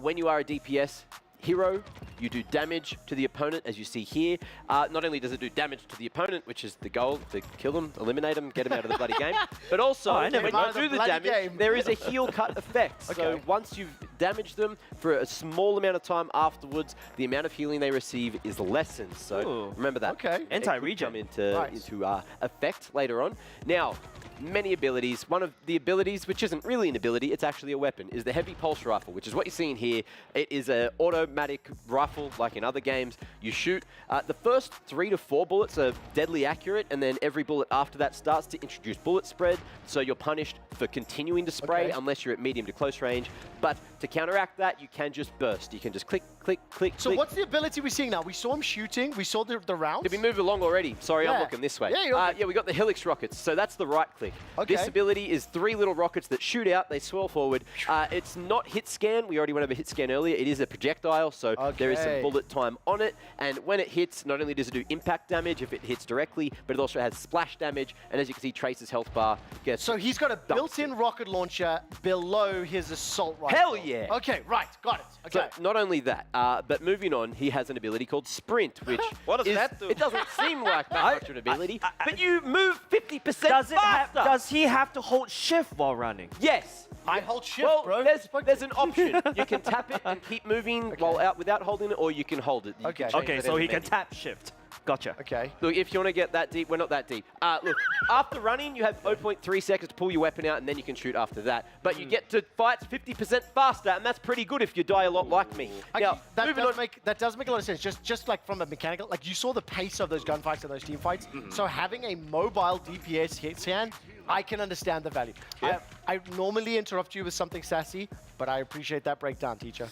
when you are a DPS hero, you do damage to the opponent, as you see here. Not only does it do damage to the opponent, which is the goal, to kill them, eliminate them, get them out of the bloody game, but also, when you do the damage, there is a heal cut effect. So once you've damaged them for a small amount of time afterwards, the amount of healing they receive is lessened. So remember that. Anti-regen. Come into effect later on. Now, many abilities. One of the abilities, which isn't really an ability, it's actually a weapon, is the heavy pulse rifle, which is what you're seeing here. It is an automatic rifle, like in other games. You shoot. The first 3 to 4 bullets are deadly accurate, and then every bullet after that starts to introduce bullet spread, so you're punished for continuing to spray unless you're at medium to close range. But to counteract that, you can just burst. You can just click, click, click, So what's the ability we're seeing now? We saw him shooting. We saw the rounds. Did we move along already? Sorry, I'm looking this way. Yeah, we got the Helix rockets. So that's the right click. This ability is 3 little rockets that shoot out. They swirl forward. It's not hit scan. We already went over hit scan earlier. It is a projectile, so there is some bullet time on it. And when it hits, not only does it do impact damage if it hits directly, but it also has splash damage. And as you can see, Trace's health bar gets... So he's got a built-in rocket launcher below his assault rifle. Hell yeah! Okay, right, got it. Okay. So not only that, but moving on, he has an ability called Sprint, which what does that do? It doesn't seem like that much of an ability, but you move 50% faster. Does he have to hold shift while running? Yes. I hold shift, bro. There's an option. You can tap it and keep moving while out without holding it, or you can hold it. Okay, so he can tap shift. Gotcha. Okay. Look, if you want to get that deep, we're not that deep. Look, after running, you have 0.3 seconds to pull your weapon out, and then you can shoot after that. But you get to fights 50% faster, and that's pretty good if you die a lot like me. Now, that does make a lot of sense. Just like from a mechanical, like you saw the pace of those gunfights and those team fights. So having a mobile DPS hit scan, I can understand the value. Yeah. I normally interrupt you with something sassy, but I appreciate that breakdown, teacher.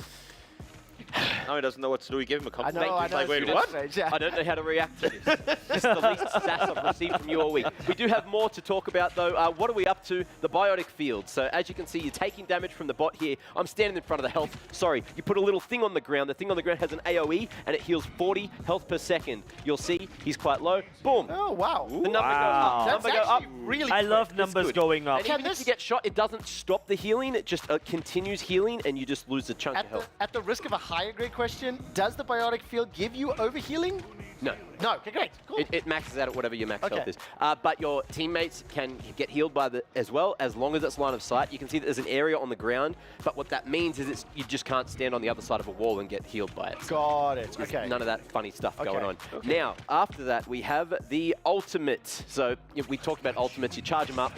Now he doesn't know what to do. We give him a compliment. I He's know, like, wait, it's what? strange, yeah. I don't know how to react to this. This is the least sass I've received from you all week. We do have more to talk about, though. What are we up to? The biotic field. So as you can see, you're taking damage from the bot here. I'm standing in front of the health. Sorry, you put a little thing on the ground. The thing on the ground has an AoE, and it heals 40 health per second. You'll see he's quite low. Boom. Oh, wow. The number goes up. That's Number goes up. really I quick. love numbers going up. And even if you get shot, it doesn't stop the healing. It just continues healing, and you just lose a chunk of health. At the risk of a higher grade question, does the biotic field give you overhealing? No. No, okay, great. Cool. It maxes out at whatever your max Okay. health is. But your teammates can get healed by as well, as long as it's line of sight. You can see that there's an area on the ground, but what that means is you just can't stand on the other side of a wall and get healed by it. Got it. There's Okay. none of that funny stuff going on. Okay. Now, after that, we have the ultimate. So if we talked about ultimates, you charge them up.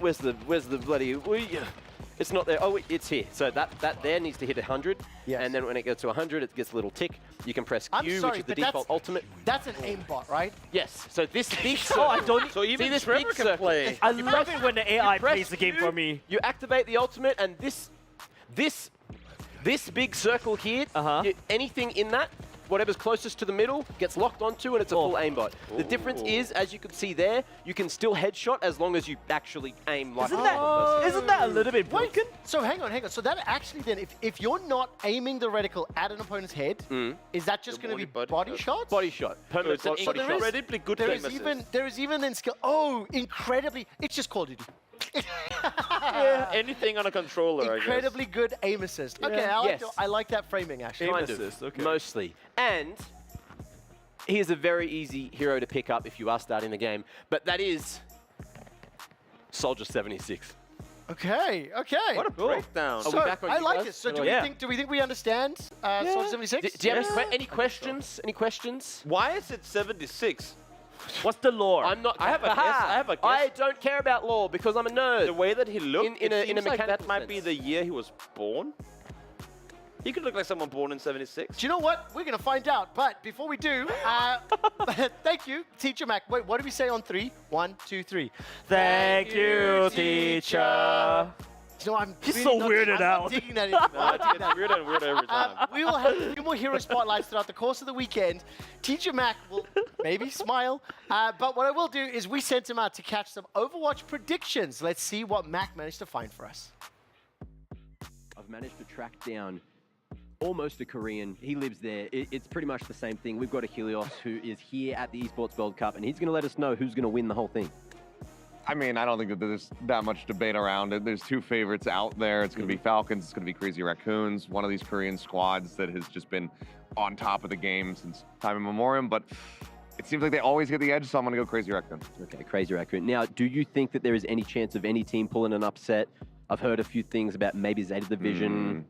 Where's the bloody... It's not there. Oh, it's here. So that there needs to hit 100. Yes. And then when it gets to 100, it gets a little tick. You can press Q, I'm sorry, which is the but default ultimate. That's an aimbot, right? Yes. So this big Oh, I don't. So even see this Trevor big can circle? play. I love it when the AI press plays the game Q, for me. You activate the ultimate, and this big circle here, anything in that, whatever's closest to the middle, gets locked onto, and it's a full aimbot. The difference is, as you can see there, you can still headshot as long as you actually aim like Isn't a that, normal person. isn't that a little bit broken? So hang on. So that actually then, if you're not aiming the reticle at an opponent's head, is that just going to be body shots? Body shot. Permanent So body shot. incredibly good There game is assist. there is even then skill. Oh, incredibly! It's just Call of Duty. Yeah, anything on a controller, Incredibly good aim assist. Okay, Yes. I like that framing actually. Kind of, mostly. And he is a very easy hero to pick up if you are starting the game, but that is Soldier 76. Okay. What a breakdown. Are we So back on I you like guys? this. So do we think we understand Soldier 76? Do you have any questions? Any questions? Why is it 76? What's the lore? I'm not. I have a guess. I have a guess. I don't care about lore because I'm a nerd. The way that he looked, in a seems like mechanical that might be sense. the year he was born. He could look like someone born in 76. Do you know what? We're going to find out. But before we do, thank you, Teacher Mac. Wait, what do we say on 3? 1, 2, 3. Thank you, teacher. You know, I'm He's really so weirded I'm not out. digging that anymore. No, it gets weirder and weirder every time. We will have a few more hero spotlights throughout the course of the weekend. Teacher Mac will maybe smile. But what I will do is we sent him out to catch some Overwatch predictions. Let's see what Mac managed to find for us. I've managed to track down almost a Korean. He lives there. It's pretty much the same thing. We've got a Helios who is here at the Esports World Cup, and he's going to let us know who's going to win the whole thing. I mean, I don't think that there's that much debate around it. There's two favorites out there. It's going to be Falcons. It's going to be Crazy Raccoons, one of these Korean squads that has just been on top of the game since time immemorial. But it seems like they always get the edge, so I'm going to go Crazy Raccoon. Okay, Crazy Raccoon. Now, do you think that there is any chance of any team pulling an upset? I've heard a few things about maybe Zeta Division.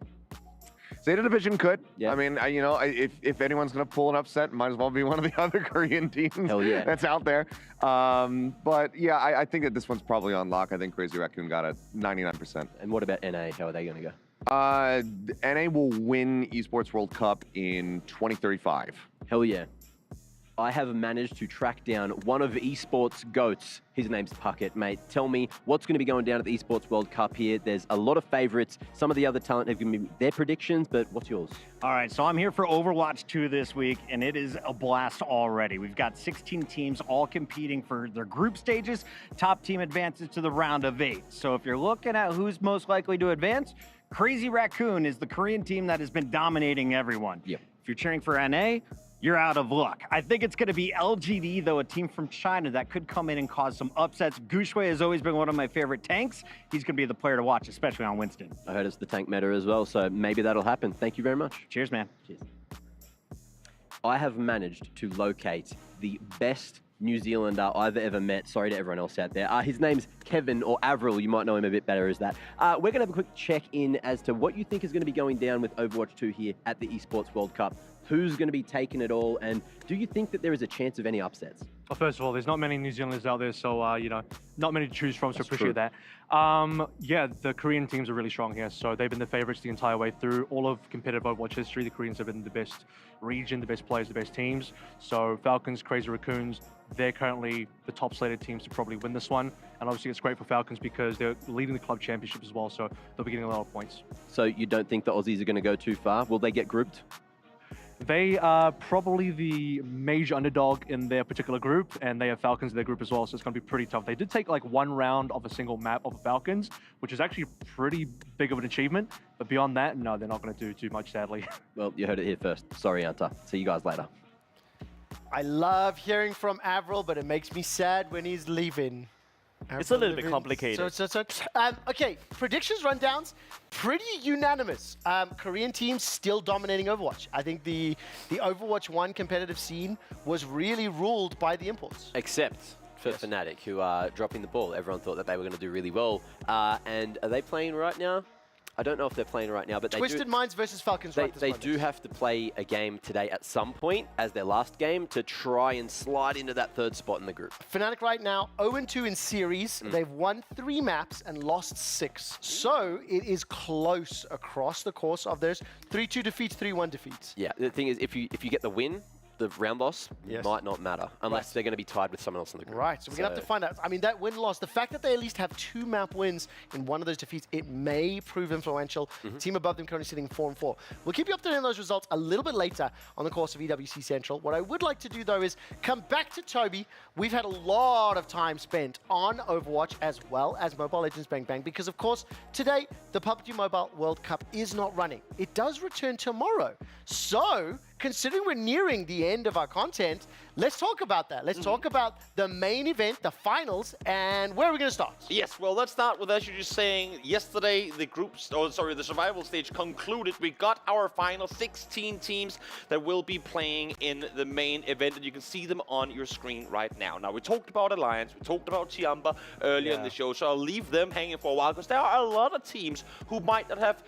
Zeta Division could. Yeah. I mean, if anyone's going to pull an upset, might as well be one of the other Korean teams that's out there. But yeah, I think that this one's probably on lock. I think Crazy Raccoon got a 99%. And what about NA? How are they going to go? NA will win Esports World Cup in 2035. Hell yeah. I have managed to track down one of esports GOATs. His name's Puckett, mate. Tell me what's going to be going down at the Esports World Cup here. There's a lot of favorites. Some of the other talent have given me their predictions, but what's yours? All right, so I'm here for Overwatch 2 this week, and it is a blast already. We've got 16 teams all competing for their group stages. Top team advances to the round of 8. So if you're looking at who's most likely to advance, Crazy Raccoon is the Korean team that has been dominating everyone. Yep. If you're cheering for NA, you're out of luck. I think it's going to be LGD, though, a team from China that could come in and cause some upsets. Gushue has always been one of my favorite tanks. He's going to be the player to watch, especially on Winston. I heard it's the tank meta as well, so maybe that'll happen. Thank you very much. Cheers, man. Cheers. I have managed to locate the best New Zealander I've ever met. Sorry to everyone else out there. His name's Kevin, or Avril. You might know him a bit better as that. We're going to have a quick check-in as to what you think is going to be going down with Overwatch 2 here at the Esports World Cup. Who's going to be taking it all, and do you think that there is a chance of any upsets? Well, first of all, there's not many New Zealanders out there, so, not many to choose from, so That's appreciate true. that. Yeah, the Korean teams are really strong here, so they've been the favorites the entire way through. All of competitive Overwatch history, the Koreans have been the best region, the best players, the best teams. So Falcons, Crazy Raccoons, they're currently the top slated teams to probably win this one. And obviously it's great for Falcons because they're leading the club championship as well, so they'll be getting a lot of points. So you don't think the Aussies are going to go too far? Will they get grouped? They are probably the major underdog in their particular group, and they have Falcons in their group as well, so it's going to be pretty tough. They did take like one round of a single map of the Falcons, which is actually pretty big of an achievement, but beyond that, no, they're not going to do too much, sadly. Well, you heard it here first. Sorry, Anta. See you guys later. I love hearing from Avril, but it makes me sad when he's leaving. It's a little bit complicated. Okay, predictions rundowns, pretty unanimous. Korean teams still dominating Overwatch. I think the Overwatch 1 competitive scene was really ruled by the imports. Except for Fnatic, who are dropping the ball. Everyone thought that they were going to do really well. And are they playing right now? I don't know if they're playing right now, but Twisted Minds versus Falcons right this They moment. do have to play a game today at some point as their last game to try and slide into that third spot in the group. Fnatic right now 0-2 in series. They've won 3 maps and lost 6. So it is close across the course of theirs. 3-2 defeats, 3-1 defeats. Yeah, the thing is, if you get the win, the round loss might not matter unless they're going to be tied with someone else in the group. Right, so we're going to have to find out. I mean, that win-loss, the fact that they at least have 2 map wins in one of those defeats, it may prove influential. Team above them currently sitting 4-4. We'll keep you updated on those results a little bit later on the course of EWC Central. What I would like to do, though, is come back to Toby. We've had a lot of time spent on Overwatch as well as Mobile Legends Bang Bang because, of course, today, the PUBG Mobile World Cup is not running. It does return tomorrow. So, considering we're nearing the end of our content, let's talk about that. Let's talk about the main event, the finals, and where are we going to start? Yes, well, let's start with, as you're just saying, yesterday the the survival stage concluded. We got our final 16 teams that will be playing in the main event, and you can see them on your screen right now. Now, we talked about Alliance, we talked about Chiamba earlier in the show, so I'll leave them hanging for a while because there are a lot of teams who might not have,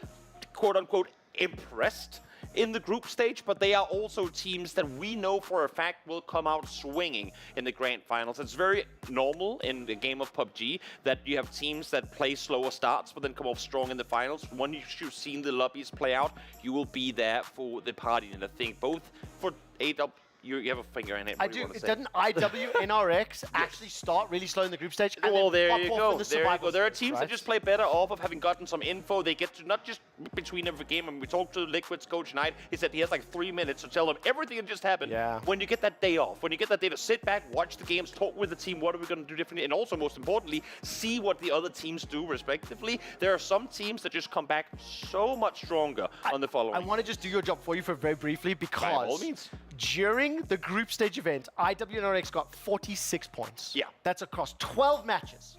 quote-unquote, impressed in the group stage, but they are also teams that we know for a fact will come out swinging in the grand finals. It's very normal in the game of PUBG that you have teams that play slower starts but then come off strong in the finals. When you've seen the lobbies play out, you will be there for the party. And I think both for AW, you have a finger in it. I do. Doesn't IWNRX actually start really slow in the group stage? And Well, then there you pop go. off in the There you go. survival There are stage, teams right? that just play better off of having gotten some info. They get to not just between every game. And we talked to Liquid's coach Knight. He said he has like 3 minutes to tell them everything that just happened. Yeah. When you get that day off, when you get that day to sit back, watch the games, talk with the team, what are we going to do differently, and also most importantly, see what the other teams do respectively. There are some teams that just come back so much stronger on the following. I want to just do your job for you for very briefly By all because means. during the group stage event, IWNRX got 46 points. Yeah. That's across 12 matches.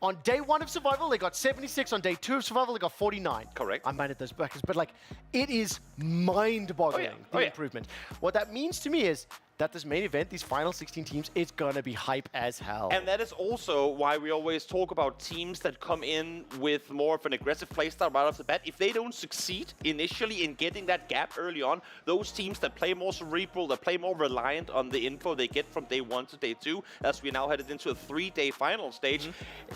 On day 1 of survival, they got 76. On day 2 of survival, they got 49. Correct. I minded those brackets, but like, it is mind-boggling, the improvement. What that means to me is that this main event, these final 16 teams, it's gonna be hype as hell. And that is also why we always talk about teams that come in with more of an aggressive playstyle right off the bat. If they don't succeed initially in getting that gap early on, those teams that play more cerebral, that play more reliant on the info they get from day 1 to day 2, as we now headed into a 3-day final stage,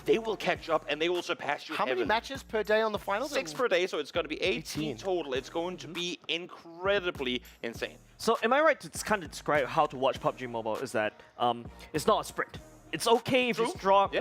they will catch up and they will surpass you. How many matches per day on the finals? 6 per day, so it's going to be 18 total. It's going to be incredibly insane. So am I right to kind of describe how to watch PUBG Mobile is that it's not a sprint. It's okay if you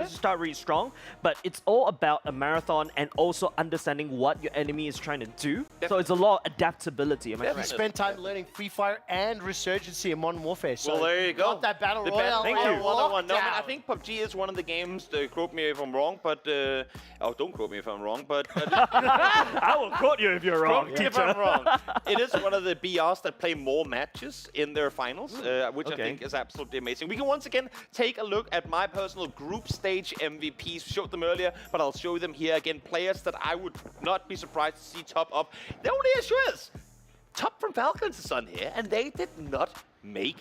start really strong, but it's all about a marathon and also understanding what your enemy is trying to do. So it's a lot of adaptability. Am I We right? spent time learning Free Fire and Resurgency in Modern Warfare. So Well, there you go. got that battle royale. Thank you. locked No, down. I think PUBG is one of the games. Quote me if I'm wrong, but don't quote me if I'm wrong. But I will quote you if you're wrong, quote me if teacher. I'm wrong. It is one of the BRs that play more matches in their finals, which I think is absolutely amazing. We can once again take a look at my personal group stage MVPs. We showed them earlier, but I'll show them here again. Players that I would not be surprised to see top up. The only issue is, Top from Falcons is on here, and they did not make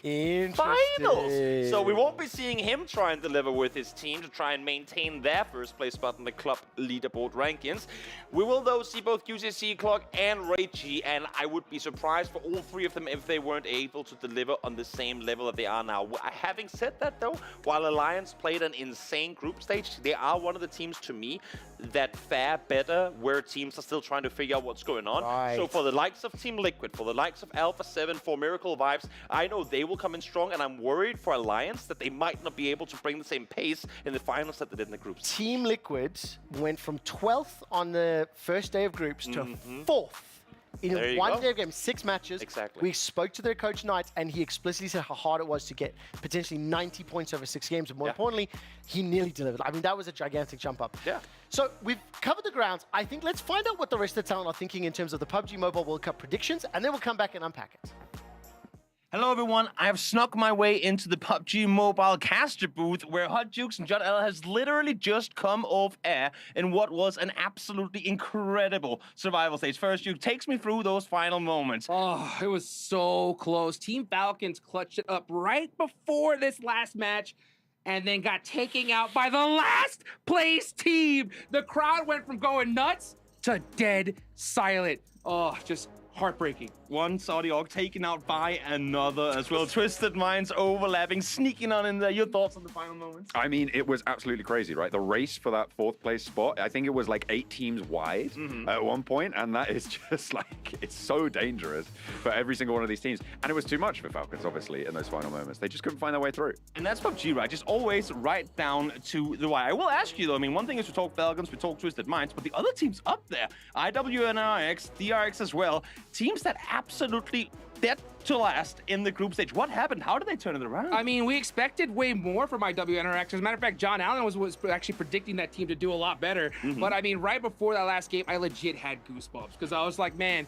finals. So we won't be seeing him try and deliver with his team to try and maintain their first place spot in the club leaderboard rankings. We will though see both QCC Clock and Raichi, and I would be surprised for all three of them if they weren't able to deliver on the same level that they are now. Having said that though, while Alliance played an insane group stage, they are one of the teams to me that fare better where teams are still trying to figure out what's going on. So for the likes of Team Liquid, for the likes of Alpha 7, for Miracle Vibes, I know they will come in strong, and I'm worried for Alliance that they might not be able to bring the same pace in the finals that they did in the groups. Team Liquid went from 12th on the first day of groups to 4th In There you one go. day of game, 6 matches. Exactly. We spoke to their coach Knight, and he explicitly said how hard it was to get potentially 90 points over 6 games. And more importantly, he nearly delivered. I mean, that was a gigantic jump up. Yeah. So we've covered the grounds. I think let's find out what the rest of the talent are thinking in terms of the PUBG Mobile World Cup predictions, and then we'll come back and unpack it. Hello everyone, I have snuck my way into the PUBG Mobile caster booth where Hot Jukes and John L has literally just come off air in what was an absolutely incredible survival stage. First, Juke takes me through those final moments. Oh, it was so close. Team Falcons clutched it up right before this last match and then got taken out by the last place team. The crowd went from going nuts to dead silent. Oh, just heartbreaking. One Saudi Org taken out by another as well. Twisted Minds overlapping, sneaking on in there. Your thoughts on the final moments? I mean, it was absolutely crazy, right? The race for that 4th place spot, I think it was like 8 teams wide at one point, and that is just like, it's so dangerous for every single one of these teams. And it was too much for Falcons, obviously, in those final moments. They just couldn't find their way through. And that's PUBG, right? Just always right down to the wire. I will ask you, though, I mean, one thing is we talk Falcons, we talk Twisted Minds, but the other teams up there, IWNRX, DRX as well, teams that absolutely dead to last in the group stage. What happened? How did they turn it around? I mean, we expected way more from IWNRX. As a matter of fact, John Allen was actually predicting that team to do a lot better. But I mean, right before that last game, I legit had goosebumps because I was like, man,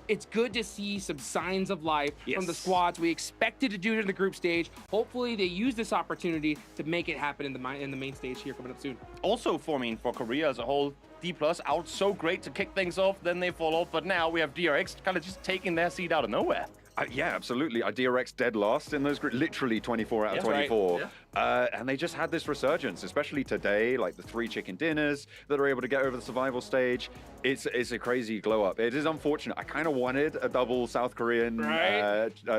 it's good to see some signs of life from the squads. We expected to do it in the group stage. Hopefully, they use this opportunity to make it happen in the main stage here coming up soon. Also, for Korea as a whole, D+ out so great to kick things off, then they fall off. But now we have DRX kind of just taking their seed out of nowhere. Yeah, absolutely. DRX dead last in those groups, literally 24 out of 24. Right. And they just had this resurgence, especially today, like the 3 chicken dinners that are able to get over the survival stage. It's a crazy glow up. It is unfortunate. I kind of wanted a double South Korean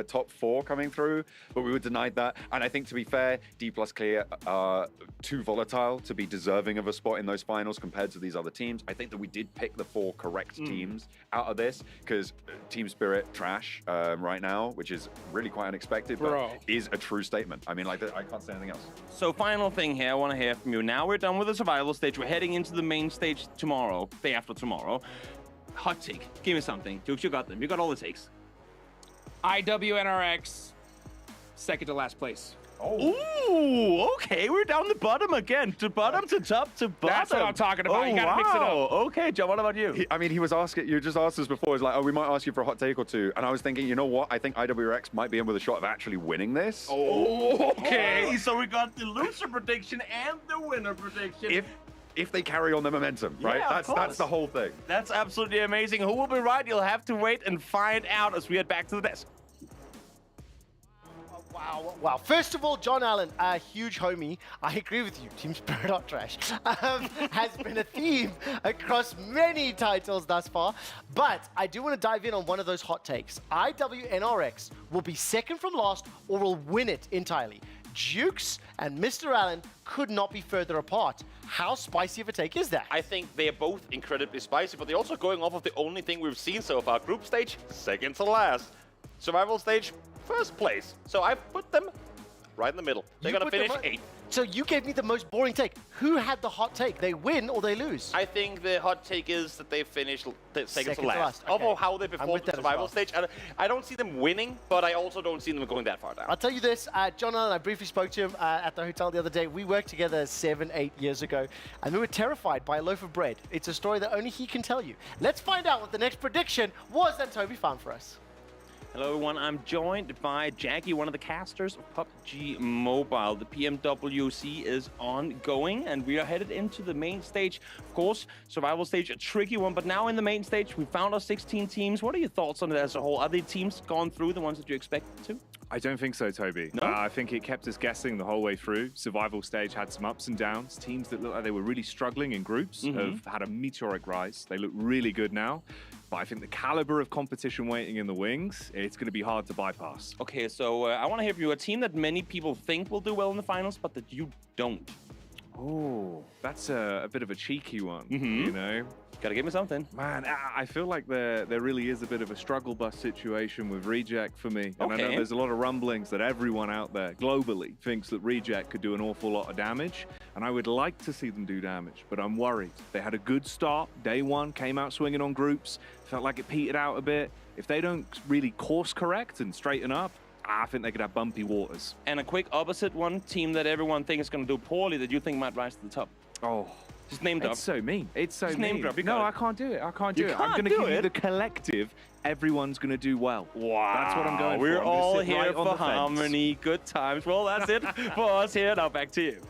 top 4 coming through, but we were denied that. And I think, to be fair, D+ Clear are too volatile to be deserving of a spot in those finals compared to these other teams. I think that we did pick the 4 correct teams out of this, because Team Spirit trash right now, which is really quite unexpected, but is a true statement. I mean, like, I can't say anything else. So final thing here, I want to hear from you. Now we're done with the survival stage. We're heading into the main stage tomorrow, day after tomorrow. Hot take. Give me something. Dukes, you got them. You got all the takes. IWNRX, second to last place. Ooh, okay, we're down the bottom again. To bottom, to top, to bottom. That's what I'm talking about. You gotta mix it up. Okay, John, what about you? He was asking, you just asked us before, he's like, oh, we might ask you for a hot take or two. And I was thinking, you know what? I think IWX might be in with a shot of actually winning this. Oh, okay. So we got the loser prediction and the winner prediction. If they carry on the momentum, right? Yeah, That's the whole thing. That's absolutely amazing. Who will be right? You'll have to wait and find out as we head back to the desk. Wow. First of all, John Allen, a huge homie. I agree with you. Team Spirit are trash. Has been a theme across many titles thus far. But I do want to dive in on one of those hot takes. IWNRX will be second from last or will win it entirely. Jukes and Mr. Allen could not be further apart. How spicy of a take is that? I think they are both incredibly spicy, but they're also going off of the only thing we've seen so far. Group stage, second to last. Survival stage, first place. So I've put them right in the middle. They're going to finish 8th. So you gave me the most boring take. Who had the hot take? They win or they lose? I think the hot take is that they finish second to last. Okay. Of how they performed the survival stage. I don't see them winning, but I also don't see them going that far down. I'll tell you this, John Allen, I briefly spoke to him at the hotel the other day. We worked together 7-8 years ago, and we were terrified by a loaf of bread. It's a story that only he can tell you. Let's find out what the next prediction was that Toby found for us. Hello everyone, I'm joined by Jackie, one of the casters of PUBG Mobile. The PMWC is ongoing and we are headed into the main stage. Of course, survival stage, a tricky one, but now in the main stage, we found our 16 teams. What are your thoughts on it as a whole? Are the teams gone through, the ones that you expected to? I don't think so, Toby. No? I think it kept us guessing the whole way through. Survival stage had some ups and downs. Teams that looked like they were really struggling in groups have had a meteoric rise. They look really good now. But I think the caliber of competition waiting in the wings, it's going to be hard to bypass. Okay, so I want to hear from you. A team that many people think will do well in the finals, but that you don't. Oh, that's a bit of a cheeky one, you know? Gotta give me something. Man, I feel like there really is a bit of a struggle bus situation with Reject for me. And I know Okay. there's a lot of rumblings that everyone out there globally thinks that Reject could do an awful lot of damage. And I would like to see them do damage, but I'm worried. They had a good start. Day one, came out swinging on groups. Felt like it petered out a bit. If they don't really course correct and straighten up, I think they could have bumpy waters. And a quick opposite one, team that everyone thinks is going to do poorly that you think might rise to the top. Oh. Just name drop. It's so mean. It's so Just mean. name drop. You No, got I it. can't do it. I can't do You it. I'm can't going to do give you it? the collective. Everyone's going to do well. Wow. That's what I'm going We're for. I'm gonna all sit here right on for the fence. harmony, good times. Well, that's it for us here. Now back to you.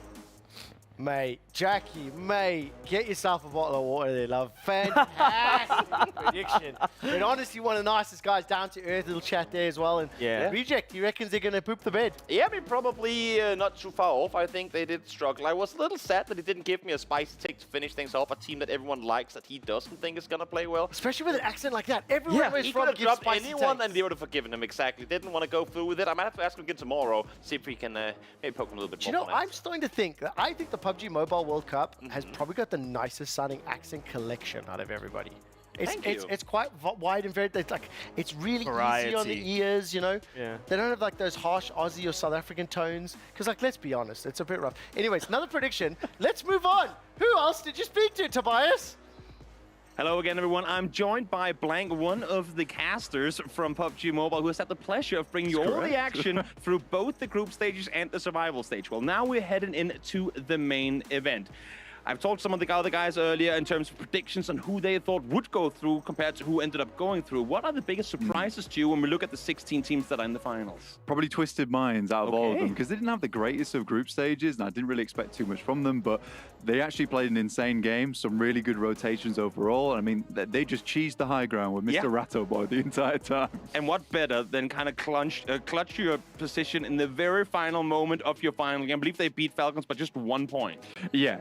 Mate, Jackie, mate, get yourself a bottle of water there, love. Fantastic prediction. But honestly, one of the nicest guys, down to earth, little chat there as well. And Yeah. Reject, he reckons they're going to poop the bed. Yeah, I mean, probably not too far off. I think they did struggle. I was a little sad that he didn't give me a spicy take to finish things off. A team that everyone likes that he doesn't think is going to play well. Especially with an accent like that. Everyone where he he's could from have gives dropped spicy anyone takes. and they would have forgiven him, exactly. Didn't want to go through with it. I might have to ask him again tomorrow, see if we can maybe poke him a little bit Do you more. know, I'm starting to think that I think the PUBG Mobile World Cup has probably got the nicest sounding accent collection out of everybody. Thank you. It's quite wide and varied. It's really easy on Variety. the ears, you know. Yeah. They don't have like those harsh Aussie or South African tones. Because like, let's be honest, it's a bit rough. Anyways, another prediction. Let's move on. Who else did you speak to, Tobias? Hello again, everyone. I'm joined by Blank, one of the casters from PUBG Mobile, who has had the pleasure of bringing you all the action through both the group stages and the survival stage. Well, now we're heading into the main event. I've told some of the other guys earlier in terms of predictions on who they thought would go through compared to who ended up going through. What are the biggest surprises to you when we look at the 16 teams that are in the finals? Probably Twisted Minds out of all of them, because they didn't have the greatest of group stages, and I didn't really expect too much from them, but they actually played an insane game, some really good rotations overall. I mean, they just cheesed the high ground with Mr. Ratto Boy the entire time. And what better than kind of clutch your position in the very final moment of your final game? I believe they beat Falcons by just 1 point. Yeah,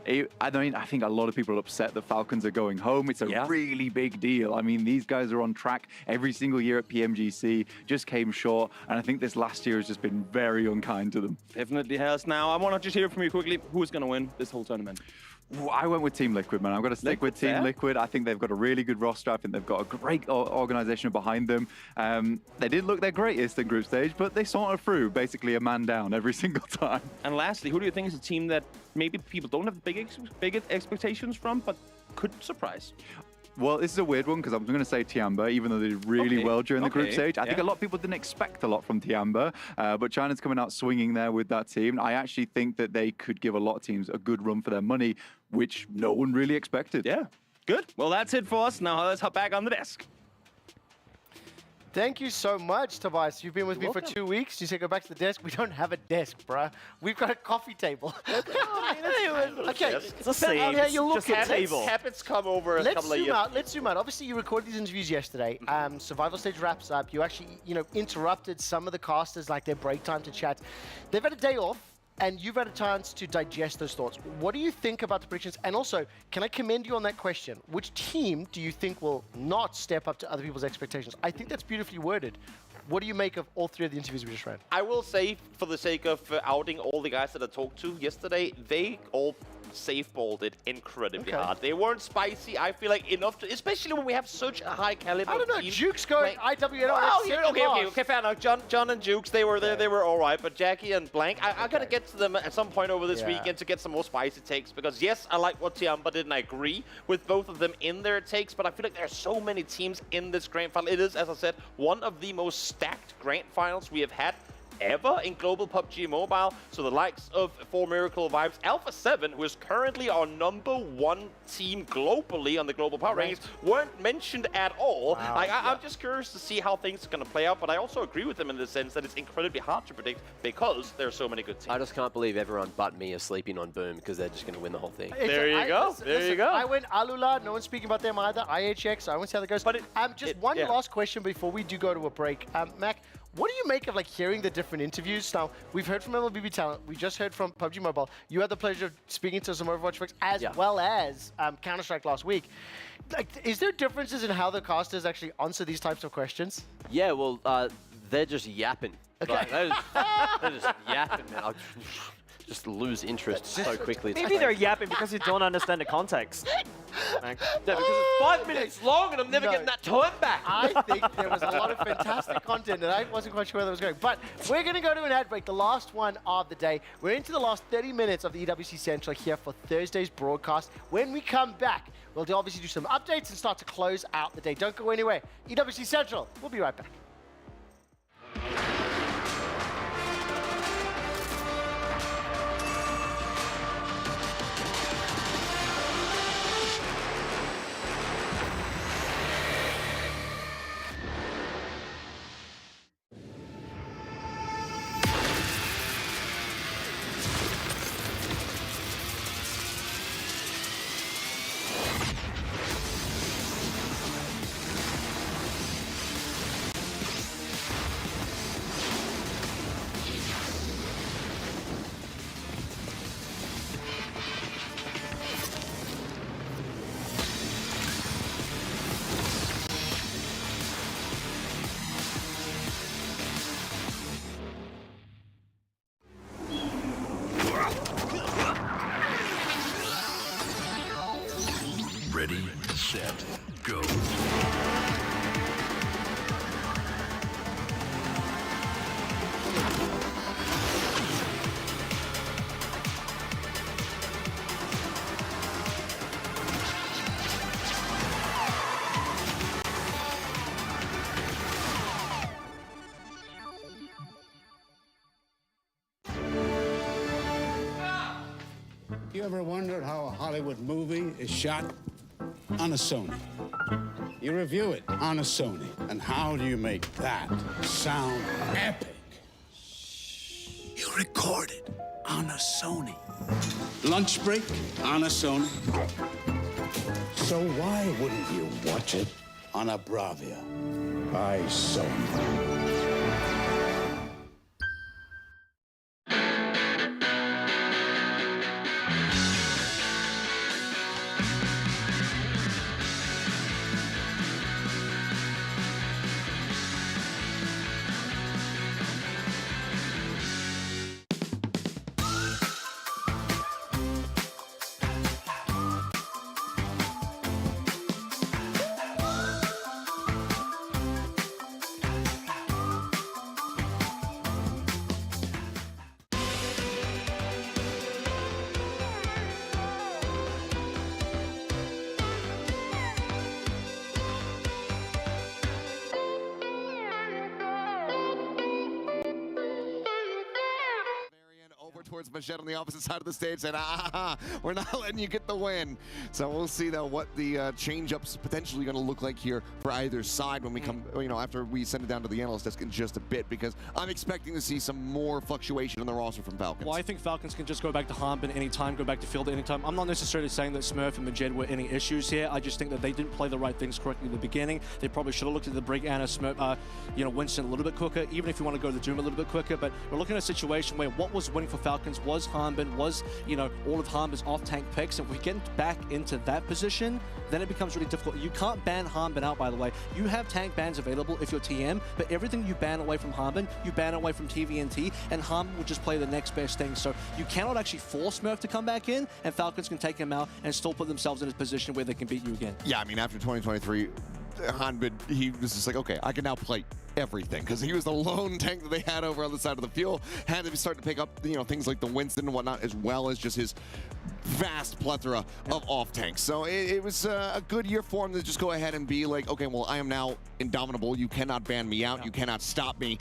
I think a lot of people are upset that Falcons are going home. It's a really big deal. I mean, these guys are on track every single year at PMGC, just came short, and I think this last year has just been very unkind to them. Definitely has. Now, I want to just hear from you quickly, who's going to win this whole tournament? I went with Team Liquid, man. I'm going to stick with Team Liquid. I think they've got a really good roster. I think they've got a great organization behind them. They didn't look their greatest in group stage, but they sauntered through basically a man down every single time. And lastly, who do you think is a team that maybe people don't have big expectations from, but could surprise? Well, this is a weird one because I'm going to say Tiamba, even though they did really well during the group stage. I think a lot of people didn't expect a lot from Tiamba, but China's coming out swinging there with that team. I actually think that they could give a lot of teams a good run for their money, which no one really expected. Yeah, good. Well, that's it for us. Now let's hop back on the desk. Thank you so much, Tobias. You've been with me for 2 weeks. You said go back to the desk. We don't have a desk, bruh. We've got a coffee table. Okay, It's the same. out here, you look Just at habits come over a couple of years. Let's zoom out. Obviously, you recorded these interviews yesterday. Survival stage wraps up. You actually, interrupted some of the casters, like their break time to chat. They've had a day off, and you've had a chance to digest those thoughts. What do you think about the predictions? And also, can I commend you on that question? Which team do you think will not step up to other people's expectations? I think that's beautifully worded. What do you make of all three of the interviews we just ran? I will say, for the sake of outing all the guys that I talked to yesterday, they all safe-balled it incredibly hard. They weren't spicy, I feel like, enough to, especially when we have such a high caliber. I don't know, team. Jukes going IWNO. Well, okay, fair enough. John and Jukes, they were there, they were all right, but Jackie and Blank, I gotta get to them at some point over this weekend to get some more spicy takes, because yes, I like what Tiamba did, and I agree with both of them in their takes, but I feel like there are so many teams in this grand final. It is, as I said, one of the most stacked grand finals we have had ever in global PUBG Mobile. So the likes of 4 Miracle Vibes, Alpha 7, who is currently our #1 team globally on the global power rankings, weren't mentioned at all. Wow. I'm just curious to see how things are going to play out, but I also agree with them in the sense that it's incredibly hard to predict because there are so many good teams. I just can't believe everyone but me are sleeping on Boom because they're just going to win the whole thing. There you go. There you go. I went Alula. No one's speaking about them either. IHX. I won't see how that goes. But just one last question before we do go to a break. Mac, what do you make of hearing the different interviews? Now, we've heard from MLBB Talent. We just heard from PUBG Mobile. You had the pleasure of speaking to some Overwatch folks as well as Counter-Strike last week. Is there differences in how the casters actually answer these types of questions? Yeah, well, they're just yapping. Okay. Like, they're just yapping, man. just lose interest so quickly. Maybe they're yapping because you don't understand the context. Yeah, because it's 5 minutes long and I'm never getting that time back. I think there was a lot of fantastic content and I wasn't quite sure where that was going. But we're going to go to an ad break, the last one of the day. We're into the last 30 minutes of the EWC Central here for Thursday's broadcast. When we come back, we'll obviously do some updates and start to close out the day. Don't go anywhere. EWC Central, we'll be right back. Ready, set, go. You ever wondered how a Hollywood movie is shot? On a Sony. You review it on a Sony. And how do you make that sound epic? You record it on a Sony. Lunch break on a Sony. So why wouldn't you watch it on a Bravia by Sony? Towards Machete on the opposite side of the stage, and we're not letting you get the win. So we'll see though what the change-ups potentially going to look like here for either side when we come, after we send it down to the analyst desk in just a bit, because I'm expecting to see some more fluctuation in the roster from Falcons. Well, I think Falcons can just go back to Hanbin anytime, go back to field anytime. I'm not necessarily saying that Smurf and Majed were any issues here. I just think that they didn't play the right things correctly in the beginning. They probably should have looked at the Brig and Smurf, Winston a little bit quicker, even if you want to go to the Doom a little bit quicker. But we're looking at a situation where what was winning for Falcons was Hanbin, was, all of Hanbin's off-tank picks. And if we get back into that position, then it becomes really difficult. You can't ban Hanbin out, by the way. You have tank bans available if you're TM, but everything you ban away from Hanbin, you ban away from TVNT, and Hanbin will just play the next best thing. So you cannot actually force Smurf to come back in, and Falcons can take him out and still put themselves in a position where they can beat you again. Yeah, I mean, after 2023, Hanbin, he was just like, okay, I can now play everything, because he was the lone tank that they had over on the side of the field. Had to start to pick up, things like the Winston and whatnot, as well as just his vast plethora of off tanks. So it was a good year for him to just go ahead and be like, okay, well, I am now indomitable. You cannot ban me out. You cannot stop me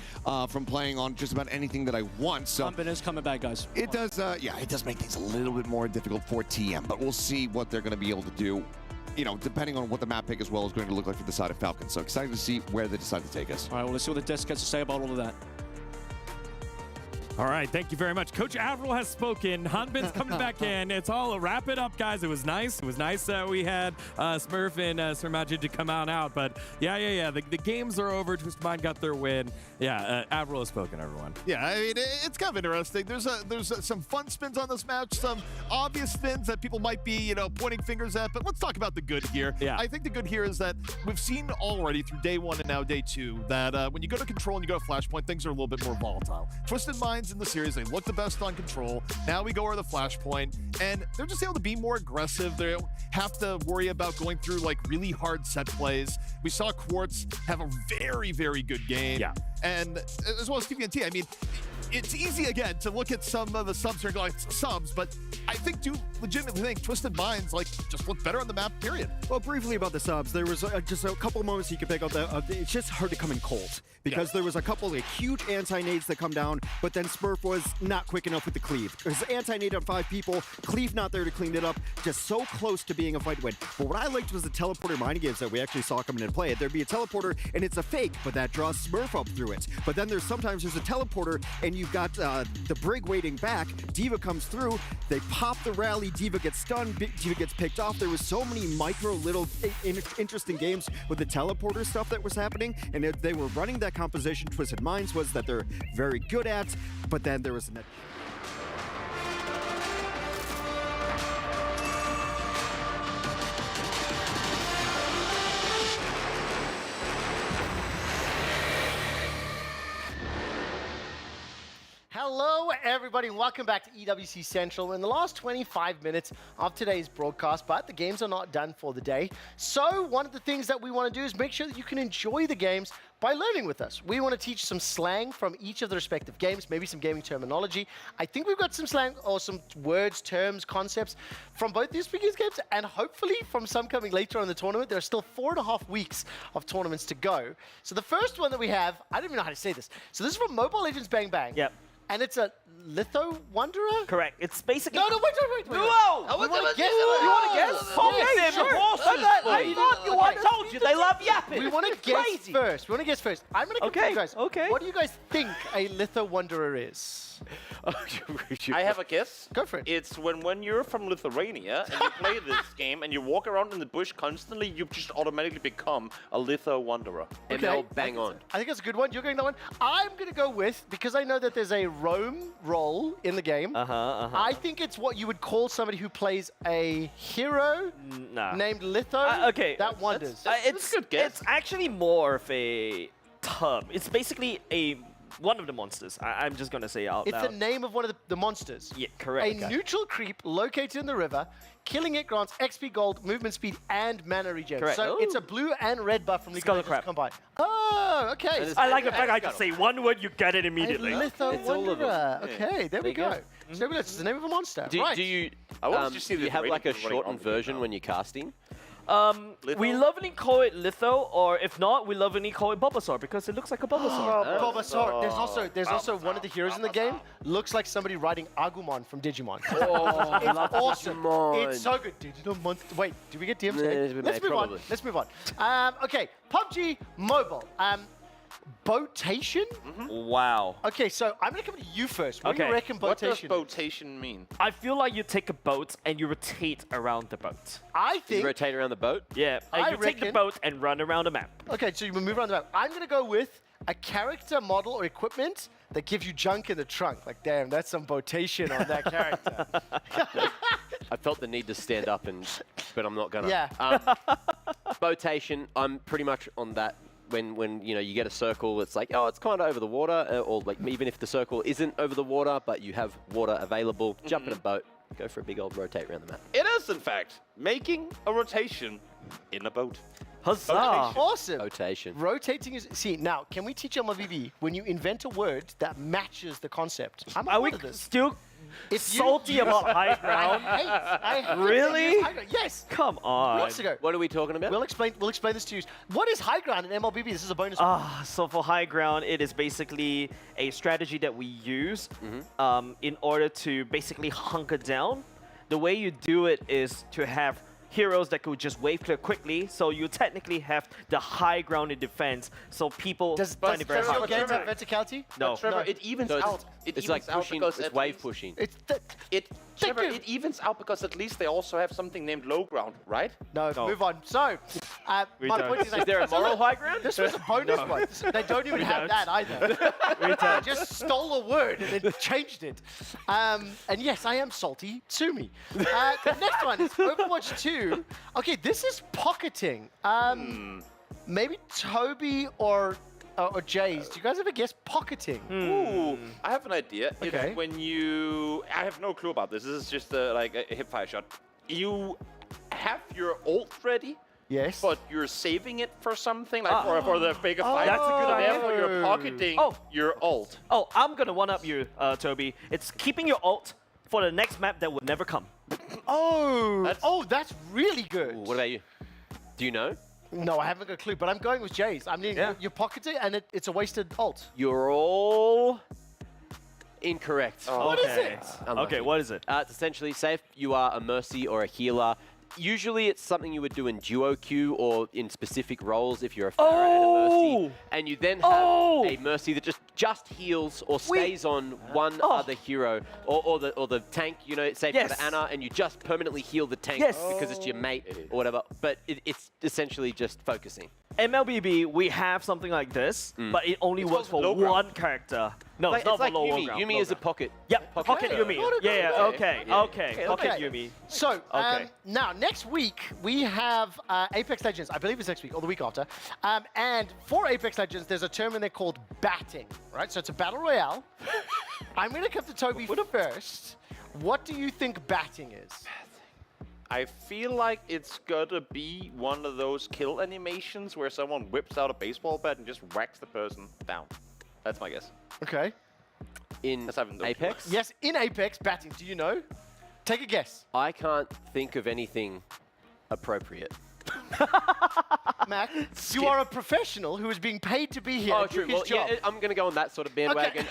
from playing on just about anything that I want. So Hanbin is coming back, guys. It does, it does make things a little bit more difficult for TM, but we'll see what they're going to be able to do, depending on what the map pick as well is going to look like for the side of Falcons. So excited to see where they decide to take us. All right, well, let's see what the desk has to say about all of that. All right, thank you very much. Coach Avril has spoken. Hanbin's coming back in. It's all wrap it up, guys. It was nice. It was nice that we had Smurf and Sir Majid to come out. But yeah. The games are over. Twisted Mind got their win. Yeah, Avril has spoken, everyone. Yeah, I mean, it's kind of interesting. There's some fun spins on this match, some obvious spins that people might be, pointing fingers at. But let's talk about the good here. Yeah. I think the good here is that we've seen already through day one and now day two that when you go to control and you go to Flashpoint, things are a little bit more volatile. Twisted Mind lines in the series. They look the best on control. Now we go over the flashpoint, and they're just able to be more aggressive. They don't have to worry about going through like really hard set plays. We saw Quartz have a very, very good game. Yeah. And as well as TVNT, I mean, it's easy again to look at some of the subs here and go like subs, but I do legitimately think Twisted Minds like just look better on the map, period. Well, briefly about the subs, there was just a couple moments you could pick up that it's just hard to come in cold because there was a couple of huge anti-nades that come down, but then Smurf was not quick enough with the cleave. It was anti-nade on 5 people, cleave not there to clean it up, just so close to being a fight win. But what I liked was the teleporter mining games that we actually saw coming into play. There'd be a teleporter and it's a fake, but that draws Smurf up through it. But then sometimes there's a teleporter and you've got the Brig waiting back, D.Va comes through, they pop the rally, D.Va gets stunned, D.Va gets picked off. There was so many micro little interesting games with the teleporter stuff that was happening, and they were running that composition Twisted Minds was that they're very good at, but then there was Hello, everybody, and welcome back to EWC Central. In the last 25 minutes of today's broadcast, but the games are not done for the day. So one of the things that we want to do is make sure that you can enjoy the games by learning with us. We want to teach some slang from each of the respective games, maybe some gaming terminology. I think we've got some slang or some words, terms, concepts from both these previous games, and hopefully from some coming later on in the tournament. There are still 4.5 weeks of tournaments to go. So the first one that we have, I don't even know how to say this. So this is from Mobile Legends Bang Bang. Yep. And it's a Litho Wanderer? Correct. It's basically... No, wait. Whoa! You want to guess? You want to guess? Okay, Yes, then. sure. I thought you I told you, they love yapping. We want to guess first. I'm going to give you guys. Okay. What do you guys think a Litho Wanderer is? I have a guess. Go for it. It's when you're from Lithuania and you play this game and you walk around in the bush constantly, you just automatically become a Litho Wanderer. ML bang on. I think that's a good one. You're going that one. I'm going to go with, because I know that there's a roam role in the game. I think it's what you would call somebody who plays a hero named Litho. Okay. That wanders. It's a good guess. It's actually more of a term. It's basically one of the monsters. I'm just going to say out loud. It's the name of one of the monsters. Yeah, correct. A neutral creep located in the river. Killing it grants XP gold, movement speed, and mana regen. Correct. So it's a blue and red buff from League of Legends combined. Oh, okay. I like the fact I can say one word, you get it immediately. Litho Wanderer. Okay, there we go. So it's the name of a monster. Do right. you I want to just see do you have like a shortened version when you're casting? We lovingly call it Litho, or if not, we lovingly call it Bulbasaur because it looks like a Bulbasaur. Bulbasaur. There's also one of the heroes in the game looks like somebody riding Agumon from Digimon. Oh, it's awesome. Digimon. It's so good. Digital monster. Wait, did we get DMs? Let's move on. Okay, PUBG Mobile. Botation? Wow. Okay, so I'm going to come to you first. What do you reckon botation? What does botation mean? I feel like you take a boat and you rotate around the boat. I think... You rotate around the boat? Yeah, you take the boat and run around the map. Okay, so you move around the map. I'm going to go with a character model or equipment that gives you junk in the trunk. Like, damn, that's some botation on that character. I felt the need to stand up, but I'm not going to. Yeah. Botation, I'm pretty much on that. When you get a circle, it's like, oh, it's kind of over the water, or like even if the circle isn't over the water, but you have water available, jump in a boat, go for a big old rotate around the map. It is, in fact, making a rotation in a boat. Huzzah! Awesome. Rotation. Rotating is... See, now, can we teach MLBB when you invent a word that matches the concept? Are we still salty about high ground? I hate really? high ground. Yes. Come on. Weeks ago. What are we talking about? We'll explain this to you. What is high ground in MLBB? This is a bonus. So for high ground, it is basically a strategy that we use in order to basically hunker down. The way you do it is to have heroes that could just wave clear quickly, so you technically have the high ground in defense, so people find it very hard. Does verticality? No. Trevor, it evens out. It's like pushing, it's wave pushing. Trevor, it evens out because at least they also have something named low ground, right? No, move on. So, my point is there a moral high ground? This was a bonus one. They don't even have that either. They just stole a word and then changed it. And yes, I am salty. Sue me. The next one is Overwatch 2. Okay, this is pocketing. Maybe Toby or or Jays, do you guys ever guess pocketing? Ooh, I have an idea. Okay. It's when you... I have no clue about this. This is just like a hip-fire shot. You have your ult ready. Yes. But you're saving it for something, like for the bigger fight. That's a good idea. Therefore, you're pocketing your ult. Oh, I'm gonna one-up you, Toby. It's keeping your ult for the next map that will never come. That's really good. Ooh, what about you? Do you know? No, I haven't got a clue, but I'm going with Jays. I mean, you're pocketing, and it's a wasted ult. You're all incorrect. What is it? Okay, what is it? It's essentially, say if you are a Mercy or a healer, usually it's something you would do in duo queue or in specific roles if you're a Pharah and a Mercy. And you then have a Mercy that just heals or stays on one other hero or the tank, you know, say for the Ana, and you just permanently heal the tank because it's your mate or whatever. But it's essentially just focusing. MLBB, we have something like this, but it only works for one character. No, it's not like for low Yumi. ground. Yumi is a pocket. Yep, pocket Yumi. Okay. Pocket Yumi. So, now, next week, we have Apex Legends. I believe it's next week or the week after. And for Apex Legends, there's a term in there called batting, right? So it's a battle royale. I'm going to come to Toby first. What do you think batting is? I feel like it's gotta be one of those kill animations where someone whips out a baseball bat and just whacks the person down. That's my guess. Okay. In Apex? Yes, in Apex, batting. Do you know? Take a guess. I can't think of anything appropriate. Mac, you are a professional who is being paid to be here. Oh, to do true. his Well, job. yeah, I'm going to go on that sort of bandwagon.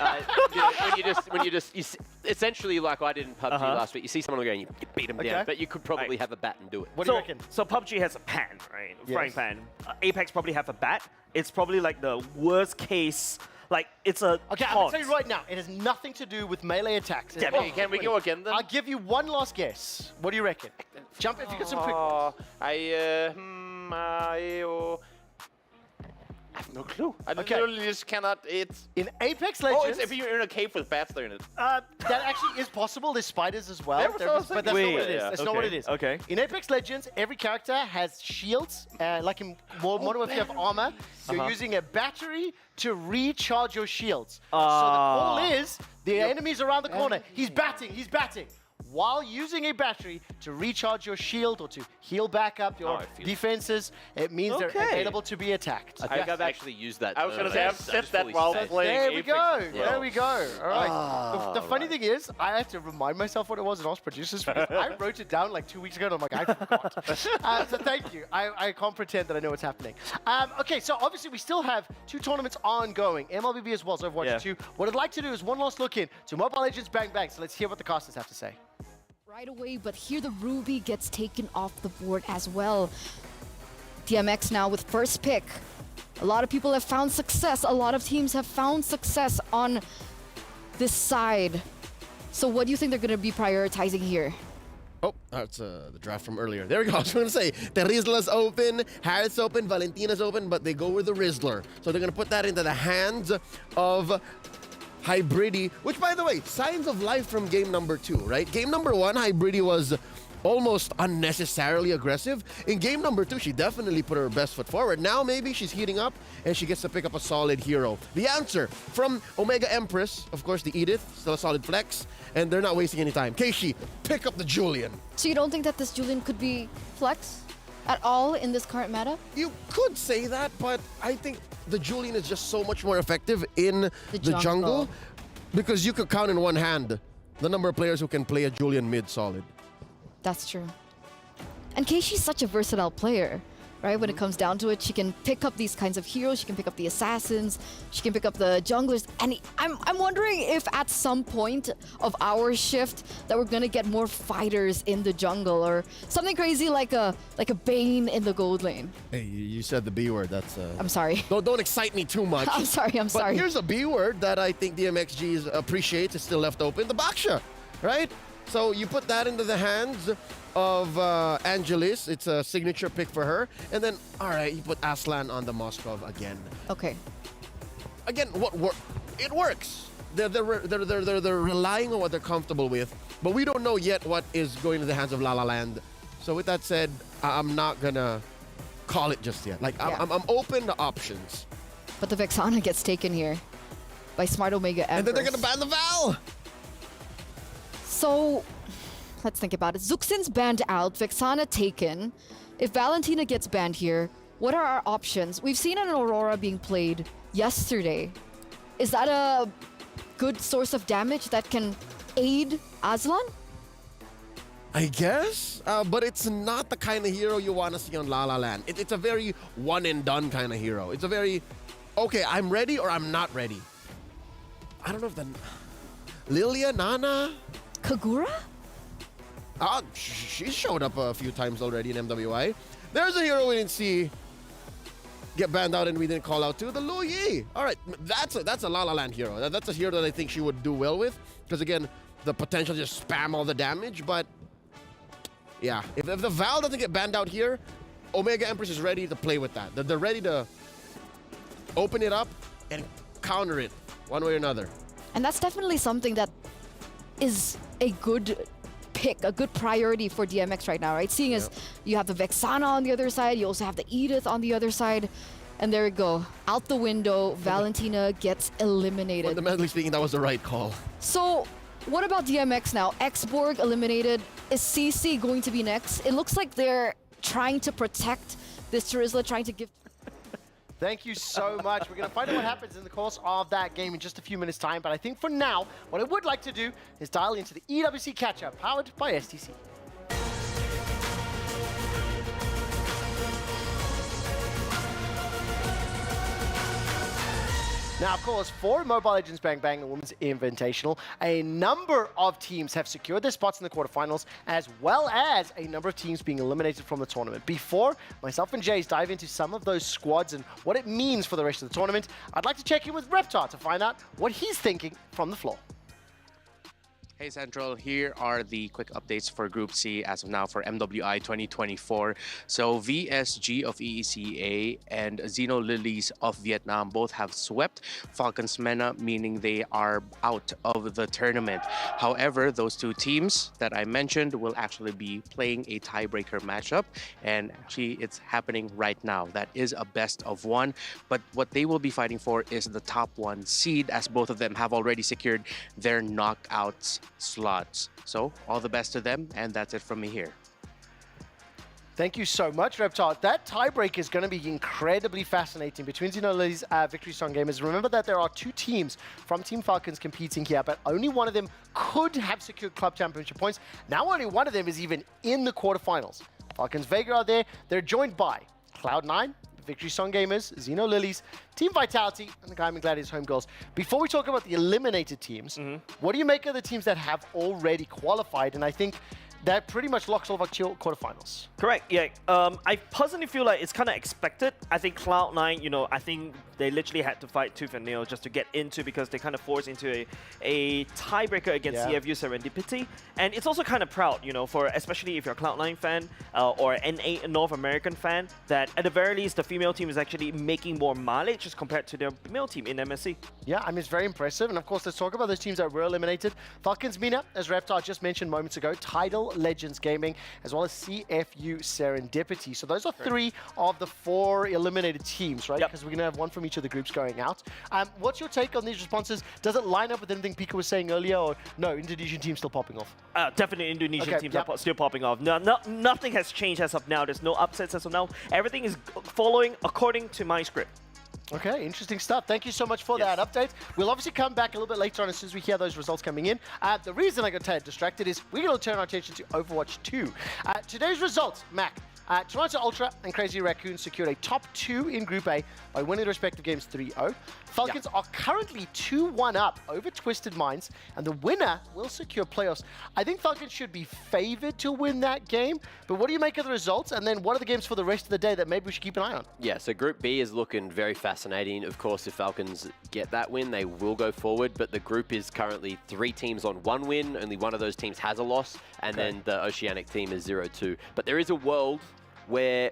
Essentially, like I did in PUBG last week, you see someone going, you beat them down, but you could probably have a bat and do it. What do you reckon? So PUBG has a pan, right? Yes. Frying pan. Apex probably have a bat. It's probably like the worst case. Like, it's a Okay, I'm going to tell you right now, it has nothing to do with melee attacks. Okay, can we go again then? I'll give you one last guess. What do you reckon? Jump if you get some quick ones. I have no clue. I literally just cannot. It's in Apex Legends. Oh, it's if you're in a cave with bats there in it. That actually is possible. There's spiders as well. But that's not what it is. Okay. In Apex Legends, every character has shields. Like in Modern Warfare, you have armor. You're using a battery to recharge your shields. So the call is the enemy's around the corner. He's batting. While using a battery to recharge your shield or to heal back up your defenses, it means they're available to be attacked. I think I've actually used that. I was going to say, I've said that while playing There we Apex go. as well. There we go. All right. The funny thing is, I had to remind myself what it was in Oz Producers because I wrote it down like 2 weeks ago and I'm like, I forgot. So thank you. I can't pretend that I know what's happening. Okay, so obviously we still have 2 tournaments ongoing. MLBB as well as Overwatch 2. What I'd like to do is one last look in to Mobile Legends Bang Bang. So let's hear what the casters have to say. Right away, but here the Ruby gets taken off the board as well. DMX now with first pick. A lot of people have found success. A lot of teams have found success on this side. So what do you think they're going to be prioritizing here? Oh, that's the draft from earlier. There we go. I was going to say, the Rizzler's open, Harris open, Valentina's open, but they go with the Rizzler. So they're going to put that into the hands of Hybridi, which, by the way, signs of life from game number 2, right? Game number 1, Hybridi was almost unnecessarily aggressive. In game number 2, she definitely put her best foot forward. Now maybe she's heating up and she gets to pick up a solid hero. The answer from Omega Empress, of course, the Edith, still a solid flex, and they're not wasting any time. Keishi, pick up the Julian. So you don't think that this Julian could be flex at all in this current meta? You could say that, but I think the Julian is just so much more effective in the jungle because you could count in one hand the number of players who can play a Julian mid solid. That's true. And Keishi's such a versatile player, right? When it comes down to it, she can pick up these kinds of heroes. She can pick up the assassins. She can pick up the junglers. And I'm wondering if at some point of our shift that we're gonna get more fighters in the jungle or something crazy like a Bane in the gold lane. Hey, you said the B word. That's I'm sorry. Don't excite me too much. I'm sorry. But here's a B word that I think DMXG appreciates. Is still left open. The Baksha, right? So you put that into the hands of Angelis. It's a signature pick for her. And then, all right, you put Aslan on the Moskov again. Okay. Again, it works. They're relying on what they're comfortable with. But we don't know yet what is going to the hands of La La Land. So with that said, I'm not going to call it just yet. Like, I'm open to options. But the Vexana gets taken here by Smart Omega Embers. And then they're going to ban the Val! So, let's think about it. Zuxin's banned out, Vexana taken. If Valentina gets banned here, what are our options? We've seen an Aurora being played yesterday. Is that a good source of damage that can aid Aslan? I guess, but it's not the kind of hero you want to see on La La Land. It's a very one and done kind of hero. It's a very, okay, I'm ready or I'm not ready. I don't know if the Lilia, Nana, Kagura? She showed up a few times already in MWI. There's a hero we didn't see get banned out and we didn't call out to, the Lu Yi. All right, that's a La La Land hero. That's a hero that I think she would do well with, because again, the potential to just spam all the damage, but yeah, if the Val doesn't get banned out here, Omega Empress is ready to play with that. They're ready to open it up and counter it one way or another. And that's definitely something that is a good pick, a good priority for DMX right now, right? Seeing as you have the Vexana on the other side, you also have the Edith on the other side, and there we go. Out the window, Valentina gets eliminated. Fundamentally speaking, that was the right call. So, what about DMX now? Xborg eliminated. Is CC going to be next? It looks like they're trying to protect this Terizla, trying to give... Thank you so much. We're going to find out what happens in the course of that game in just a few minutes' time. But I think for now, what I would like to do is dial into the EWC catch-up, powered by STC. Now, of course, for Mobile Legends Bang Bang, the Women's Invitational, a number of teams have secured their spots in the quarterfinals, as well as a number of teams being eliminated from the tournament. Before myself and Jace dive into some of those squads and what it means for the rest of the tournament, I'd like to check in with Reptar to find out what he's thinking from the floor. Hey Central, here are the quick updates for Group C as of now for MWI 2024. So VSG of EECA and Xeno Lilies of Vietnam both have swept Falcons MENA, meaning they are out of the tournament. However, those two teams that I mentioned will actually be playing a tiebreaker matchup, and actually it's happening right now. That is a best of one, but what they will be fighting for is the top one seed, as both of them have already secured their knockouts slots. So all the best to them, and that's it from me here. Thank you so much, Reptar. That tiebreak is going to be incredibly fascinating between Xenoli's Victory Song Gamers. Remember that there are two teams from Team Falcons competing here, but only one of them could have secured club championship points. Now only one of them is even in the quarterfinals. Falcons Vega are there. They're joined by Cloud9, Victory Song Gamers, Xeno Lilies, Team Vitality, and the Diamond Gladiators Homegirls. Before we talk about the eliminated teams, what do you make of the teams that have already qualified? And I think that pretty much locks all of our quarterfinals. Correct, yeah. I personally feel like it's kind of expected. I think Cloud9, you know, I think they literally had to fight tooth and nail just to get into, because they kind of forced into a tiebreaker against CFU Serendipity. And it's also kind of proud, you know, for especially if you're a Cloud9 fan or a North American fan, that at the very least the female team is actually making more mileage as compared to their male team in MSC. Yeah, I mean, it's very impressive. And of course, let's talk about those teams that were eliminated. Falcons MENA, as Reptar just mentioned moments ago, Tidal Legends Gaming, as well as CFU Serendipity. So those are three of the four eliminated teams, right? Because we're going to have one from each of the groups going out. What's your take on these responses? Does it line up with anything Pika was saying earlier, or no, Indonesian team still popping off? Definitely Indonesian teams are still popping off. Nothing has changed as of now. There's no upsets as of now. Everything is following according to my script. Okay, interesting stuff. Thank you so much for that update. We'll obviously come back a little bit later on as soon as we hear those results coming in. The reason I got distracted is we're going to turn our attention to Overwatch 2. Today's results, Mac. Toronto Ultra and Crazy Raccoon secured a top 2 in Group A by winning the respective games 3-0. Falcons are currently 2-1 up over Twisted Minds, and the winner will secure playoffs. I think Falcons should be favored to win that game, but what do you make of the results? And then what are the games for the rest of the day that maybe we should keep an eye on? Yeah, so Group B is looking very fascinating. Of course, if Falcons get that win, they will go forward, but the group is currently 3 teams on 1 win. Only one of those teams has a loss, and then the Oceanic team is 0-2. But there is a world where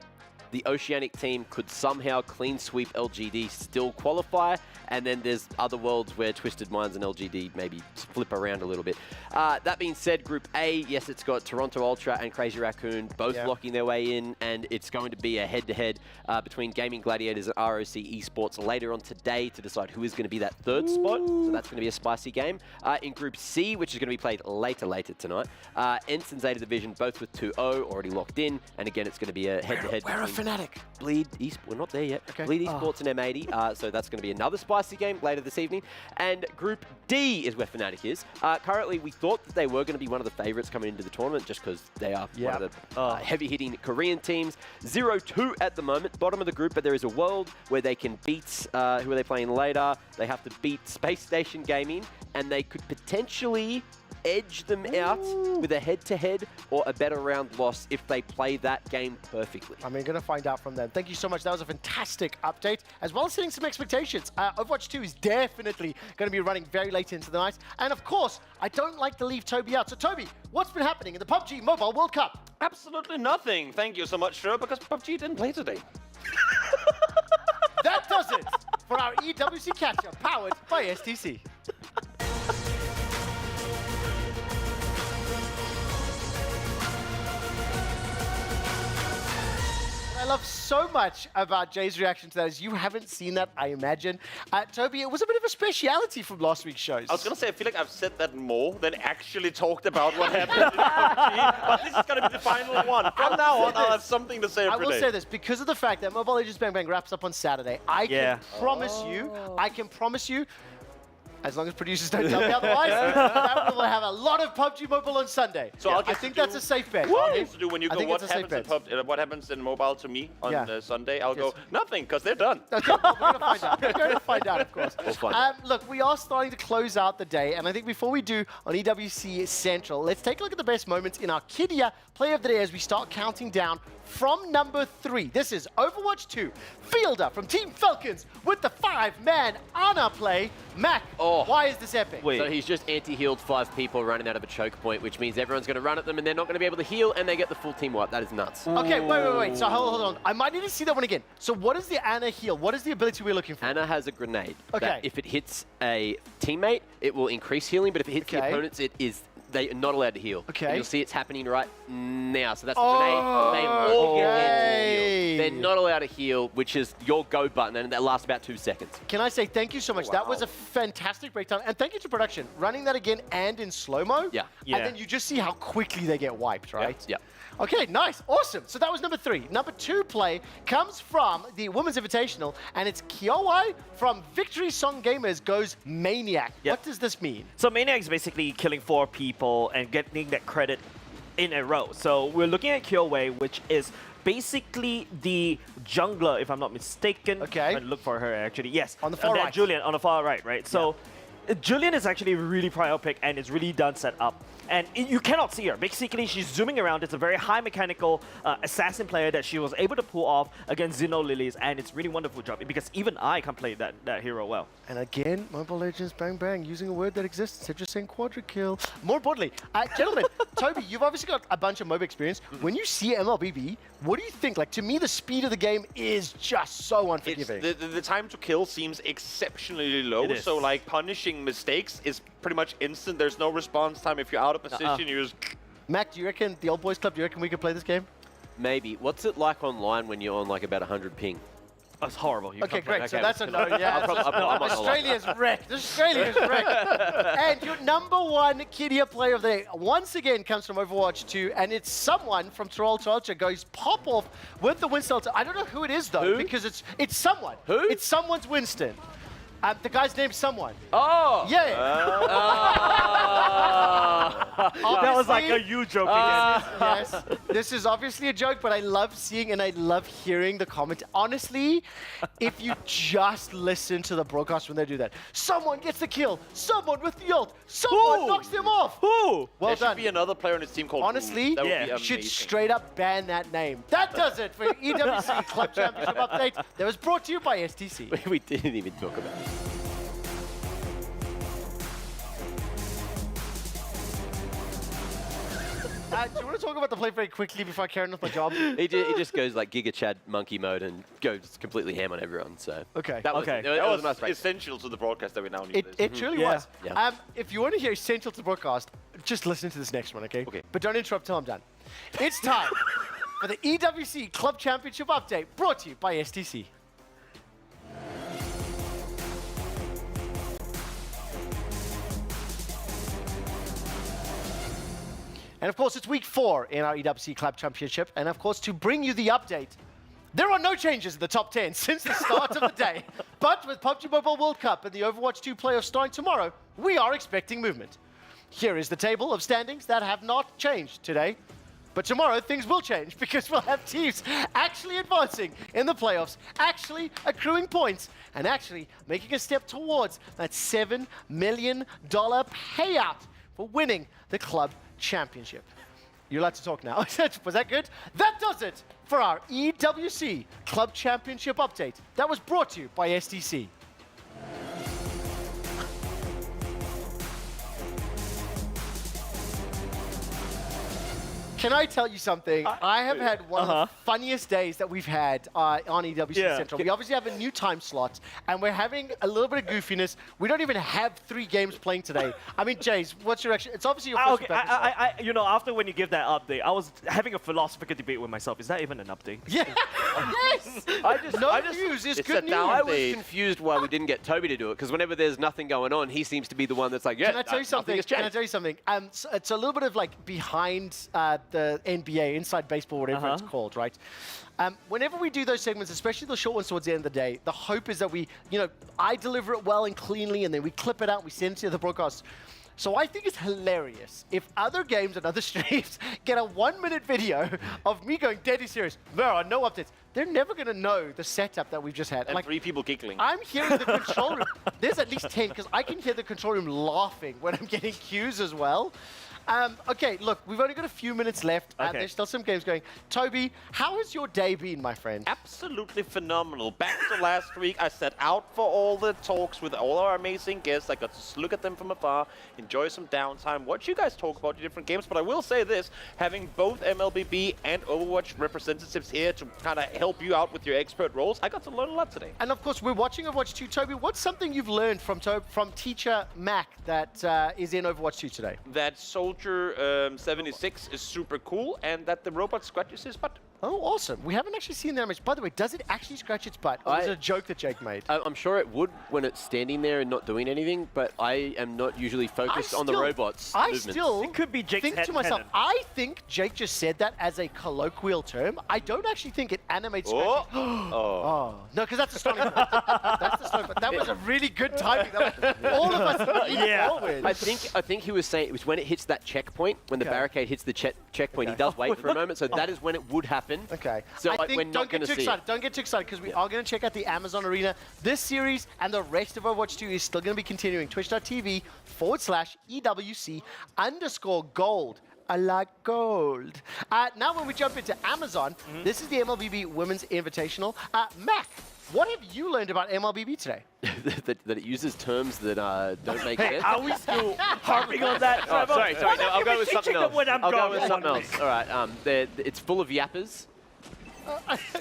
the Oceanic team could somehow clean sweep LGD, still qualify, and then there's other worlds where Twisted Minds and LGD maybe flip around a little bit. That being said, Group A, yes, it's got Toronto Ultra and Crazy Raccoon both locking their way in, and it's going to be a head-to-head between Gaming Gladiators and ROC Esports later on today to decide who is going to be that third spot. So that's going to be a spicy game. In Group C, which is going to be played later tonight, Ensign Zeta Division both with 2-0 already locked in, and again it's going to be a head-to-head. We're a Fnatic. Bleed Esports, we're not there yet. Okay. Bleed Esports and M80, so that's going to be another spicy game later this evening. And Group D is where Fnatic is. Currently, we thought that they were going to be one of the favourites coming into the tournament just because they are one of the heavy-hitting Korean teams. 0-2 at the moment, bottom of the group, but there is a world where they can beat, who are they playing later? They have to beat Space Station Gaming, and they could potentially edge them out with a head-to-head or a better round loss if they play that game perfectly. I mean, going to find out from them. Thank you so much. That was a fantastic update, as well as setting some expectations. Overwatch 2 is definitely going to be running very late into the night. And of course, I don't like to leave Toby out. So Toby, what's been happening in the PUBG Mobile World Cup? Absolutely nothing. Thank you so much, sir, because PUBG didn't play today. That does it for our EWC catch-up, powered by STC. I love so much about Jay's reaction to that is you haven't seen that, I imagine. Toby, it was a bit of a speciality from last week's shows. I was going to say, I feel like I've said that more than actually talked about what happened in PUBG, but this is going to be the final one. From now on, I'll have something to say every day. I will say this, because of the fact that Mobile Legends Bang Bang wraps up on Saturday, I can promise you, as long as producers don't tell me otherwise, that we will have a lot of PUBG Mobile on Sunday. So I think that's a safe bet. I'll get to do when you go, what happens in mobile to me on Sunday, I'll go, nothing, because they're done. Okay, well, we're going to find out. We're going to find out, of course. We'll find out. Look, we are starting to close out the day, and I think before we do on EWC Central, let's take a look at the best moments in our Kidia Play of the Day as we start counting down from number 3. This is Overwatch 2, Fielder from Team Falcons with the 5-man Ana play. Mac, why is this epic? So he's just anti-healed 5 people running out of a choke point, which means everyone's going to run at them and they're not going to be able to heal, and they get the full team wipe. That is nuts. Okay, wait. So hold on. I might need to see that one again. So what is the Ana heal? What is the ability we're looking for? Ana has a grenade. That if it hits a teammate, it will increase healing, but if it hits the opponents, they're not allowed to heal. Okay. And you'll see it's happening right now. So that's the grenade. They all get anti-heal. They're not allowed to heal, which is your go button, and that lasts about 2 seconds. Can I say thank you so much? That was a fantastic breakdown. And thank you to production. Running that again and in slow-mo. Yeah. And then you just see how quickly they get wiped, right? Yeah. Okay, nice. Awesome. So that was number 3. Number 2 play comes from the Women's Invitational, and it's Kiowai from Victory Song Gamers goes Maniac. What does this mean? So Maniac is basically killing 4 people and getting that credit in a row. So we're looking at Kiowai, which is basically the jungler, if I'm not mistaken. Okay. Look for her, actually. Yes. On the far right. Julian, on the far right, right? So Julian is actually a really prior pick, and it's really done set up. And you cannot see her. Basically, she's zooming around. It's a very high mechanical assassin player that she was able to pull off against Xeno Lilies, and it's really wonderful job because even I can play that hero well. And again, Mobile Legends Bang Bang, using a word that exists instead of just saying quadra kill. More importantly, gentlemen, Toby, you've obviously got a bunch of MOBA experience. When you see MLBB, what do you think? Like, to me, the speed of the game is just so unforgiving. The time to kill seems exceptionally low, so like punishing mistakes is pretty much instant. There's no response time. If you're out of position, you just... Mac, do you reckon, the Old Boys Club, do you reckon we could play this game? Maybe. What's it like online when you're on like about 100 ping? That's horrible. Okay, great. So that's a no. Yeah, Australia's wrecked. Australia's wrecked. And your number 1 Kidia player of the day once again comes from Overwatch 2, and it's someone from Toronto Ultra goes pop off with the Winston. I don't know who it is though, because it's someone. Who? It's someone's Winston. The guy's name's someone. Oh! Yeah! That was like a you joke again. Yes, this is obviously a joke, but I love seeing and I love hearing the comment. Honestly, if you just listen to the broadcast when they do that, someone gets the kill, someone with the ult, someone knocks them off. Who? Well there should be another player on his team called Honestly, you should straight up ban that name. That does it for EWC Club Championship Update that was brought to you by STC. We didn't even talk about it. Do you want to talk about the play very quickly before I carry on with my job? He just goes like Giga Chad monkey mode and goes completely ham on everyone. So Okay. that was, That was a nice was break. essential to the broadcast that we now need. It truly was. Yeah. If you want to hear essential to the broadcast, just listen to this next one, okay? But don't interrupt till I'm done. It's time for the EWC Club Championship update, brought to you by STC. And of course, it's week 4 in our EWC Club Championship. And of course, to bring you the update, there are no changes in the top 10 since the start of the day. But with PUBG Mobile World Cup and the Overwatch 2 playoffs starting tomorrow, we are expecting movement. Here is the table of standings that have not changed today. But tomorrow, things will change because we'll have teams actually advancing in the playoffs, actually accruing points, and actually making a step towards that $7 million payout for winning the club championship. You're allowed to talk now. Was that good? That does it for our EWC Club Championship update. That was brought to you by STC. Can I tell you something? I have had one of the funniest days that we've had on EWC Central. We obviously have a new time slot, and we're having a little bit of goofiness. We don't even have 3 games playing today. I mean, Jace, what's your reaction? It's obviously your first you know, after when you give that update, I was having a philosophical debate with myself. Is that even an update? Yeah. Yes. News is good news. I was confused why we didn't get Toby to do it, because whenever there's nothing going on, he seems to be the one that's like, yeah, Can I tell you something? So it's a little bit of like behind the NBA, inside baseball, whatever it's called, right? Whenever we do those segments, especially the short ones towards the end of the day, the hope is that I deliver it well and cleanly, and then we clip it out and we send it to the broadcast. So I think it's hilarious if other games and other streams get a 1-minute video of me going deadly serious. There are no updates. They're never going to know the setup that we've just had. And 3 people giggling. I'm hearing the control room. There's at least 10, because I can hear the control room laughing when I'm getting cues as well. Okay, look, we've only got a few minutes left. There's still some games going. Toby, how has your day been, my friend? Absolutely phenomenal. Back to last week, I set out for all the talks with all our amazing guests. I got to look at them from afar, enjoy some downtime, watch you guys talk about your different games. But I will say this, having both MLBB and Overwatch representatives here to kind of help you out with your expert roles, I got to learn a lot today. And of course, we're watching Overwatch 2. Toby, what's something you've learned from teacher Mac that is in Overwatch 2 today? That Soldier 76 is super cool, and that the robot scratches his butt. Oh, awesome. We haven't actually seen that much. By the way, does it actually scratch its butt? Or was it a joke that Jake made? I'm sure it would when it's standing there and not doing anything, but I am not usually focused on the robot's movements. It could be Jake's think to myself, I think Jake just said that as a colloquial term. I don't actually think it animates scratches. No, because that's the starting point. That's the starting point. That was a really good timing. All of us forward. I think he was saying it was when it hits that checkpoint, when the barricade hits the checkpoint, he does wait for a moment, so that is when it would happen. Okay. So I think we're not going to see it. Don't get too excited, because we are going to check out the Amazon Arena. This series and the rest of Overwatch 2 is still going to be continuing. Twitch.tv/EWC_gold. I like gold. Now when we jump into Amazon, this is the MLBB Women's Invitational. Mac, what have you learned about MLBB today? that it uses terms that don't make sense. Are we still harping on that? Oh, sorry. No, I'll go with something else. I'll go with something else. All right. It's full of yappers.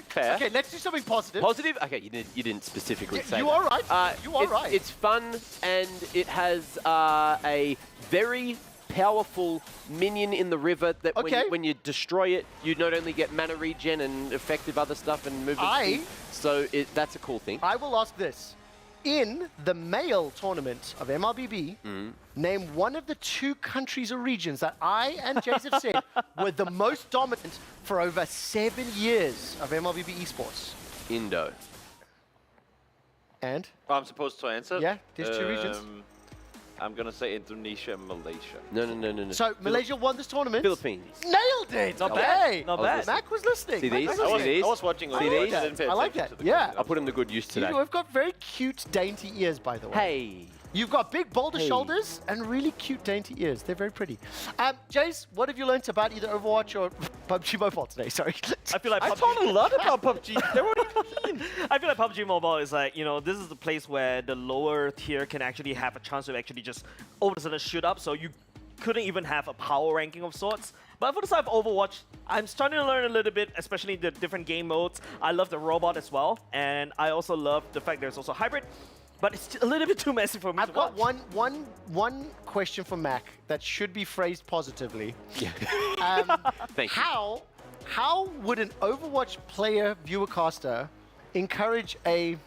Fair. Okay, let's do something positive. Positive? Okay, you didn't specifically say you that. are right. You are right. It's fun, and it has a very powerful minion in the river that when you destroy it, you not only get mana regen and effective other stuff and movement speed, so that's a cool thing. I will ask this. In the male tournament of MLBB, name one of the 2 countries or regions that I and Jace have said were the most dominant for over 7 years of MLBB esports. Indo. And? I'm supposed to answer? Yeah, there's 2 regions. I'm going to say Indonesia and Malaysia. No. So Malaysia won this tournament? Philippines. Nailed it! Not bad. Not bad. Mac was listening. See these? I was watching. I like that. Yeah. I'll put them to good use today. You've got very cute, dainty ears, by the way. Hey. You've got big, boulder shoulders and really cute, dainty ears. They're very pretty. Jace, what have you learned about either Overwatch or PUBG Mobile today? Sorry. I feel like I taught a lot about PUBG. I feel like PUBG Mobile is like, this is the place where the lower tier can actually have a chance to actually just all of a sudden shoot up. So you couldn't even have a power ranking of sorts. But for the side of Overwatch, I'm starting to learn a little bit, especially the different game modes. I love the robot as well, and I also love the fact there's also hybrid. But it's a little bit too messy for me I've got one question for Mac that should be phrased positively. Yeah. Thank you. How would an Overwatch player viewercaster encourage a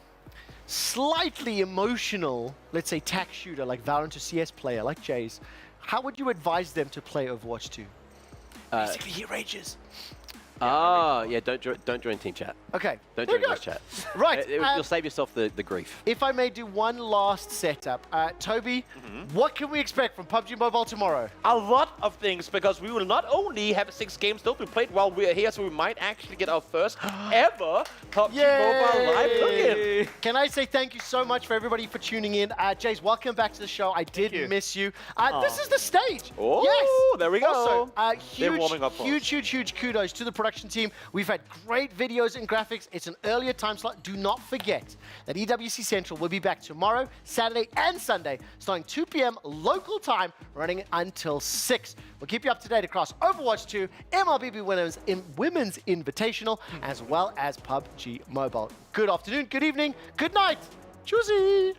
slightly emotional, let's say, tack shooter like Valorant or CS player like Jay's? How would you advise them to play Overwatch 2? Basically, he rages. Yeah, don't join team chat. Okay. Don't join voice chat. Right. You'll save yourself the grief. If I may do one last setup. Toby, what can we expect from PUBG Mobile tomorrow? A lot of things, because we will not only have 6 games still to be played while we are here, so we might actually get our first ever PUBG Mobile live look-in. Can I say thank you so much for everybody for tuning in. Jace, welcome back to the show. I did miss you. This is the stage. Oh, yes. there we go. Also, They're warming up for us. huge kudos to the production team. We've had great videos and graphics. It's an earlier time slot. Do not forget that EWC Central will be back tomorrow, Saturday and Sunday, starting 2 p.m. local time, running until 6. We'll keep you up to date across Overwatch 2, MLBB Women's Invitational, as well as PUBG Mobile. Good afternoon, good evening, good night. Tschüssi.